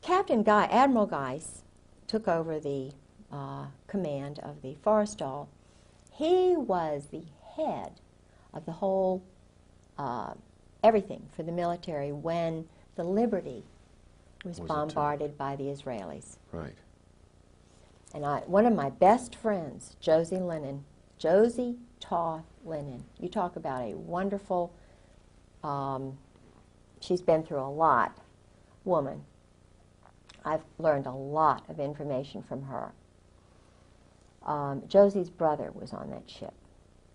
Admiral Geis took over the command of the Forrestal. He was the head of the whole everything for the military when the Liberty was bombarded by the Israelis. Right. And one of my best friends, Josie Toth Lennon, you talk about a wonderful, she's been through a lot, woman. I've learned a lot of information from her. Josie's brother was on that ship.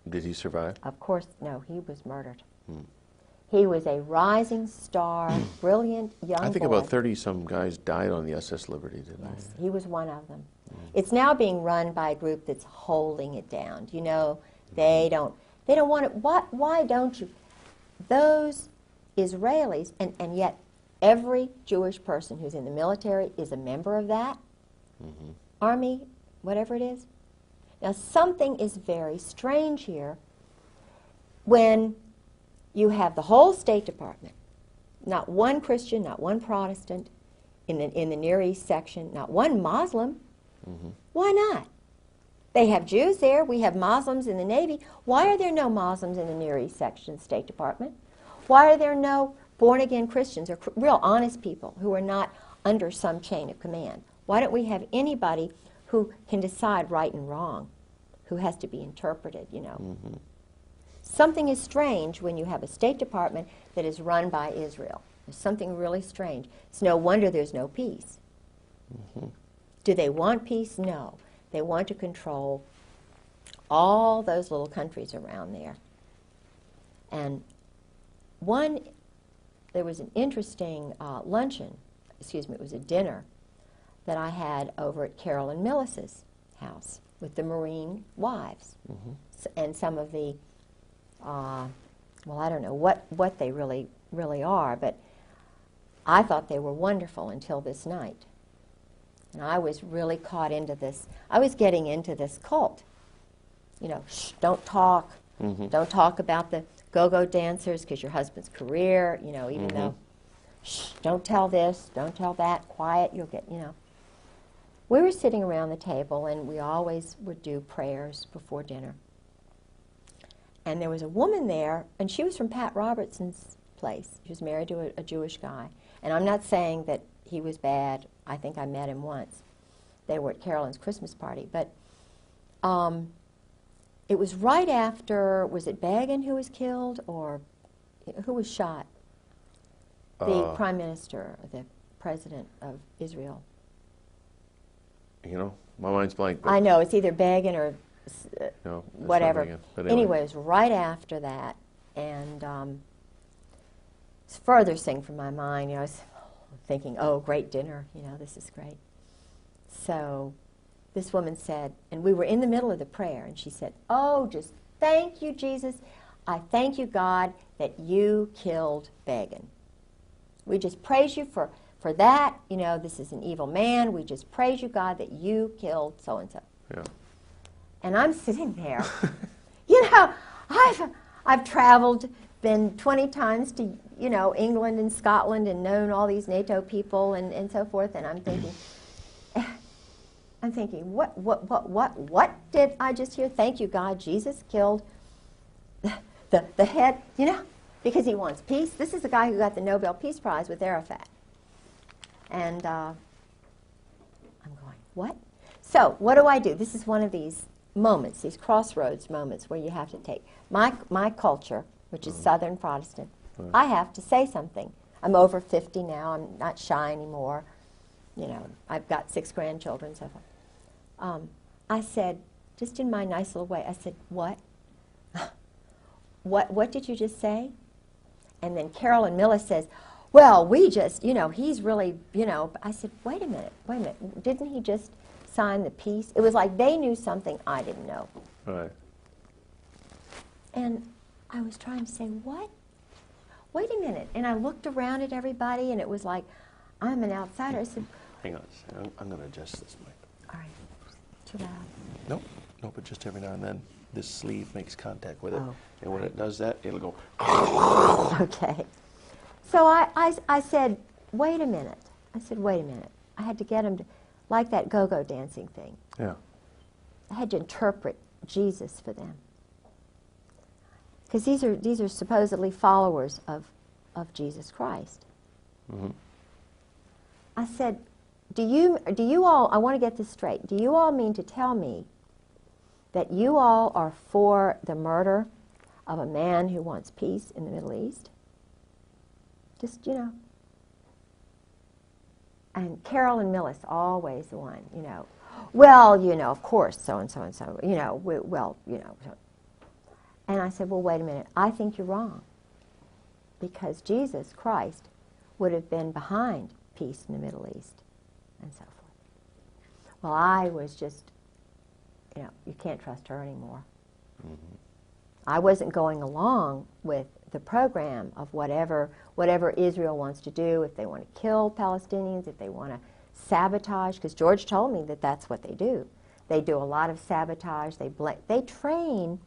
Did he survive? Of course, no, he was murdered. He was a rising star, brilliant young boy. I think about 30-some guys died on the SS Liberty, didn't Yes, he was one of them. It's now being run by a group that's holding it down. They don't They don't want it. Why don't you? Those Israelis, and yet every Jewish person who's in the military is a member of that army, whatever it is. Now, something is very strange here when you have the whole State Department, not one Christian, not one Protestant in the Near East section, not one Muslim. Why not? They have Jews there. We have Muslims in the Navy. Why are there no Muslims in the Near East section, State Department? Why are there no born-again Christians or real honest people who are not under some chain of command? Why don't we have anybody who can decide right and wrong, who has to be interpreted, you know? Something is strange when you have a State Department that is run by Israel. There's something really strange. It's no wonder there's no peace. Do they want peace? No. They want to control all those little countries around there. And there was an interesting luncheon, it was a dinner, that I had over at Carolyn Millis's house with the Marine wives. And some of the, well, I don't know what they really are, but I thought they were wonderful until this night. And I was really caught into this. I was getting into this cult. You know, shh, don't talk. Don't talk about the go-go dancers because your husband's career, you know, even though, shh, don't tell this, don't tell that, quiet, you'll get, you know. We were sitting around the table, and we always would do prayers before dinner. And there was a woman there, and she was from Pat Robertson's place. She was married to a Jewish guy. And I'm not saying that he was bad. I think I met him once. They were at Carolyn's Christmas party. But it was right after, was it Begin who was killed, or who was shot? The prime minister, the president of Israel. You know, my mind's blank. I know, it's either Begin or no, whatever. But anyway, it was right after that. And it's the furthest thing from my mind. You know, I was thinking, oh, great dinner, you know, this is great. So this woman said, and we were in the middle of the prayer, and she said, oh, just thank you, Jesus. I thank you, God, that you killed Begin. We just praise you for that. You know, this is an evil man. We just praise you, God, that you killed so-and-so. Yeah. And I'm sitting there. You know, I've traveled, been 20 times to, you know, England and Scotland and known all these NATO people and so forth, and I'm thinking, what did I just hear? Thank you, God, Jesus killed the head, you know, because he wants peace. This is the guy who got the Nobel Peace Prize with Arafat. And I'm going, what? So what do? This is one of these moments, these crossroads moments where you have to take my culture, which is Southern Protestant. I have to say something. I'm over 50 now. I'm not shy anymore. You know, I've got 6 grandchildren, so forth. I said, just in my nice little way, I said, what? What did you just say? And then Carolyn Millis says, well, we just, you know, he's really, you know. I said, wait a minute. Didn't he just sign the peace? It was like they knew something I didn't know. Right. And I was trying to say, what? Wait a minute. And I looked around at everybody, and it was like, I'm an outsider. I said, hang on a second. I'm going to adjust this mic. all right, too loud. Nope. No, but just every now and then, this sleeve makes contact with it. Oh. And when it does that, it'll go. Okay. So I said, wait a minute. I said, wait a minute. I had to get him to, like that go-go dancing thing. Yeah. I had to interpret Jesus for them. Because these are supposedly followers of Jesus Christ. I said, do you all, I want to get this straight, do you all mean to tell me that you all are for the murder of a man who wants peace in the Middle East? Just, you know. And Carolyn Millis, always the one, you know. Well, you know, of course, so-and-so and so, you know, well, you know. And I said, well, wait a minute. I think you're wrong. Because Jesus Christ would have been behind peace in the Middle East and so forth. Well, I was just, you know, you can't trust her anymore. I wasn't going along with the program of whatever Israel wants to do, if they want to kill Palestinians, if they want to sabotage, because George told me that that's what they do. They do a lot of sabotage. They train,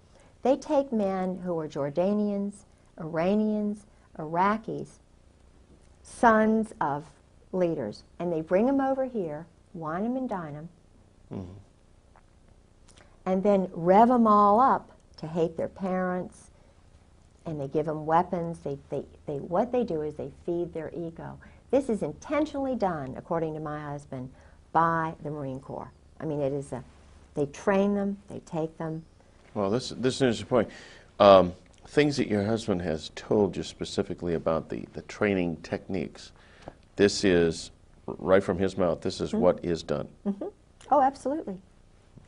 they take men who are Jordanians, Iranians, Iraqis, sons of leaders, and they bring them over here, wine them and dine them, and then rev them all up to hate their parents, and they give them weapons. What they do is they feed their ego. This is intentionally done, according to my husband, by the Marine Corps. I mean, they train them, they take them. Well, this is an interesting point. Things that your husband has told you specifically about the training techniques. This is, right from his mouth, this is what is done. Oh, absolutely.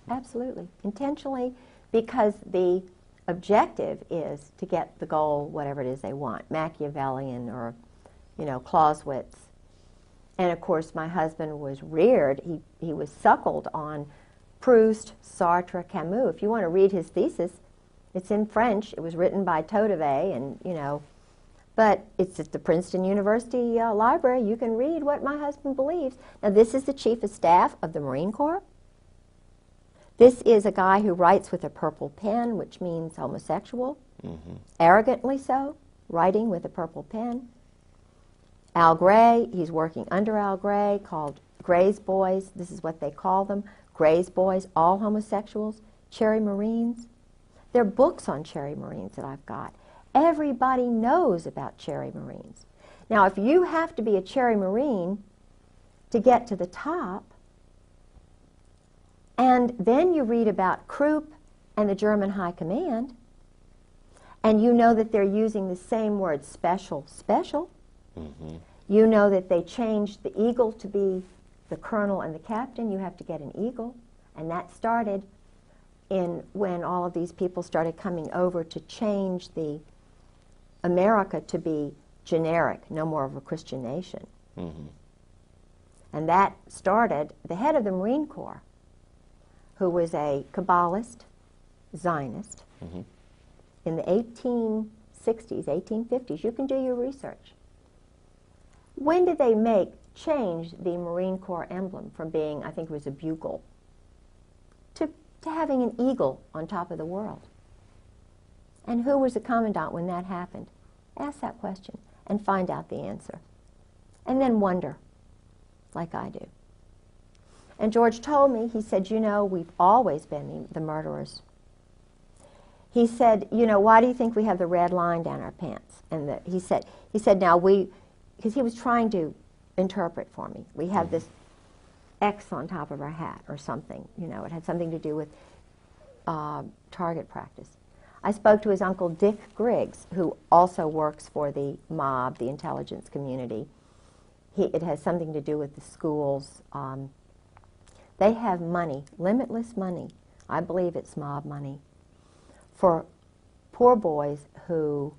Absolutely. Intentionally, because the objective is to get the goal, whatever it is they want, Machiavellian or, Clausewitz. And of course, my husband was reared, he was suckled on Proust, Sartre, Camus. If you want to read his thesis, it's in French. It was written by Todevay, and, but it's at the Princeton University library. You can read what my husband believes. Now, this is the Chief of Staff of the Marine Corps. This is a guy who writes with a purple pen, which means homosexual, arrogantly so, writing with a purple pen. Al Gray, he's working under Al Gray, called Gray's Boys. This is what they call them, Gray's Boys, all homosexuals. Cherry Marines. There are books on Cherry Marines that I've got. Everybody knows about Cherry Marines. Now, if you have to be a Cherry Marine to get to the top, and then you read about Krupp and the German High Command, and you know that they're using the same word, special. You know that they changed the eagle to be the colonel and the captain. You have to get an eagle. And that started when all of these people started coming over to change the America to be generic, no more of a Christian nation. And that started, the head of the Marine Corps, who was a Kabbalist, Zionist, in the 1860s, 1850s. You can do your research. When did they change the Marine Corps emblem from being, I think it was a bugle, to having an eagle on top of the world? And who was the commandant when that happened? Ask that question and find out the answer. And then wonder, like I do. And George told me, he said, we've always been the murderers. He said, why do you think we have the red line down our pants? And he said, now because he was trying to interpret for me. We have this X on top of our hat or something. It had something to do with target practice. I spoke to his uncle Dick Griggs, who also works for the mob, the intelligence community. It has something to do with the schools. They have money, limitless money. I believe it's mob money for poor boys to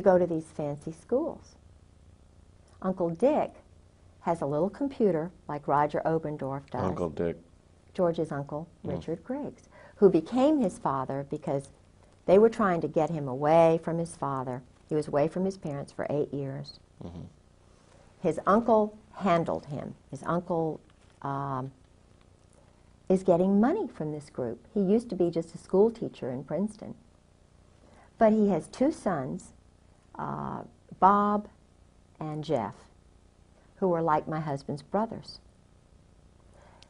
go to these fancy schools. Uncle Dick has a little computer like Roger Obendorf does. Uncle Dick. George's uncle, Richard Griggs, who became his father because they were trying to get him away from his father. He was away from his parents for 8 years. His uncle handled him. His uncle is getting money from this group. He used to be just a school teacher in Princeton. But he has 2 sons, Bob and Jeff, who are like my husband's brothers.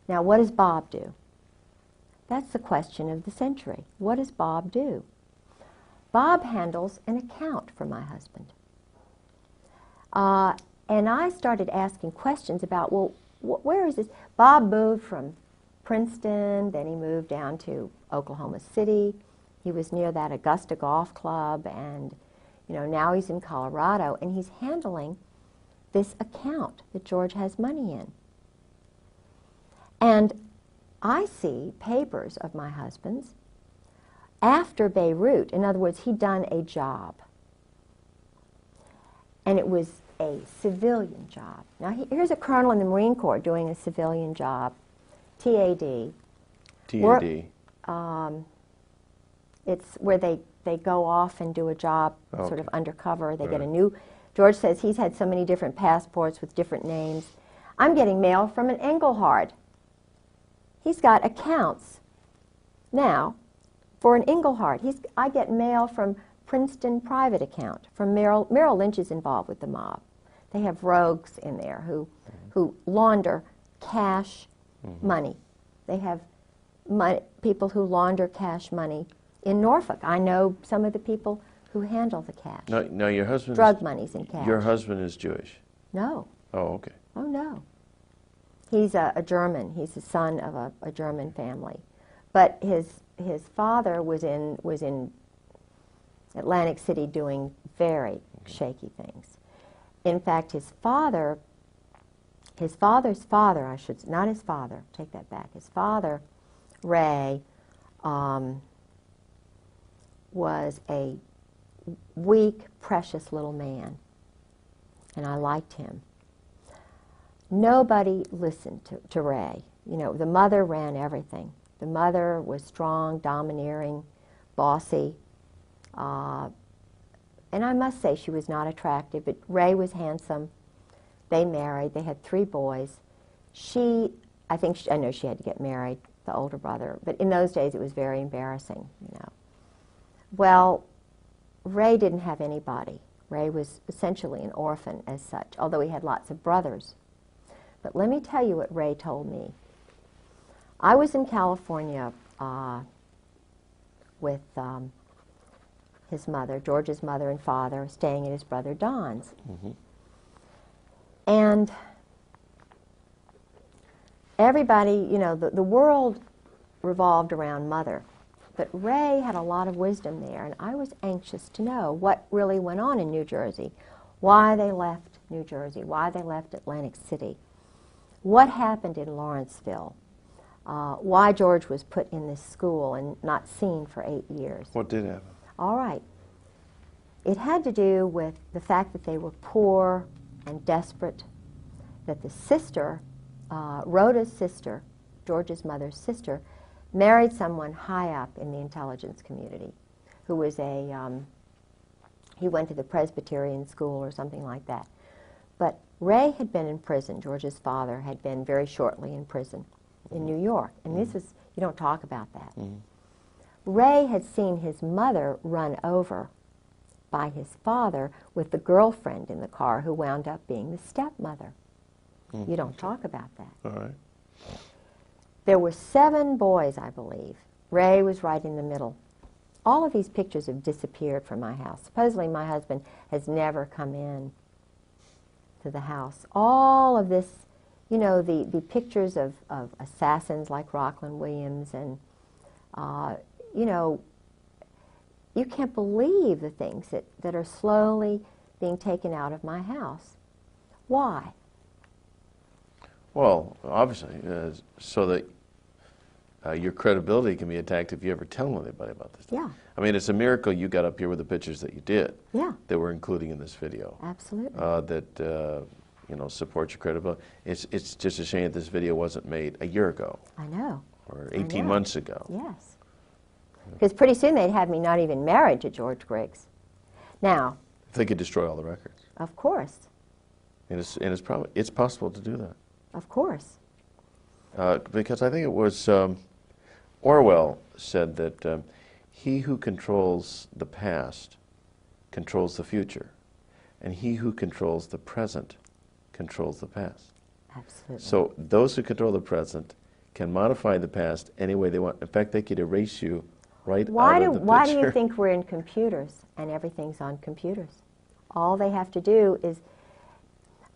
Now, what does Bob do? That's the question of the century. What does Bob do? Bob handles an account for my husband. And I started asking questions about, well, where is this? Bob moved from Princeton, then he moved down to Oklahoma City. He was near that Augusta Golf Club, and now he's in Colorado, and he's handling this account that George has money in. And I see papers of my husband's after Beirut. In other words, he'd done a job. And it was a civilian job. Now, here's a colonel in the Marine Corps doing a civilian job, TAD. TAD. It's where they they go off and do a job sort Okay. of undercover. They get a Right. new, George says he's had so many different passports with different names. I'm getting mail from an Engelhard. He's got accounts now for an Engelhard. I get mail from Princeton private account, from Merrill Lynch is involved with the mob. They have rogues in there who launder cash money. They have people who launder cash money in Norfolk. I know some of the people who handle the cash. No, your husband. Drug money's in cash. Your husband is Jewish. No. Oh, okay. Oh, no. He's a German. He's the son of a German family. But his father was in Atlantic City doing very shaky things. In fact, his father's father, not his father, take that back. His father, Ray, was a weak, precious little man, and I liked him. Nobody listened to Ray. You know, the mother ran everything. The mother was strong, domineering, bossy, and I must say she was not attractive, but Ray was handsome. They married. They had 3 boys. I know she had to get married, the older brother, but in those days it was very embarrassing, you know. Well, Ray didn't have anybody. Ray was essentially an orphan as such, although he had lots of brothers. But let me tell you what Ray told me. I was in California with his mother, George's mother and father, staying at his brother Don's. And everybody, you know, the world revolved around Mother. But Ray had a lot of wisdom there, and I was anxious to know what really went on in New Jersey, why they left New Jersey, why they left Atlantic City, what happened in Lawrenceville, why George was put in this school and not seen for 8 years. What did happen? All right. It had to do with the fact that they were poor and desperate, that the sister, Rhoda's sister, George's mother's sister, married someone high up in the intelligence community who was he went to the Presbyterian school or something like that. But Ray had been in prison. George's father had been very shortly in prison in New York. And this is, you don't talk about that. Ray had seen his mother run over by his father with the girlfriend in the car who wound up being the stepmother. You don't talk about that. All right. There were 7 boys, I believe. Ray was right in the middle. All of these pictures have disappeared from my house. Supposedly my husband has never come in to the house. All of this, you know, the pictures of assassins like Rockland Williams and, you know, you can't believe the things that are slowly being taken out of my house. Why? Well, obviously, so that your credibility can be attacked if you ever tell anybody about this. Yeah. I mean, it's a miracle you got up here with the pictures that you did. Yeah. That we're including in this video. Absolutely. That you know, support your credibility. It's just a shame that this video wasn't made a year ago I know. or 18 months ago. Yes. Because pretty soon they'd have me not even married to George Griggs. Now, If they could destroy all the records, of course, and it's possible to do that. of course. Because I think it was Orwell said that he who controls the past controls the future, and he who controls the present controls the past. Absolutely. So those who control the present can modify the past any way they want. In fact, they could erase you right out of the Why do picture. you think we're in computers and everything's on computers? All they have to do is,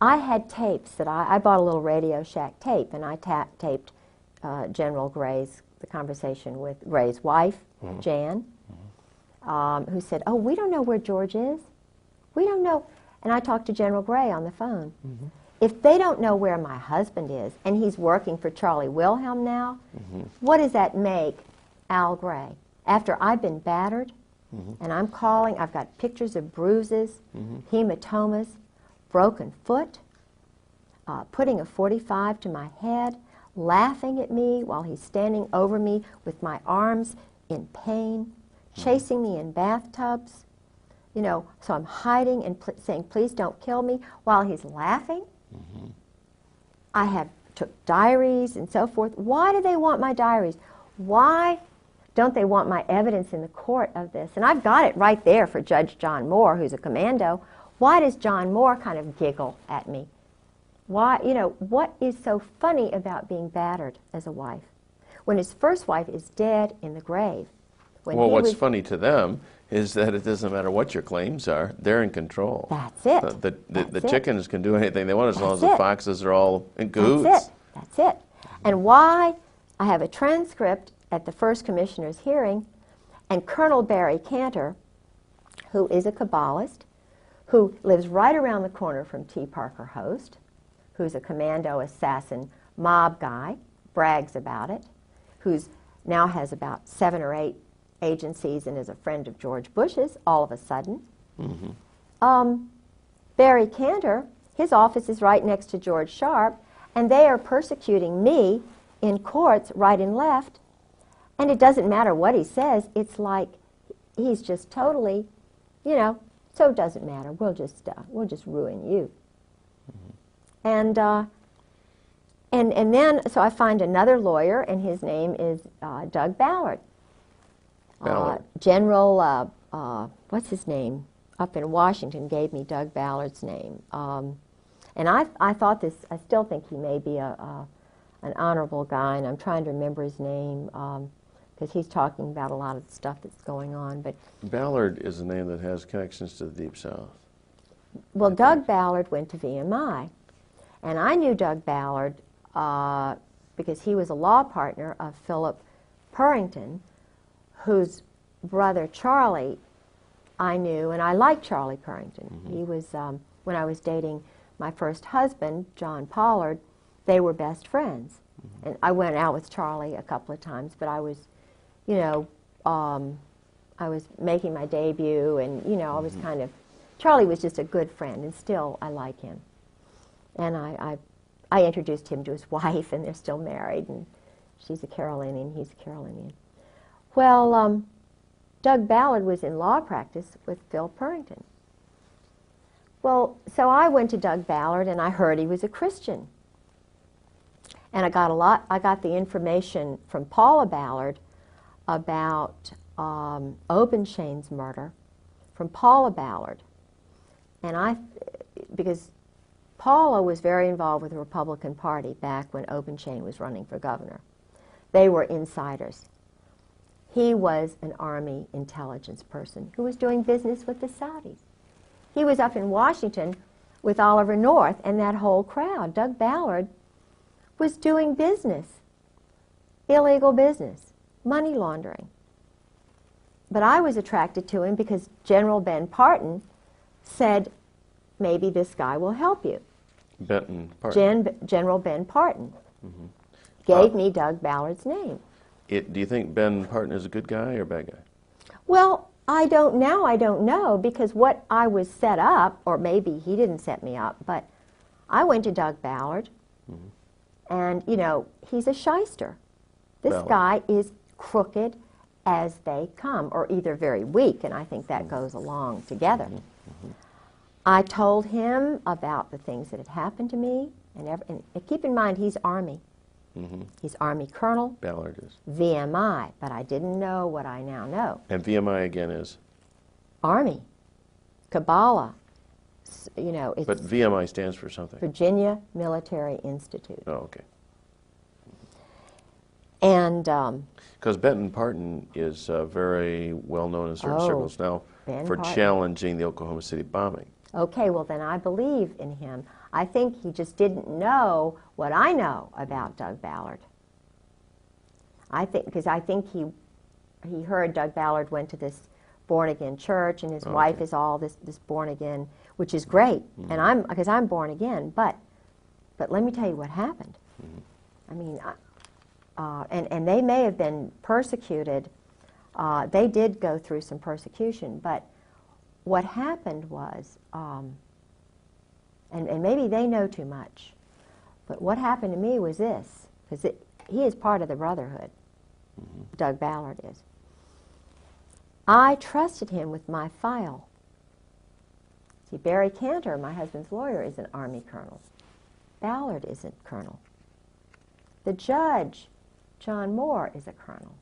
I had tapes that I bought a little Radio Shack tape, and I taped General Gray's, the conversation with Gray's wife, Jan, who said, "Oh, we don't know where George is. We don't know." And I talked to General Gray on the phone. If they don't know where my husband is, and he's working for Charlie Wilhelm now, what does that make Al Gray? After I've been battered, and I'm calling, I've got pictures of bruises, hematomas, broken foot, putting a 45 to my head, laughing at me while he's standing over me with my arms in pain, chasing me in bathtubs. You know, so I'm hiding and saying, please don't kill me, while he's laughing. I took diaries and so forth. Why do they want my diaries? Why don't they want my evidence in the court of this? And I've got it right there for Judge John Moore, who's a commando. Why does John Moore kind of giggle at me? Why, you know, what is so funny about being battered as a wife when his first wife is dead in the grave? Well, what's funny to them is that it doesn't matter what your claims are, they're in control. That's it. The chickens can do anything they want as long as the foxes are all in cahoots. That's it. That's it. And why I have a transcript at the first commissioner's hearing, and Colonel Barry Cantor, who is a Kabbalist, who lives right around the corner from T. Parker Host, who's a commando assassin mob guy, brags about it, who's now has about 7 or 8 agencies and is a friend of George Bush's all of a sudden. Barry Cantor, his office is right next to George Sharp, and they are persecuting me in courts right and left, and it doesn't matter what he says. It's like he's just totally, you know, so it doesn't matter. We'll just ruin you. And then, so I find another lawyer, and his name is Doug Ballard. General, what's his name, up in Washington gave me Doug Ballard's name. And I thought this, I still think he may be an honorable guy, and I'm trying to remember his name, because he's talking about a lot of the stuff that's going on. But Ballard is a name that has connections to the Deep South. Well, Doug Ballard went to VMI, and I knew Doug Ballard because he was a law partner of Philip Purrington, whose brother Charlie I knew, and I liked Charlie Purrington. He was, when I was dating my first husband, John Pollard, they were best friends. And I went out with Charlie a couple of times, but I was, you know, I was making my debut, and, you know, I was kind of, Charlie was just a good friend, and still I like him. And I introduced him to his wife, and they're still married, and she's a Carolinian, he's a Carolinian. Well, Doug Ballard was in law practice with Phil Purrington. Well, so I went to Doug Ballard, and I heard he was a Christian. And I got the information from Paula Ballard about Obenshain's murder from Paula Ballard. And because Paula was very involved with the Republican Party back when Obenshain was running for governor. They were insiders. He was an Army intelligence person who was doing business with the Saudis. He was up in Washington with Oliver North and that whole crowd. Doug Ballard was doing business, illegal business, money laundering. But I was attracted to him because General Ben Parton said, maybe this guy will help you. Benton Parton. General Ben Parton gave me Doug Ballard's name. Do you think Ben Parton is a good guy or a bad guy? Well, I don't know, because what I was set up, or maybe he didn't set me up, but I went to Doug Ballard, and, you know, he's a shyster. This guy is crooked as they come, or either very weak, and I think that goes along together. I told him about the things that had happened to me, and keep in mind, he's Army. He's Army Colonel. Ballard is. VMI, but I didn't know what I now know. And VMI again is? Army. Kabbalah. You know, it's But VMI stands for something. Virginia Military Institute. Oh, okay. And because Benton Parton is very well known in certain circles now for challenging the Oklahoma City bombing. Okay, well then I believe in him. I think he just didn't know what I know about Doug Ballard. I think he heard Doug Ballard went to this born-again church, and his wife is all this born-again, which is great, and because I'm born again, but let me tell you what happened. I mean, and they may have been persecuted. They did go through some persecution, but what happened was, and maybe they know too much, but what happened to me was this, because he is part of the Brotherhood, Doug Ballard is. I trusted him with my file. See, Barry Cantor, my husband's lawyer, is an Army colonel. Ballard isn't colonel. The judge, John Moore, is a colonel.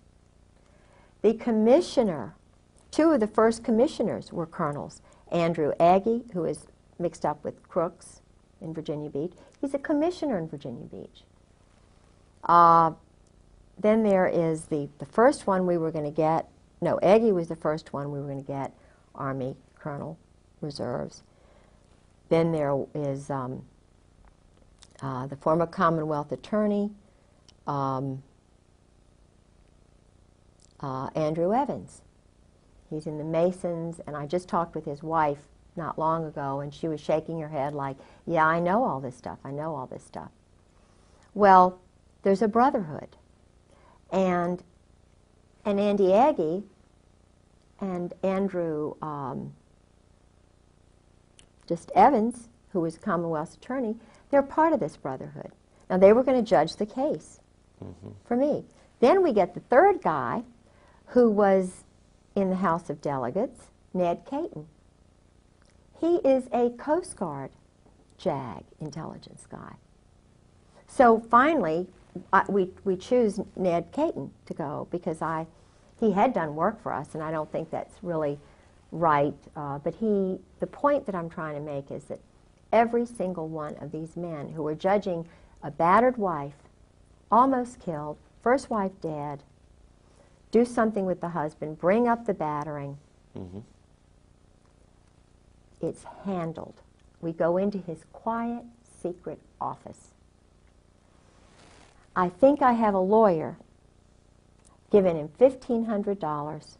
The commissioner, two of the first commissioners were colonels. Andrew Aggie, who is mixed up with Crooks in Virginia Beach, he's a commissioner in Virginia Beach. Then there is the first one we were going to get. No, Aggie was the first one we were going to get, Army Colonel Reserves. Then there is the former Commonwealth Attorney, Andrew Evans. He's in the Masons, and I just talked with his wife not long ago, and she was shaking her head like, yeah, I know all this stuff, I know all this stuff. Well, there's a brotherhood. And Andy Aggie and Andrew Evans, who was Commonwealth's attorney, they're part of this brotherhood. Now, they were going to judge the case for me. Then we get the third guy, who was in the House of Delegates, Ned Caton. He is a Coast Guard JAG intelligence guy. So finally, we choose Ned Caton to go because he had done work for us, and I don't think that's really right. But the point that I'm trying to make is that every single one of these men who were judging a battered wife, almost killed, first wife dead, do something with the husband, bring up the battering, it's handled. We go into his quiet, secret office. I think I have a lawyer giving him $1,500,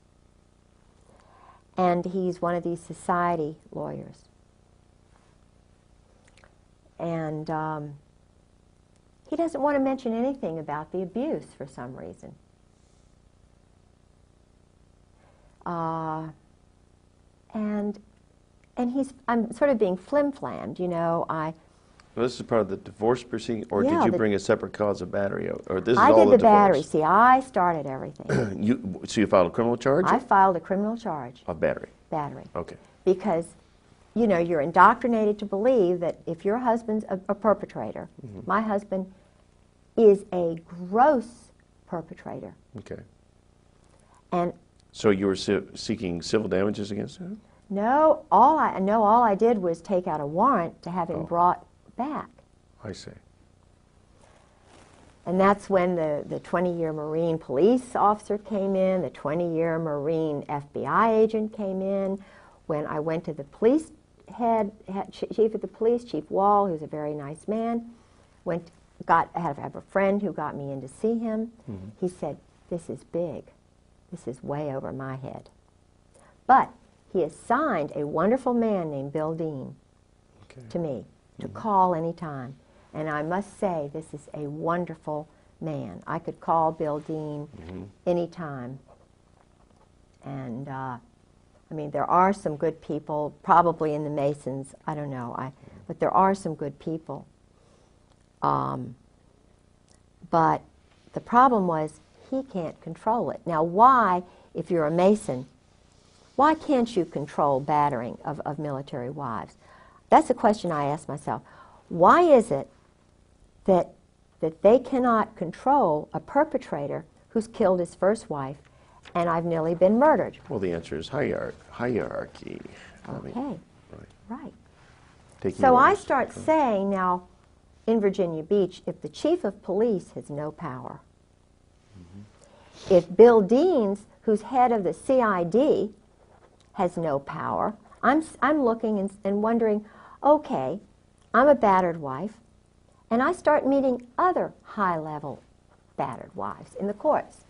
and he's one of these society lawyers. And he doesn't want to mention anything about the abuse for some reason. And I'm sort of being flim-flammed, you know. Well, this is part of the divorce proceeding, or Yeah, did you bring a separate cause of battery? Or this is I all did the divorce? battery. See, I started everything. So you filed a criminal charge? I filed a criminal charge. Of battery? Battery. Okay. Because, you know, you're indoctrinated to believe that if your husband's a perpetrator, my husband is a gross perpetrator. Okay. And So you were seeking civil damages against him? no, all I did was take out a warrant to have him brought back. I see. And that's when the 20-year Marine police officer came in, the 20-year Marine FBI agent came in. When I went to the police chief of the police, Chief Wall, who's a very nice man, I have a friend who got me in to see him. He said, this is big. This is way over my head. But he assigned a wonderful man named Bill Dean to me to call any time. And I must say, this is a wonderful man. I could call Bill Dean any time. And, I mean, there are some good people, probably in the Masons, I don't know, but there are some good people. But the problem was, he can't control it. Now, why, if you're a Mason, why can't you control battering of military wives? That's a question I ask myself. Why is it that they cannot control a perpetrator who's killed his first wife, and I've nearly been murdered? Well, the answer is hierarchy. Okay, right. Taking So I orders. start saying now, in Virginia Beach, if the chief of police has no power, if Bill Deans, who's head of the CID, has no power, I'm looking and wondering, okay, I'm a battered wife, and I start meeting other high-level battered wives in the courts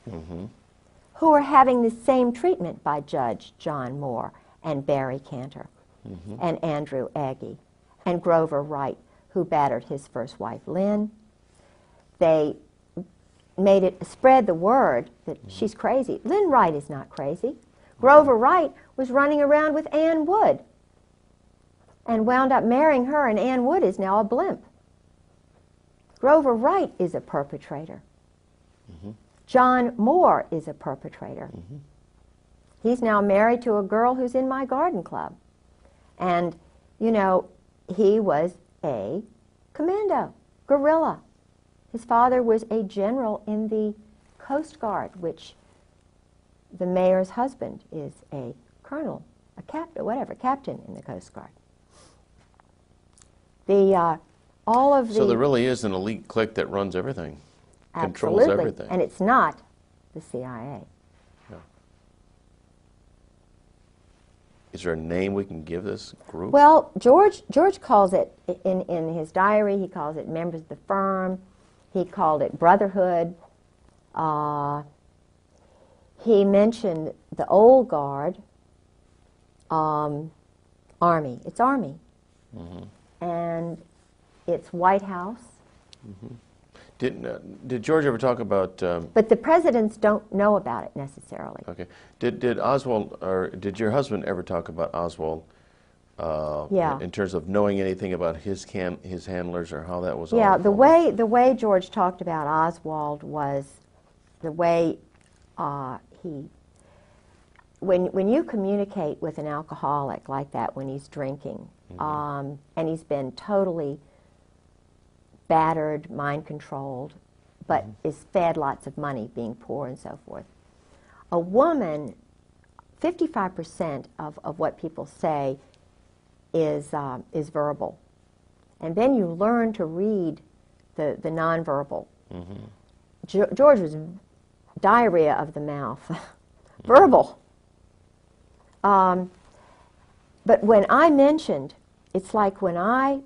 who are having the same treatment by Judge John Moore and Barry Cantor and Andrew Aggie and Grover Wright, who battered his first wife, Lynn. They spread the word that she's crazy. Lynn Wright is not crazy. Grover Wright was running around with Ann Wood and wound up marrying her, and Ann Wood is now a blimp. Grover Wright is a perpetrator. John Moore is a perpetrator. He's now married to a girl who's in my garden club. And, you know, he was a commando, guerrilla. His father was a general in the Coast Guard, which the mayor's husband is a colonel, a captain, whatever, captain in the Coast Guard. All of the... So there really is an elite clique that runs everything, controls Absolutely. everything. And it's not the CIA. No. Is there a name we can give this group? Well, George calls it, in his diary, he calls it members of the firm. He called it brotherhood. He mentioned the old guard, Army. It's Army. Mm-hmm. And it's White House. Mm-hmm. Did George ever talk about... but the presidents don't know about it necessarily. Okay. Did Oswald, or did your husband ever talk about Oswald Yeah. in terms of knowing anything about his handlers or how that was Yeah, all the way George talked about Oswald was the way when you communicate with an alcoholic like that when he's drinking, mm-hmm. And he's been totally battered, mind-controlled, but mm-hmm. is fed lots of money, being poor and so forth. A woman, 55% of what people say is verbal. And then you learn to read the nonverbal. Mm-hmm. George was diarrhea of the mouth, verbal. But when I mentioned, it's like when I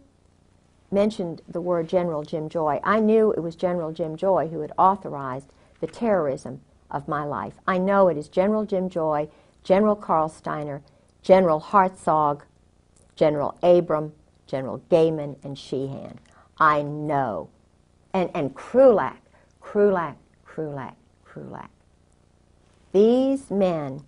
mentioned the word General Jim Joy, I knew it was General Jim Joy who had authorized the terrorism of my life. I know it is General Jim Joy, General Carl Steiner, General Hartzog, General Abram, General Gaiman, and Sheehan. I know. And Krulak. These men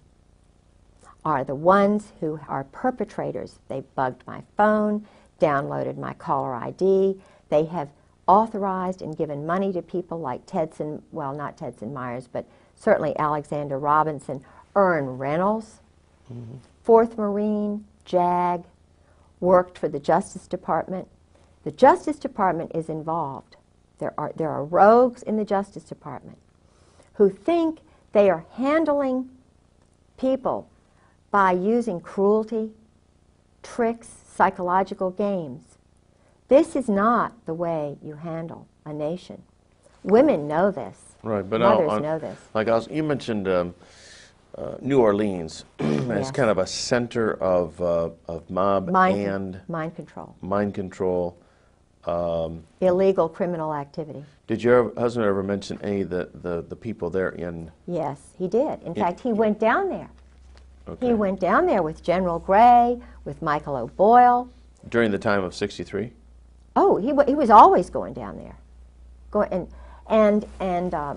are the ones who are perpetrators. They bugged my phone, downloaded my caller ID. They have authorized and given money to people like Tedson, well, not Tedson Myers, but certainly Alexander Robinson, Ern Reynolds, mm-hmm. 4th Marine, JAG, worked for the Justice Department. The Justice Department is involved. There are rogues in the Justice Department who think they are handling people by using cruelty, tricks, psychological games. This is not the way you handle a nation. Women know this. Right, but mothers know this. Like you mentioned New Orleans as Yes. kind of a center of mob and mind control. Mind control. Illegal criminal activity. Did your husband ever mention any of the people there in... Yes, he did. In fact, he went down there. Okay. He went down there with General Gray, with Michael O'Boyle. During the time of '63? Oh, he was always going down there. And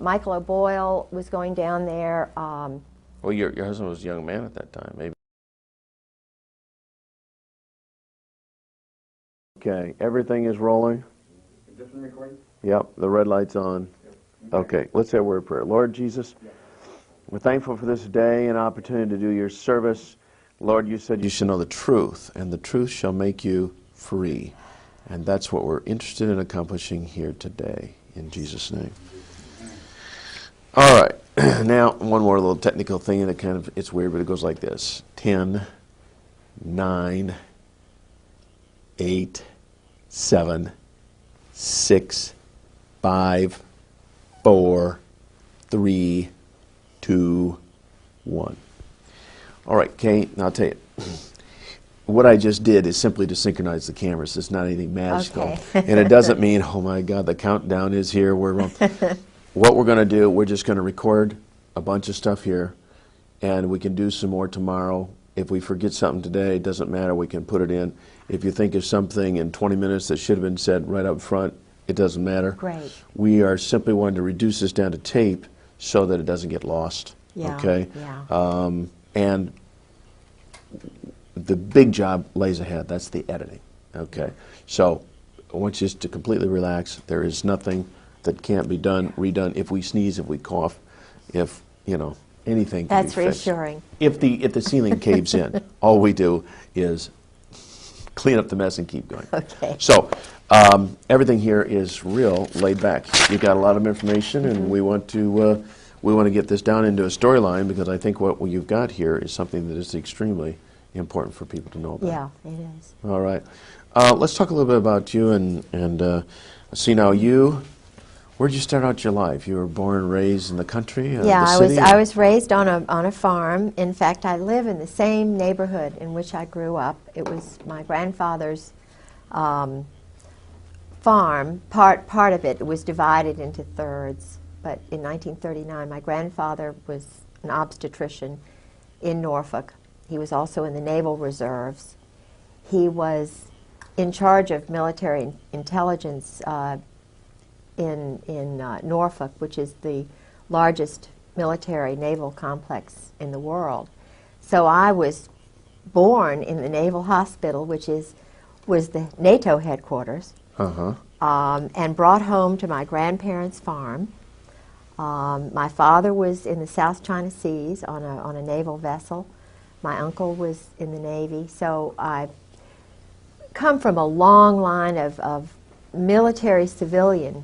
Michael O'Boyle was going down there. Well, your husband was a young man at that time, maybe. Okay, everything is rolling? Is this one recording? Yep, the red light's on. Okay, let's say a word of prayer. Lord Jesus, we're thankful for this day and opportunity to do your service. Lord, you said you should know the truth, and the truth shall make you free. And that's what we're interested in accomplishing here today, in Jesus' name. All right, now one more little technical thing, and it's weird, but it goes like this. 10, 9, 8, 7, 6, 5, 4, 3, 2, 1. All right, Kate, now I'll tell you. What I just did is simply to synchronize the cameras. It's not anything magical. Okay. And it doesn't mean, oh my God, the countdown is here. What we're going to do, we're just going to record a bunch of stuff here, and we can do some more tomorrow. If we forget something today, it doesn't matter. We can put it in. If you think of something in 20 minutes that should have been said right up front, it doesn't matter. Great. We are simply wanting to reduce this down to tape so that it doesn't get lost. Yeah, okay? yeah. And the big job lays ahead. That's the editing. Okay? So I want you just to completely relax. There is nothing that can't be done, redone. If we sneeze, if we cough, if, anything can That's be fixed. reassuring. If the ceiling caves in, all we do is clean up the mess and keep going. Okay. So everything here is real laid back. You've got a lot of information, and we want to get this down into a storyline, because I think what you've got here is something that is extremely important for people to know about. Yeah, it is. All right. Let's talk a little bit about you, and see now where did you start out your life? You were born and raised in the country, Yeah, the city? I was raised on a farm. In fact, I live in the same neighborhood in which I grew up. It was my grandfather's farm. Part of it was divided into thirds. But in 1939, my grandfather was an obstetrician in Norfolk. He was also in the Naval Reserves. He was in charge of military intelligence in Norfolk, which is the largest military naval complex in the world. So I was born in the Naval Hospital, which was the NATO headquarters, and brought home to my grandparents' farm. My father was in the South China Seas on a naval vessel. My uncle was in the Navy. So I come from a long line of military civilian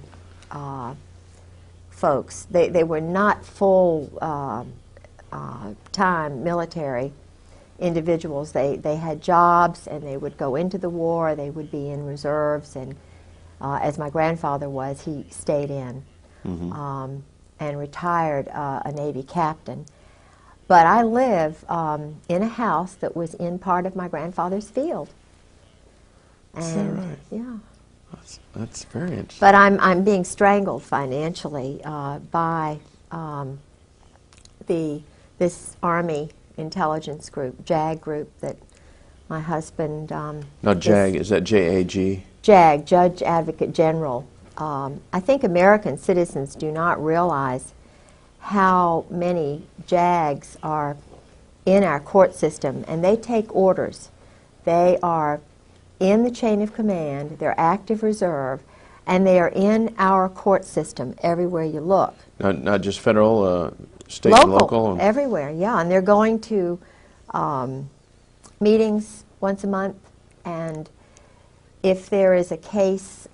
folks. They were not full time military individuals. They had jobs, and they would go into the war. They would be in reserves, and as my grandfather was, he stayed in. And retired a Navy captain. But I live in a house that was in part of my grandfather's field. And Is that right? yeah. That's very interesting. But I'm being strangled financially by this Army intelligence group, JAG group, that my husband. Now, JAG, is that JAG? JAG, Judge Advocate General. I think American citizens do not realize how many JAGs are in our court system, and they take orders. They are in the chain of command, they're active reserve, and they are in our court system everywhere you look. Not just federal, state and local? Everywhere, yeah. And they're going to meetings once a month, and if there is a case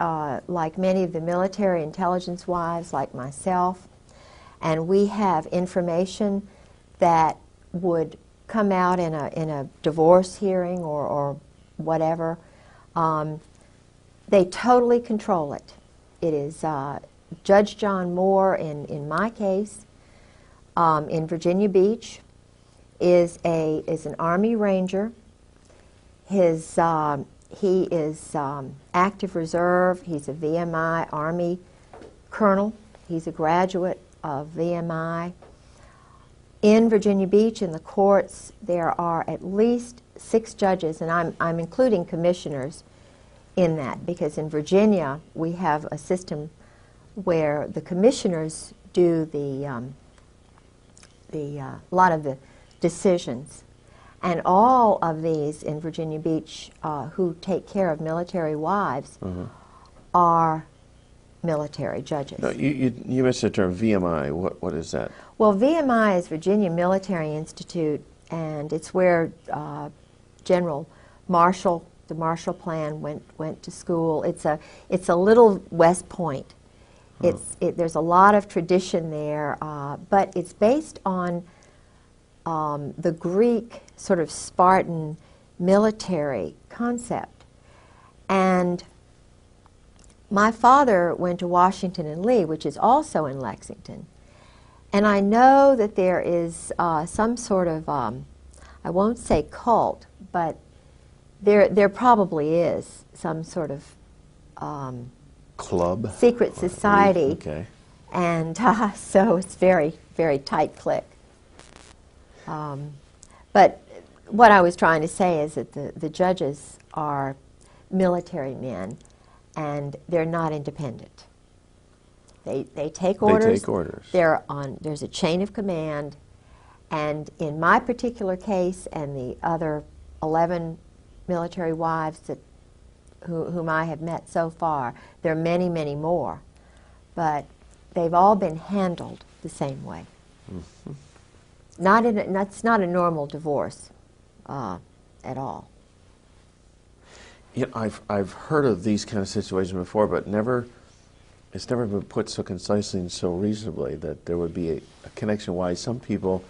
like many of the military intelligence wives like myself, and we have information that would come out in a divorce hearing or whatever, they totally control it. It is Judge John Moore in my case in Virginia Beach is an Army Ranger. He is active reserve. He's a VMI Army colonel. He's a graduate of VMI. In Virginia Beach, in the courts, there are at least 6 judges, and I'm including commissioners in that, because in Virginia we have a system where the commissioners do a lot of the decisions. And all of these in Virginia Beach who take care of military wives are military judges. No, you mentioned the term VMI. What is that? Well, VMI is Virginia Military Institute, and it's where General Marshall, the Marshall Plan, went to school. It's a little West Point. There's a lot of tradition there, but it's based on the Greek sort of Spartan military concept. And my father went to Washington and Lee, which is also in Lexington. And I know that there is some sort of, I won't say cult, but there probably is some sort of Club? secret society. Okay. And so it's very, very tight clique. But what I was trying to say is that the judges are military men, and they're not independent. They take orders. They take orders. There's a chain of command, and in my particular case and the other 11 military wives whom I have met so far, there are many, many more, but they've all been handled the same way. That's not a normal divorce at all. You know, I've heard of these kind of situations before, but it's never been put so concisely and so reasonably that there would be a connection why some people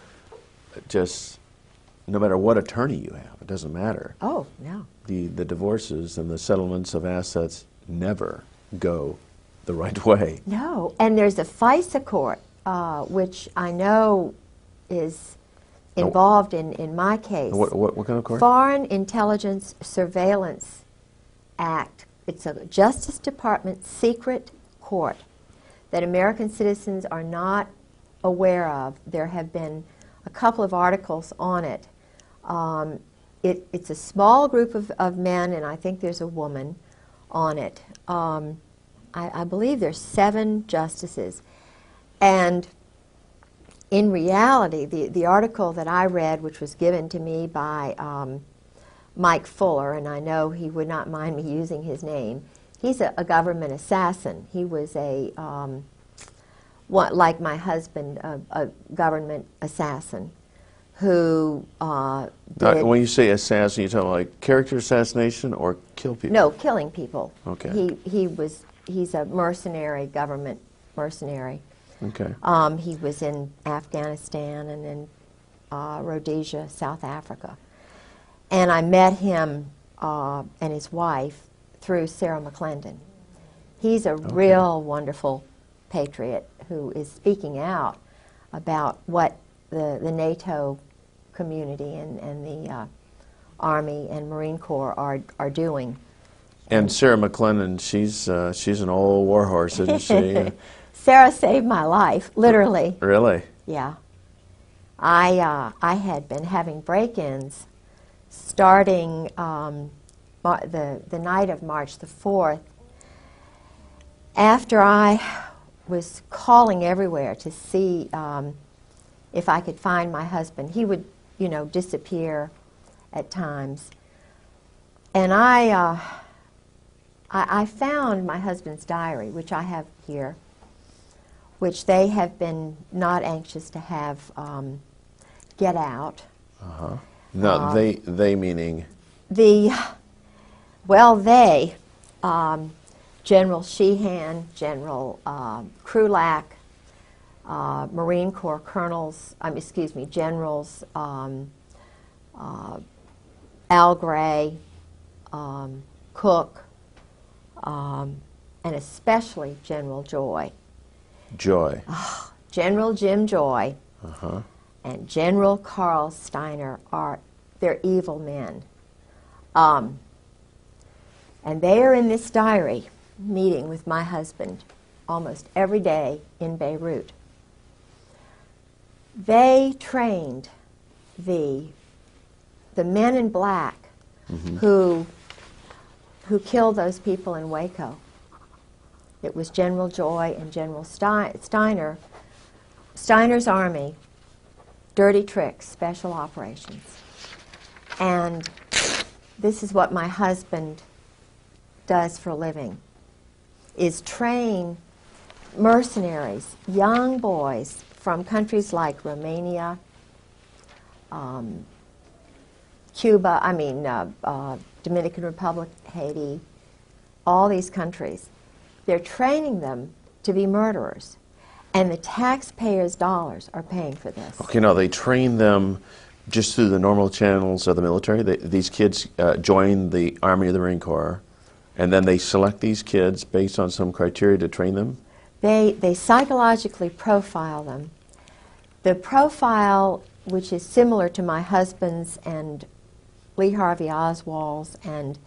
just, no matter what attorney you have, it doesn't matter. Oh, no. The divorces and the settlements of assets never go the right way. No, and there's a FISA court, which I know is involved in my case. What kind of court? Foreign Intelligence Surveillance Act. It's a Justice Department secret court that American citizens are not aware of. There have been a couple of articles on it. It's a small group of men, and I think there's a woman on it. I believe there's 7 justices. And in reality, the article that I read, which was given to me by Mike Fuller, and I know he would not mind me using his name, he's a government assassin. He was like my husband, a government assassin who did... When you say assassin, you're talking like character assassination or kill people? No, killing people. Okay. He's a mercenary, government mercenary. Okay. He was in Afghanistan and in Rhodesia, South Africa. And I met him and his wife through Sarah McClendon. He's a real wonderful patriot who is speaking out about what the NATO community and the Army and Marine Corps are doing. And Sarah McClendon, she's an old warhorse, isn't she? Sarah saved my life, literally. Really? Yeah. I had been having break-ins starting the night of March the 4th, after I was calling everywhere to see if I could find my husband. He would, disappear at times. And I found my husband's diary, which I have here, which they have been not anxious to have get out. Uh-huh. No, they meaning? General Sheehan, General Krulak, Marine Corps colonels, generals, Al Gray, Cook, and especially General Joy. Joy. General Jim Joy Uh-huh. and General Carl Steiner they're evil men. And they are in this diary meeting with my husband almost every day in Beirut. They trained the men in black who killed those people in Waco. It was General Joy and General Steiner. Steiner's army, dirty tricks, special operations. And this is what my husband does for a living, is train mercenaries, young boys from countries like Romania, Cuba, Dominican Republic, Haiti, all these countries. They're training them to be murderers. And the taxpayers' dollars are paying for this. Okay, now they train them just through the normal channels of the military? These kids join the Army or the Marine Corps, and then they select these kids based on some criteria to train them? They psychologically profile them. The profile, which is similar to my husband's and Lee Harvey Oswald's and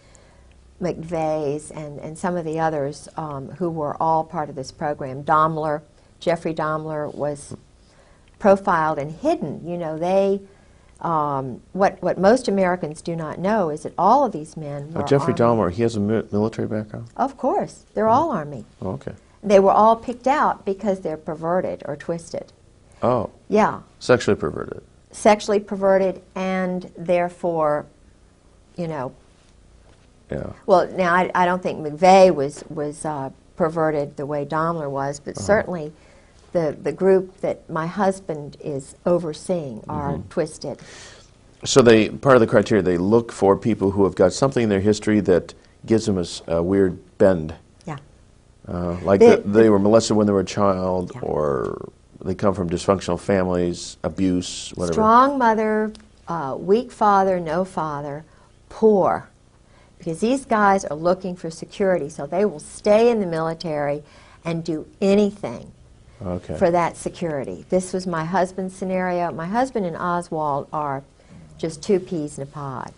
McVeigh's and some of the others who were all part of this program. Jeffrey Dahmler was profiled and hidden. What most Americans do not know is that all of these men were Jeffrey Army. Dahmer, he has a military background? Of course. They're all Army. Oh, okay. They were all picked out because they're perverted or twisted. Oh. Yeah. Sexually perverted. Sexually perverted and therefore, Yeah. Well, now I don't think McVeigh was perverted the way Dahmler was, but certainly the group that my husband is overseeing are twisted. So part of the criteria, they look for people who have got something in their history that gives them a weird bend. Yeah. Like they were molested when they were a child, Yeah. or they come from dysfunctional families, abuse, whatever. Strong mother, weak father, no father, poor. Because these guys are looking for security, so they will stay in the military and do anything for that security. This was my husband's scenario. My husband and Oswald are just two peas in a pod.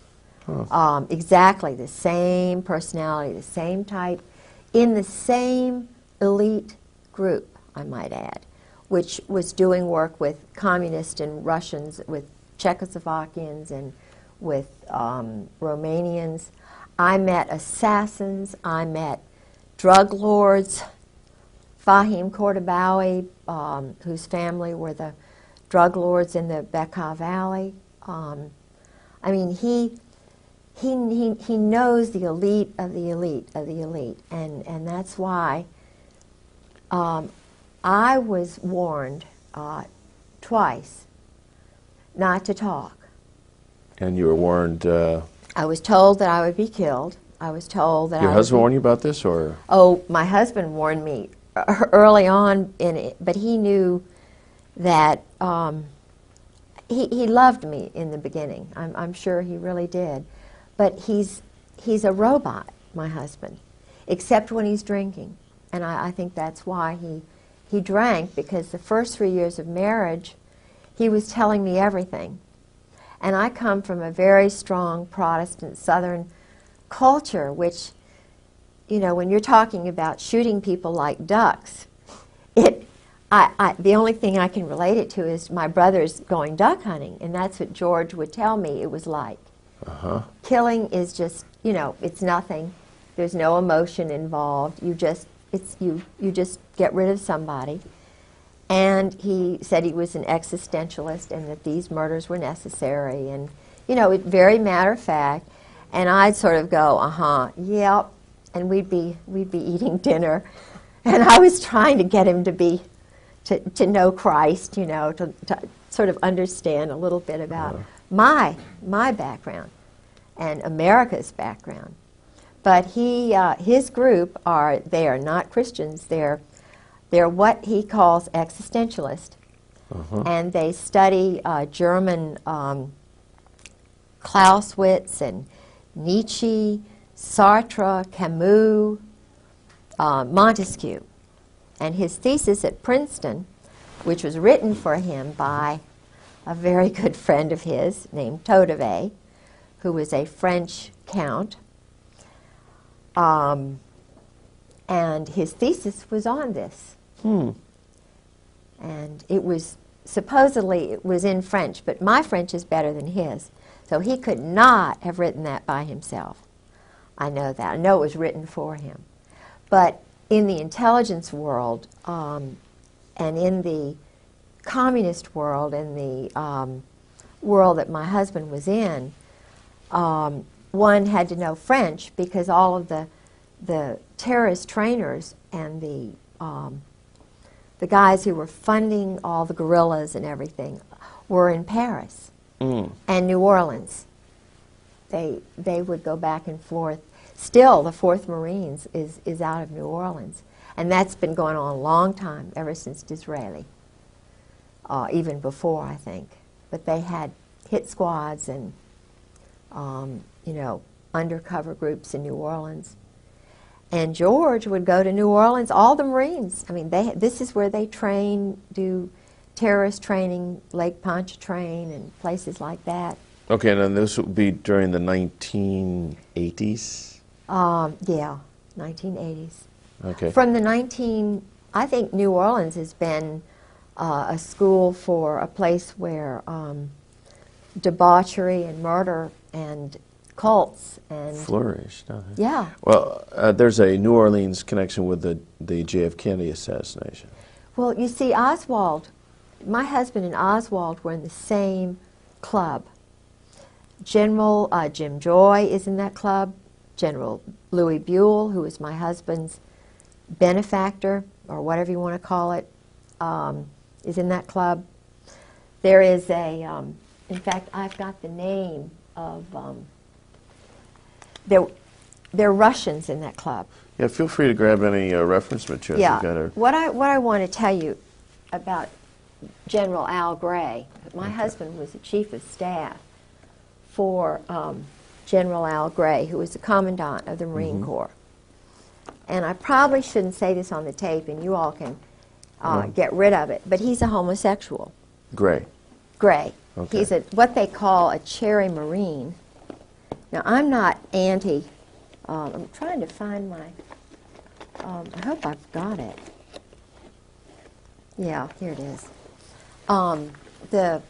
Exactly the same personality, the same type, in the same elite group, I might add, which was doing work with communists and Russians, with Czechoslovakians and with Romanians. I met assassins, I met drug lords, Fahim Kordobawi, whose family were the drug lords in the Bekaa Valley. I mean, he knows the elite of the elite of the elite, and that's why I was warned twice not to talk. And you were warned. I was told that I would be killed. I was told that Your husband warned you about this, or? Oh, my husband warned me early on in it, but he knew that he loved me in the beginning. I'm sure he really did. But he's a robot, my husband, except when he's drinking. And I think that's why he drank, because the first 3 years of marriage, he was telling me everything. And I come from a very strong Protestant Southern culture, which, you know, when you're talking about shooting people like ducks, the only thing I can relate it to is my brothers going duck hunting, and that's what George would tell me it was like. Killing is just, you know, it's nothing. There's no emotion involved. You just get rid of somebody. And he said he was an existentialist and that these murders were necessary, and, you know, it very matter of fact. And I'd sort of go, yep, and we'd be eating dinner, and I was trying to get him to know Christ, you know, to sort of understand a little bit about my background and America's background. But his group they are not Christians. They're what he calls existentialist, and they study German Clausewitz and Nietzsche, Sartre, Camus, Montesquieu. And his thesis at Princeton, which was written for him by a very good friend of his named Todeve, who was a French count, and his thesis was on this. And it was, supposedly it was in French, but my French is better than his. So he could not have written that by himself. I know that. I know it was written for him. But in the intelligence world, and in the communist world, and the world that my husband was in, one had to know French, because all of the terrorist trainers and the guys who were funding all the guerrillas and everything were in Paris and New Orleans. They would go back and forth. Still, the 4th Marines is out of New Orleans. And that's been going on a long time, ever since Disraeli, even before, I think. But they had hit squads and, you know, undercover groups in New Orleans. And George would go to New Orleans, all the Marines. I mean, this is where they train, do terrorist training, Lake Pontchartrain and places like that. Okay, and then this would be during the 1980s? Yeah, 1980s. Okay. From the I think New Orleans has been a school for a place where debauchery and murder and cults and flourished. yeah. Well, there's a New Orleans connection with the JF Kennedy assassination. Well, you see, Oswald, my husband and Oswald were in the same club. General Jim Joy is in that club. General Louis Buell, who is my husband's benefactor, or whatever you want to call it, is in that club. There is a, in fact, I've got the name of, they're Russians in that club. Yeah, feel free to grab any reference materials Yeah. you've got. Or What I want to tell you about General Al Gray, my husband was the chief of staff for General Al Gray, who was the commandant of the Marine Corps. And I probably shouldn't say this on the tape, and you all can get rid of it, but he's a homosexual. Gray. Gray. Okay. He's what they call a cherry Marine. Now, I'm not anti. I'm trying to find my. I hope I've got it. Yeah, here it is. The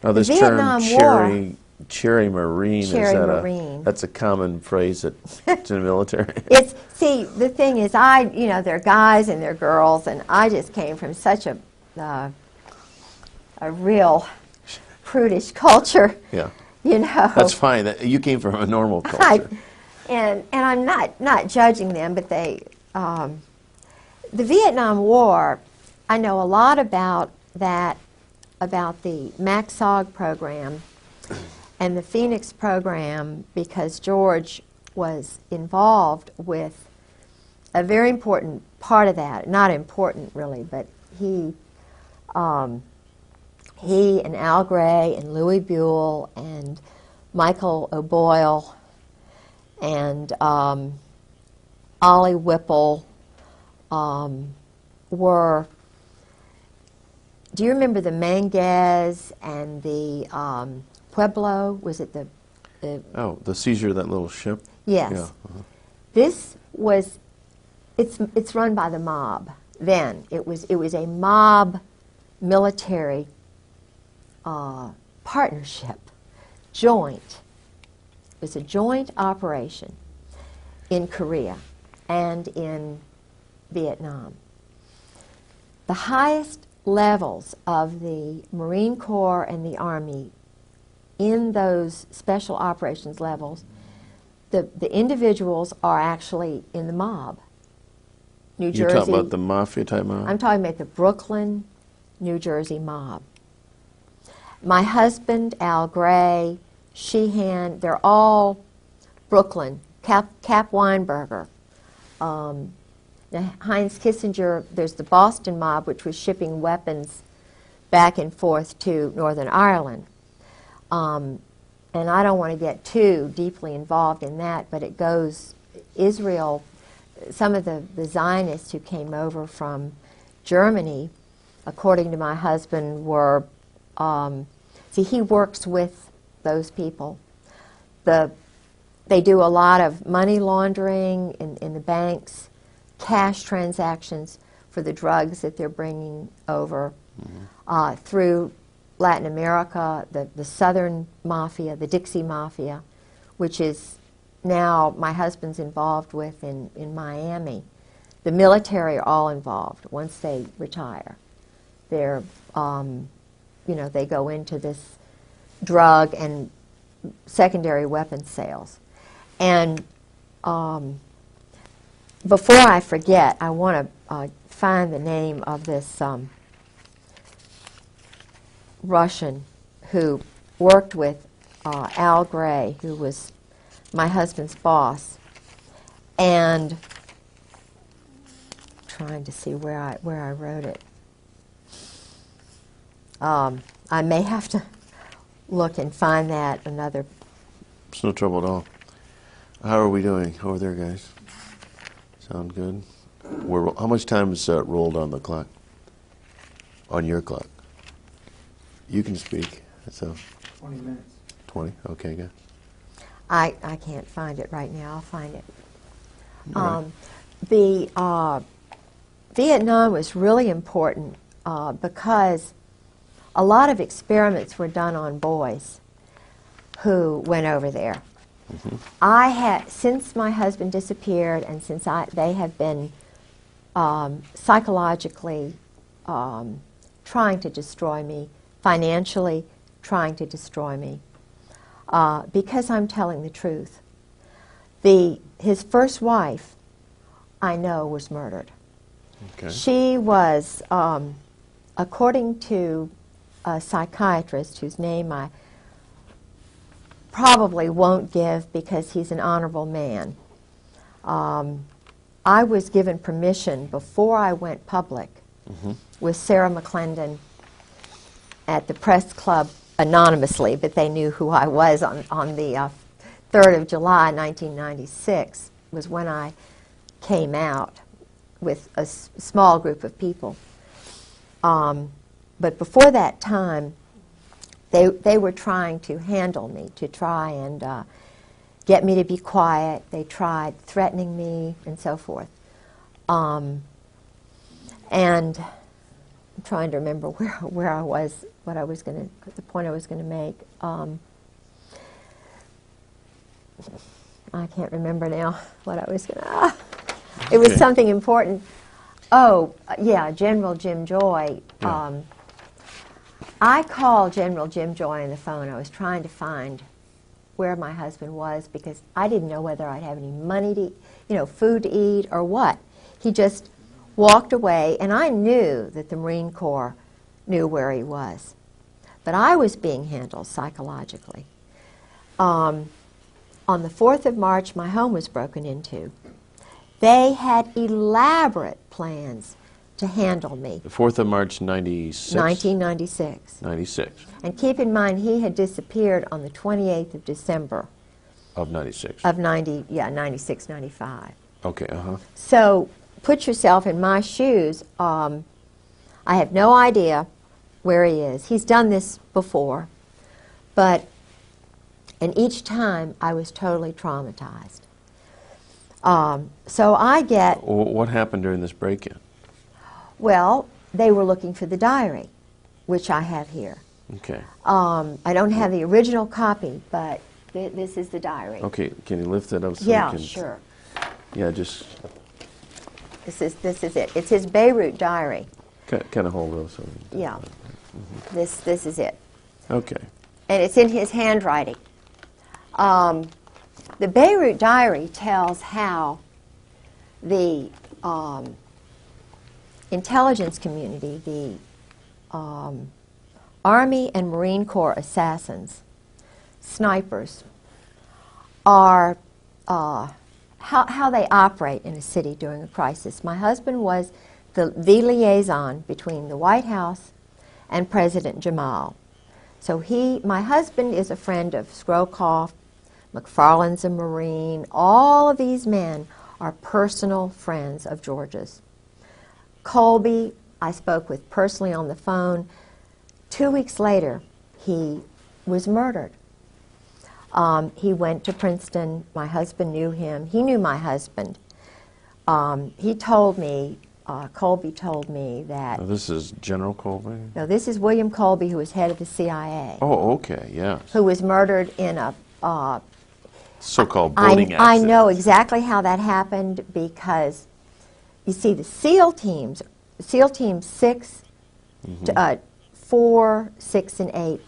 Now, this Vietnam term cherry Marine, Cherry is that Marine. that's a common phrase in the military? It's see, the thing is, they're guys and they're girls, and I just came from such a real prudish culture. Yeah. You know. That's fine. You came from a normal culture. And I'm not judging them, but they, the Vietnam War, I know a lot about that, about the MACSOG program and the Phoenix program, because George was involved with a very important part of that. Not important really, but he and Al Gray and Louis Buell and Michael O'Boyle and Ollie Whipple were. Do you remember the Manguez and the Pueblo? Was it the The seizure of that little ship? Yes. Yeah. This was. It's run by the mob. Then it was a mob military partnership, joint. It was a joint operation in Korea and in Vietnam. The highest levels of the Marine Corps and the Army in those special operations levels, the individuals are actually in the mob. New Jersey. You're talking about the mafia type mob? I'm talking about the Brooklyn, New Jersey mob. My husband, Al Gray, Sheehan, they're all Brooklyn. Cap Weinberger. Heinz Kissinger, there's the Boston mob, which was shipping weapons back and forth to Northern Ireland. And I don't want to get too deeply involved in that, but it goes, Israel, some of the Zionists who came over from Germany, according to my husband, were, see, he works with those people. They do a lot of money laundering in the banks, cash transactions for the drugs that they're bringing over through Latin America, the Southern Mafia, the Dixie Mafia, which is now my husband's involved with in Miami. The military are all involved once they retire. They're, they go into this drug and secondary weapons sales. And before I forget, I want to find the name of this Russian who worked with Al Gray, who was my husband's boss, and trying to see where I wrote it. I may have to look and find that another. It's no trouble at all. How are we doing over there, guys? Sound good? How much time is rolled on the clock? On your clock? You can speak. So 20 minutes. 20? Okay, good. I can't find it right now. I'll find it. Right. The Vietnam was really important because a lot of experiments were done on boys who went over there. Mm-hmm. I had, since my husband disappeared and since they have been psychologically trying to destroy me, financially trying to destroy me, because I'm telling the truth. His first wife, I know, was murdered. Okay. She was, according to a psychiatrist whose name I probably won't give because he's an honorable man, I was given permission before I went public with Sarah McClendon at the press club anonymously, but they knew who I was on the 3rd of July, 1996, was when I came out with a small group of people. But before that time, they were trying to handle me, to try and get me to be quiet. They tried threatening me and so forth. And I'm trying to remember where I was, what I was going to, the point I was going to make. I can't remember now what I was going to. It was something important. Oh, yeah, General Jim Joy. Yeah. I called General Jim Joy on the phone. I was trying to find where my husband was because I didn't know whether I'd have any money to, food to eat or what. He just walked away, and I knew that the Marine Corps knew where he was. But I was being handled psychologically. On the 4th of March, my home was broken into. They had elaborate plans to handle me. The 4th of March, 96? 1996. 96. And keep in mind, he had disappeared on the 28th of December. Of 96. Of 96, 95. Okay, So put yourself in my shoes. I have no idea where he is. He's done this before, and each time I was totally traumatized. So I get... What happened during this break-in? Well, they were looking for the diary, which I have here. Okay. I don't have the original copy, but this is the diary. Okay, can you lift that up so Yeah, we can... sure. Yeah, just... This is it. It's his Beirut diary. Kind of hold those. So Yeah. This is it. Okay. And it's in his handwriting. The Beirut diary tells how the intelligence community, the Army and Marine Corps assassins, snipers, are how they operate in a city during a crisis. My husband was the liaison between the White House and President Jamal. So my husband is a friend of Scrowcroft, McFarland's a Marine. All of these men are personal friends of George's. Colby, I spoke with personally on the phone. 2 weeks later, he was murdered. He went to Princeton. My husband knew him. He knew my husband. He told me, Colby told me that... Now, this is General Colby? No, this is William Colby, who was head of the CIA. Oh, okay, yes. Who was murdered in a... so-called boating accident. I know exactly how that happened because, you see, the SEAL teams, SEAL Team 6, 4, 6, and 8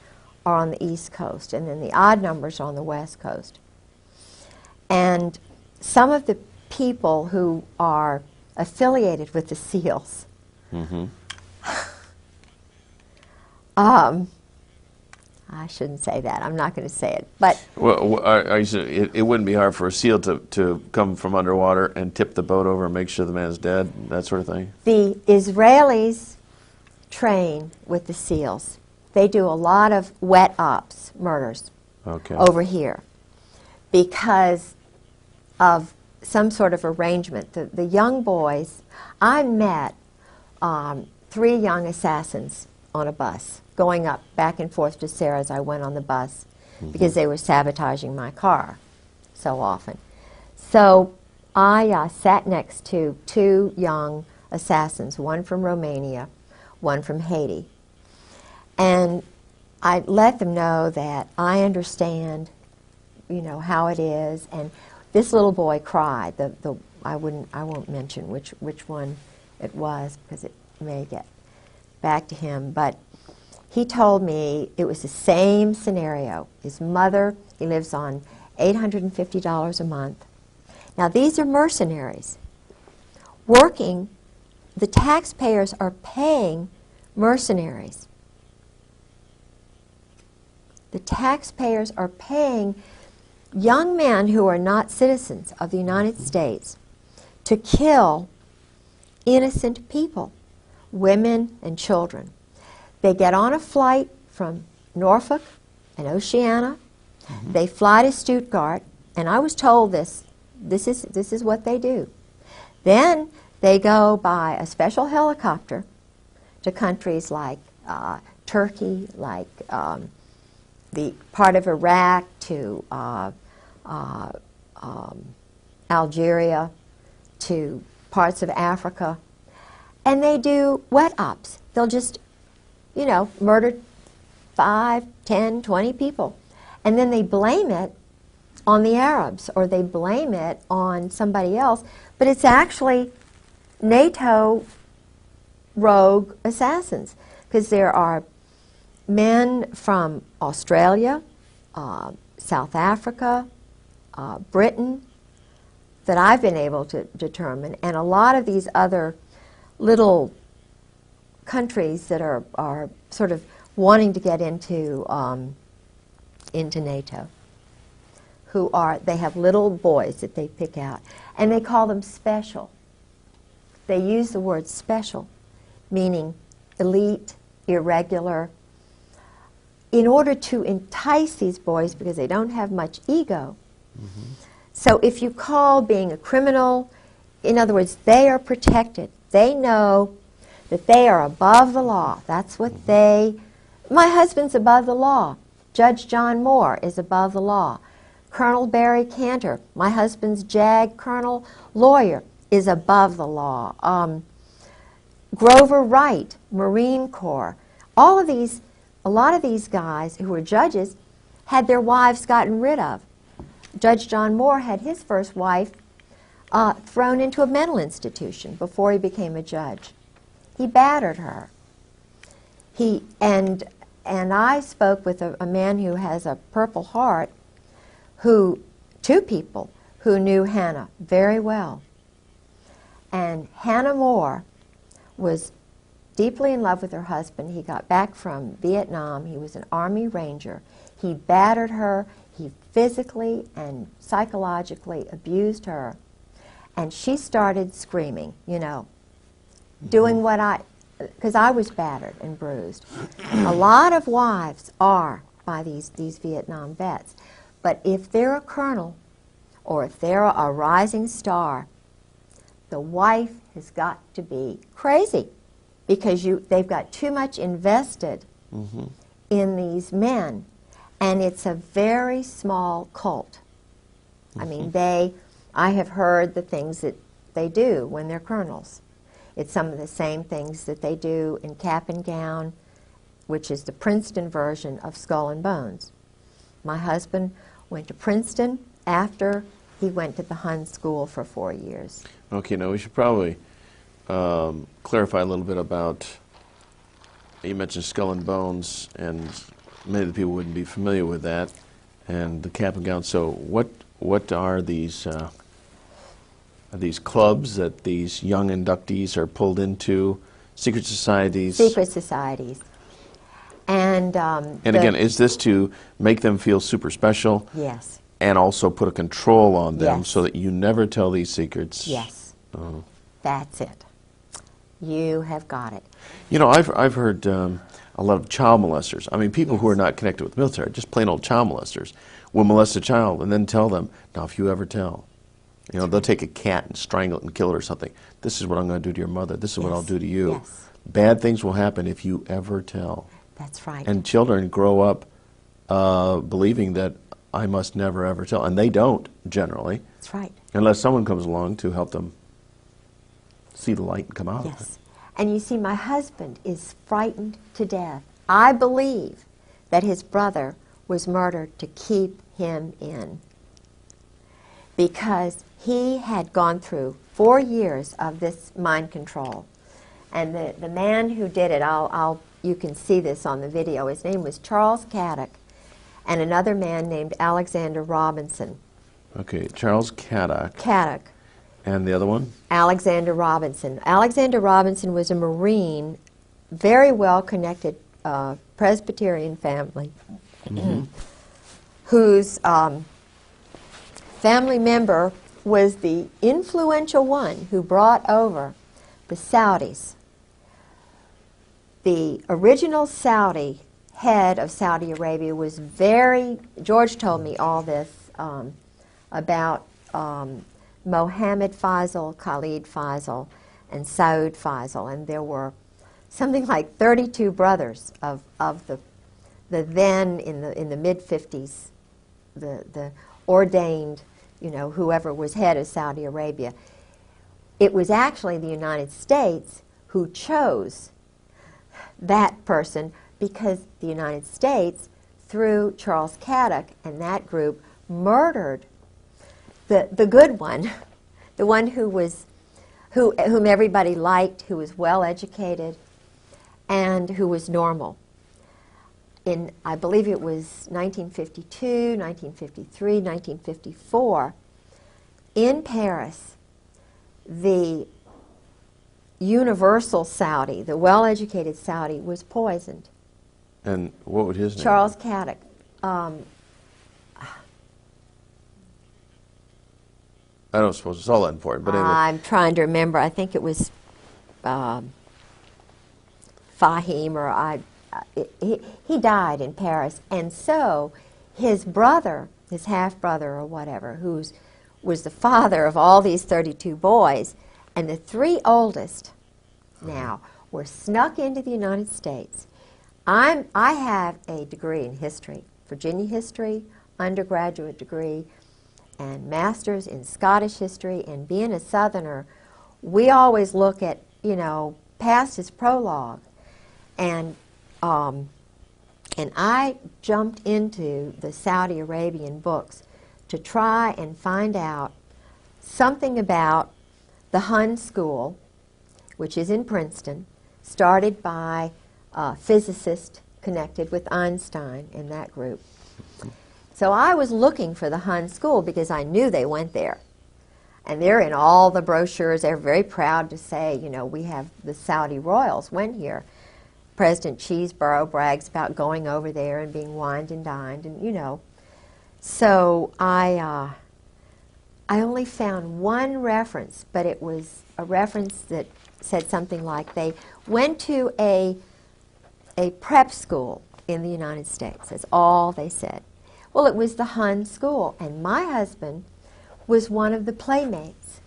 are on the East Coast, and then the odd numbers are on the West Coast. And some of the people who are affiliated with the SEALs, I shouldn't say that. I'm not going to say it. But well, it wouldn't be hard for a SEAL to come from underwater and tip the boat over and make sure the man's dead, that sort of thing? The Israelis train with the SEALs. They do a lot of wet ops, murders, over here because of some sort of arrangement. The young boys, I met 3 young assassins on a bus, going up back and forth to Sarah as I went on the bus because they were sabotaging my car so often. So I sat next to 2 young assassins, one from Romania, one from Haiti. And I let them know that I understand, how it is. And this little boy cried. I won't mention which one it was because it may get back to him, but he told me it was the same scenario. His mother, he lives on $850 a month. Now these are mercenaries working the taxpayers are paying mercenaries. The taxpayers are paying young men who are not citizens of the United States to kill innocent people, women and children. They get on a flight from Norfolk and Oceana. They fly to Stuttgart, and I was told this is what they do. Then they go by a special helicopter to countries like Turkey, like the part of Iraq, to Algeria, to parts of Africa, and they do wet ops. They'll just, murder 5, 10, 20 people, and then they blame it on the Arabs, or they blame it on somebody else, but it's actually NATO rogue assassins, because there are men from Australia, South Africa, Britain, that I've been able to determine, and a lot of these other little countries that are sort of wanting to get into NATO, they have little boys that they pick out, and they call them special. They use the word special, meaning elite, irregular, in order to entice these boys because they don't have much ego. So if you call being a criminal, in other words, they are protected. They know that they are above the law. That's what my husband's above the law. Judge John Moore is above the law. Colonel Barry Cantor, my husband's JAG colonel lawyer, is above the law. Grover Wright, Marine Corps. A lot of these guys who were judges had their wives gotten rid of. Judge John Moore had his first wife thrown into a mental institution before he became a judge. He battered her. And I spoke with a man who has a Purple Heart, two people who knew Hannah very well. And Hannah Moore was deeply in love with her husband. He got back from Vietnam. He was an Army Ranger. He battered her. He physically and psychologically abused her. And she started screaming, doing because I was battered and bruised. A lot of wives are by these Vietnam vets. But if they're a colonel or if they're a rising star, the wife has got to be crazy because they've got too much invested in these men. And it's a very small cult. I mean, I have heard the things that they do when they're colonels. It's some of the same things that they do in Cap and Gown, which is the Princeton version of Skull and Bones. My husband went to Princeton after he went to the Hun School for 4 years. Okay, now we should probably clarify a little bit about, you mentioned Skull and Bones, and many of the people wouldn't be familiar with that, and the Cap and Gown. So what are these clubs that these young inductees are pulled into? Secret societies? Secret societies. And again, is this to make them feel super special? Yes. And also put a control on them Yes. so that you never tell these secrets? Yes. Oh. That's it. You have got it. I've heard a lot of child molesters. I mean, people who are not connected with the military, just plain old child molesters, will molest a child and then tell them, now if you ever tell, they'll take a cat and strangle it and kill it or something. This is what I'm going to do to your mother. This is what I'll do to you. Yes. Bad things will happen if you ever tell. That's right. And children grow up believing that I must never ever tell. And they don't, generally. That's right. Unless someone comes along to help them see the light and come out of it. Yes. And you see, my husband is frightened to death. I believe that his brother was murdered to keep him in, because he had gone through 4 years of this mind control. And the man who did it, you can see this on the video, his name was Charles Caddock, and another man named Alexander Robinson. Okay, Charles Caddock. Caddock. And the other one? Alexander Robinson. Alexander Robinson was a Marine, very well-connected Presbyterian family, whose family member was the influential one who brought over the Saudis. The original Saudi head of Saudi Arabia was George told me all this about Mohammed Faisal, Khalid Faisal, and Saud Faisal, and there were something like 32 brothers of the then in the mid-50s, the ordained, whoever was head of Saudi Arabia. It was actually the United States who chose that person because the United States, through Charles Caddock and that group, murdered the good one, the one whom everybody liked, who was well educated, and who was normal. In, I believe it was 1952, 1953, 1954, in Paris, the universal Saudi, the well-educated Saudi, was poisoned. And what would his name Charles be? Caddock. I don't suppose it's all that important, but anyway. I'm trying to remember. I think it was Fahim, or he died in Paris. And so his brother, his half-brother or whatever, was the father of all these 32 boys, and the three oldest now were snuck into the United States. I have a degree in history, Virginia history, undergraduate degree, and master's in Scottish history. And being a Southerner, we always look at, past is prologue. And I jumped into the Saudi Arabian books to try and find out something about the Hun School, which is in Princeton, started by a physicist connected with Einstein in that group. So I was looking for the Hun School because I knew they went there. And they're in all the brochures. They're very proud to say, we have the Saudi royals went here. President Cheeseborough brags about going over there and being wined and dined, and So I only found one reference, but it was a reference that said something like they went to a prep school in the United States. That's all they said. Well, it was the Hun School, and my husband was one of the playmates.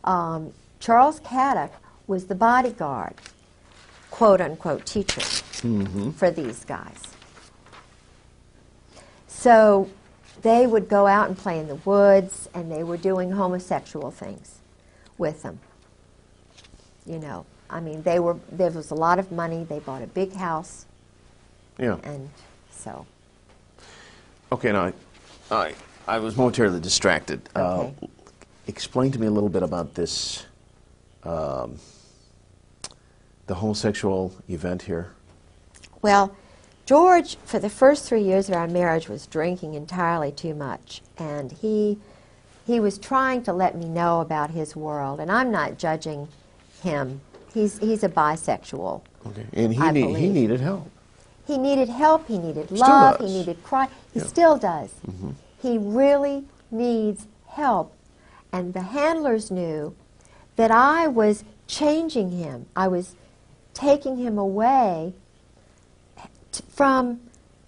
Charles Caddock was the bodyguard, quote-unquote teacher for these guys. So they would go out and play in the woods, and they were doing homosexual things with them. There was a lot of money. They bought a big house. Yeah. And so. Okay, now, I was momentarily distracted. Okay. Explain to me a little bit about this, the homosexual event here. Well, George, for the first 3 years of our marriage, was drinking entirely too much. And he was trying to let me know about his world. And I'm not judging him. He's a bisexual. Okay. And he needed help. He needed help, he needed Still love, does. he needed cry. He Yeah. still does. He really needs help. And the handlers knew that I was changing him. I was taking him away from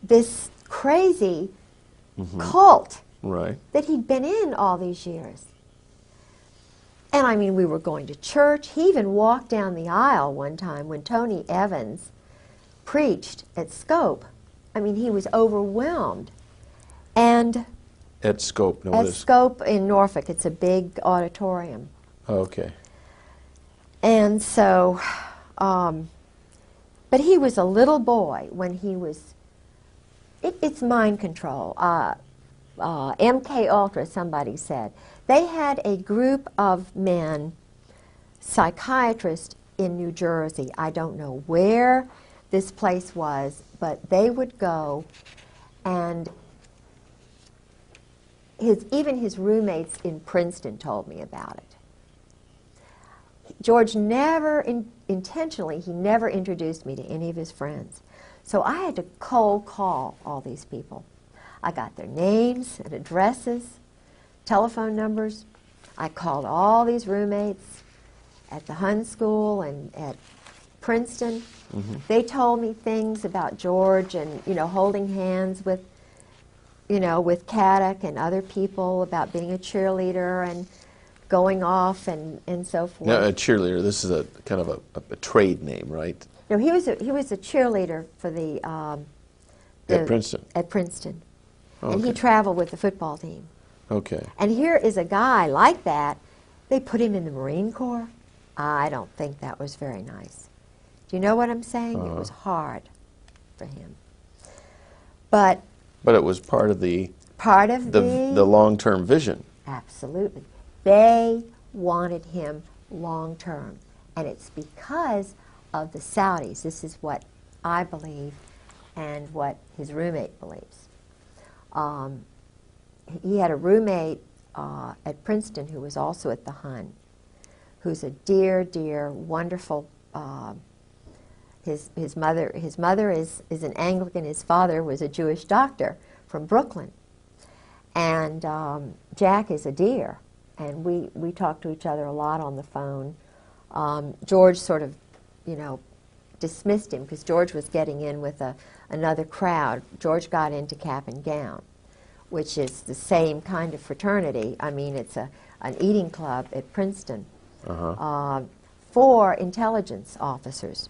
this crazy cult Right. that he'd been in all these years. And we were going to church. He even walked down the aisle one time when Tony Evans preached at Scope. He was overwhelmed. And At Scope. No, at Scope in Norfolk, it's a big auditorium. Okay. And so, but he was a little boy when he was, it's mind control. MK Ultra, somebody said. They had a group of men, psychiatrists in New Jersey. I don't know where this place was, but they would go, and even his roommates in Princeton told me about it. George never, intentionally, he never introduced me to any of his friends. So I had to cold call all these people. I got their names and addresses, telephone numbers. I called all these roommates at the Hun School and at Princeton. They told me things about George and, holding hands with, with Caddick and other people, about being a cheerleader and going off and so forth. Now, a cheerleader, this is a kind of a trade name, right? No, he was a cheerleader for the At Princeton? At Princeton. Okay. And he traveled with the football team. Okay. And here is a guy like that. They put him in the Marine Corps. I don't think that was very nice. Do you know what I'm saying? It was hard for him. But it was part of the the long-term vision. Absolutely. They wanted him long-term. And it's because of the Saudis. This is what I believe and what his roommate believes. He had a roommate at Princeton who was also at the Hun, who's a dear, dear, wonderful. His mother is an Anglican. His father was a Jewish doctor from Brooklyn, and Jack is a dear. And we talk to each other a lot on the phone. George sort of, dismissed him because George was getting in with another crowd. George got into Cap and Gown, which is the same kind of fraternity. I mean, it's an eating club at Princeton for intelligence officers.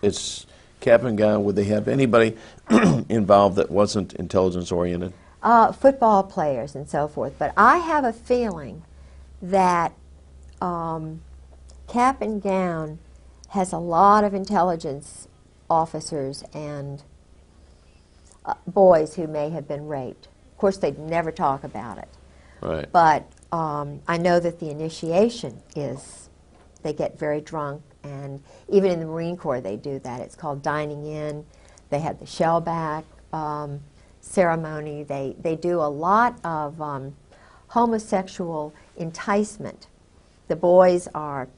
It's Cap and Gown. Would they have anybody involved that wasn't intelligence-oriented? Football players and so forth. But I have a feeling that Cap and Gown has a lot of intelligence officers and boys who may have been raped. Of course, they'd never talk about it. Right. But I know that the initiation is, they get very drunk, and even in the Marine Corps they do that. It's called dining in. They have the shellback ceremony. They do a lot of homosexual enticement. The boys are,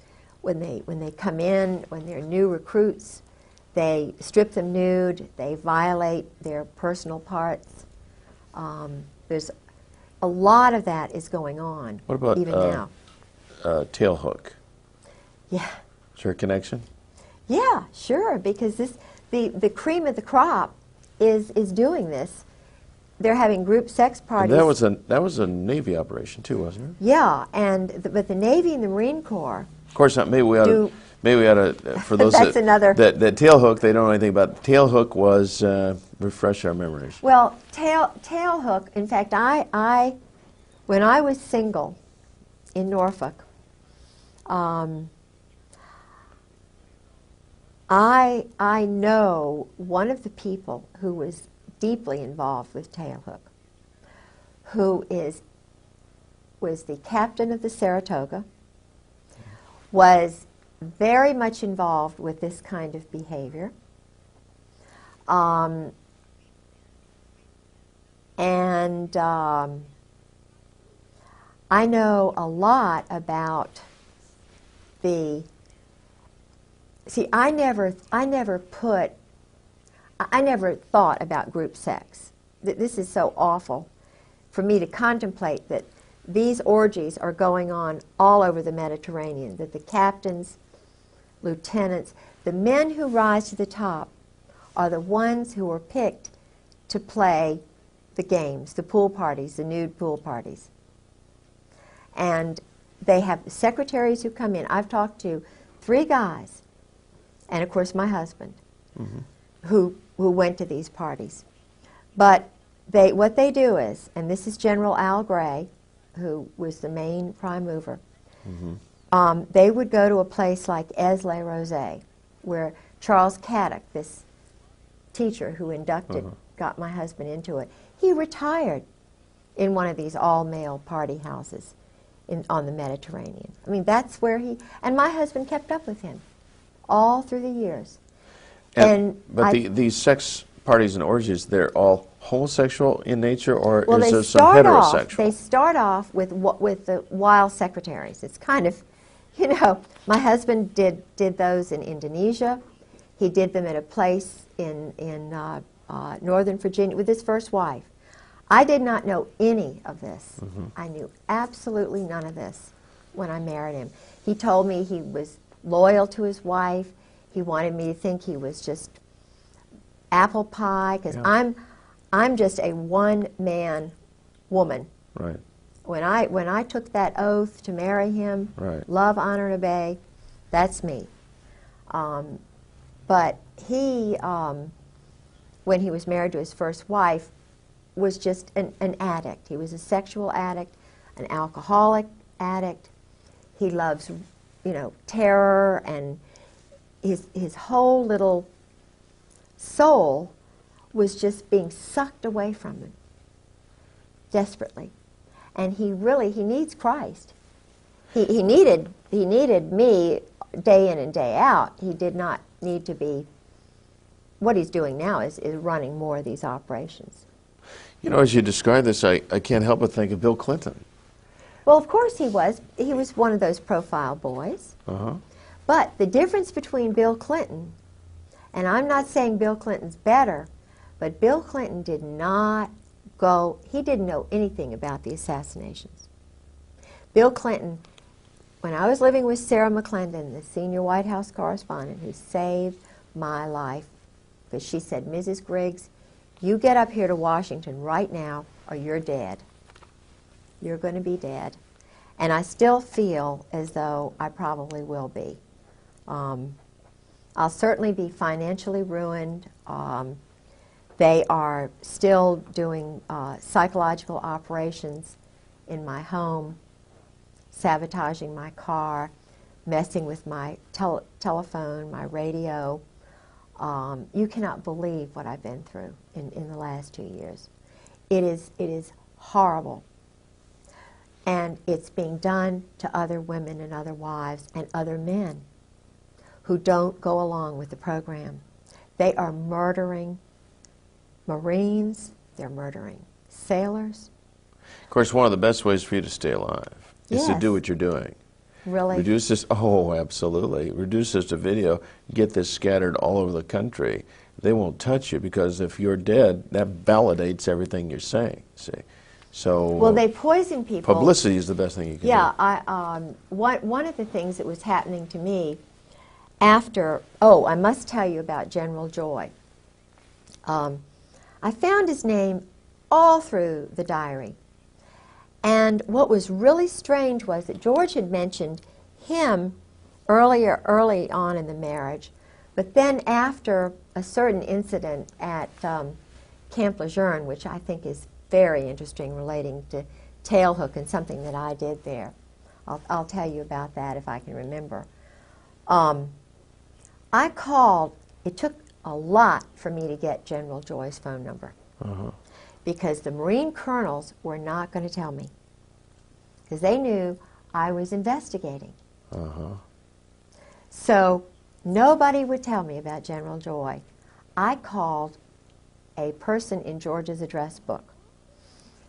when they come in, when they're new recruits, they strip them nude, they violate their personal parts. There's a lot of that is going on. What about even now? Tailhook? Yeah. Is there a connection? Yeah, sure, because the cream of the crop is doing this. They're having group sex parties. And that was a Navy operation too, wasn't it? Yeah, but the Navy and the Marine Corps. Of course not. Maybe we ought to, for those That's another. that tailhook, they don't know anything about. Tailhook was refresh our memories. Well, tailhook. In fact, I when I was single in Norfolk, I know one of the people who was deeply involved with tailhook, who was the captain of the Saratoga, was very much involved with this kind of behavior. I know a lot about the. See, I never thought about group sex. This is so awful for me to contemplate that these orgies are going on all over the Mediterranean, that the captains, lieutenants, the men who rise to the top are the ones who are picked to play the games, the pool parties, the nude pool parties. And they have secretaries who come in. I've talked to 3 guys, and of course my husband, who went to these parties. But what they do is, and this is General Al Gray, who was the main prime mover, they would go to a place like Aix-les-Rosés, where Charles Caddick, this teacher who got my husband into it, he retired in one of these all-male party houses on the Mediterranean. I mean, that's where and my husband kept up with him all through the years. But these sex parties and orgies, they're all homosexual in nature, or well, is there some heterosexual? They start off with the wild secretaries. It's kind of You know, my husband did those in Indonesia. He did them at a place in Northern Virginia with his first wife. I did not know any of this. I knew absolutely none of this when I married him. He told me he was loyal to his wife. He wanted me to think he was just apple pie, because I'm just a one-man woman. Right. When I took that oath to marry him, Right. love, honor, and obey, that's me. But he, when he was married to his first wife, was just an addict. He was a sexual addict, an alcoholic addict. He loves, you know, terror, and his whole little soul was just being sucked away from him desperately. And he needs Christ. He needed me day in and day out. He did not need to be. What he's doing now is running more of these operations. You know, as you describe this, I can't help but think of Bill Clinton. Well, of course he was. He was one of those profile boys. Uh-huh. But the difference between Bill Clinton, and I'm not saying Bill Clinton's better, but Bill Clinton did not go, he didn't know anything about the assassinations. Bill Clinton, when I was living with Sarah McClendon, the senior White House correspondent who saved my life, because she said, Mrs. Griggs, you get up here to Washington right now or you're dead. You're going to be dead. And I still feel as though I probably will be. I'll certainly be financially ruined. They are still doing psychological operations in my home, sabotaging my car, messing with my telephone, my radio. You cannot believe what I've been through in the last 2 years. It is horrible. And it's being done to other women and other wives and other men who don't go along with the program. They are murdering Marines. They're murdering sailors. Of course, one of the best ways for you to stay alive is to Yes. do what you're doing. Really? Reduce this, oh, absolutely. Reduce this to video, get this scattered all over the country. They won't touch you, because if you're dead, that validates everything you're saying, see. So Well, they poison people. publicity is the best thing you can do. One of the things that was happening to me after, I must tell you about General Joy. I found his name all through the diary. And what was really strange was that George had mentioned him early on in the marriage, but then after a certain incident at Camp Lejeune, which I think is very interesting, relating to tailhook and something that I did there. I'll tell you about that if I can remember. I called, it took a lot for me to get General Joy's phone number, because the Marine colonels were not going to tell me, because they knew I was investigating. So nobody would tell me about General Joy. I called a person in George's address book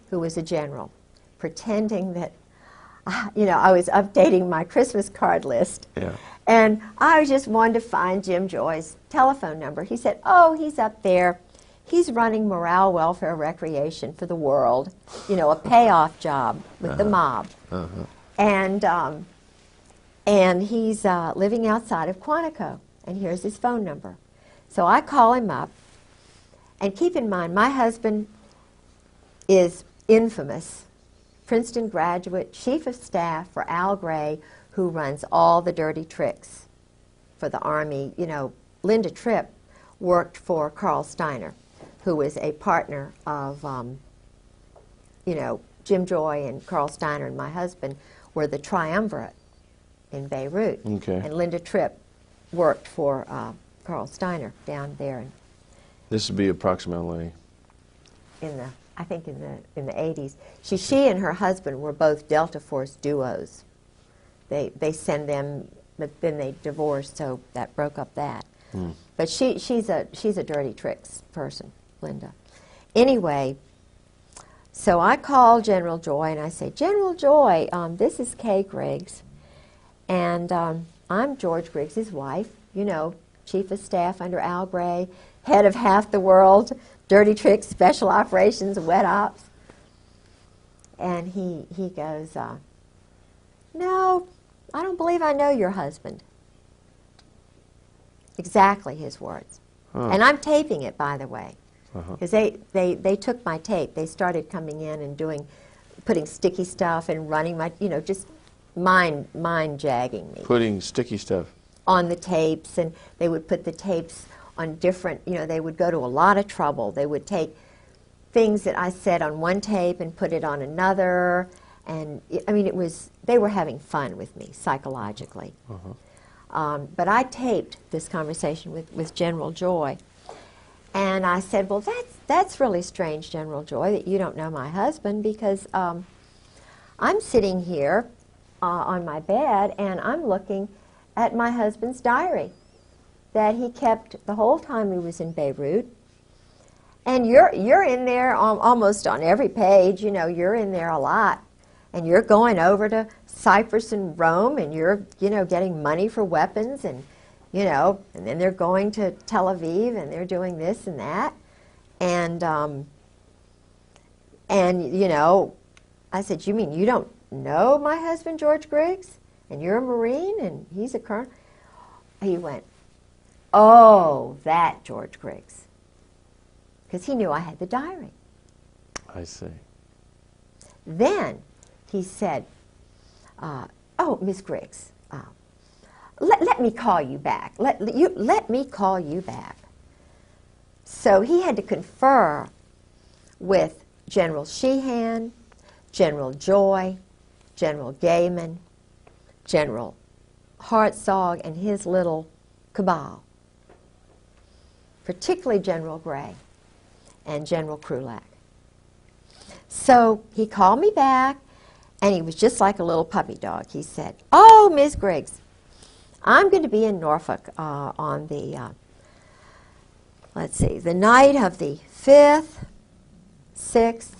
who was a general, pretending that, I was updating my Christmas card list. Yeah. And I just wanted to find Jim Joy's telephone number. He said, oh, he's up there. He's running morale, welfare, recreation for the world, a payoff job with the mob. And he's living outside of Quantico, and here's his phone number. So I call him up, and keep in mind, my husband is infamous, Princeton graduate, chief of staff for Al Gray, who runs all the dirty tricks for the Army. Linda Tripp worked for Carl Steiner, who was a partner of, Jim Joy and Carl Steiner and my husband were the triumvirate in Beirut. Okay. And Linda Tripp worked for Carl Steiner down there This would be approximately... in the 80s. She and her husband were both Delta Force duos. They send them, but then they divorced, so that broke up that. But she's a dirty tricks person, Linda. Anyway, so I call General Joy and I say, General Joy, this is Kay Griggs, And I'm George Griggs' wife, you know, Chief of Staff under Al Gray, head of half the world, dirty tricks, special operations, wet ops. And he goes, no, I don't believe I know your husband. Exactly his words. Huh. And I'm taping it, by the way, Uh-huh. because they took my tape. They started coming in and putting sticky stuff and running my, you know, just mind jagging me Putting sticky stuff. on the tapes, and they would put the tapes on different, you know, they would go to a lot of trouble. They would take things that I said on one tape and put it on another, and I mean, they were having fun with me psychologically. But I taped this conversation with General Joy, and I said, well, that's really strange, General Joy, that you don't know my husband, because I'm sitting here on my bed, and I'm looking at my husband's diary that he kept the whole time he was in Beirut. And you're in there almost on every page, you know, you're in there a lot. And you're going over to Cyprus and Rome, and you're, you know, getting money for weapons, and, you know, and then they're going to Tel Aviv, and they're doing this and that. And you know, I said, you mean you don't know my husband, George Griggs? And you're a Marine, and he's a colonel? He went, oh, that George Griggs. Because he knew I had the diary. I see. Then he said, oh, Miss Griggs, let me call you back. Let me call you back. So he had to confer with General Sheehan, General Joy, General Gaiman, General Hartzog, and his little cabal, particularly General Gray and General Krulak. So he called me back, and he was just like a little puppy dog. He said, oh, Miss Griggs, I'm going to be in Norfolk on the, let's see, the night of the 5th, 6th,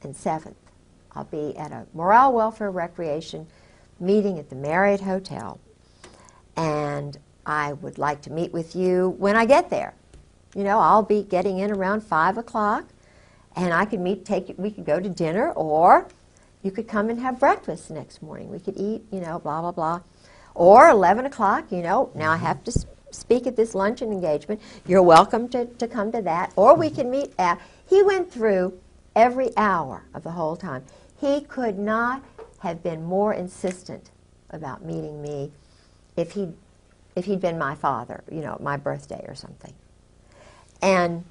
and 7th. I'll be at a morale, welfare, recreation meeting at the Marriott Hotel, and I would like to meet with you when I get there. You know, I'll be getting in around 5 o'clock, and I could we could go to dinner, or you could come and have breakfast the next morning. We could eat, you know, blah, blah, blah. Or 11 o'clock, you know, now I have to speak at this luncheon engagement. You're welcome to come to that. Or we can meet at, he went through every hour of the whole time. He could not have been more insistent about meeting me if he'd been my father, you know, my birthday or something. And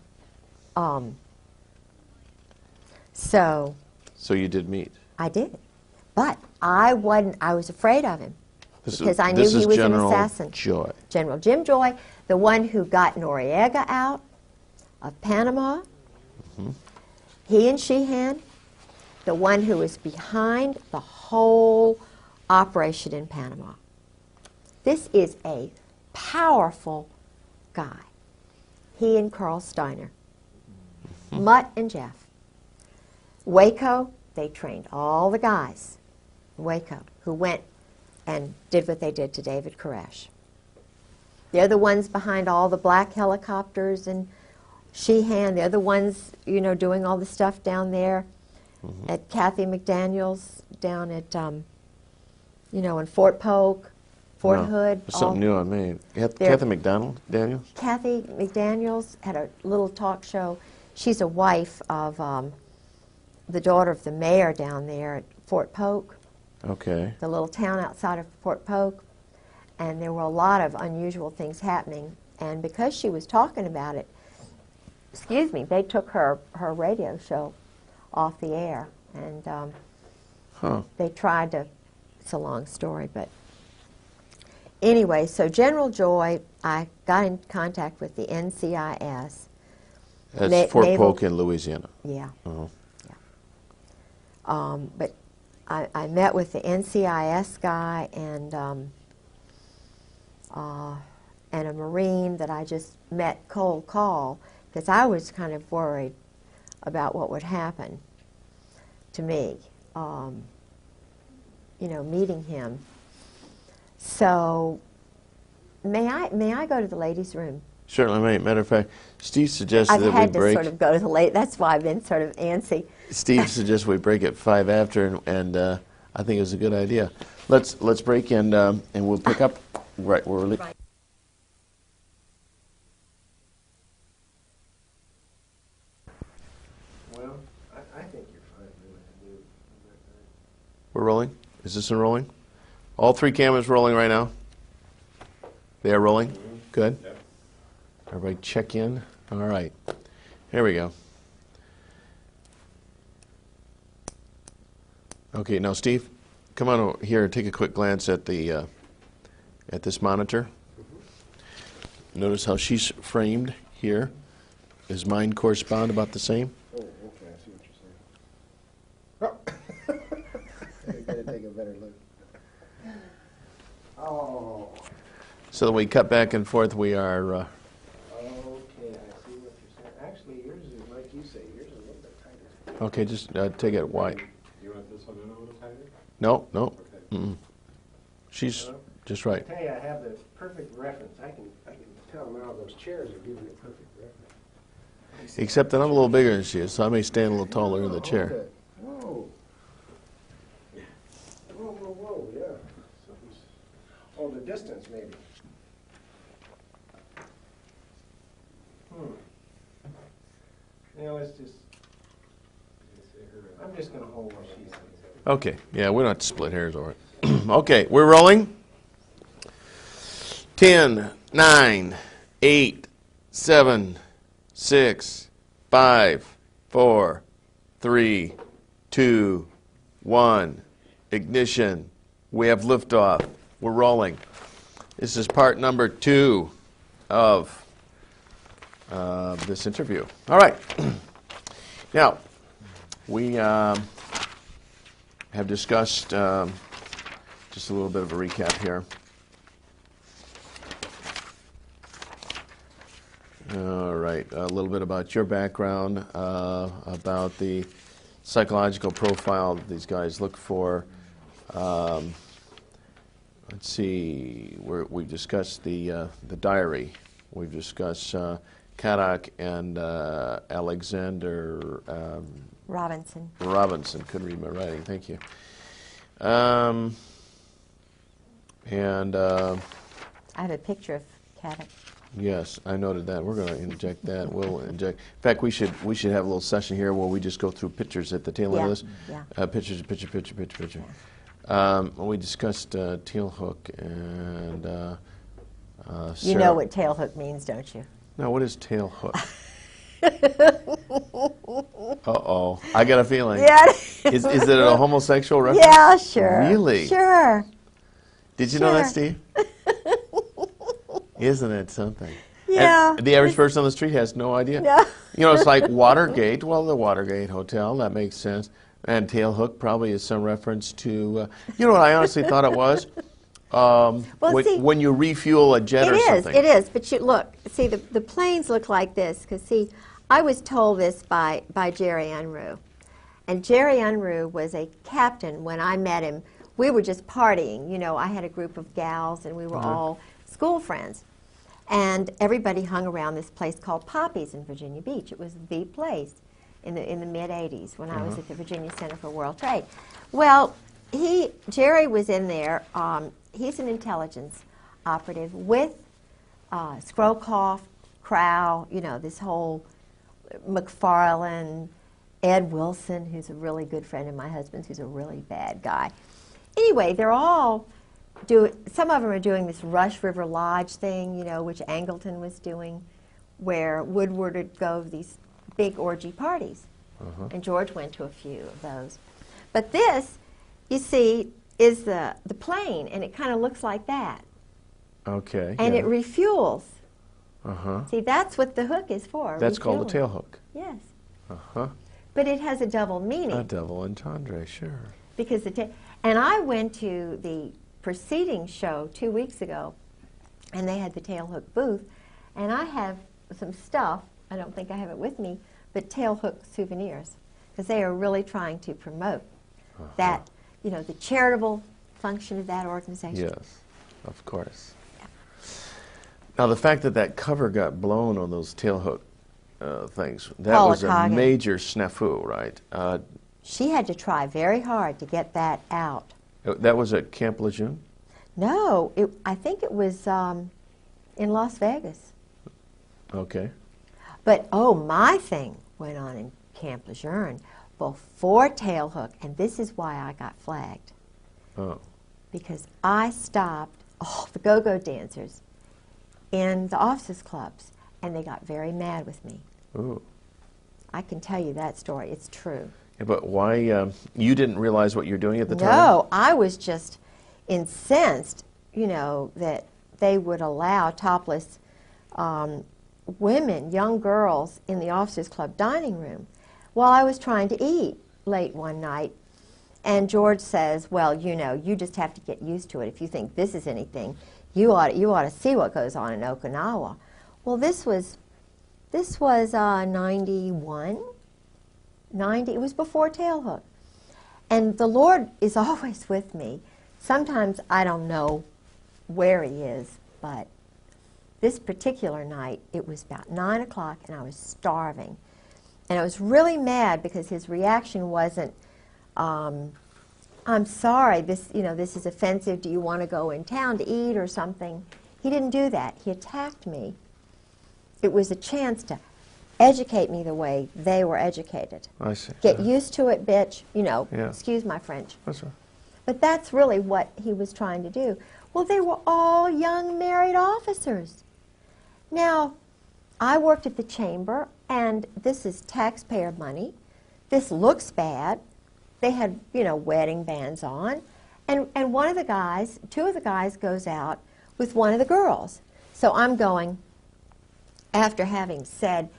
so you did meet. I did. But I was afraid of him because I knew this he is was General an assassin. Joy. General Jim Joy, the one who got Noriega out of Panama. He and Sheehan, the one who was behind the whole operation in Panama. This is a powerful guy. He and Carl Steiner. Mutt and Jeff. Waco, they trained all the guys in Waco who went and did what they did to David Koresh. They're the ones behind all the black helicopters and Sheehan. They're the ones, you know, doing all the stuff down there at Kathy McDaniel's down at, you know, in Fort Polk, Fort Hood. That's something new on me. Kathy Daniels? Kathy McDaniel's had a little talk show. She's a wife of the daughter of the mayor down there at Fort Polk. Okay. The little town outside of Fort Polk. And there were a lot of unusual things happening. And because she was talking about it, they took her radio show off the air. And they tried to, it's a long story, but anyway, so General Joy, I got in contact with the NCIS. That's Fort Polk in Louisiana. Yeah. Uh-huh. Yeah. But I met with the NCIS guy and a Marine that I just met cold call because I was kind of worried about what would happen to me, you know, meeting him. So may I go to the ladies' room? Certainly, mate. Matter of fact, Steve suggested I've that we had to break. sort of go to the late. That's why I've been sort of antsy. Steve suggests we break at 5 after, and I think it's a good idea. Let's break and we'll pick up right where we're. Right. Well, I think you're fine doing it, dude. We're rolling. Is this one rolling? All 3 cameras rolling right now. They are rolling. Good. Yep. Everybody check in. All right. Here we go. Okay, now Steve, come on over here and take a quick glance at the at this monitor. Notice how she's framed here. Does mine correspond about the same? Oh, okay, I see what you're saying. Oh. You gotta take a better look. Oh. So that we cut back and forth, we are. Okay, I see what you're saying. Actually, yours is like you say. Yours is a little bit tighter. Okay, just take it wide. Do you want this one in a little tighter? No, no. Okay. Mm-mm. She's just right. I tell you, I have the perfect reference. I can tell now those chairs are giving me a perfect reference. Except that I'm a little bigger than she is, so I may stand a little taller in the chair. Okay. Whoa. Whoa, whoa, whoa, yeah. Oh, the distance, maybe. Let's just, I'm just gonna hold what she says. Okay, yeah, we don't have to split hairs over it. Okay, we're rolling. 10, 9, 8, 7, 6, 5, 4, 3, 2, 1. Ignition. We have liftoff. We're rolling. This is part number 2 of this interview. All right. Now, we have discussed just a little bit of a recap here. All right, a little bit about your background, about the psychological profile that these guys look for. Let's see, we've discussed the diary. We've discussed Kaddock and Alexander Robinson. Robinson. Couldn't read my writing. Thank you. And I have a picture of Caddick. yes, I noted that. We're going to inject that. We'll inject. In fact, we should have a little session here where we just go through pictures at the tail end of this. Yeah. Picture. We discussed tail hook and. You know what tail hook means, don't you? No, what is tail hook? Uh-oh. I got a feeling. Yeah. Is it a homosexual reference? Yeah, sure. Really? Sure. Did you know that, Sure. Steve? Isn't it something? Yeah. And the average person on the street has no idea. No. You know, it's like Watergate. Well, the Watergate Hotel, that makes sense. And tail hook probably is some reference to, you know what I honestly thought it was? see, when you refuel a jet or something. It is. But you look, see, the planes look like this. Because, see, I was told this by Jerry Unruh. And Jerry Unruh was a captain when I met him. We were just partying. You know, I had a group of gals, and we were all school friends. And everybody hung around this place called Poppy's in Virginia Beach. It was the place in the mid-'80s when I was at the Virginia Center for World Trade. Well, Jerry was in there. He's an intelligence operative with Scrowcroft, Crow, you know, this whole McFarlane, Ed Wilson, who's a really good friend of my husband's, who's a really bad guy. Anyway, they're all some of them are doing this Rush River Lodge thing, you know, which Angleton was doing, where Woodward would go to these big orgy parties. And George went to a few of those. But this, you see, is the plane, and it kind of looks like that. Okay. And yeah. it refuels. Uh-huh. See, that's what the hook is for. That's called a refueling. tail hook. Yes. Uh-huh. But it has a double meaning. A double entendre, sure. Because and I went to the preceding show 2 weeks ago, and they had the tail hook booth, and I have some stuff, I don't think I have it with me, but tail hook souvenirs, because they are really trying to promote that, you know, the charitable function of that organization. Yes. Of course. Now, the fact that that cover got blown on those tailhook things, that Paula was a Coggin. major snafu, right? She had to try very hard to get that out. That was at Camp Lejeune? No, I think it was in Las Vegas. Okay. But, oh, my thing went on in Camp Lejeune before tailhook, and this is why I got flagged. Oh. Because I stopped all the go-go dancers in the officers' clubs, and they got very mad with me. Ooh. I can tell you that story. It's true. Yeah, but why, you didn't realize what you were doing at the time? No, I was just incensed, you know, that they would allow topless women, young girls, in the officers' club dining room while I was trying to eat late one night. And George says, well, you know, you just have to get used to it. If you think this is anything, you ought to see what goes on in Okinawa. Well, this was 91, 90, it was before tailhook. And the Lord is always with me. Sometimes I don't know where he is, but this particular night, it was about 9 o'clock and I was starving. And I was really mad because his reaction wasn't, I'm sorry, this is offensive, do you want to go in town to eat or something? He didn't do that. He attacked me. It was a chance to educate me the way they were educated. I see. Get used to it, bitch, you know, Yeah. excuse my French. That's right. But that's really what he was trying to do. Well, they were all young married officers. Now, I worked at the chamber, and this is taxpayer money. This looks bad. They had, you know, wedding bands on. And one of the guys, two of the guys goes out with one of the girls. So I'm going, after having said,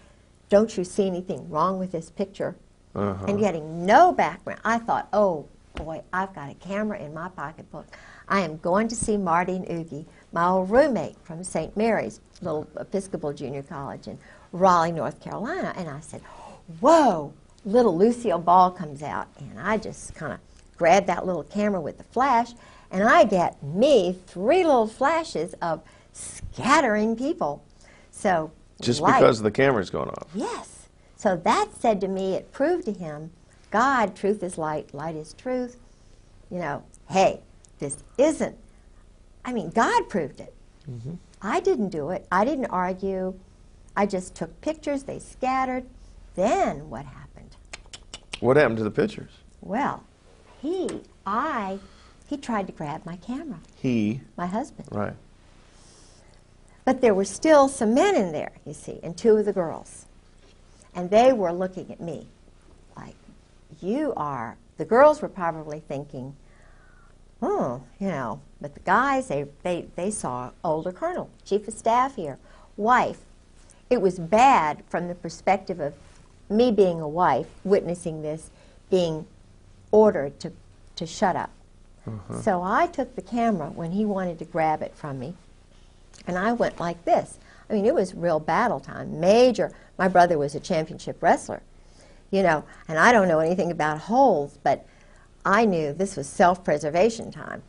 don't you see anything wrong with this picture? And getting no background. I thought, oh, boy, I've got a camera in my pocketbook. I am going to see Marty and Oogie, my old roommate from St. Mary's, little Episcopal Junior College in Raleigh, North Carolina. And I said, whoa, little Lucille Ball comes out. And I just kind of grabbed that little camera with the flash, and I get me 3 little flashes of scattering people. So Just light. because the camera's going off? Yes. So that said to me, it proved to him, God, truth is light, light is truth. You know, hey, this isn't, I mean, God proved it. I didn't do it. I didn't argue. I just took pictures, they scattered. Then what happened? What happened to the pictures? Well, he tried to grab my camera, He, my husband. right. But there were still some men in there, you see, and 2 of the girls. And they were looking at me like, you are, the girls were probably thinking, oh, you know, but the guys, they saw older colonel, chief of staff here, wife. It was bad from the perspective of me being a wife, witnessing this, being ordered to shut up. So I took the camera when he wanted to grab it from me, and I went like this. I mean, it was real battle time, major. My brother was a championship wrestler, you know, and I don't know anything about holds, but I knew this was self-preservation time.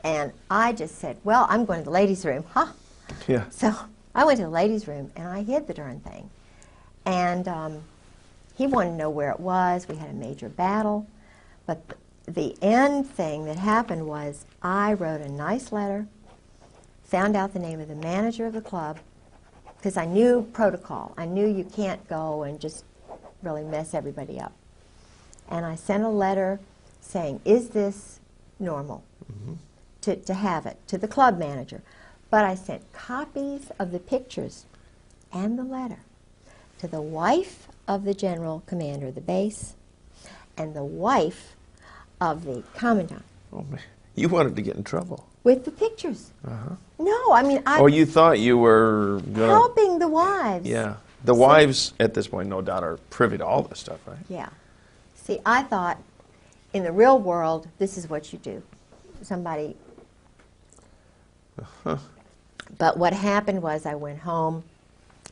And I just said, well, I'm going to the ladies' room, huh? Yeah. So I went to the ladies' room, and I hid the darn thing. And he wanted to know where it was. We had a major battle. But the end thing that happened was I wrote a nice letter, found out the name of the manager of the club, because I knew protocol. I knew you can't go and just really mess everybody up. And I sent a letter saying, is this normal to have it, to the club manager. But I sent copies of the pictures and the letter to the wife of the general commander of the base and the wife of the commandant. Oh, man. You wanted to get in trouble. With the pictures. No, I mean, Or you thought you were going to... helping the wives. Yeah. The wives, at this point, no doubt, are privy to all this stuff, right? Yeah. See, I thought, in the real world, this is what you do. Somebody... But what happened was I went home,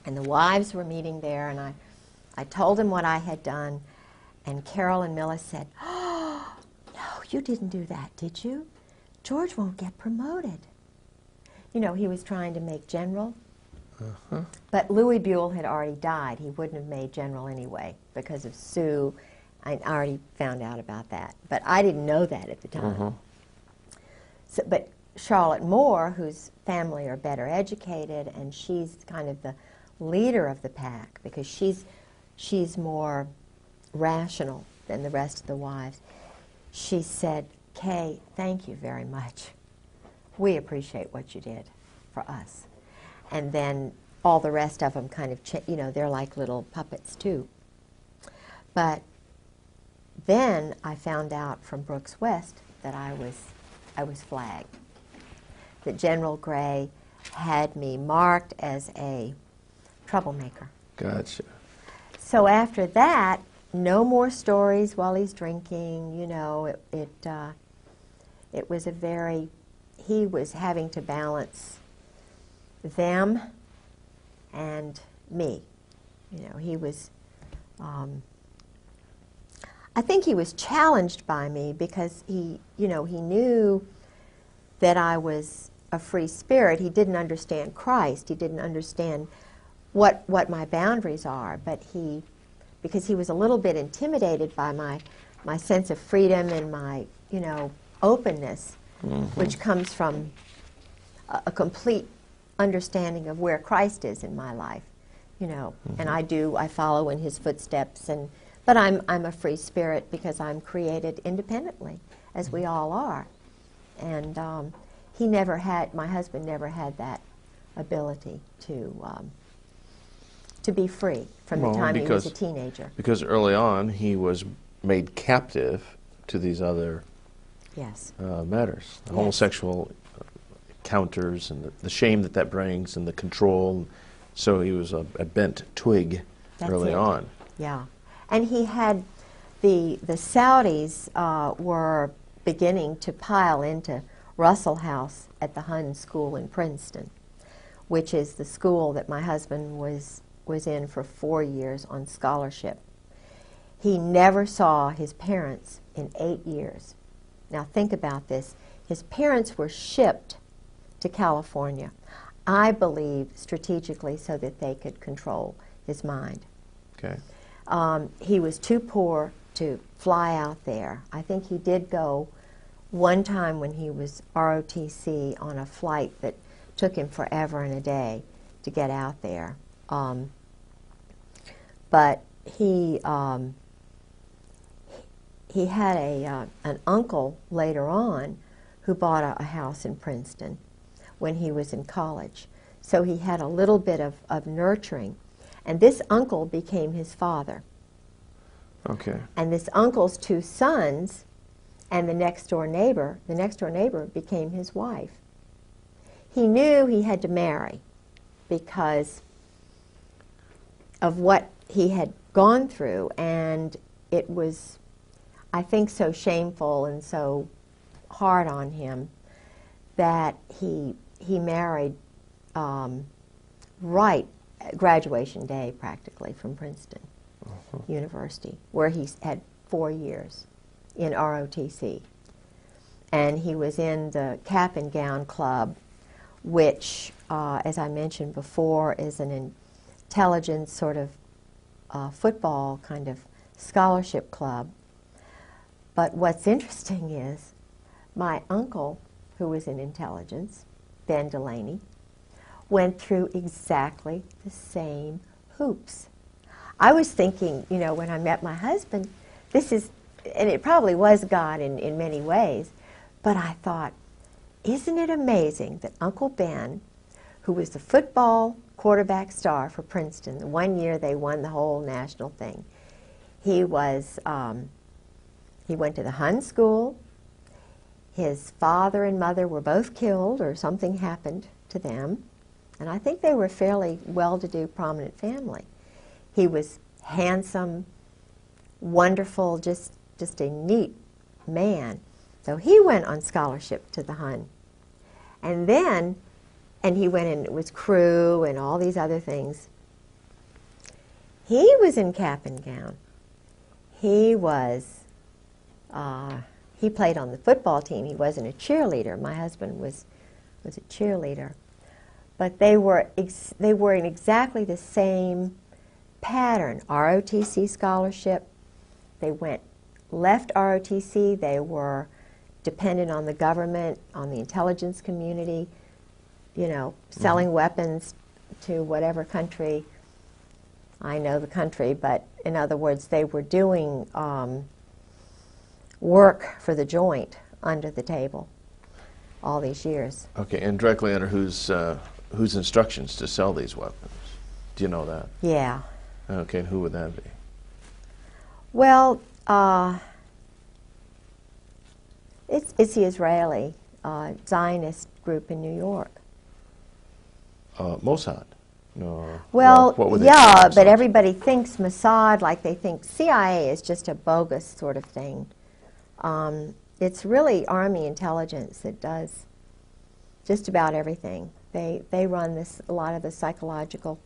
and the wives were meeting there, and I told them what I had done, and Carol and Milla said, oh, no, you didn't do that, did you? George won't get promoted. you know, he was trying to make general. But Louis Buell had already died. He wouldn't have made general anyway because of Sue. I already found out about that. But I didn't know that at the time. So, but Charlotte Moore, whose family are better educated, and she's kind of the leader of the pack because she's more rational than the rest of the wives. She said, "Kay, thank you very much. We appreciate what you did for us." And then all the rest of them kind of, you know, they're like little puppets too. But then I found out from Brooks West that I was flagged. That General Gray had me marked as a troublemaker. Gotcha. So after that, no more stories while he's drinking. You know, it was a very, he was having to balance them and me. You know, he was, I think he was challenged by me because he, you know, he knew that I was a free spirit. He didn't understand Christ. He didn't understand what my boundaries are, but because he was a little bit intimidated by my sense of freedom and my, you know, openness, which comes from a complete understanding of where Christ is in my life, you know, and I follow in his footsteps, but I'm a free spirit because I'm created independently, as we all are, and my husband never had that ability to be free from the time he was a teenager. Because early on he was made captive to these other matters, the homosexual encounters and the shame that brings and the control. So he was a bent twig early on. Yeah, and he had the Saudis were beginning to pile into Russell House at the Hun School in Princeton, which is the school that my husband was in for 4 years on scholarship. He never saw his parents in 8 years. Now think about this. His parents were shipped to California, I believe strategically so that they could control his mind. Okay. He was too poor to fly out there. I think he did go one time when he was ROTC on a flight that took him forever and a day to get out there. But he had an uncle later on who bought a house in Princeton when he was in college. So he had a little bit of nurturing. And this uncle became his father. Okay. And this uncle's 2 sons and the next door neighbor became his wife. He knew he had to marry because of what he had gone through, and it was, I think, so shameful and so hard on him that he married right at graduation day, practically, from Princeton University, where he had 4 years in ROTC. And he was in the Cap and Gown Club, which, as I mentioned before, is an intelligence sort of football kind of scholarship club. But what's interesting is my uncle, who was in intelligence, Ben Delaney, went through exactly the same hoops. I was thinking, you know, when I met my husband, this is, and it probably was God in many ways, but I thought, isn't it amazing that Uncle Ben, who was the football quarterback star for Princeton, the one year they won the whole national thing, he was, he went to the Hun School. His father and mother were both killed or something happened to them. And I think they were a fairly well-to-do, prominent family. He was handsome, wonderful, just a neat man. So he went on scholarship to the Hun. And then, and he went in, it was crew and all these other things. He was in Cap and Gown. He was, he played on the football team. He wasn't a cheerleader. My husband was a cheerleader. but they were in exactly the same pattern. ROTC scholarship. They left ROTC. They were dependent on the government, on the intelligence community, you know, selling weapons to whatever country. I know the country, but in other words, they were doing work for the joint under the table all these years. Okay, and directly under whose instructions to sell these weapons? Do you know that? Yeah. Okay, and who would that be? Well, it's the Israeli Zionist group in New York. Mossad? No. Well, what would they yeah, call but themselves? everybody thinks Mossad, like they think CIA is just a bogus sort of thing. It's really Army intelligence that does just about everything. They run a lot of the psychological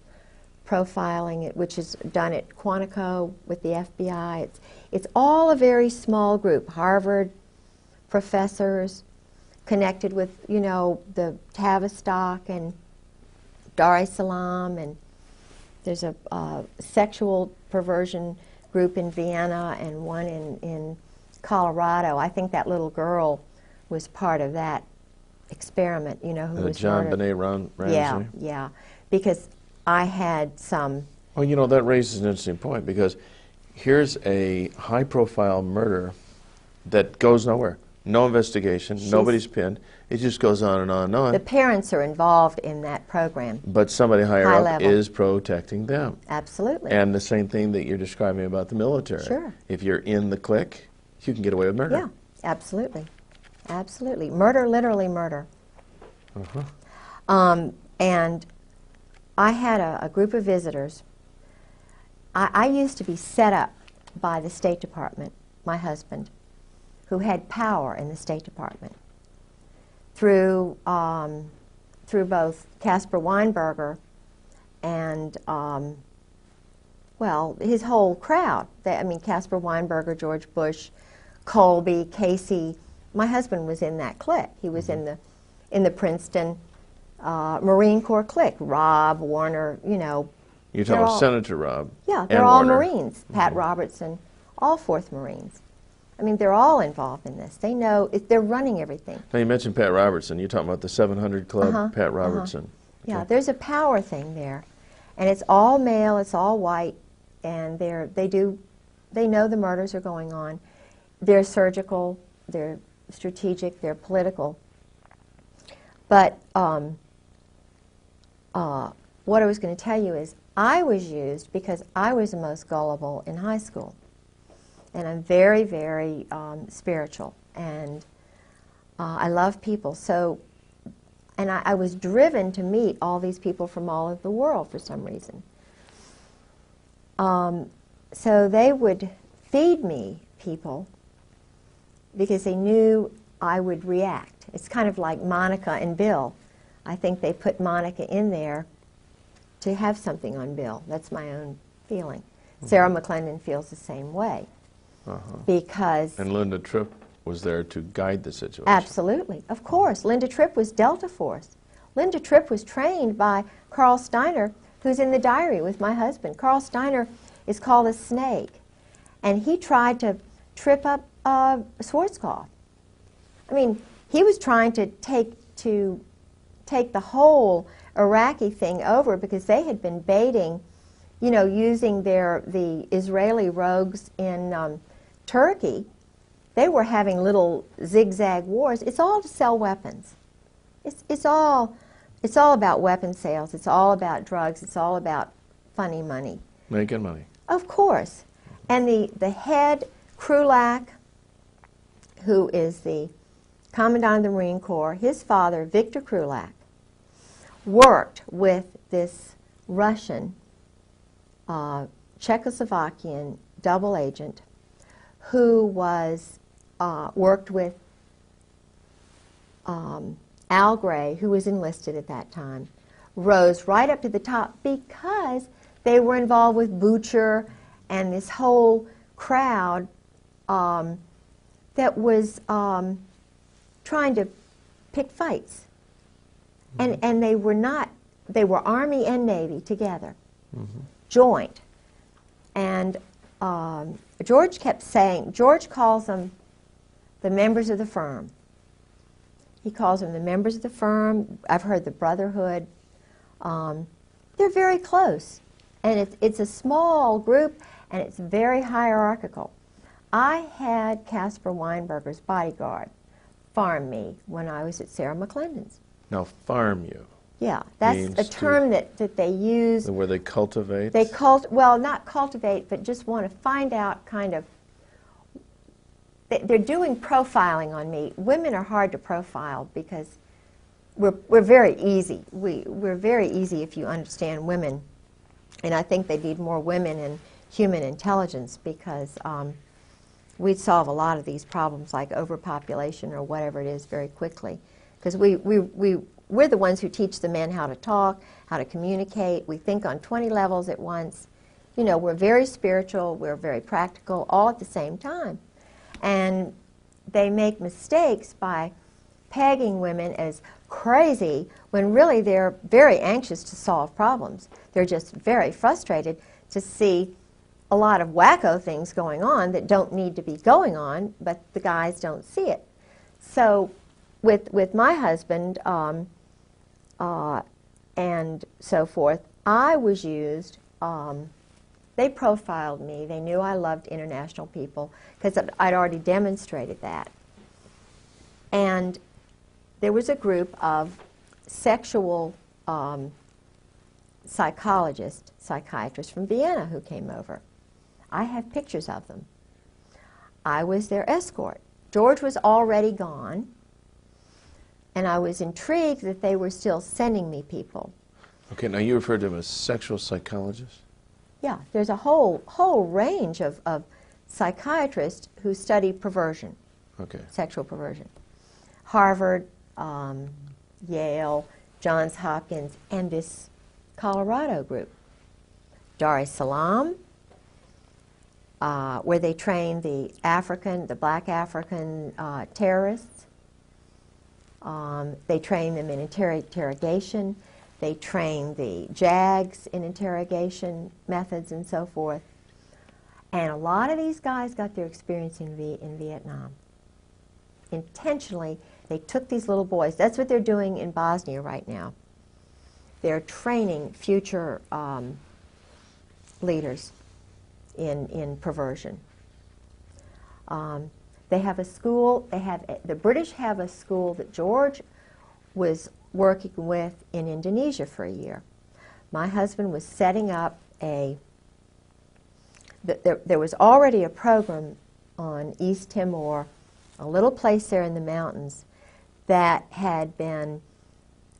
profiling, which is done at Quantico with the FBI. It's all a very small group. Harvard professors connected with, you know, the Tavistock and Dar es Salaam, and there's a sexual perversion group in Vienna and one in Colorado. I think that little girl was part of that experiment, you know, who was John murdered. Benet Ramsey? Yeah, yeah, because I had some. Well, you know, that raises an interesting point, because here's a high-profile murder that goes nowhere. No investigation, nobody's pinned. It just goes on and on and on. The parents are involved in that program. But somebody higher High up level. is protecting them. Absolutely. And the same thing that you're describing about the military. Sure. If you're in the clique, you can get away with murder. Yeah, absolutely. Absolutely. Murder, literally murder. And I had a group of visitors. I used to be set up by the State Department, my husband, who had power in the State Department through both Caspar Weinberger and, well, his whole crowd. I mean, Caspar Weinberger, George Bush, Colby, Casey. My husband was in that clique. He was in the Princeton Marine Corps clique. Rob, Warner, you know. You're talking about Senator Rob. Yeah, they're and all Warner. Marines. Pat Robertson, all 4th Marines. I mean, they're all involved in this. They know, they're running everything. Now, you mentioned Pat Robertson. You're talking about the 700 Club, Pat Robertson. Yeah, Okay. there's a power thing there. And it's all male, it's all white, and they know the murders are going on. They're surgical, they're strategic, they're political. But what I was going to tell you is I was used because I was the most gullible in high school. And I'm very, very spiritual, and I love people. So, and I was driven to meet all these people from all over the world for some reason. So they would feed me people because they knew I would react. It's kind of like Monica and Bill. I think they put Monica in there to have something on Bill. That's my own feeling. Sarah McClendon feels the same way. Because And Linda Tripp was there to guide the situation. absolutely, of course, Linda Tripp was Delta Force. Linda Tripp was trained by Carl Steiner, who's in the diary with my husband. Carl Steiner is called a snake, and he tried to trip up Schwarzkopf. I mean, he was trying to take the whole Iraqi thing over because they had been baiting, you know, using the Israeli rogues in Turkey. They were having little zigzag wars. It's all to sell weapons. It's all about weapon sales. It's all about drugs. It's all about funny money. Making money. Of course. And the head, Krulak, who is the Commandant of the Marine Corps, his father, Victor Krulak, worked with this Russian, Czechoslovakian double agent who was worked with Al Gray, who was enlisted at that time, rose right up to the top because they were involved with Butcher and this whole crowd that was trying to pick fights. And they were not they were Army and Navy together, joint. And George kept saying, George calls them the members of the firm. He calls them the members of the firm. I've heard the brotherhood. They're very close. And it's a small group, and it's very hierarchical. I had Caspar Weinberger's bodyguard farm me when I was at Sarah McClendon's. Now, farm you. Yeah, that's Means a term that they use. Where they cultivate? They well, not cultivate, but just want to find out kind of, they're doing profiling on me. Women are hard to profile because we're very easy. We're very easy if you understand women. And I think they need more women in human intelligence because we'd solve a lot of these problems like overpopulation or whatever it is very quickly. Because we're the ones who teach the men how to talk, how to communicate. We think on 20 levels at once. You know, we're very spiritual, we're very practical, all at the same time. And they make mistakes by pegging women as crazy when really they're very anxious to solve problems. They're just very frustrated to see a lot of wacko things going on that don't need to be going on, but the guys don't see it. So with my husband and so forth, I was used, they profiled me. They knew I loved international people because I'd already demonstrated that. And there was a group of sexual psychiatrists from Vienna who came over. I have pictures of them. I was their escort. George was already gone, and I was intrigued that they were still sending me people. Okay, now you referred to them as sexual psychologists? Yeah, there's a whole range of psychiatrists who study perversion, sexual perversion. Harvard, Yale, Johns Hopkins, and this Colorado group. Dar es Salaam, where they train the black African terrorists. They train them in interrogation. They train the JAGs in interrogation methods and so forth. And a lot of these guys got their experience in Vietnam. Intentionally, they took these little boys. That's what they're doing in Bosnia right now. They're training future leaders in perversion. They have a school. The British have a school that George was working with in Indonesia for a year. My husband was setting up there was already a program on East Timor, a little place there in the mountains, that had been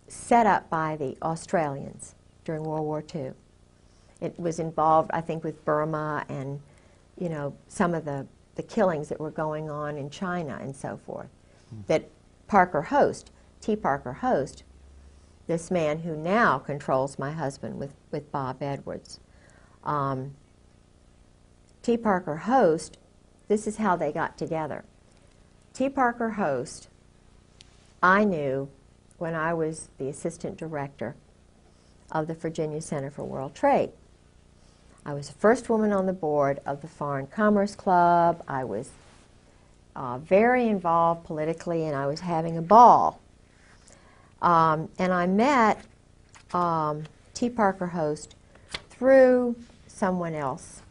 set up by the Australians during World War II. It was involved, I think, with Burma and, you know, some of the killings that were going on in China and so forth. That T. Parker Host, this man who now controls my husband with Bob Edwards. T. Parker Host, this is how they got together. T. Parker Host, I knew when I was the assistant director of the Virginia Center for World Trade. I was the first woman on the board of the Foreign Commerce Club. I was very involved politically, and I was having a ball. And I met T. Parker Host through someone else.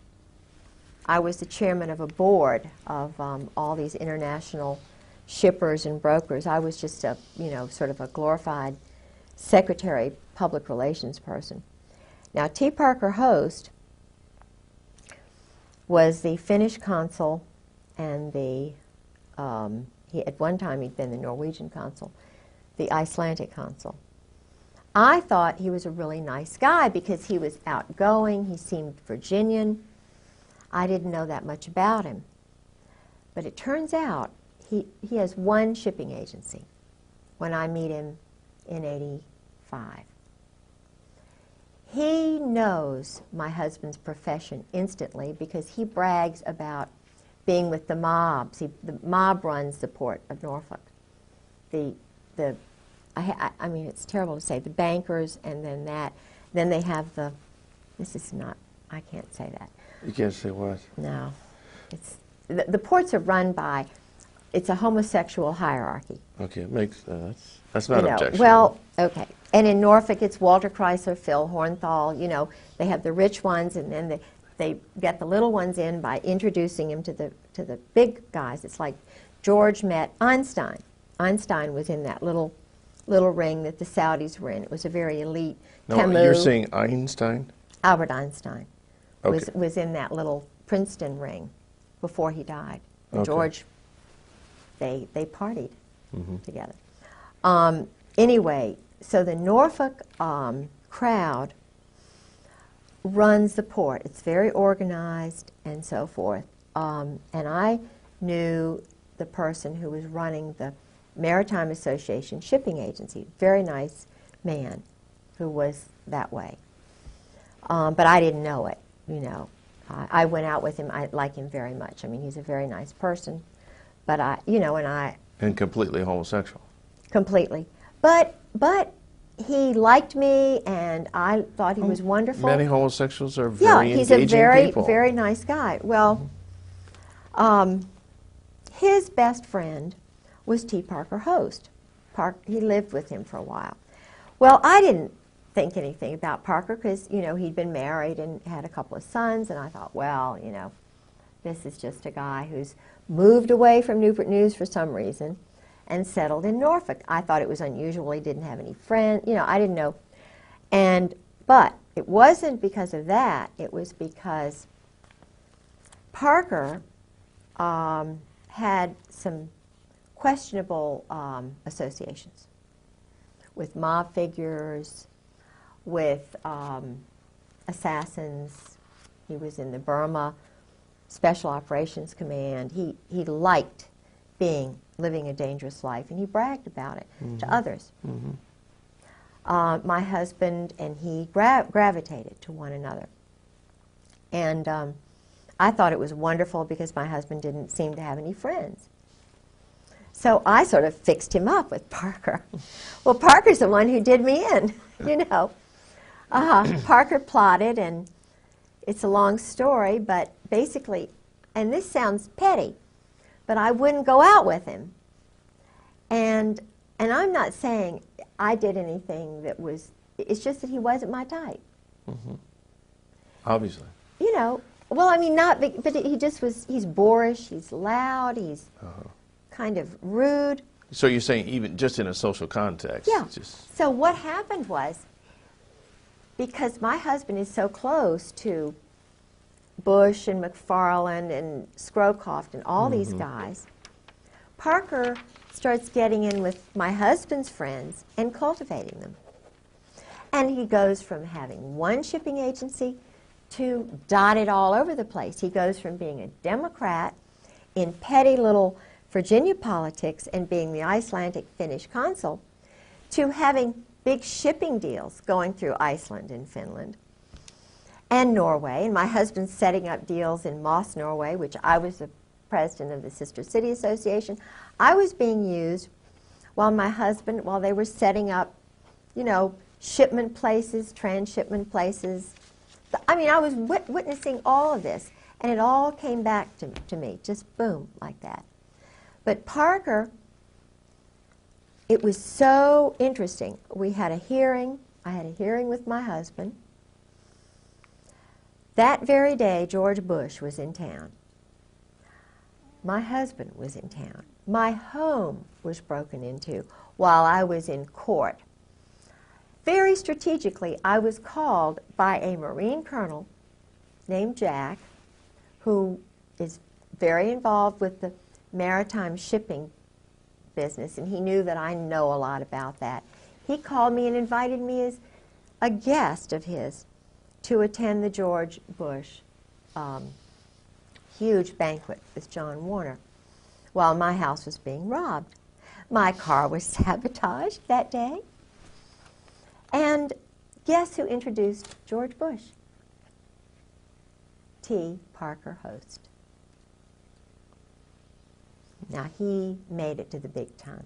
I was the chairman of a board of all these international shippers and brokers. I was just a, sort of a glorified secretary, public relations person. Now, T. Parker Host was the Finnish consul and at one time he'd been the Norwegian consul, the Icelandic consul. I thought he was a really nice guy because he was outgoing, he seemed Virginian. I didn't know that much about him. But it turns out he has one shipping agency when I meet him in '85. He knows my husband's profession instantly because he brags about being with the mobs. The mob runs the port of Norfolk. The I mean, it's terrible to say, the bankers, and then they have this is not, I can't say that. You can't say what? No. It's, the ports are run by, it's a homosexual hierarchy. Okay, it makes, that's not objectionable. Well, okay. And in Norfolk, it's Walter Chrysler, Phil Hornthal, they have the rich ones, and then they get the little ones in by introducing them to the big guys. It's like George met Einstein. Einstein was in that little ring that the Saudis were in. It was a very elite. No, Camus, you're saying Einstein? Albert Einstein Okay. was in that little Princeton ring before he died. Okay. George, they partied together. Anyway, so the Norfolk crowd runs the port. It's very organized and so forth. And I knew the person who was running the Maritime Association shipping agency, very nice man who was that way. But I didn't know it, I went out with him. I like him very much. I mean, he's a very nice person. But And completely homosexual. completely. But he liked me, and I thought he was wonderful. Many homosexuals are very he's a engaging very, people. very nice guy. Well, his best friend was T. Parker Host. He lived with him for a while. Well, I didn't think anything about Parker because, he'd been married and had a couple of sons, and I thought, well, this is just a guy who's moved away from Newport News for some reason and settled in Norfolk. I thought it was unusual. He didn't have any friends. I didn't know. But it wasn't because of that. It was because Parker had some questionable associations with mob figures, with assassins. He was in the Burma Special Operations Command. He liked living a dangerous life, and he bragged about it to others. My husband and he gravitated to one another. And I thought it was wonderful because my husband didn't seem to have any friends. So I sort of fixed him up with Parker. Well, Parker's the one who did me in, Parker plotted, and it's a long story, but basically, and this sounds petty, but I wouldn't go out with him. And I'm not saying I did anything that was, it's just that he wasn't my type. Obviously. Well, I mean, but he just was, he's boorish, he's loud, he's kind of rude. So you're saying even just in a social context? Yeah. Just So what happened was, because my husband is so close to Bush and McFarland and Scrowcroft and all these guys, Parker starts getting in with my husband's friends and cultivating them. And he goes from having one shipping agency to dotted all over the place. He goes from being a Democrat in petty little Virginia politics and being the Icelandic Finnish consul to having big shipping deals going through Iceland and Finland and Norway. And my husband's setting up deals in Moss, Norway, which I was the president of the Sister City Association. I was being used while they were setting up, shipment places, transshipment places. I mean, I was witnessing all of this, and it all came back to me, just boom, like that. But Parker, it was so interesting. We had a hearing. I had a hearing with my husband. That very day, George Bush was in town. My husband was in town. My home was broken into while I was in court. Very strategically, I was called by a Marine colonel named Jack, who is very involved with the maritime shipping business, and he knew that I know a lot about that. He called me and invited me as a guest of his to attend the George Bush huge banquet with John Warner while my house was being robbed. My car was sabotaged that day. And guess who introduced George Bush? T. Parker Host. Now, he made it to the big time.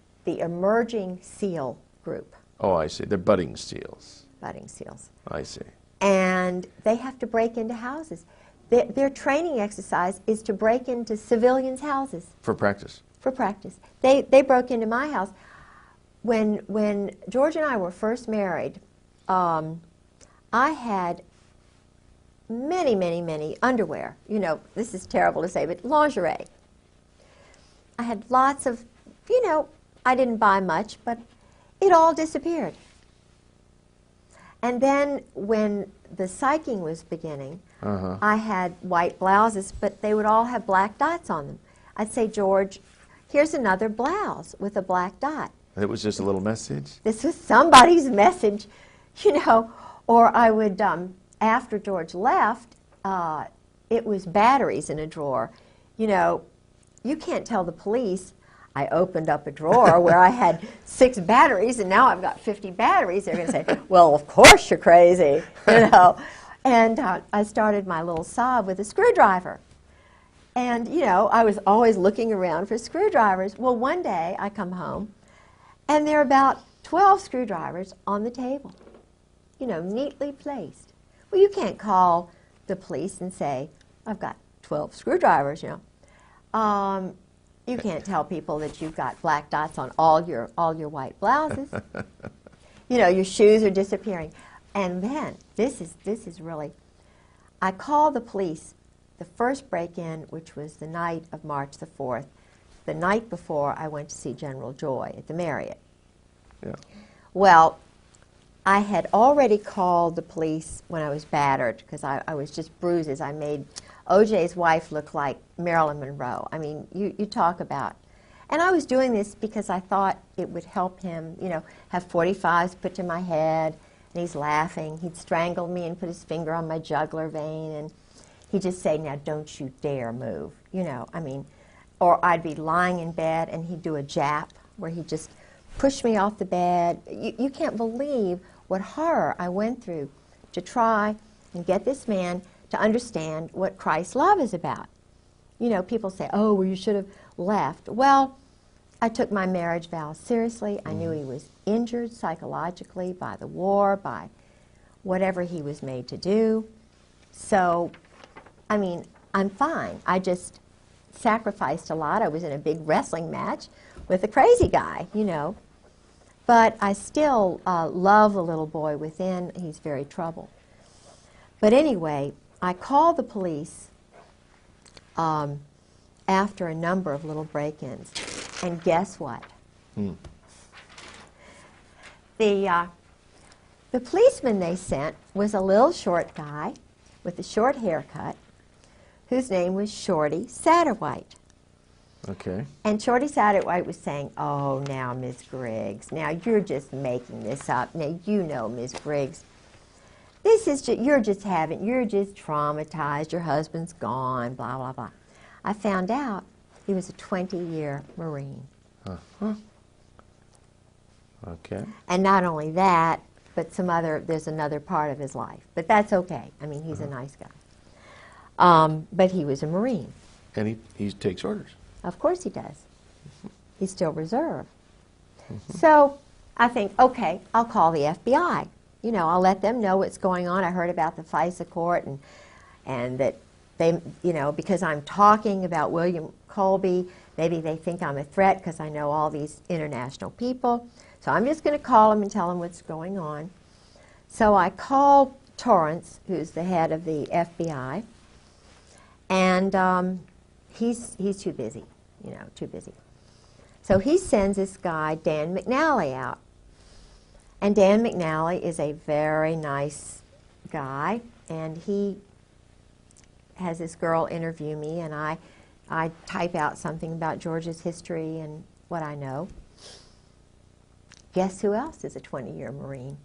the emerging seal group, Oh, I see. They're budding seals. budding seals. I see. And they have to break into houses. Their training exercise is to break into civilians' houses For practice. for practice. They broke into my house. When George and I were first married, I had many underwear. You know, this is terrible to say, but lingerie. I had lots of, you know, I didn't buy much, but it all disappeared. And then when the psyching was beginning, I had white blouses, but they would all have black dots on them. I'd say, George, here's another blouse with a black dot. It was just a little message. This was somebody's message, you know. Or I would, after George left, it was batteries in a drawer. You know, you can't tell the police I opened up a drawer where I had 6 batteries and now I've got 50 batteries. They're going to say, well, of course you're crazy, you know. And I started my little sob with a screwdriver. And, you know, I was always looking around for screwdrivers. Well, one day I come home and there are about 12 screwdrivers on the table, you know, neatly placed. Well, you can't call the police and say, I've got 12 screwdrivers, you know. You can't tell people that you've got black dots on all your white blouses. You know, your shoes are disappearing. And then, this is really, I called the police the first break-in, which was the night of March the 4th, the night before I went to see General Joy at the Marriott. Yeah. Well, I had already called the police when I was battered because I was just bruises. I made O.J.'s wife look like Marilyn Monroe. I mean, you talk about. And I was doing this because I thought it would help him, you know, have 45s put to my head, and he's laughing. He'd strangle me and put his finger on my jugular vein, and he'd just say, now don't you dare move, you know, I mean. Or I'd be lying in bed, and he'd do a jap where he'd just push me off the bed. You can't believe what horror I went through to try and get this man to understand what Christ's love is about. You know, people say, oh, well, you should have left. Well, I took my marriage vows seriously. I knew he was injured psychologically by the war, by whatever he was made to do. So, I mean, I'm fine. I just sacrificed a lot. I was in a big wrestling match with a crazy guy, you know. But I still love the little boy within. He's very troubled. But anyway, I called the police after a number of little break-ins. And guess what? The policeman they sent was a little short guy with a short haircut whose name was Shorty Satterwhite. Okay. And Shorty Satterwhite was saying, oh, now, Miss Griggs, now you're just making this up. Now, you know, Miss Griggs, this is just, you're just traumatized. Your husband's gone, blah, blah, blah. I found out he was a 20-year Marine. Okay. And not only that, but there's another part of his life. But that's okay. I mean, he's a nice guy. But he was a Marine. And he takes orders. Of course he does. He's still reserve. So I think, okay, I'll call the FBI. You know, I'll let them know what's going on. I heard about the FISA court and that they, you know, because I'm talking about William Colby, maybe they think I'm a threat because I know all these international people. So I'm just going to call them and tell them what's going on. So I call Torrance, who's the head of the FBI, and he's too busy, you know, too busy. So he sends this guy, Dan McNally, out. And Dan McNally is a very nice guy, and he has this girl interview me, and I type out something about George's history and what I know. Guess who else is a 20-year Marine?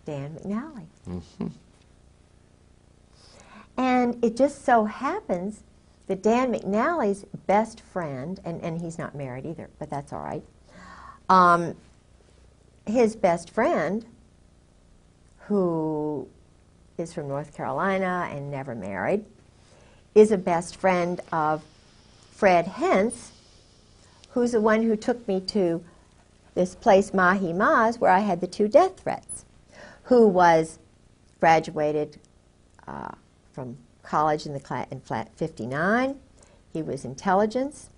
Dan McNally. And it just so happens that Dan McNally's best friend, and he's not married either, but that's all right, his best friend, who is from North Carolina and never married, is a best friend of Fred Hentz, who's the one who took me to this place, Mahi Maz, where I had the 2 death threats, who was graduated from college in flat 59. He was intelligence.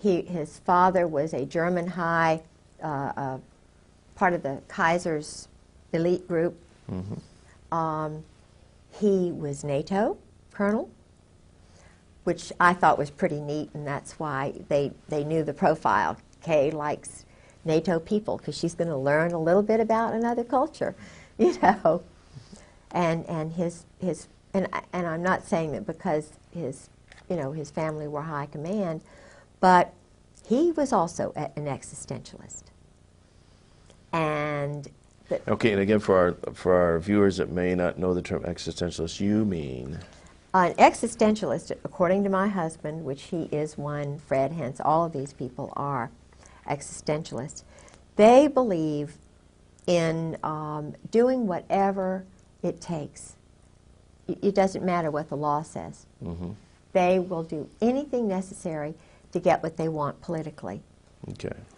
His father was a German high, part of the Kaiser's elite group. He was NATO colonel, which I thought was pretty neat, and that's why they knew the profile. Kay likes NATO people because she's going to learn a little bit about another culture, you know. And I'm not saying that because his family were high command, but he was also an existentialist. And Okay, and again, for our viewers that may not know the term existentialist, you mean? an existentialist, according to my husband, which he is one, Fred, hence all of these people are existentialists, they believe in doing whatever it takes. It doesn't matter what the law says. They will do anything necessary to get what they want politically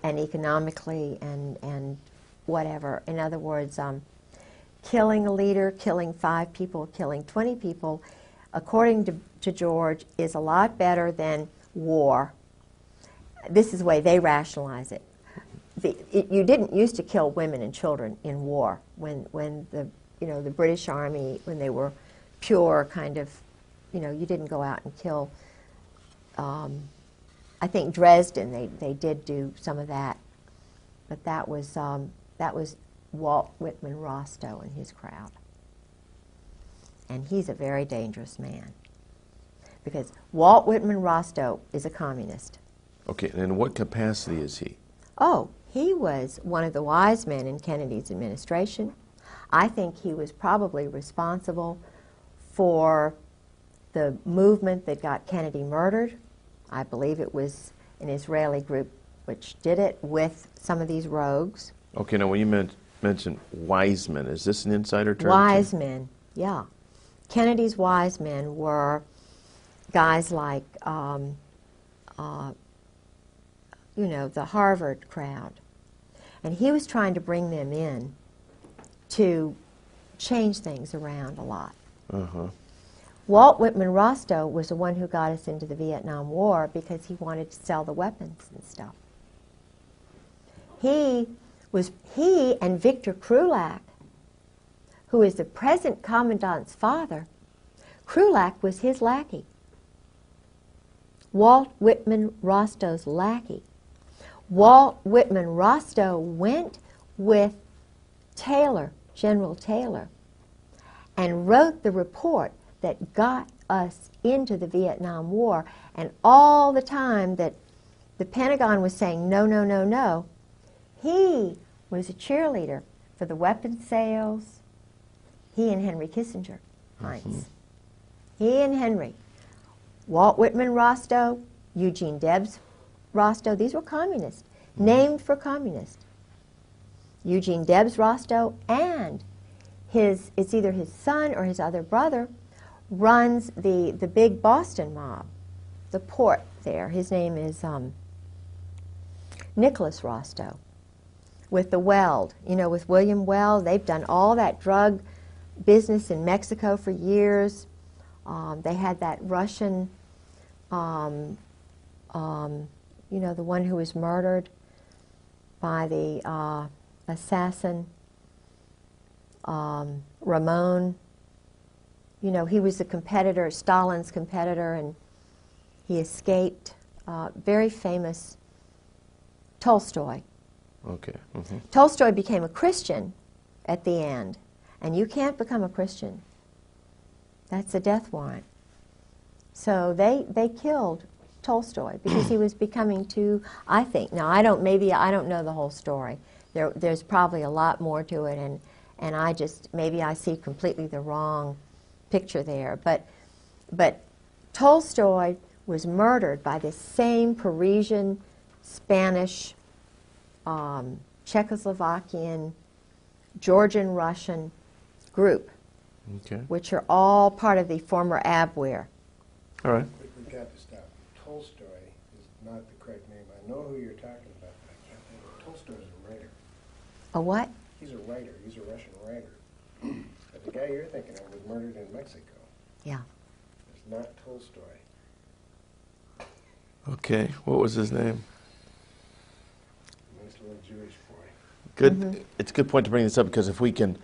and economically and whatever. In other words, killing a leader, killing 5 people, killing 20 people, according to George, is a lot better than war. This is the way they rationalize it. You didn't used to kill women and children in war when the British Army, when they were pure kind of, you didn't go out and kill. I think Dresden, they did do some of that, but that was Walt Whitman Rostow and his crowd. And he's a very dangerous man, because Walt Whitman Rostow is a communist. Okay, and in what capacity is he? Oh, he was one of the wise men in Kennedy's administration. I think he was probably responsible for the movement that got Kennedy murdered. I believe it was an Israeli group which did it with some of these rogues. Okay, now when you mentioned wise men, is this an insider term? Wise men, yeah. Kennedy's wise men were guys like, the Harvard crowd. And he was trying to bring them in to change things around a lot. Walt Whitman Rostow was the one who got us into the Vietnam War because he wanted to sell the weapons and stuff. He and Victor Krulak, who is the present commandant's father, Krulak was his lackey. Walt Whitman Rostow's lackey. Walt Whitman Rostow went with Taylor, General Taylor, and wrote the report that got us into the Vietnam War. And all the time that the Pentagon was saying, no, no, no, no, he was a cheerleader for the weapons sales. He and Henry Kissinger, Heinz. He and Henry. Walt Whitman Rostow, Eugene Debs Rostow, these were communists, named for communists. Eugene Debs Rostow and it's either his son or his other brother, runs the big Boston mob, the port there. His name is Nicholas Rostow. With the Weld, with William Weld, they've done all that drug business in Mexico for years. They had that Russian, the one who was murdered by the assassin, Ramon. He was a competitor, Stalin's competitor, and he escaped. Very famous Tolstoy. Okay. Tolstoy became a Christian at the end, and you can't become a Christian. That's a death warrant. So they killed Tolstoy because he was becoming too, I think. Now I don't know the whole story. There's probably a lot more to it, and maybe I see completely the wrong picture there. But Tolstoy was murdered by this same Parisian, Spanish, Czechoslovakian, Georgian, Russian group, which are all part of the former Abwehr. All right. We've got to stop. Tolstoy is not the correct name. I I know who you're talking about, but I can't think of it. Tolstoy's a writer. A what? He's a writer. He's a Russian writer. But the guy you're thinking of was murdered in Mexico. Yeah. It's not Tolstoy. Okay, what was his name? Nice little Jewish boy. Good. It's a good point to bring this up because if we can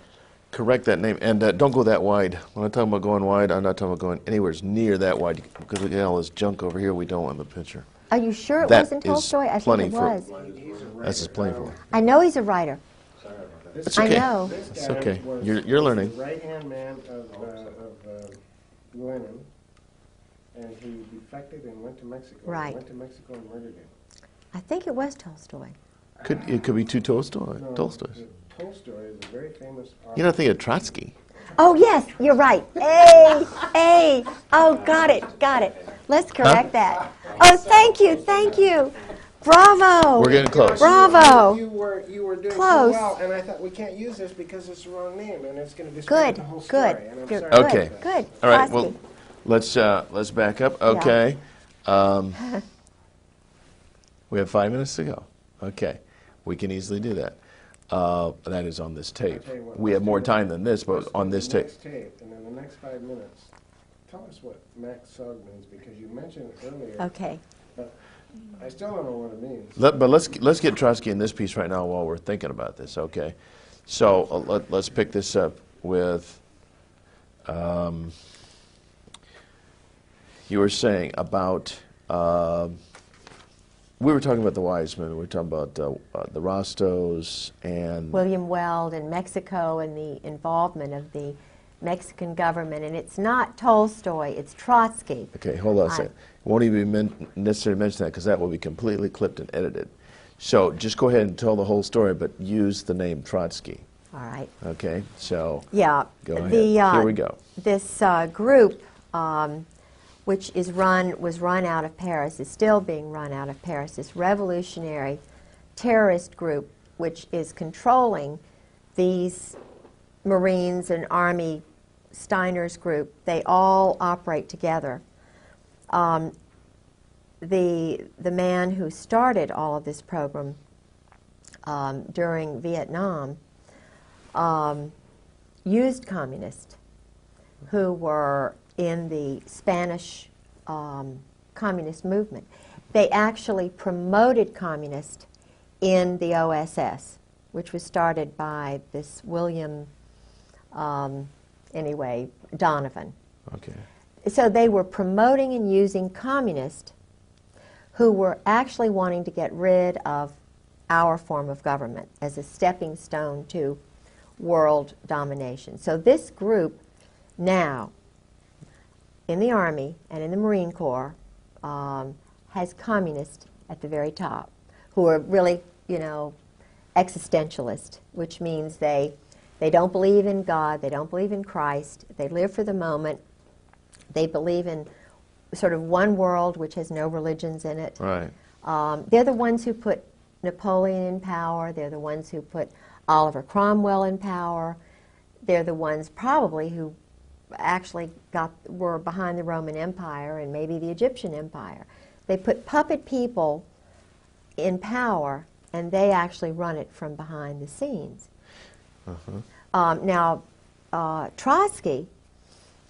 correct that name, and don't go that wide. When I'm talking about going wide, I'm not talking about going anywhere near that wide because we got all this junk over here we don't want in the picture. Are you sure it That wasn't is Tolstoy? I think plenty it for- was. He's a writer. That's just plain for. I know he's a writer. Sorry about that. This It's guy- okay. I know. This It's guy okay. was- You're was learning. the right-hand man of Lenin, and he defected and went to Mexico. Right. He went to Mexico and murdered him. I think it was Tolstoy. It could be two Tolstoys. No, Tolstoys. Tolstoy is a very famous author. You're not thinking of Trotsky. Oh, yes, you're right. A. Oh, got it. Let's correct that. Oh, thank you. Bravo. We're getting close. Bravo. You were doing Close. so well, and I thought we can't use this because it's the wrong name, and it's going to discredit Good, the whole story. good. And I'm You're sorry good, about Okay. that. Good. All right. Trotsky. Well, let's back up. Okay. We have 5 minutes to go. Okay. We can easily do that. That is on this tape. I'll tell you what, We have more time than this, but Let's on do this the tape. next tape, and in the next 5 minutes, tell us what Max Sog means, because you mentioned it earlier. Okay. But I still don't know what it means. But let's get Trotsky in this piece right now while we're thinking about this. Okay. So let's pick this up with. You were saying about. We were talking about the wise men. We were talking about the Rostos and. William Weld in Mexico and the involvement of the Mexican government. And it's not Tolstoy, it's Trotsky. Okay, hold on a second. Won't even necessarily mention that because that will be completely clipped and edited. So just go ahead and tell the whole story, but use the name Trotsky. All right. Okay, so Yeah. go ahead. Here we go. This group, which was run out of Paris, is still being run out of Paris, this revolutionary terrorist group, which is controlling these Marines and Army Steiner's group. They all operate together. The man who started all of this program during Vietnam used communists who were in the Spanish communist movement. They actually promoted communists in the OSS, which was started by this William, Donovan. Okay. So they were promoting and using communists who were actually wanting to get rid of our form of government as a stepping stone to world domination. So this group now in the Army and in the Marine Corps has communists at the very top who are really, existentialist, which means they don't believe in God, they don't believe in Christ, they live for the moment, they believe in sort of one world which has no religions in it. Right. They're the ones who put Napoleon in power, they're the ones who put Oliver Cromwell in power, they're the ones probably who actually were behind the Roman Empire and maybe the Egyptian Empire. They put puppet people in power and they actually run it from behind the scenes. Now, Trotsky,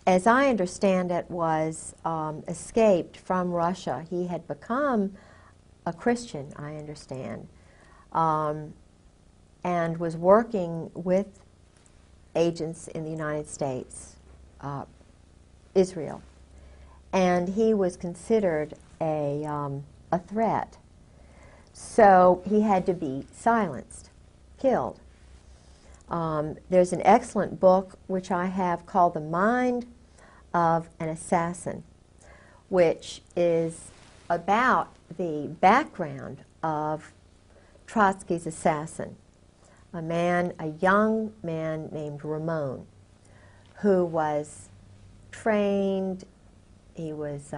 as I understand it, was escaped from Russia. He had become a Christian, I understand, and was working with agents in the United States, Israel. And he was considered a threat. So he had to be silenced, killed. There's an excellent book which I have called The Mind of an Assassin, which is about the background of Trotsky's assassin, a young man named Ramon, who was trained, he was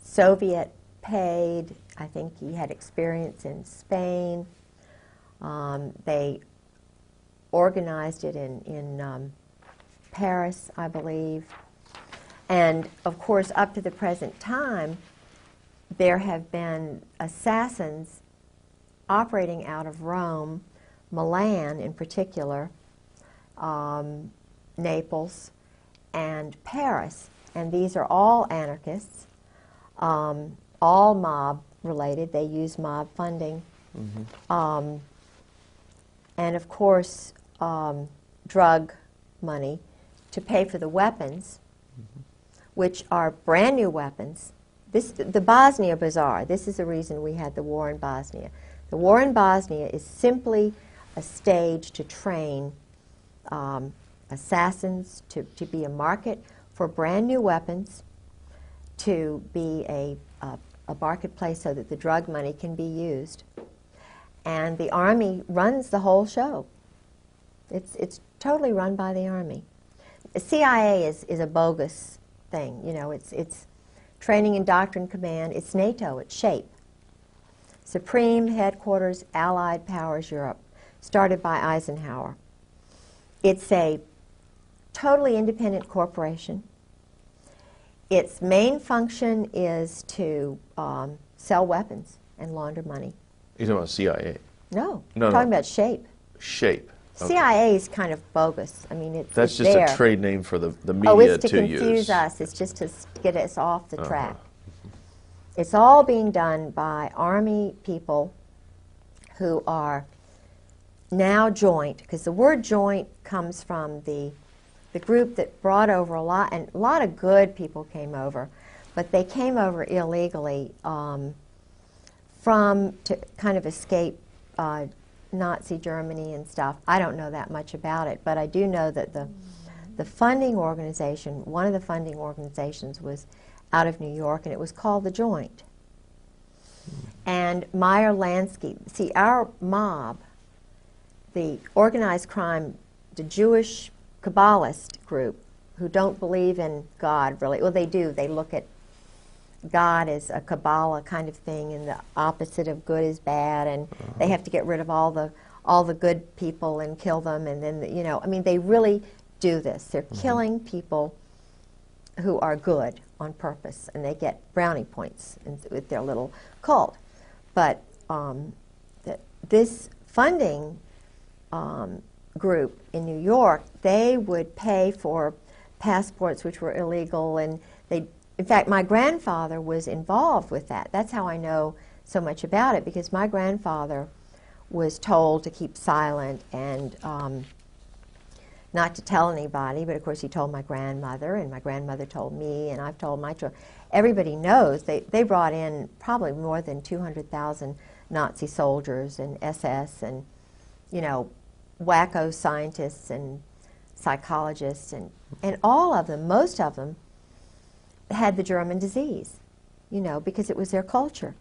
Soviet paid, I think he had experience in Spain. They organized it in Paris, I believe. And of course, up to the present time, there have been assassins operating out of Rome, Milan in particular, Naples, and Paris. And these are all anarchists, all mob related. They use mob funding. And of course, drug money to pay for the weapons, which are brand new weapons. The Bosnia Bazaar, this is the reason we had the war in Bosnia. The war in Bosnia is simply a stage to train assassins, to be a market for brand new weapons, to be a marketplace so that the drug money can be used. And the Army runs the whole show. It's totally run by the Army. The CIA is a bogus thing. You know, it's Training and Doctrine Command. It's NATO. It's SHAPE. Supreme Headquarters Allied Powers Europe, started by Eisenhower. It's a totally independent corporation. Its main function is to sell weapons and launder money. You're talking about CIA? No, No, I'm talking no. about SHAPE. SHAPE. Okay. CIA is kind of bogus. I mean, That's it's just there. a trade name for the media Oh, it's to use. confuse us. It's just to get us off the track. It's all being done by Army people who are now joint, because the word joint comes from the group that brought over a lot, and a lot of good people came over, but they came over illegally to kind of escape Nazi Germany and stuff. I don't know that much about it, but I do know that the funding organization, one of the funding organizations was out of New York, and it was called the Joint. And Meyer Lansky, see, our mob, the organized crime, the Jewish Kabbalist group, who don't believe in God, really. Well, they do. They look at God as a Kabbalah kind of thing, and the opposite of good is bad, and they have to get rid of all the good people and kill them, and then, you know, I mean, they really do this. They're killing people who are good on purpose, and they get brownie points with their little cult. But this funding group in New York, they would pay for passports which were illegal, and in fact, my grandfather was involved with that. That's how I know so much about it, because my grandfather was told to keep silent and not to tell anybody, but of course he told my grandmother, and my grandmother told me, and I've told my children. Everybody knows they brought in probably more than 200,000 Nazi soldiers and SS and, you know, wacko scientists and psychologists, and all of them, most of them, had the German disease, you know, because it was their culture.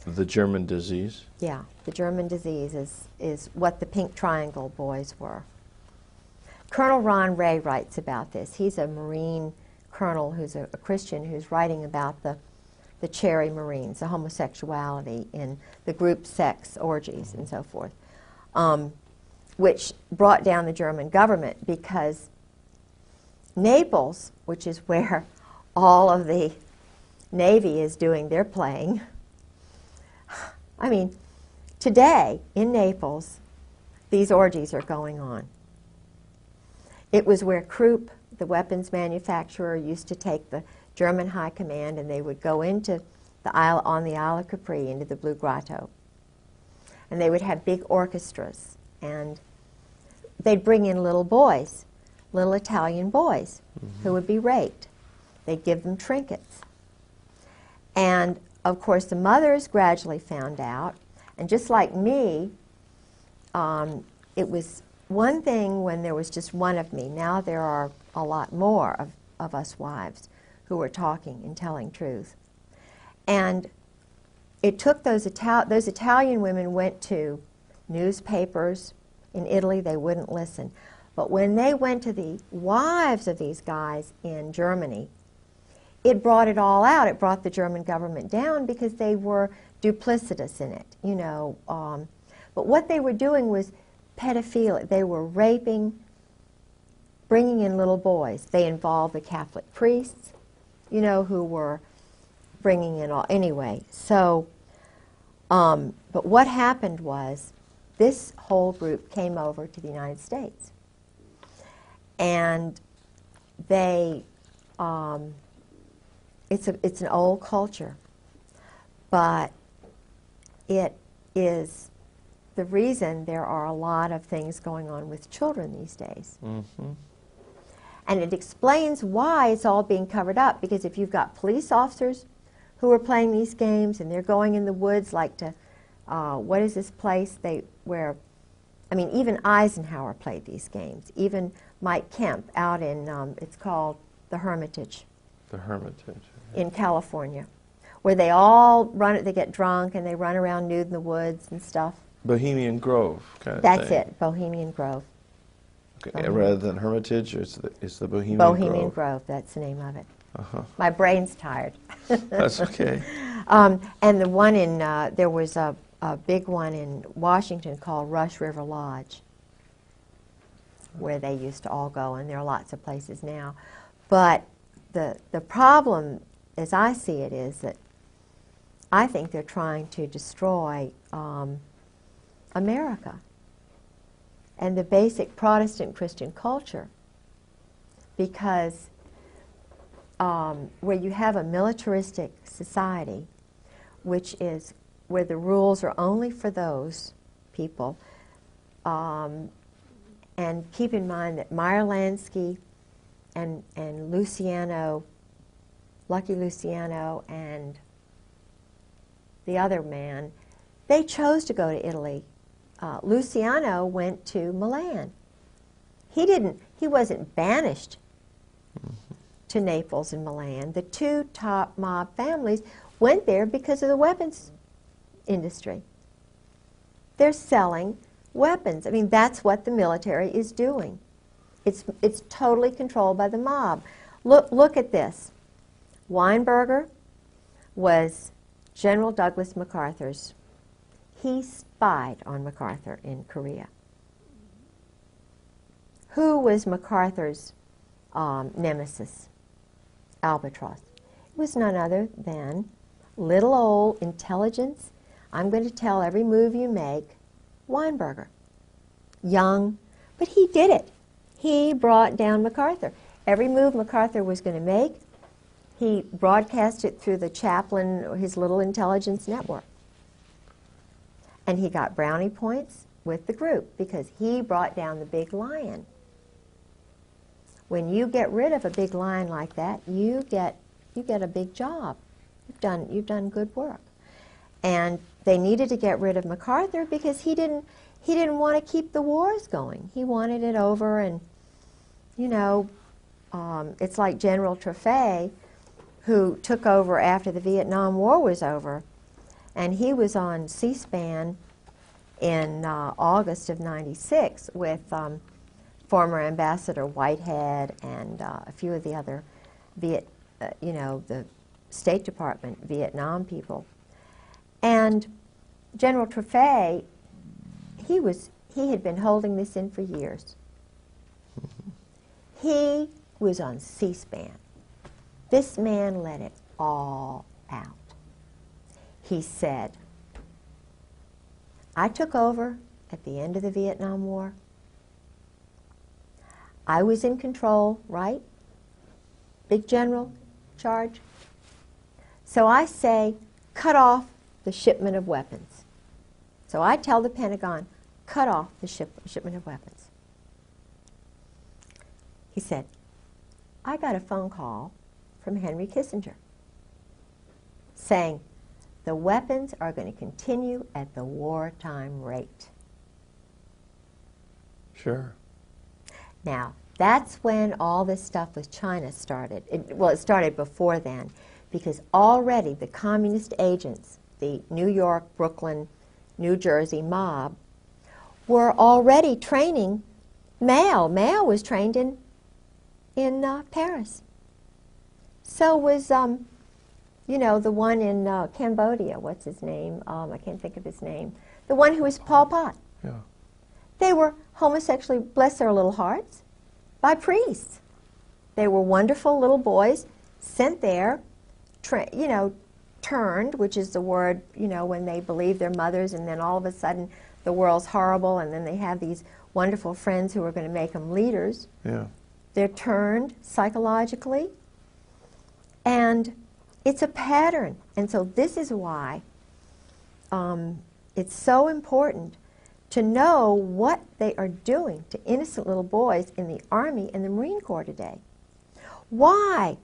The German disease? Yeah, the German disease is what the Pink Triangle boys were. Colonel Ron Ray writes about this. He's a Marine colonel who's a Christian who's writing about the Cherry Marines, the homosexuality in the group sex orgies and so forth, which brought down the German government, because Naples, which is where all of the Navy is doing their playing, I mean, today in Naples, these orgies are going on. It was where Krupp, the weapons manufacturer, used to take the German high command, and they would go into the Isle, on the Isle of Capri, into the Blue Grotto. And they would have big orchestras, and they'd bring in little boys, little Italian boys, who would be raped. They'd give them trinkets. And of course, the mothers gradually found out, and just like me, it was one thing when there was just one of me. Now there are a lot more of us wives who are talking and telling truth. And it took those Italian women went to newspapers in Italy. They wouldn't listen. But when they went to the wives of these guys in Germany, it brought it all out. It brought the German government down, because they were duplicitous in it, you know. But what they were doing was pedophilia. They were raping, bringing in little boys. They involved the Catholic priests, you know, who were bringing in all, anyway. So, but what happened was this whole group came over to the United States. And they, it's an old culture, but it is the reason there are a lot of things going on with children these days. Mm-hmm. And it explains why it's all being covered up, because if you've got police officers who are playing these games and they're going in the woods like to, what is this place where, I mean, even Eisenhower played these games. Even Mike Kemp out in, it's called the Hermitage. The Hermitage. In California, where they all run, they get drunk and they run around nude in the woods and stuff. Bohemian Grove kind of That's thing. it, Bohemian Grove. Okay. And rather than Hermitage, it's the Bohemian Grove. Bohemian Grove, that's the name of it. Uh-huh. My brain's tired. That's okay. And the one in, there was a big one in Washington called Rush River Lodge, where they used to all go, and there are lots of places now. But the problem, as I see it, is that I think they're trying to destroy America and the basic Protestant Christian culture, because where you have a militaristic society, which is where the rules are only for those people, and keep in mind that Meyer Lansky and Luciano, Lucky Luciano, and the other man, they chose to go to Italy. Luciano went to Milan. He wasn't banished to Naples and Milan. The two top mob families went there because of the weapons industry. They're selling weapons. I mean, that's what the military is doing. It's totally controlled by the mob. Look at this. Weinberger was General Douglas MacArthur's. He spied on MacArthur in Korea. Who was MacArthur's nemesis? Albatross. It was none other than little old intelligence. I'm going to tell every move you make. Weinberger. Young, but he did it. He brought down MacArthur. Every move MacArthur was going to make, he broadcast it through the chaplain, his little intelligence network. And he got brownie points with the group because he brought down the big lion. When you get rid of a big lion like that, you get a big job. You've done good work. And they needed to get rid of MacArthur because he didn't want to keep the wars going. He wanted it over, and it's like General Trefay, who took over after the Vietnam War was over, and he was on C-SPAN in August of '96 with former Ambassador Whitehead and a few of the other the State Department Vietnam people. And General Trefay, he had been holding this in for years. He was on C-SPAN. This man let it all out. He said, I took over at the end of the Vietnam War. I was in control, right? Big general charge. So I say, cut off the shipment of weapons. So I tell the Pentagon, cut off the shipment of weapons. He said, I got a phone call from Henry Kissinger saying the weapons are going to continue at the wartime rate. Sure. Now, that's when all this stuff with China started. It started before then, because already the communist agents, the New York, Brooklyn, New Jersey mob, were already training Mao. Mao was trained in Paris. So was, the one in Cambodia. What's his name? I can't think of his name. The one who was Pol Pot. Yeah. They were homosexually, bless their little hearts, by priests. They were wonderful little boys sent there, turned, which is the word, you know, when they believe their mothers and then all of a sudden the world's horrible and then they have these wonderful friends who are going to make them leaders. Yeah. They're turned psychologically, and it's a pattern. And so this is why it's so important to know what they are doing to innocent little boys in the Army and the Marine Corps today. Why?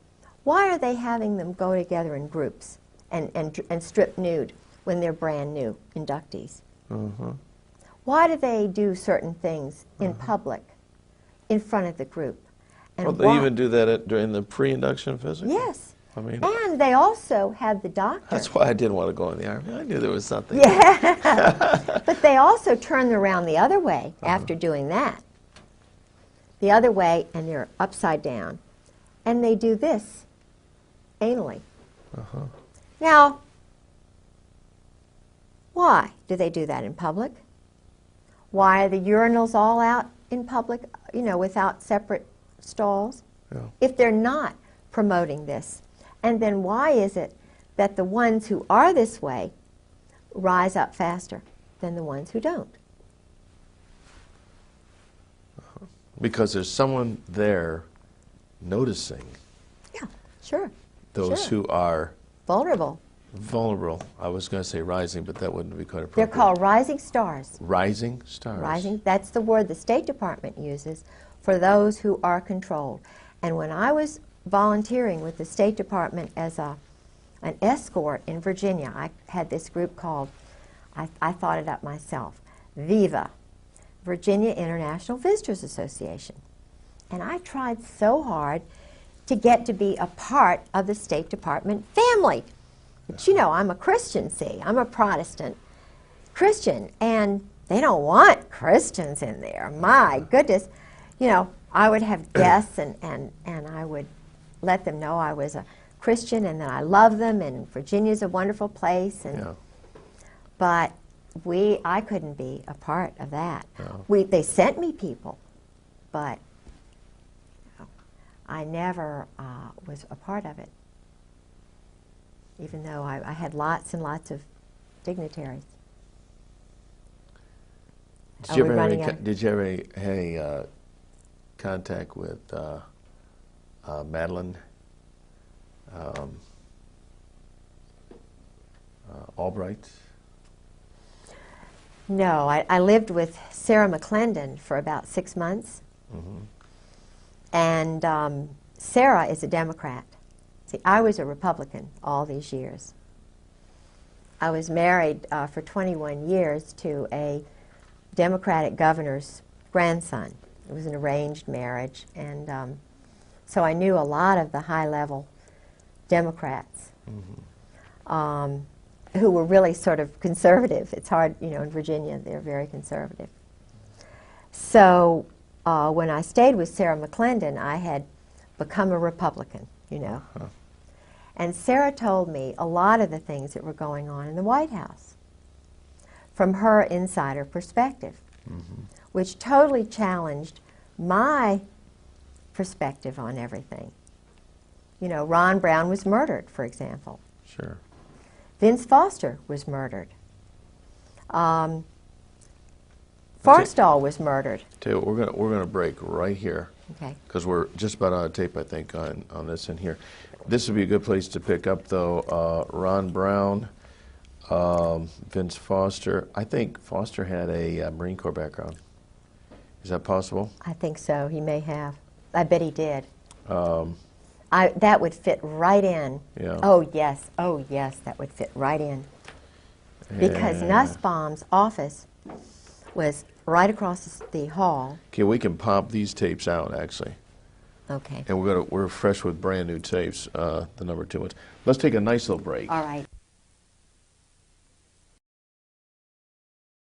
Why are they having them go together in groups and strip nude when they're brand new inductees? Why do they do certain things in public, in front of the group? And Well, they why? even do that during the pre-induction physical? Yes. I mean, And they also have the doctor. that's why I didn't want to go in the Army. I knew there was something. Yeah. But they also turn around the other way after doing that. The other way, and they're upside down. And they do this anally. Now, why do they do that in public? Why are the urinals all out in public, you know, without separate stalls? Yeah. If they're not promoting this. And then why is it that the ones who are this way rise up faster than the ones who don't? Because there's someone there noticing Yeah, sure. those Sure. who are Vulnerable. vulnerable. I was going to say rising, but that wouldn't be quite They're appropriate. called rising stars. Rising stars. Rising, that's the word the State Department uses for those who are controlled. And when I was volunteering with the State Department as an escort in Virginia, I had this group called, I thought it up myself, VIVA, Virginia International Visitors Association. And I tried so hard to get to be a part of the State Department family. But you know, I'm a Christian, see, I'm a Protestant Christian, and they don't want Christians in there. My goodness. You know, I would have guests, and I would let them know I was a Christian and that I love them, and Virginia's a wonderful place. And Yeah. But I couldn't be a part of that. No. They sent me people, but I never was a part of it, even though I had lots and lots of dignitaries. Did you Are we ever have running any, out? did you ever have any contact with Madeline Albright? No, I lived with Sarah McClendon for about 6 months. And Sarah is a Democrat. See, I was a Republican all these years. I was married for 21 years to a Democratic governor's grandson. It was an arranged marriage, and so I knew a lot of the high-level Democrats who were really sort of conservative. It's hard, you know, in Virginia, they're very conservative. So when I stayed with Sarah McClendon, I had become a Republican, you know. And Sarah told me a lot of the things that were going on in the White House from her insider perspective, which totally challenged my perspective on everything. You know, Ron Brown was murdered, for example. Sure. Vince Foster was murdered. Forstall was murdered. Tell you what, we're gonna break right here Okay. because we're just about out of tape, I think, on this in here. This would be a good place to pick up, though. Ron Brown, Vince Foster. I think Foster had a Marine Corps background. Is that possible? I think so. He may have. I bet he did. That would fit right in. Yeah. Oh, yes. Oh, yes, that would fit right in. Because Yeah. Nussbaum's office was right across the hall. Okay, we can pop these tapes out, actually. Okay. And we're fresh with brand new tapes, the number 2 ones. Let's take a nice little break. All right.